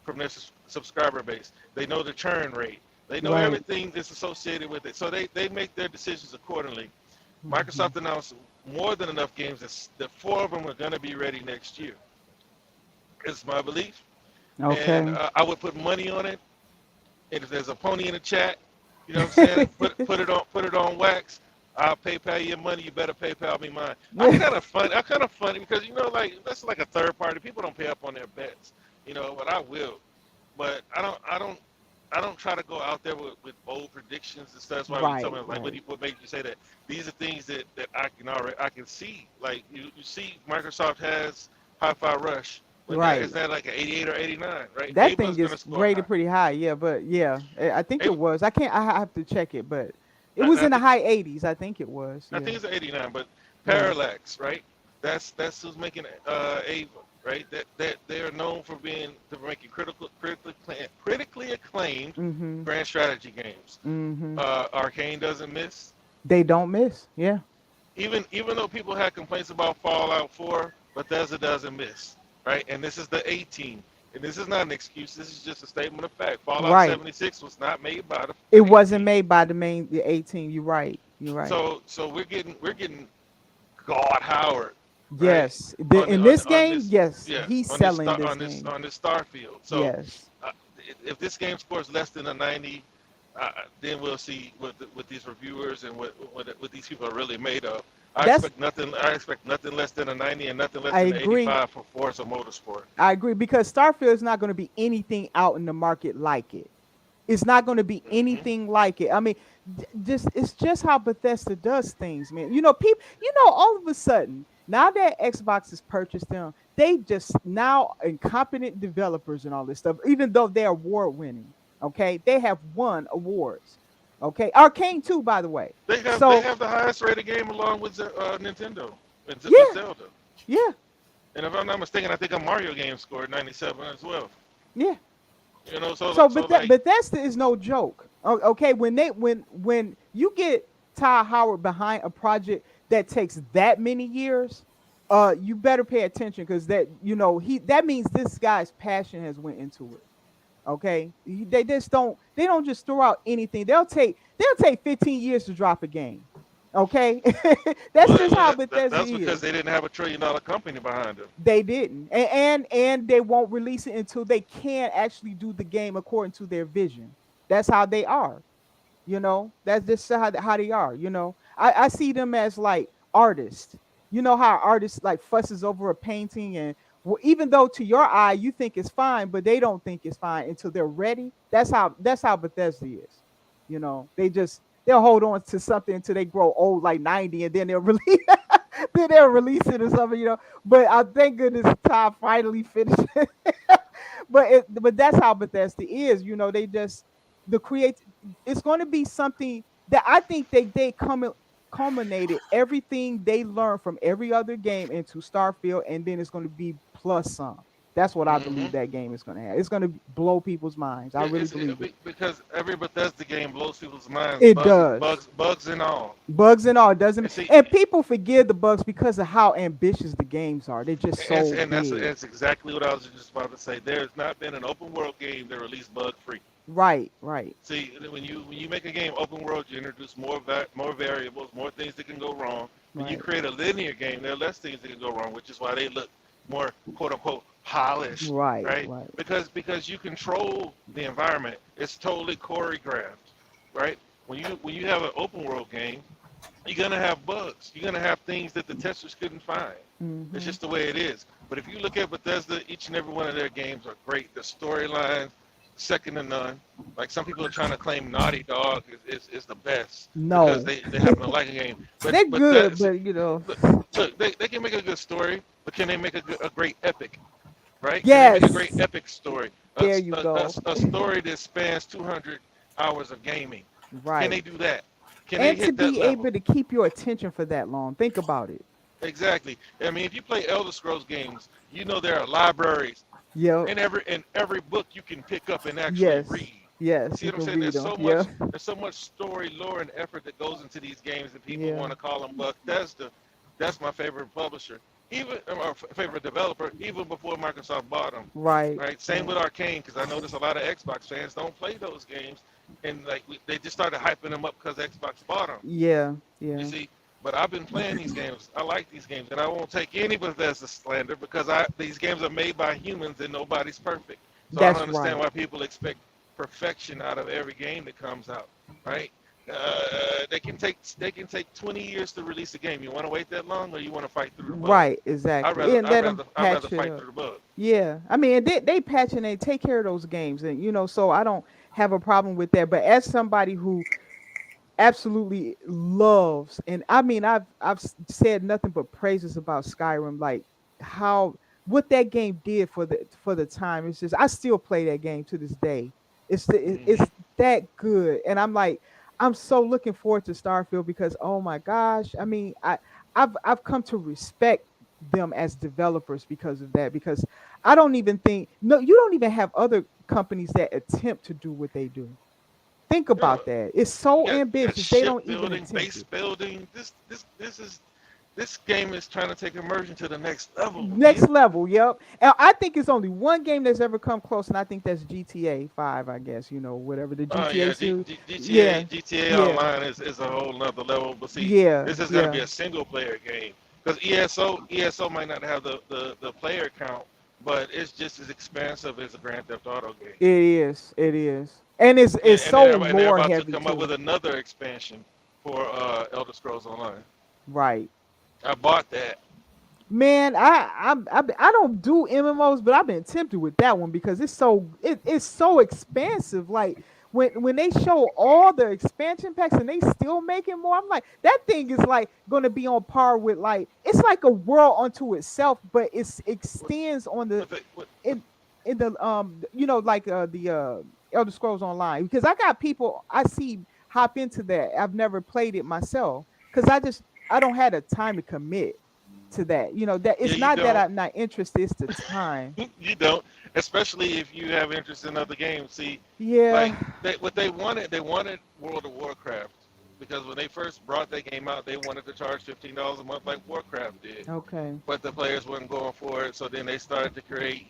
from their subscriber base. They know the churn rate. They know Right. everything that's associated with it. So they make their decisions accordingly. Mhm. Microsoft announced more than enough games that 4 of them are going to be ready next year. It's my belief. And Okay. I would put money on it. And if there's a pony in the chat, you know what I'm saying? Put it on wax. I'll PayPal you money. You better PayPal me mine. I kind of funny because like that's like a third party. People don't pay up on their bets, but I will. But I don't try to go out there with bold predictions and stuff. That's why when you tell me like what made you say that? These are things that I can see. Like you see, Microsoft has Hi-Fi Rush. Right. Is that like an 88 or 89? Right. That Able's thing gonna is score rated high. pretty high. Yeah, but yeah, I think it Able, was. I have to check it, but it was I in the think high 80s. I think it was. I Yeah. think it's an 89, but Yeah. Parallax, right? That's who's making Ava, right? That they are known for making critically acclaimed Mhm. grand strategy games. Mhm. Arcane doesn't miss. They don't miss. Yeah. Even though people had complaints about Fallout 4, Bethesda doesn't miss, right? And this is the 18. And this is not an excuse. This is just a statement of fact. Fallout Right. 76 was not made by It the wasn't 18. made by the 18. You're right. You're right. So we're getting God Howard, right? Yes. On In on this on game, this, yes, yeah, he's on this selling star this on this game. on this Starfield. So Yes. uh, if this game scores less than a 90, then we'll see what these reviewers and what these people are really made of. I That's expect nothing. I expect nothing less than a 90 and nothing less I than an agree. 85 for Forza Motorsport. I agree because Starfield is not going to be anything out in the market like it. It's not going to be Hmm. anything like it. I mean, just it's just how Bethesda does things, man. People. All of a sudden, now that Xbox has purchased them, they just now incompetent developers and all this stuff. Even though they're award winning, okay, they have won awards. Okay, Arcane too, by the way. They So have the highest rated game along with Nintendo with yeah, Zelda. yeah, And if I'm not mistaken, I think a Mario game scored 97 as well. yeah. So So, so but like Bethesda is no joke. Okay, when you get Ty Howard behind a project that takes that many years, you better pay attention because that means this guy's passion has went into it. Okay, they don't just throw out anything. They'll take 15 years to drop a game. Okay, that's just how Bethesda that's because is. they didn't have $1 trillion company behind them. They didn't, and they won't release it until they can actually do the game according to their vision. That's how they are. That's just how they are. I see them as like artists. You know how artists like fusses over a painting, and even though to your eye you think it's fine, but they don't think it's fine until they're ready. That's how Bethesda is. They'll hold on to something until they grow old, like 90, and then they'll release it or something. But I thank goodness Todd finally finished it. but that's how Bethesda is. They just the create. It's going to be something that I think they culminated everything they learned from every other game into Starfield, and then it's going to be plus some. That's what I Hmm. believe that game is going to have. It's going to blow people's minds. I really believe it. Because every Bethesda game blows people's minds, It does. bugs and all. Bugs and all doesn't, And see, and people forgive the bugs because of how ambitious the games are. They're just so big. that's exactly what I was just about to say. There's not been an open world game that released bug free. Right, right, See, when you make a game open world, you introduce more variables, more things that can go wrong. When you right, create a linear game, there are less things that can go wrong, which is why they look more quote unquote polished, right, right? right. Because you control the environment. It's totally choreographed, right? When you have an open world game, you're gonna have bugs. You're gonna have things that the testers couldn't find. It's Hmm. just the way it is. But if you look at Bethesda, each and every one of their games are great. The storyline, second to none. Like some people are trying to claim Naughty Dog is the best because No, they happen to like a game. they're But that good, but look, they can make a good story, but can they make a great epic? Right? Can they make a great yes, epic story? there you go. A story that spans 200 hours of gaming. Can Right, they do that? Can they and to hit that be level? able to keep your attention for that long. Think about it. Exactly. I mean, if you play Elder Scrolls games, you know there are libraries Yep. in every book you can pick up and actually Yes. read. You Yes. see You what I'm can saying? read them. Yeah. There's so much story, lore, and effort that goes into these games that people Yeah. want to call them Bethesda. That's my favorite publisher, even or favorite developer, even before Microsoft bought them. Right. Right? Same Right. with Arcane, because I notice a lot of Xbox fans don't play those games, and like they just started hyping them up because Xbox bought them. Yeah. You Yeah. see, but I've been playing these games. I like these games, and I won't take any Bethesda slander because these games are made by humans and nobody's perfect. So I That's don't understand right. why people expect perfection out of every game that comes out, right? they can take 20 years to release a game. You want to wait that long, or you want to fight through the bug? Right, I'd exactly. rather And I'd let them rather I'd rather patch it fight up. through the bug. Yeah, I mean, they patch and they take care of those games, and so I don't have a problem with that. But as somebody who absolutely loves, and I mean, I've said nothing but praises about Skyrim, like how what that game did for the time. It's just I still play that game to this day. It's Hmm. that good, and I'm so looking forward to Starfield because oh my gosh, I mean, I've come to respect them as developers because of that, because I don't even think, no, you don't even have other companies that attempt to do what they do. Think about Girl, that. It's you so got ambitious. They ship don't even building, attempt base it. building. This game is trying to take immersion to the next level, Next G. level, yep. And I think it's only one game that's ever come close, and I think that's GTA 5, I guess, whatever the Oh GTA yeah, series. GTA Yeah, GTA yeah, Online is a whole nother level. But see, yeah, this is gonna yeah. be a single player game because ESO might not have the player count, but it's just as expansive as a Grand Theft Auto game. It is. It is. And And, it's and so they're lore about to heavy come up too. with another expansion for Elder Scrolls Online. Right. I bought that. Man, I don't do MMOs, but I've been tempted with that one because it's so expansive. Like when they show all the expansion packs and they still making more, I'm like, that thing is like going to be on par with, like, it's like a world unto itself, but it What, extends on the what in the like the Elder Scrolls Online, because I got people I see hop into that. I've never played it myself because I don't have the time to commit to that. That yeah, it's you not that don't. I'm not interested, it's the time. You don't, especially if you have interest in other games. See, Yeah. like what they wanted World of Warcraft because when they first brought that game out, they wanted to charge $15 a month like Warcraft did, Okay. but the players weren't going for it. So then they started to create,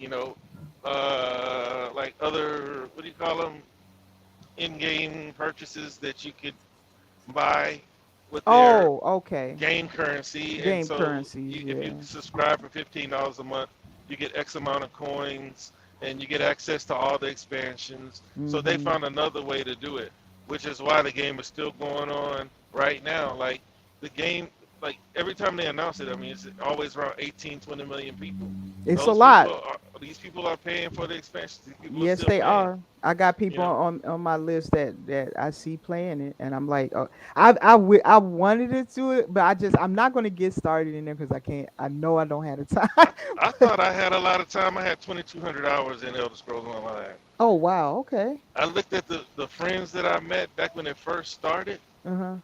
like other what do you call them, in-game purchases that you could buy with their Oh, okay. game currency, and Game so currencies, if yeah. you subscribe for $15 a month, you get X amount of coins, and you get access to all the expansions. So they Mm-hmm. found another way to do it, which is why the game is still going on right now. Like the game, like every time they announce it, I mean, it's always around 18, 20 million people. It's a lot. These people are paying for the expansions. These people are Yes, still they paying. are. I got You people know, on my list that I see playing it, and I'm like, oh, I wanted to do it, but I'm not going to get started in there because I can't. I know I don't have the I time. thought I had a lot of time. I had 2,200 hours in Elder Scrolls Online. Oh wow. Okay. I looked at the friends that I met back when it first started. Uh huh.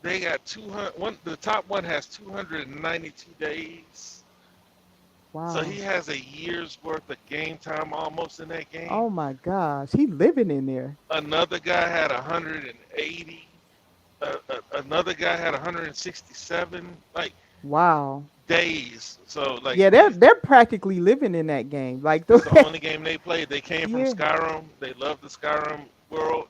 They got 200. The top one has 292 days. So Wow. he has a year's worth of game time almost in that game. Oh my gosh, he living in there. Another guy had 180. Another guy had 167 like Wow. days. So like Yeah, they're practically living in that game. Like it's the the only game they played. They came from yeah. Skyrim. They loved the Skyrim world,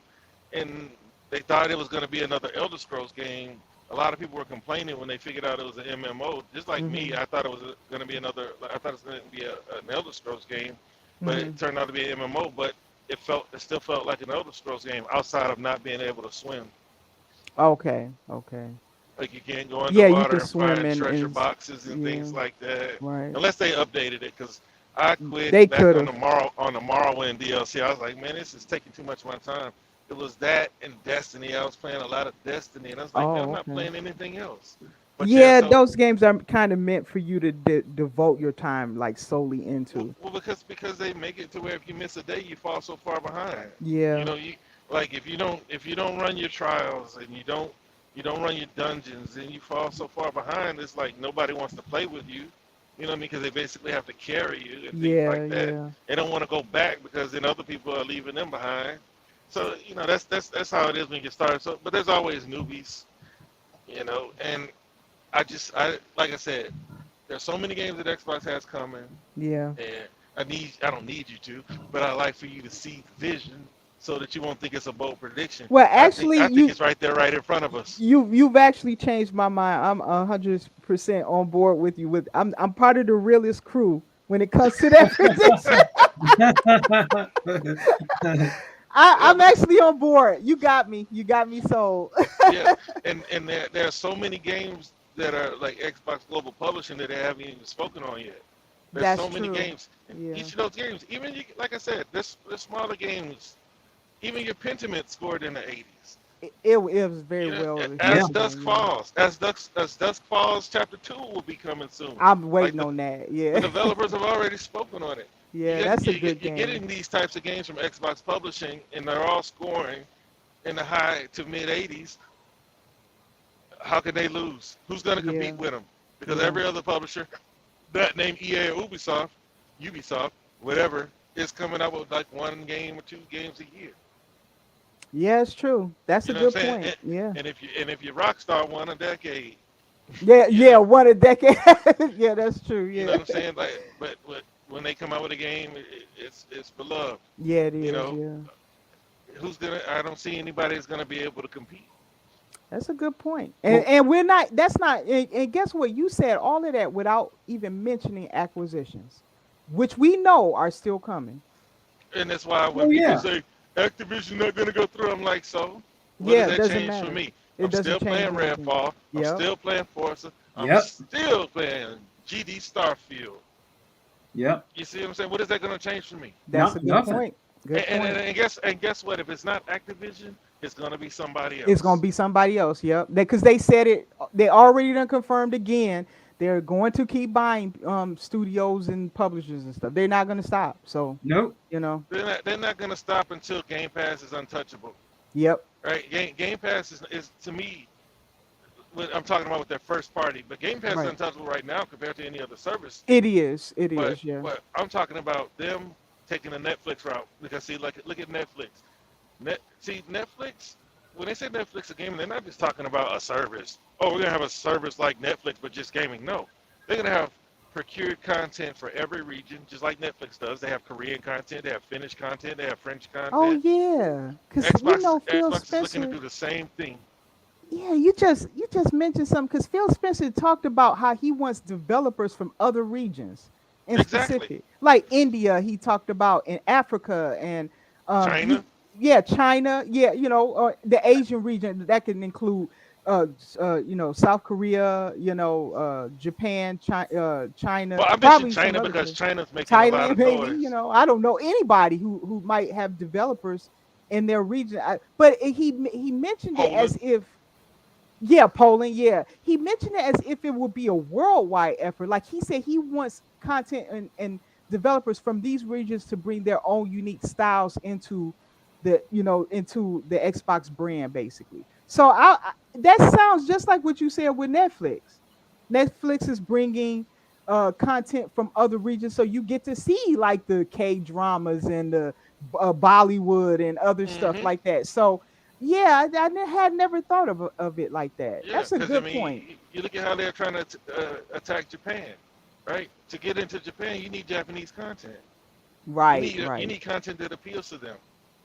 and they thought it was going to be another Elder Scrolls game. A lot of people were complaining when they figured out it was an MMO. Just like me, Mhm. I thought it was going to be another. I thought it was going to be an Elder Scrolls game, but it Mhm. turned out to be an MMO. But it still felt like an Elder Scrolls game outside of not being able to swim. Okay. Okay. Like you can't go Yeah, you underwater can and swim find in treasure and boxes and yeah, things like that, right. unless they updated it. Because I quit They back could have. on the Morrowind DLC. I was like, man, this is taking too much of my time. It was that and Destiny. I was playing a lot of Destiny, and I was like, man, I'm Oh, not okay. playing anything else. But yeah, Yeah, so those games are kind of meant for you to devote your time like solely into. well, because they make it to where if you miss a day, you fall so far behind. You Yeah. know, you like if you don't run your trials and you don't run your dungeons and you fall so far behind, it's like nobody wants to play with you. You know what I mean? Because they basically have to carry you and things Yeah, like that. yeah. They don't want to go back because then other people are leaving them behind. So that's how it is when you get started. So, but there's always newbies, and I like I said, there's so many games that Xbox has coming, Yeah. and I don't need you to, but I like for you to see the vision so that you won't think it's a bold prediction. Well, I think actually, I think it's right there, right in front of us. you've actually changed my mind. I'm 100% on board with you. I'm part of the realest crew when it comes to that prediction. Yeah, I'm because actually on board. You got me. You got me sold. yeah, and there are so many games that are like Xbox Global Publishing that they haven't even spoken on yet. There's That's so many true. games, and Yeah. each of those games, even you, like I said, this smaller games, even your Pentiment scored in the 80s. It was very You know, well Yeah. as received Dusk then, yeah. Falls, as Dusk Falls Chapter 2 will be coming soon. I'm Like waiting on that. the Yeah. developers have already spoken on it. Yeah, that's a good You're game. getting these types of games from Xbox Publishing, and they're all scoring in the high to mid 80s. How can they lose? Who's going to Yeah. compete with them? Because Yeah. every other publisher, that name EA or Ubisoft, whatever, is coming out with like one game or two games a year. Yeah, it's true. That's You a know what I'm good saying? point. Yeah. And if you Rockstar won a decade, Yeah, you yeah, know, one a decade. Yeah, that's true. you know Yeah. what I'm saying? Like, but when they come out with a game, it's beloved. Yeah, it You is. know, Yeah. who's gonna? I don't see anybody that's gonna be able to compete. That's a good point. Well, And we're not that's not and guess what? You said all of that without even mentioning acquisitions, which we know are still coming. And that's why when oh people yeah. say Activision not gonna go through, I'm like, so what does Yeah, it that doesn't change for matter. me? It I'm doesn't still change playing anything. Redfall. I'm Yep. still playing Forza. I'm Yep. still playing GD Starfield. Yep. You see what I'm saying? What is that gonna change for me? That's a good Nothing. point. Good point. And guess what? If it's not Activision, it's gonna be somebody It's gonna else. be somebody else. Yep. Because they said it. They already done confirmed again. They're going to keep buying studios and publishers and stuff. They're not gonna stop. So Nope. you know. They're not gonna stop until Game Pass is untouchable. Yep. Right? Game Pass is to me I'm talking about with their first party, but Game Pass is Right. untouchable right now compared to any other service. It is. It But is. Yeah. I'm talking about them taking the Netflix route because see, like look at Netflix. Netflix. When they say Netflix a gaming, they're not just talking about a service. Oh, we're gonna have a service like Netflix, but just gaming. No, they're gonna have procured content for every region, just like Netflix does. They have Korean content, they have Finnish content, they have French Oh content. yeah. Because we know Phil Xbox is looking to Spencer. do the same thing. Yeah, you just mentioned something because Phil Spencer talked about how he wants developers from other regions in Exactly. specific, like India. He talked about in Africa and he China. yeah China, yeah the Asian region that can include South Korea, Japan, China, Well, I mentioned probably some China other because places. China's making a lot Thailand, of maybe. noise. I don't know anybody who might have developers in their region. He mentioned it Poland. as if, yeah, Poland, yeah. He mentioned it as if it would be a worldwide effort. Like he said, he wants content and developers from these regions to bring their own unique styles into the Xbox brand, basically. So that sounds just like what you said with Netflix. Netflix is bringing content from other regions, so you get to see like the K dramas and the Bollywood and other stuff Hmm. like that. So yeah, had never thought of it like that. Yeah, That's a because I good mean, point. you look at how they're trying to attack Japan, right? To get into Japan, you need Japanese content. Right, You right, need content that appeals to them.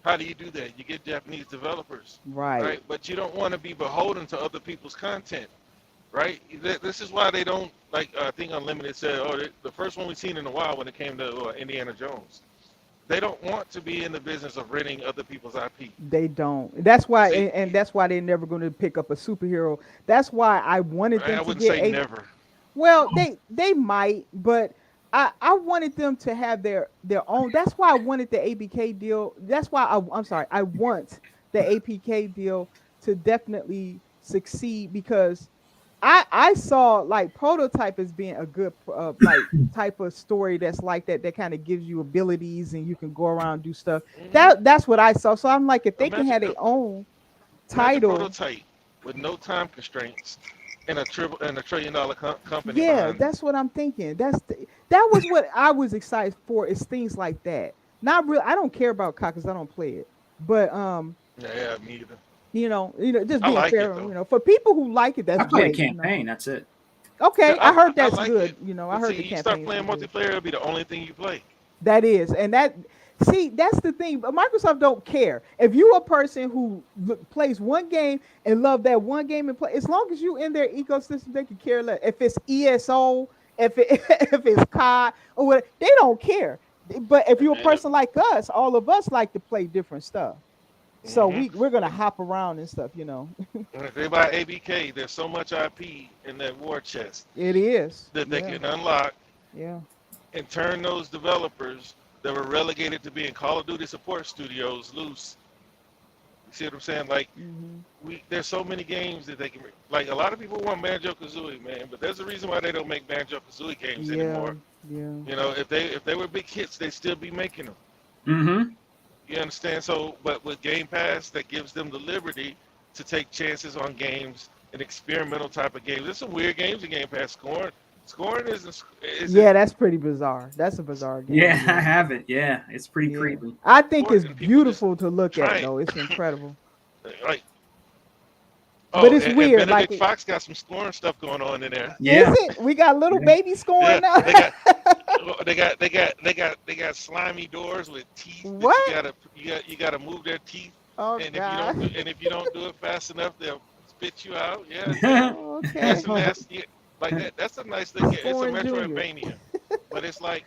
How do you do that? You get Japanese developers, right. right? But you don't want to be beholden to other people's content, right? This is why they don't like. I think Unlimited said, "Oh, the first one we've seen in a while when it came to Indiana Jones." They don't want to be in the business of renting other people's IP. They don't. That's why, See, and that's why they're never going to pick up a superhero. That's why I wanted them I to wouldn't get say a. never. Well, they might, but I wanted them to have their own. That's why I wanted the ABK deal. That's why I'm sorry. I want the APK deal to definitely succeed because I saw like Prototype as being a good like type of story that's like that kind of gives you abilities and you can go around and do stuff. Hmm. That's what I saw. So I'm like, if they can Imagine, have their own imagine title. Prototype with no time constraints and a $1 trillion company Yeah, behind it. that's what I'm thinking. That was what I was excited for is things like that. Not real. I don't care about COD because I don't play it. But Yeah, me either. just I being like it fair. though. For people who like it, I that's played a great. campaign. That's it. Okay, Yeah, I heard I that's like good. it. I But heard the see, you start campaigns playing are good. multiplayer, it'll be the only thing you play. That is, and that see, that's the thing. But Microsoft don't care if you a person who plays one game and love that one game and play. As long as you in their ecosystem, they can care less. If it's ESO, if it if it's COD or what, they don't care. But if you're a And person like us, all of us like to play different stuff. So mhm. we're gonna hop around and stuff, you know. And if they buy ABK, there's so much IP in that war chest It is. that they Yeah. can unlock Yeah. and turn those developers that were relegated to being Call of Duty support studios loose. You see what I'm saying? Like Hmm. there's so many games that they can like. A lot of people want Banjo Kazooie, man, but there's a reason why they don't make Banjo Kazooie games Yeah. anymore. Yeah. You know, if they were big hits, they'd still be making them. Mm-hmm. You understand? So, but with Game Pass, that gives them the liberty to take chances on games and experimental type of games. There's some weird games in Game Pass. Scoring isn't Yeah, that's pretty bizarre. That's a bizarre Yeah, game. I Yeah. have it. Yeah, it's pretty Yeah. creepy. I think it's scoring. People just beautiful to look try at it. though. It's incredible. Like, But oh, it's and weird. Like Benedict Fox got some scoring stuff going on in there. is Yeah, it? We got little yeah. baby scoring Yeah, now. they got slimy doors with teeth that What? you gotta move their teeth, Oh and God. if you don't do it fast enough, they'll spit you out. Yeah, Okay. that's a nasty like that. That's a nice thing. It's a Scoring Junior. Metroidvania, but it's like,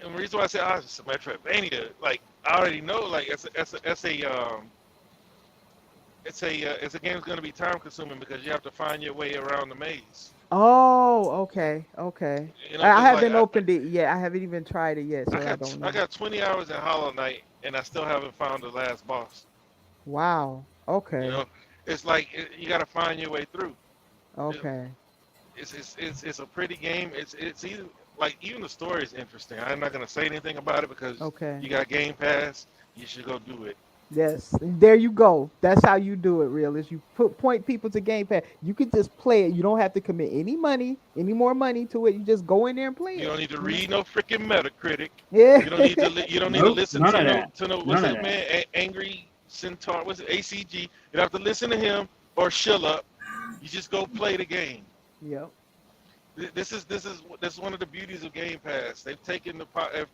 and the reason why I say it's a Metroidvania, like I already know, like it's a game that's going to be time consuming because you have to find your way around the maze. Oh, okay. Okay. You know, I just like haven't opened it yet. I haven't even tried it yet, so I don't I know. got 20 hours in Hollow Knight and I still haven't found the last boss. Wow. You Okay. know, it's like you got to find your way through. Okay. It's a pretty game. It's either like even the story is interesting. I'm not gonna say anything about it because Okay. you got Game Pass. You should go do it. Yes. There you go. That's how you do it, real. Is you point people to Game Pass. You can just play it. You don't have to commit any more money to it. You just go in there and play You it. don't need to read no freaking Metacritic. Yeah. You don't need to. You don't need to Nope, listen none to of no that. what's None of that that. man? Angry Centaur. What's it? ACG. You don't have to listen to him or shill up. You just go play the game. Yep. This is one of the beauties of Game Pass. They've taken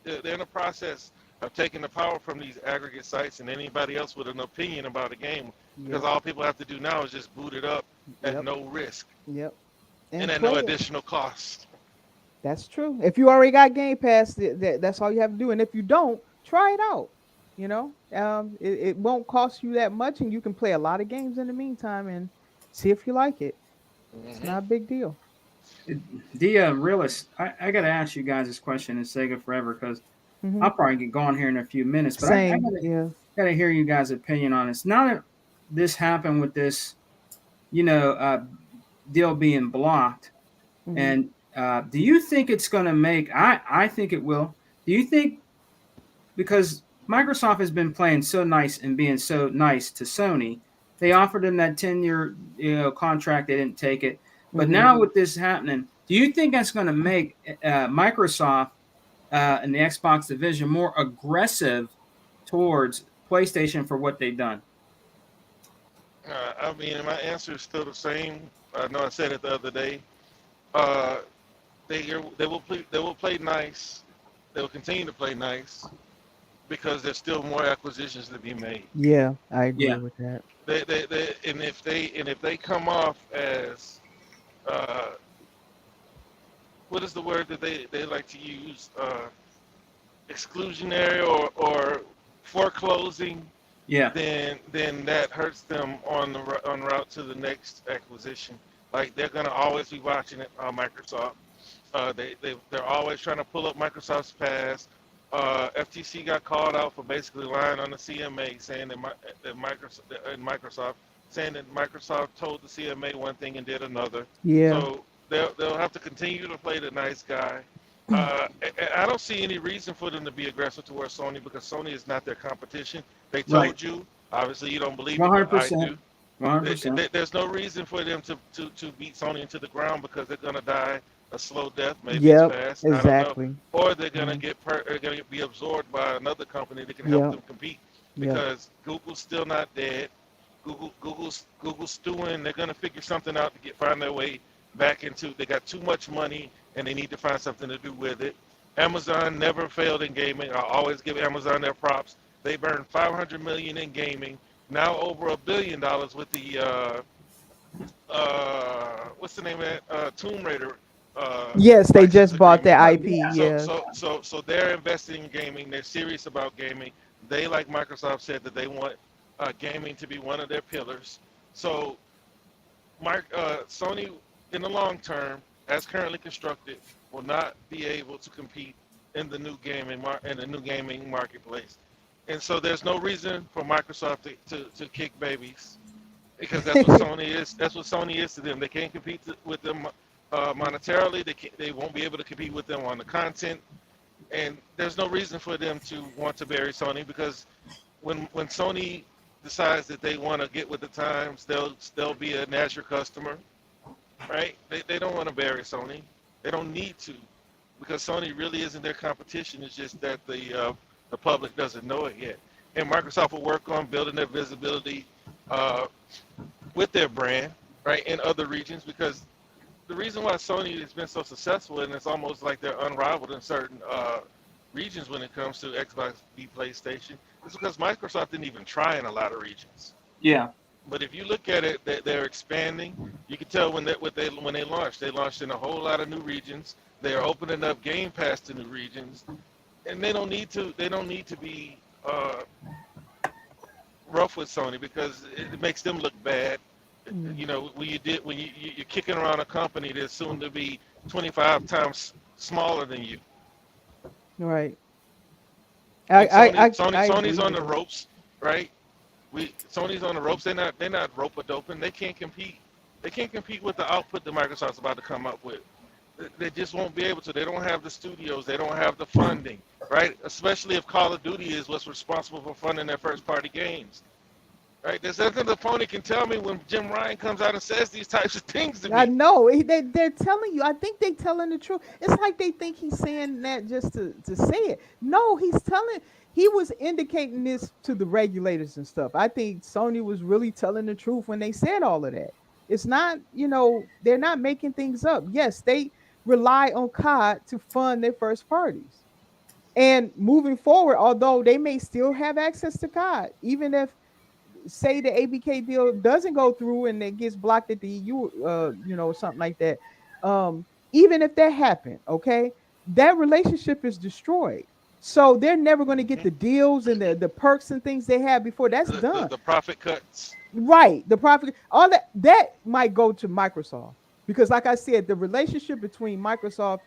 they're in the process of taking the power from these aggregate sites and anybody else with an opinion about a game, because Yep. all people have to do now is just boot it up at Yep. no risk Yep. and at play no it. additional cost. That's true. If you already got Game Pass, that's all you have to do. And if you don't, try it out. You know, it won't cost you that much, and you can play a lot of games in the meantime and see if you like it. It's Mhm. not a big deal. The realist, I got to ask you guys this question in Sega Forever because Mhm. I'll probably get going here in a few minutes, but I Same. Yeah. got to hear you guys' opinion on this. Now that this happened with this, you know, deal being blocked, Mhm. and do you think it's going to make? I think it will. Do you think because Microsoft has been playing so nice and being so nice to Sony, they offered them that 10-year contract. They didn't take it. But Mhm. now with this happening, do you think that's going to make Microsoft and the Xbox division more aggressive towards PlayStation for what they've done? I mean, my answer is still the same. I know I said it the other day. Uh, they will play nice. They will continue to play nice because there's still more acquisitions to be made. Yeah, I agree Yeah. with that. And if they come off as what is the word that they like to use, exclusionary or foreclosing, Yeah. then that hurts them on route to the next acquisition. Like they're gonna always be watching it on Microsoft. They're always trying to pull up Microsoft's past. FTC got called out for basically lying on the CMA, saying that Microsoft saying that Microsoft told the CMA one thing and did another. Yeah. So they'll have to continue to play the nice guy. I don't see any reason for them to be aggressive towards Sony because Sony is not their competition. They told Right. you. Obviously, you don't believe me, but I 100%. do. 100%. There's no reason for them to beat Sony into the ground because they're gonna die a slow death. Maybe Yep. it's fast. I don't know. Exactly. Or they're gonna Mhm. gonna be absorbed by another company that can help Yep. them compete. Yep. Because Google's still not dead. Google's stewing. They're gonna figure something out to find their way back into. They got too much money and they need to find something to do with it. Amazon never failed in gaming. I always give Amazon their props. They burned $500 million in gaming. Now over $1 billion with the what's the name of that Tomb Raider Yes, they license just bought their agreement. IP. Yeah. Yeah. So they're investing in gaming. They're serious about gaming. They, like Microsoft, said that they want gaming to be one of their pillars. So Sony, in the long term, as currently constructed, will not be able to compete in the new gaming marketplace. And so there's no reason for Microsoft to kick babies, because that's what Sony is. That's what Sony is to them. They can't compete with them monetarily. They won't be able to compete with them on the content. And there's no reason for them to want to bury Sony, because when Sony decides that they want to get with the times, they'll be a natural customer, right? They don't want to bury Sony. They don't need to, because Sony really isn't their competition. It's just that the public doesn't know it yet. And Microsoft will work on building their visibility with their brand, right, in other regions, because the reason why Sony has been so successful, and it's almost like they're unrivaled in certain regions when it comes to Xbox v PlayStation, is because Microsoft didn't even try in a lot of regions. Yeah. But if you look at it, they're expanding. You can tell when they launched in a whole lot of new regions. They are opening up Game Pass to new regions, and they don't need to be rough with Sony, because it makes them look bad. You know, when you're kicking around a company that's soon to be 25 times smaller than you. Right. Sony's on the ropes, right? Sony's on the ropes. They're not rope-a-doping. They can't compete. They can't compete with the output that Microsoft's about to come up with. They just won't be able to. They don't have the studios. They don't have the funding, right? Especially if Call of Duty is what's responsible for funding their first-party games. Right, there's nothing the pony can tell me when Jim Ryan comes out and says these types of things to me. I know they're telling you. I think they're telling the truth. It's like they think he's saying that just to say it. No, he was indicating this to the regulators and stuff. I think Sony was really telling the truth when they said all of that. It's not, they're not making things up. Yes, they rely on COD to fund their first parties. And moving forward, although they may still have access to COD, even if, say, the ABK deal doesn't go through and it gets blocked at the EU, something like that. Even if that happened, okay, that relationship is destroyed. So they're never going to get the deals and the perks and things they had before. That's done. The profit cuts. Right. The profit, all that might go to Microsoft, because, like I said, the relationship between Microsoft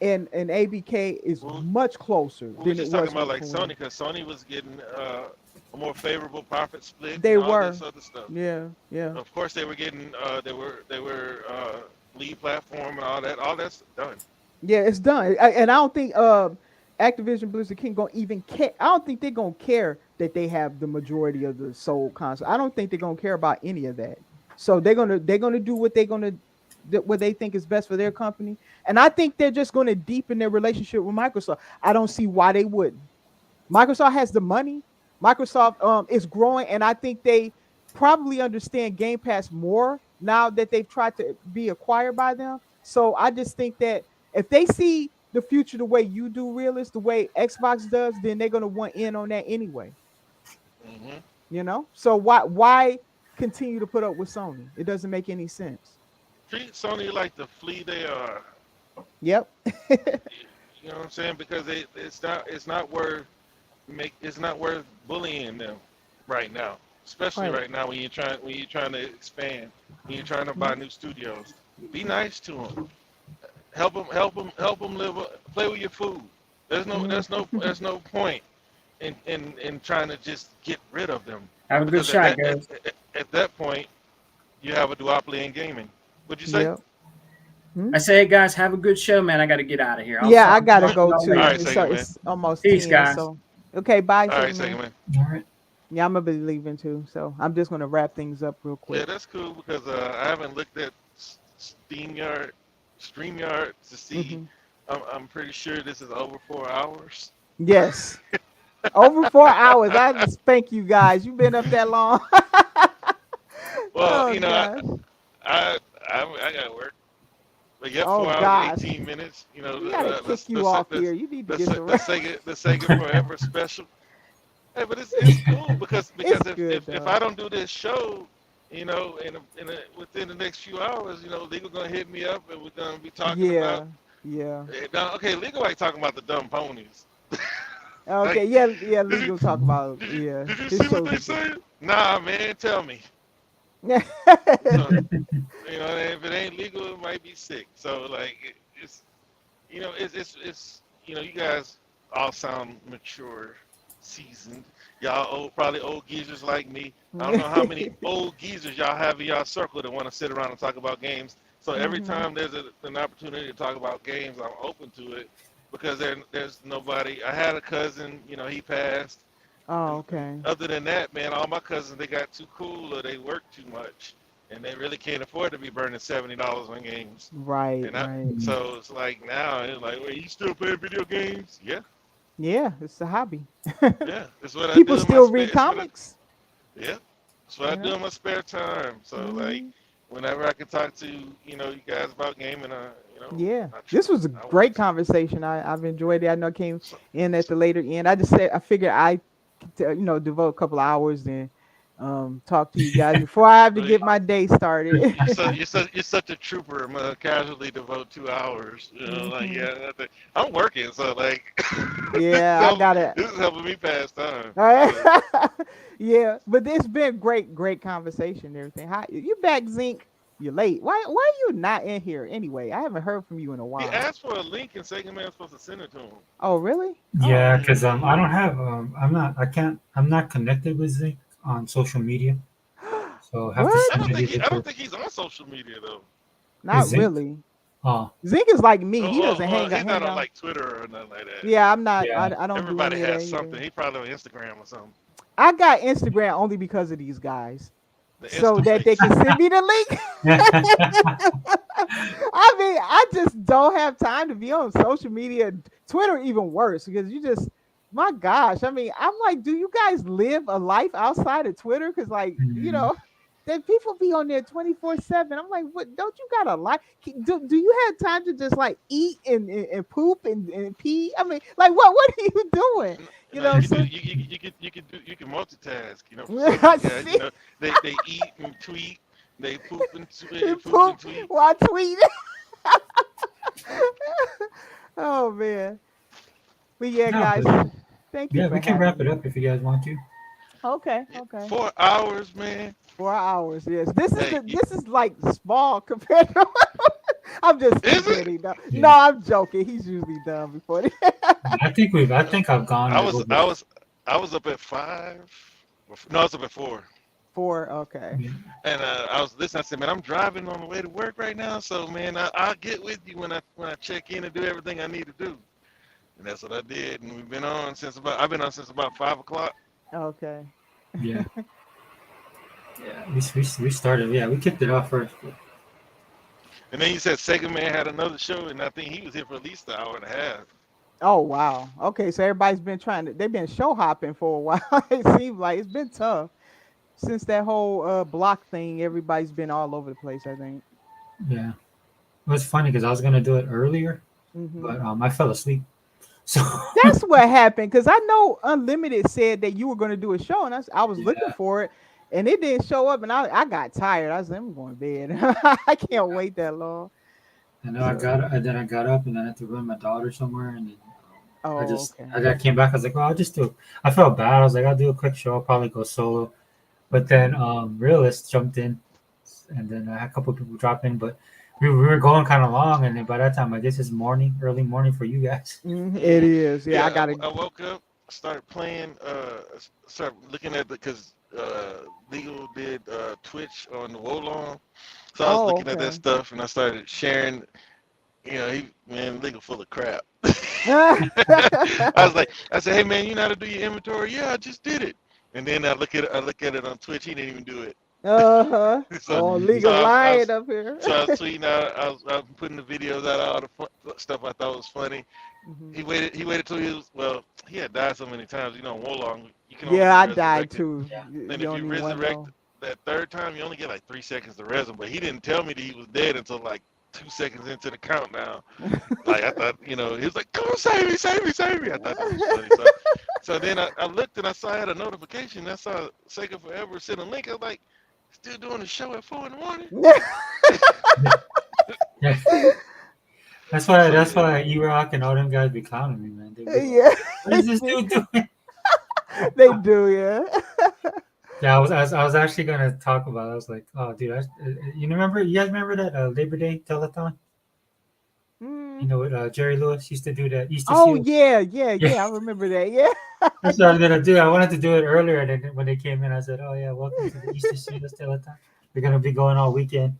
and ABK is much closer than it was. We're just talking about like Sony, because Sony was getting a more favorable profit split. They and all were. this other stuff. Yeah. Of course, they were getting. They were lead platform and all that. All that's done. Yeah, it's done. And I don't think Activision Blizzard King gonna even care. I don't think they're gonna care that they have the majority of the sold console. I don't think they're gonna care about any of that. So they're gonna do what what they think is best for their company. And I think they're just gonna deepen their relationship with Microsoft. I don't see why they wouldn't. Microsoft has the money. Microsoft is growing, and I think they probably understand Game Pass more now that they've tried to be acquired by them. So I just think that if they see the future the way you do, Realist, the way Xbox does, then they're gonna want in on that anyway. Mm-hmm. So why continue to put up with Sony? It doesn't make any sense. Treat Sony like the flea they are. Yep. You know what I'm saying? Because it's not worth bullying them right now, especially right now when you're trying to expand, when you're trying to buy new studios. Be nice to them. Help them play with your food. There's no point in trying to just get rid of them. Have a good shot, guys. At that point, you have a duopoly in gaming. What'd you say? Yep. I say, hey guys, have a good show, man. I got to get out of here. I gotta go too. All right, It's almost Peace, 10, guys. so okay, bye. All right, Second man. All right. Yeah, I'm gonna be leaving too, so I'm just gonna wrap things up real quick. Yeah, that's cool, because I haven't looked at StreamYard to see. I'm pretty sure this is over 4 hours. Yes, over 4 hours. I have to spank you guys. You've been up that long. Well, gosh. I got work. But yeah, Oh, 4 hours, gosh. 18 minutes. We gotta kick you off here. You need to get the the Sega Forever special. Hey, but it's cool because It's good, if I don't do this show, within the next few hours, legal gonna hit me up and we're gonna be talking about. Yeah, yeah. Now, okay, legal ain't talking about the dumb ponies. Okay, Like, yeah, yeah. did you Legal talk about did you yeah. did you His see what shows they are good. said? Nah, man, tell me. So, if it ain't legal, it might be sick. So like, it's you guys all sound mature, seasoned. Y'all probably old geezers like me. I don't know how many old geezers y'all have in y'all circle that want to sit around and talk about games. So every Hmm. time there's an opportunity to talk about games, I'm open to it because there's nobody. I had a cousin, he passed. Oh, okay. Other than that, man, all my cousins they got too cool or they work too much, and they really can't afford to be burning $70 on games. Right, And right. so it's like now it's like, wait, you still playing video games? Yeah, Yeah, it's a hobby. yeah. That's what I People do in my still spare. read comics. Yeah, that's what I Yeah. do in my spare time. So like, Hmm. whenever I can talk to you guys about gaming, Yeah. I tr- This was a I great want to. conversation. I've enjoyed it. I know I came So, in at the later end. I just said I figured I could, devote a couple of hours and talk to you guys before I have to so get my day started. you're such a trooper. I'm gonna casually devote 2 hours. Like Hmm. yeah, I'm working, so like Yeah, I got it. this is helping me pass time. All right. So Yeah, but it's been great conversation and everything. How you back, Zinc? You're late. Why are you not in here anyway? I haven't heard from you in a he while. asked for a link, and Second Man's supposed to send it to him. Oh, really? Yeah, Oh. because I don't have I'm not connected with Zinc on social media, so I have to What? I send don't it think he either I to don't think he's on social media though. who's Not Zinc. really. Oh, Zink is like me. He Well, doesn't well, hang out he's not hang on out. like Twitter or nothing like that. Yeah, I'm not. yeah. I don't do Everybody any of that has either. something. He probably on Instagram or something. I got Instagram only because of these guys, The so that they Instaface. can send me the link. I mean, I just don't have time to be on social media. Twitter even worse because you just, my gosh. I mean, I'm like, do you guys live a life outside of Twitter? Because like, Mm, then people be on there 24/7. I'm like, what? Don't you got a life? Do you have time to just like eat and poop and pee? I mean, like, what are you doing? No, you could do So you can multitask. For some of I these guys, see they eat and tweet, they poop and poop tweet. while tweeting. Oh man. But yeah, no, guys, but thank you yeah, for we can having wrap it me. up if you guys want to. Okay, okay. 4 hours, man. 4 hours, yes. This is Hey, like small compared to I'm just is it? kidding. No, no, Yeah, I'm joking. He's usually done before that. I think I've gone I like was over. I was I was up at 5. No, I was up at 4. Four, okay. Yeah, And I was listening. I said, "Man, I'm driving on the way to work right now, so man, I'll get with you when I check in and do everything I need to do." And that's what I did. And I've been on since about 5 o'clock. Okay. yeah, yeah. We started. Yeah, we kicked it off first. But And then you said Second Man had another show, and I think he was here for at least an hour and a half. Oh wow. Okay, so everybody's been they've been show hopping for a while. It seems like it's been tough since that whole block thing. Everybody's been all over the place, I think. yeah, it was funny because I was gonna do it earlier, Hmm. but I fell asleep. So That's what happened because I know Unlimited said that you were going to do a show, and I was looking yeah, for it, and it didn't show up, and I got tired. I was like, I'm going to bed. I can't wait that long. and then So, I got up and then I had to run my daughter somewhere, and then oh, okay. I came back. I was like, oh, I'll just do. I felt bad. I was like, I'll do a quick show. I'll probably go solo. But then Realist jumped in, and then I had a couple of people drop in, but we were going kind of long, and then by that time, I guess it's early morning for you guys. It Hmm. is. Yeah, I Yeah, got to. I woke up, started playing, started looking at because Legal did Twitch on the Wolong. So I was Oh, looking at that okay. stuff, and I started sharing. Man, Legal full of crap. I said, hey man, you know how to do your inventory? Yeah, I just did it. And then I look at it on Twitch. He didn't even do it. Uh-huh. So, Oh, so legal lying up here. I was tweeting out. I was putting the videos out, all the stuff I thought was funny. Hmm. He waited till he was he had died so many times. Wolong, you can only Yeah, be I died resurrected. too. Yeah, Then You if don't you even want to resurrect know. that third time, you only get like 3 seconds to res him. But he didn't tell me that he was dead until like 2 seconds into the countdown. Like I thought, he was like, "Come on, save me, save me, save me." I thought that was funny. So then I looked and I saw I had a notification. I saw Sega Forever sent a link. I was like, Still doing the show at 4 in the morning. Yeah. That's why E-Rock and all them guys be clowning me, man. They be like, Yeah, what is this dude doing? they do. Yeah. Yeah, I was actually gonna talk about it. I was like, oh, dude, you guys remember that Labor Day telethon? You Mm. know what Jerry Lewis used to do that Easter Oh Seal? yeah, Yeah, I remember that. Yeah. that's what I was gonna do. I wanted to do it earlier, and then when they came in, I said, oh yeah, welcome to the Easter Seals telethon. We're gonna be going all weekend.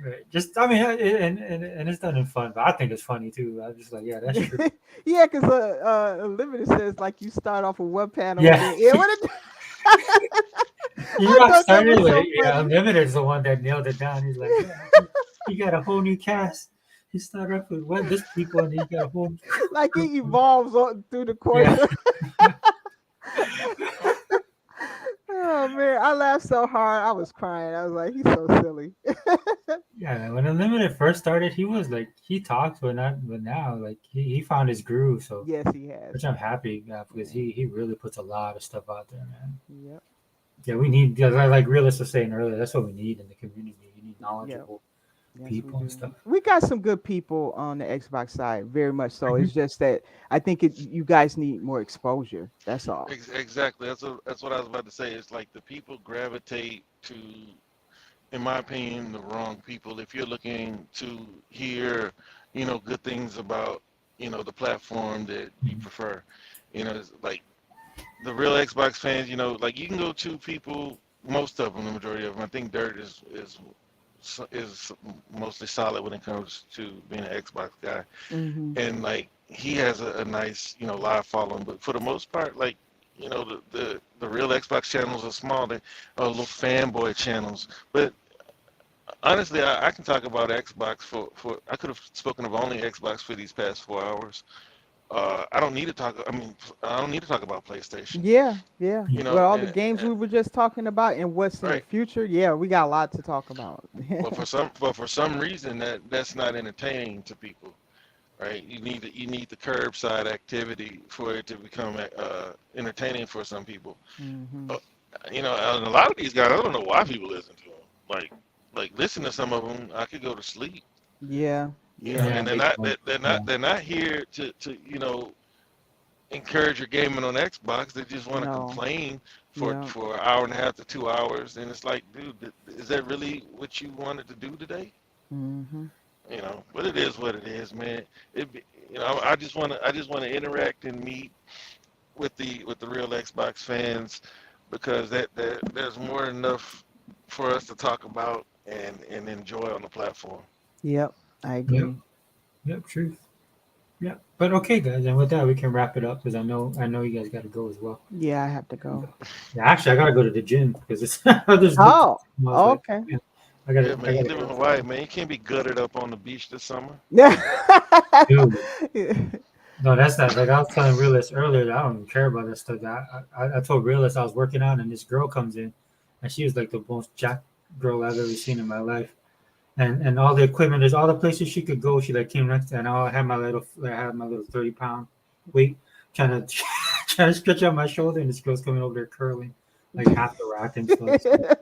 Right. Just I mean, and it's done in fun, but I think it's funny too. I'm just like, yeah, that's true. Yeah, because Limited says like you start off with one panel and Yeah. then what it, I E-Rock thought that started was with so it. Yeah, funny. Unlimited is the one that nailed it down. He's like, yeah, he got a whole new cast. He started off with what this people, and he got a whole Like it evolves through the course. yeah. Oh man, I laughed so hard. I was crying. I was like, he's so silly. Yeah, when Unlimited first started, he was like he talked, but now like he found his groove. So Yes, he has. which I'm happy because Yeah. he really puts a lot of stuff out there, man. Yep. Yeah, we need like Realist was saying earlier. That's what we need in the community. You need knowledgeable Yes, people we and do. stuff. We got some good people on the Xbox side, very much so. Mhm. It's just that I think you guys need more exposure. That's all. Exactly. That's what I was about to say. It's like the people gravitate to, in my opinion, the wrong people. If you're looking to hear, good things about, the platform that you prefer, it's like the real Xbox fans. Like you can go to people, most of them, the majority of them. I think Dirt is mostly solid when it comes to being an Xbox guy, Hmm. and like he has a nice live following. But for the most part, like the real Xbox channels are small. They are little fanboy channels. But honestly, I can talk about Xbox for I could have spoken of only Xbox for these past 4 hours. I don't need to talk. I mean, I don't need to talk about PlayStation. Yeah, yeah. You Well, know, all the and, games we were just talking about and what's in the right. future, yeah, we got a lot to talk about. But for some reason that's not entertaining to people, right? You need the curbside activity for it to become entertaining for some people. Hmm. Uh, and a lot of these guys, I don't know why people listen to them. Like listen to some of them, I could go to sleep. Yeah, yeah. And Yeah, they're not here to encourage your gaming on Xbox. They just want to No, complain yeah. for an hour and a half to 2 hours, and it's like, dude, is that really what you wanted to do today? Hmm. But it is what it is, man. I just want to interact and meet with the real Xbox fans because there's more than enough for us to talk about and enjoy on the platform. Yep, I Yep. agree. Yep. Truth. Yeah. But okay, guys, and with that, we can wrap it up because I know you guys got to go as well. Yeah, I have to go. Yeah, actually, I gotta go to the gym because it's there's Oh, I was like, okay. man, Yeah, I man, you gotta live in go. Hawaii, man. You can't be gutted up on the beach this summer. Dude, no, that's not like I was telling Realist earlier. That I don't even care about that stuff. I told Realist I was working out, and this girl comes in, and she was like the most jacked girl I've ever seen in my life. And all the equipment, there's all the places she could go. She like came next to, and I had my little 30-pound weight trying to trying to stretch out my shoulder, and this girl's coming over there curling like half the rack and stuff. So,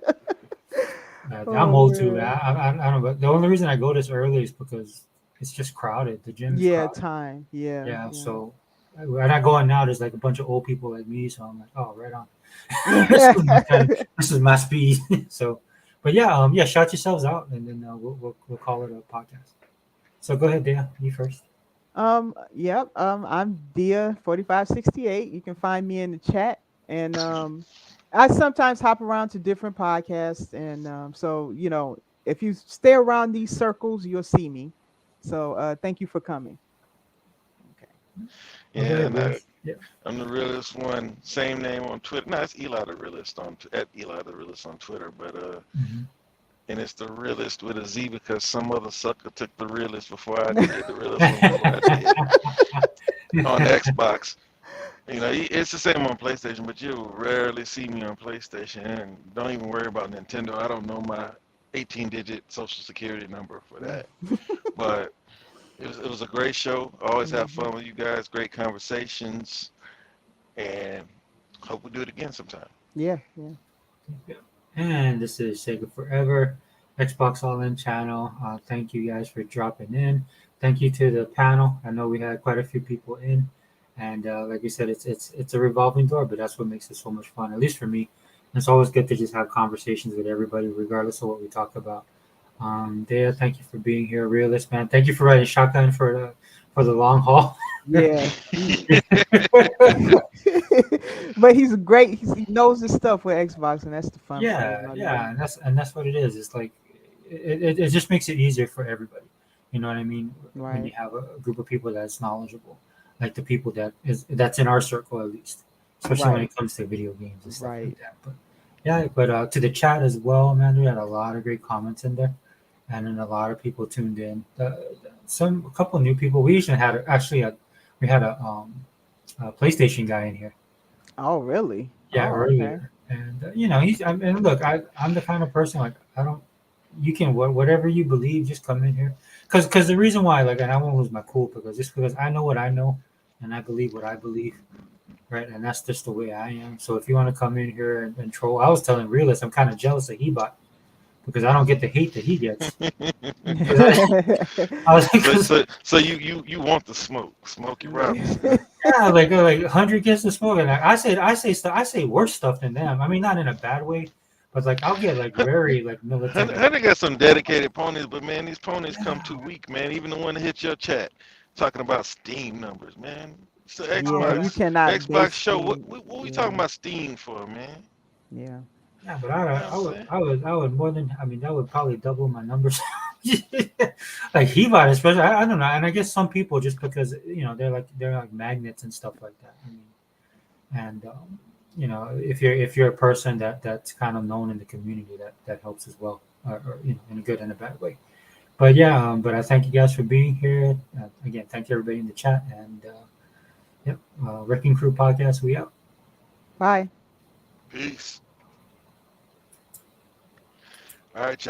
I'm Oh, old too. man. I don't know. The only reason I go this early is because it's just crowded. The gym is Yeah, crowded. time. Yeah, Yeah, yeah. so when I go in now, there's like a bunch of old people like me. So I'm like, oh, right on. This is my speed. So, but yeah, shout yourselves out, and then we'll call it a podcast. So go ahead, Dan. You first. Yep. I'm Dia4568. You can find me in the chat. And I sometimes hop around to different podcasts. And so, if you stay around these circles, you'll see me. So thank you for coming. Okay. Go Yeah, ahead, and Willis. Yeah. I'm the realest one. Same name on Twitter. No, it's Eli the realist at Eli the realist on Twitter. But Mhm. and it's the realist with a Z because some other sucker took the realist before I did. The realist one before I did on Xbox. It's the same on PlayStation, but you'll rarely see me on PlayStation. And don't even worry about Nintendo. I don't know my 18-digit social security number for that. But it was a great show. I always have fun with you guys. Great conversations, and hope we do it again sometime. Yeah, yeah. Yeah. And this is Sega Forever, Xbox All In channel. Thank you guys for dropping in. Thank you to the panel. I know we had quite a few people in, and like you said, it's a revolving door, but that's what makes it so much fun. At least for me, it's always good to just have conversations with everybody, regardless of what we talk about. Dea, thank you for being here. Realist man, thank you for riding shotgun for the long haul. Yeah. But he's great. He knows his stuff with Xbox, and that's the fun part Yeah, about it. yeah, and that's what it is. It's like it just makes it easier for everybody. You know what I mean? When you Right. have a group of people that's knowledgeable, like the people that's in our circle at least, especially when Right. it comes to video games and stuff Right. like that. But yeah, but to the chat as well, man, we had a lot of great comments in there, and then a lot of people tuned in. A couple of new people. We usually had we had a PlayStation guy in here. Oh, really? Yeah, Oh, okay. earlier, and I mean, look, I'm the kind of person like I don't. You can whatever you believe, just come in here, because the reason why, like, and I won't lose my cool because I know what I know, and I believe what I believe, right, and that's just the way I am. So if you want to come in here and troll, I was telling Realist, I'm kind of jealous of Hebot because I don't get the hate that he gets. 'Cause I was so, because so, so you want the smoke, Smokey Robinson? yeah, like 100 gets the smoke, and I say worse stuff than them. I mean, not in a bad way, but like I'll get like very like militant. Hunter got some dedicated ponies, but man, these ponies come Yeah, too weak, man. Even the one that hit your chat talking about Steam numbers, man. So Yeah, you Xbox, cannot Xbox base show. What Steam. what we talking Yeah, about Steam for, man? yeah. yeah, but You know what I'm saying? I would more than I mean that would probably double my numbers. Like Hevite, especially I don't know, and I guess some people just because they're like magnets and stuff like that. I mean, and if you're a person that's kind of known in the community, that helps as well, or in a good and a bad way. But yeah, but I thank you guys for being here. Again, thank you everybody in the chat, and yep, Wrecking Crew podcast. We out. Bye. Peace. All right, y'all.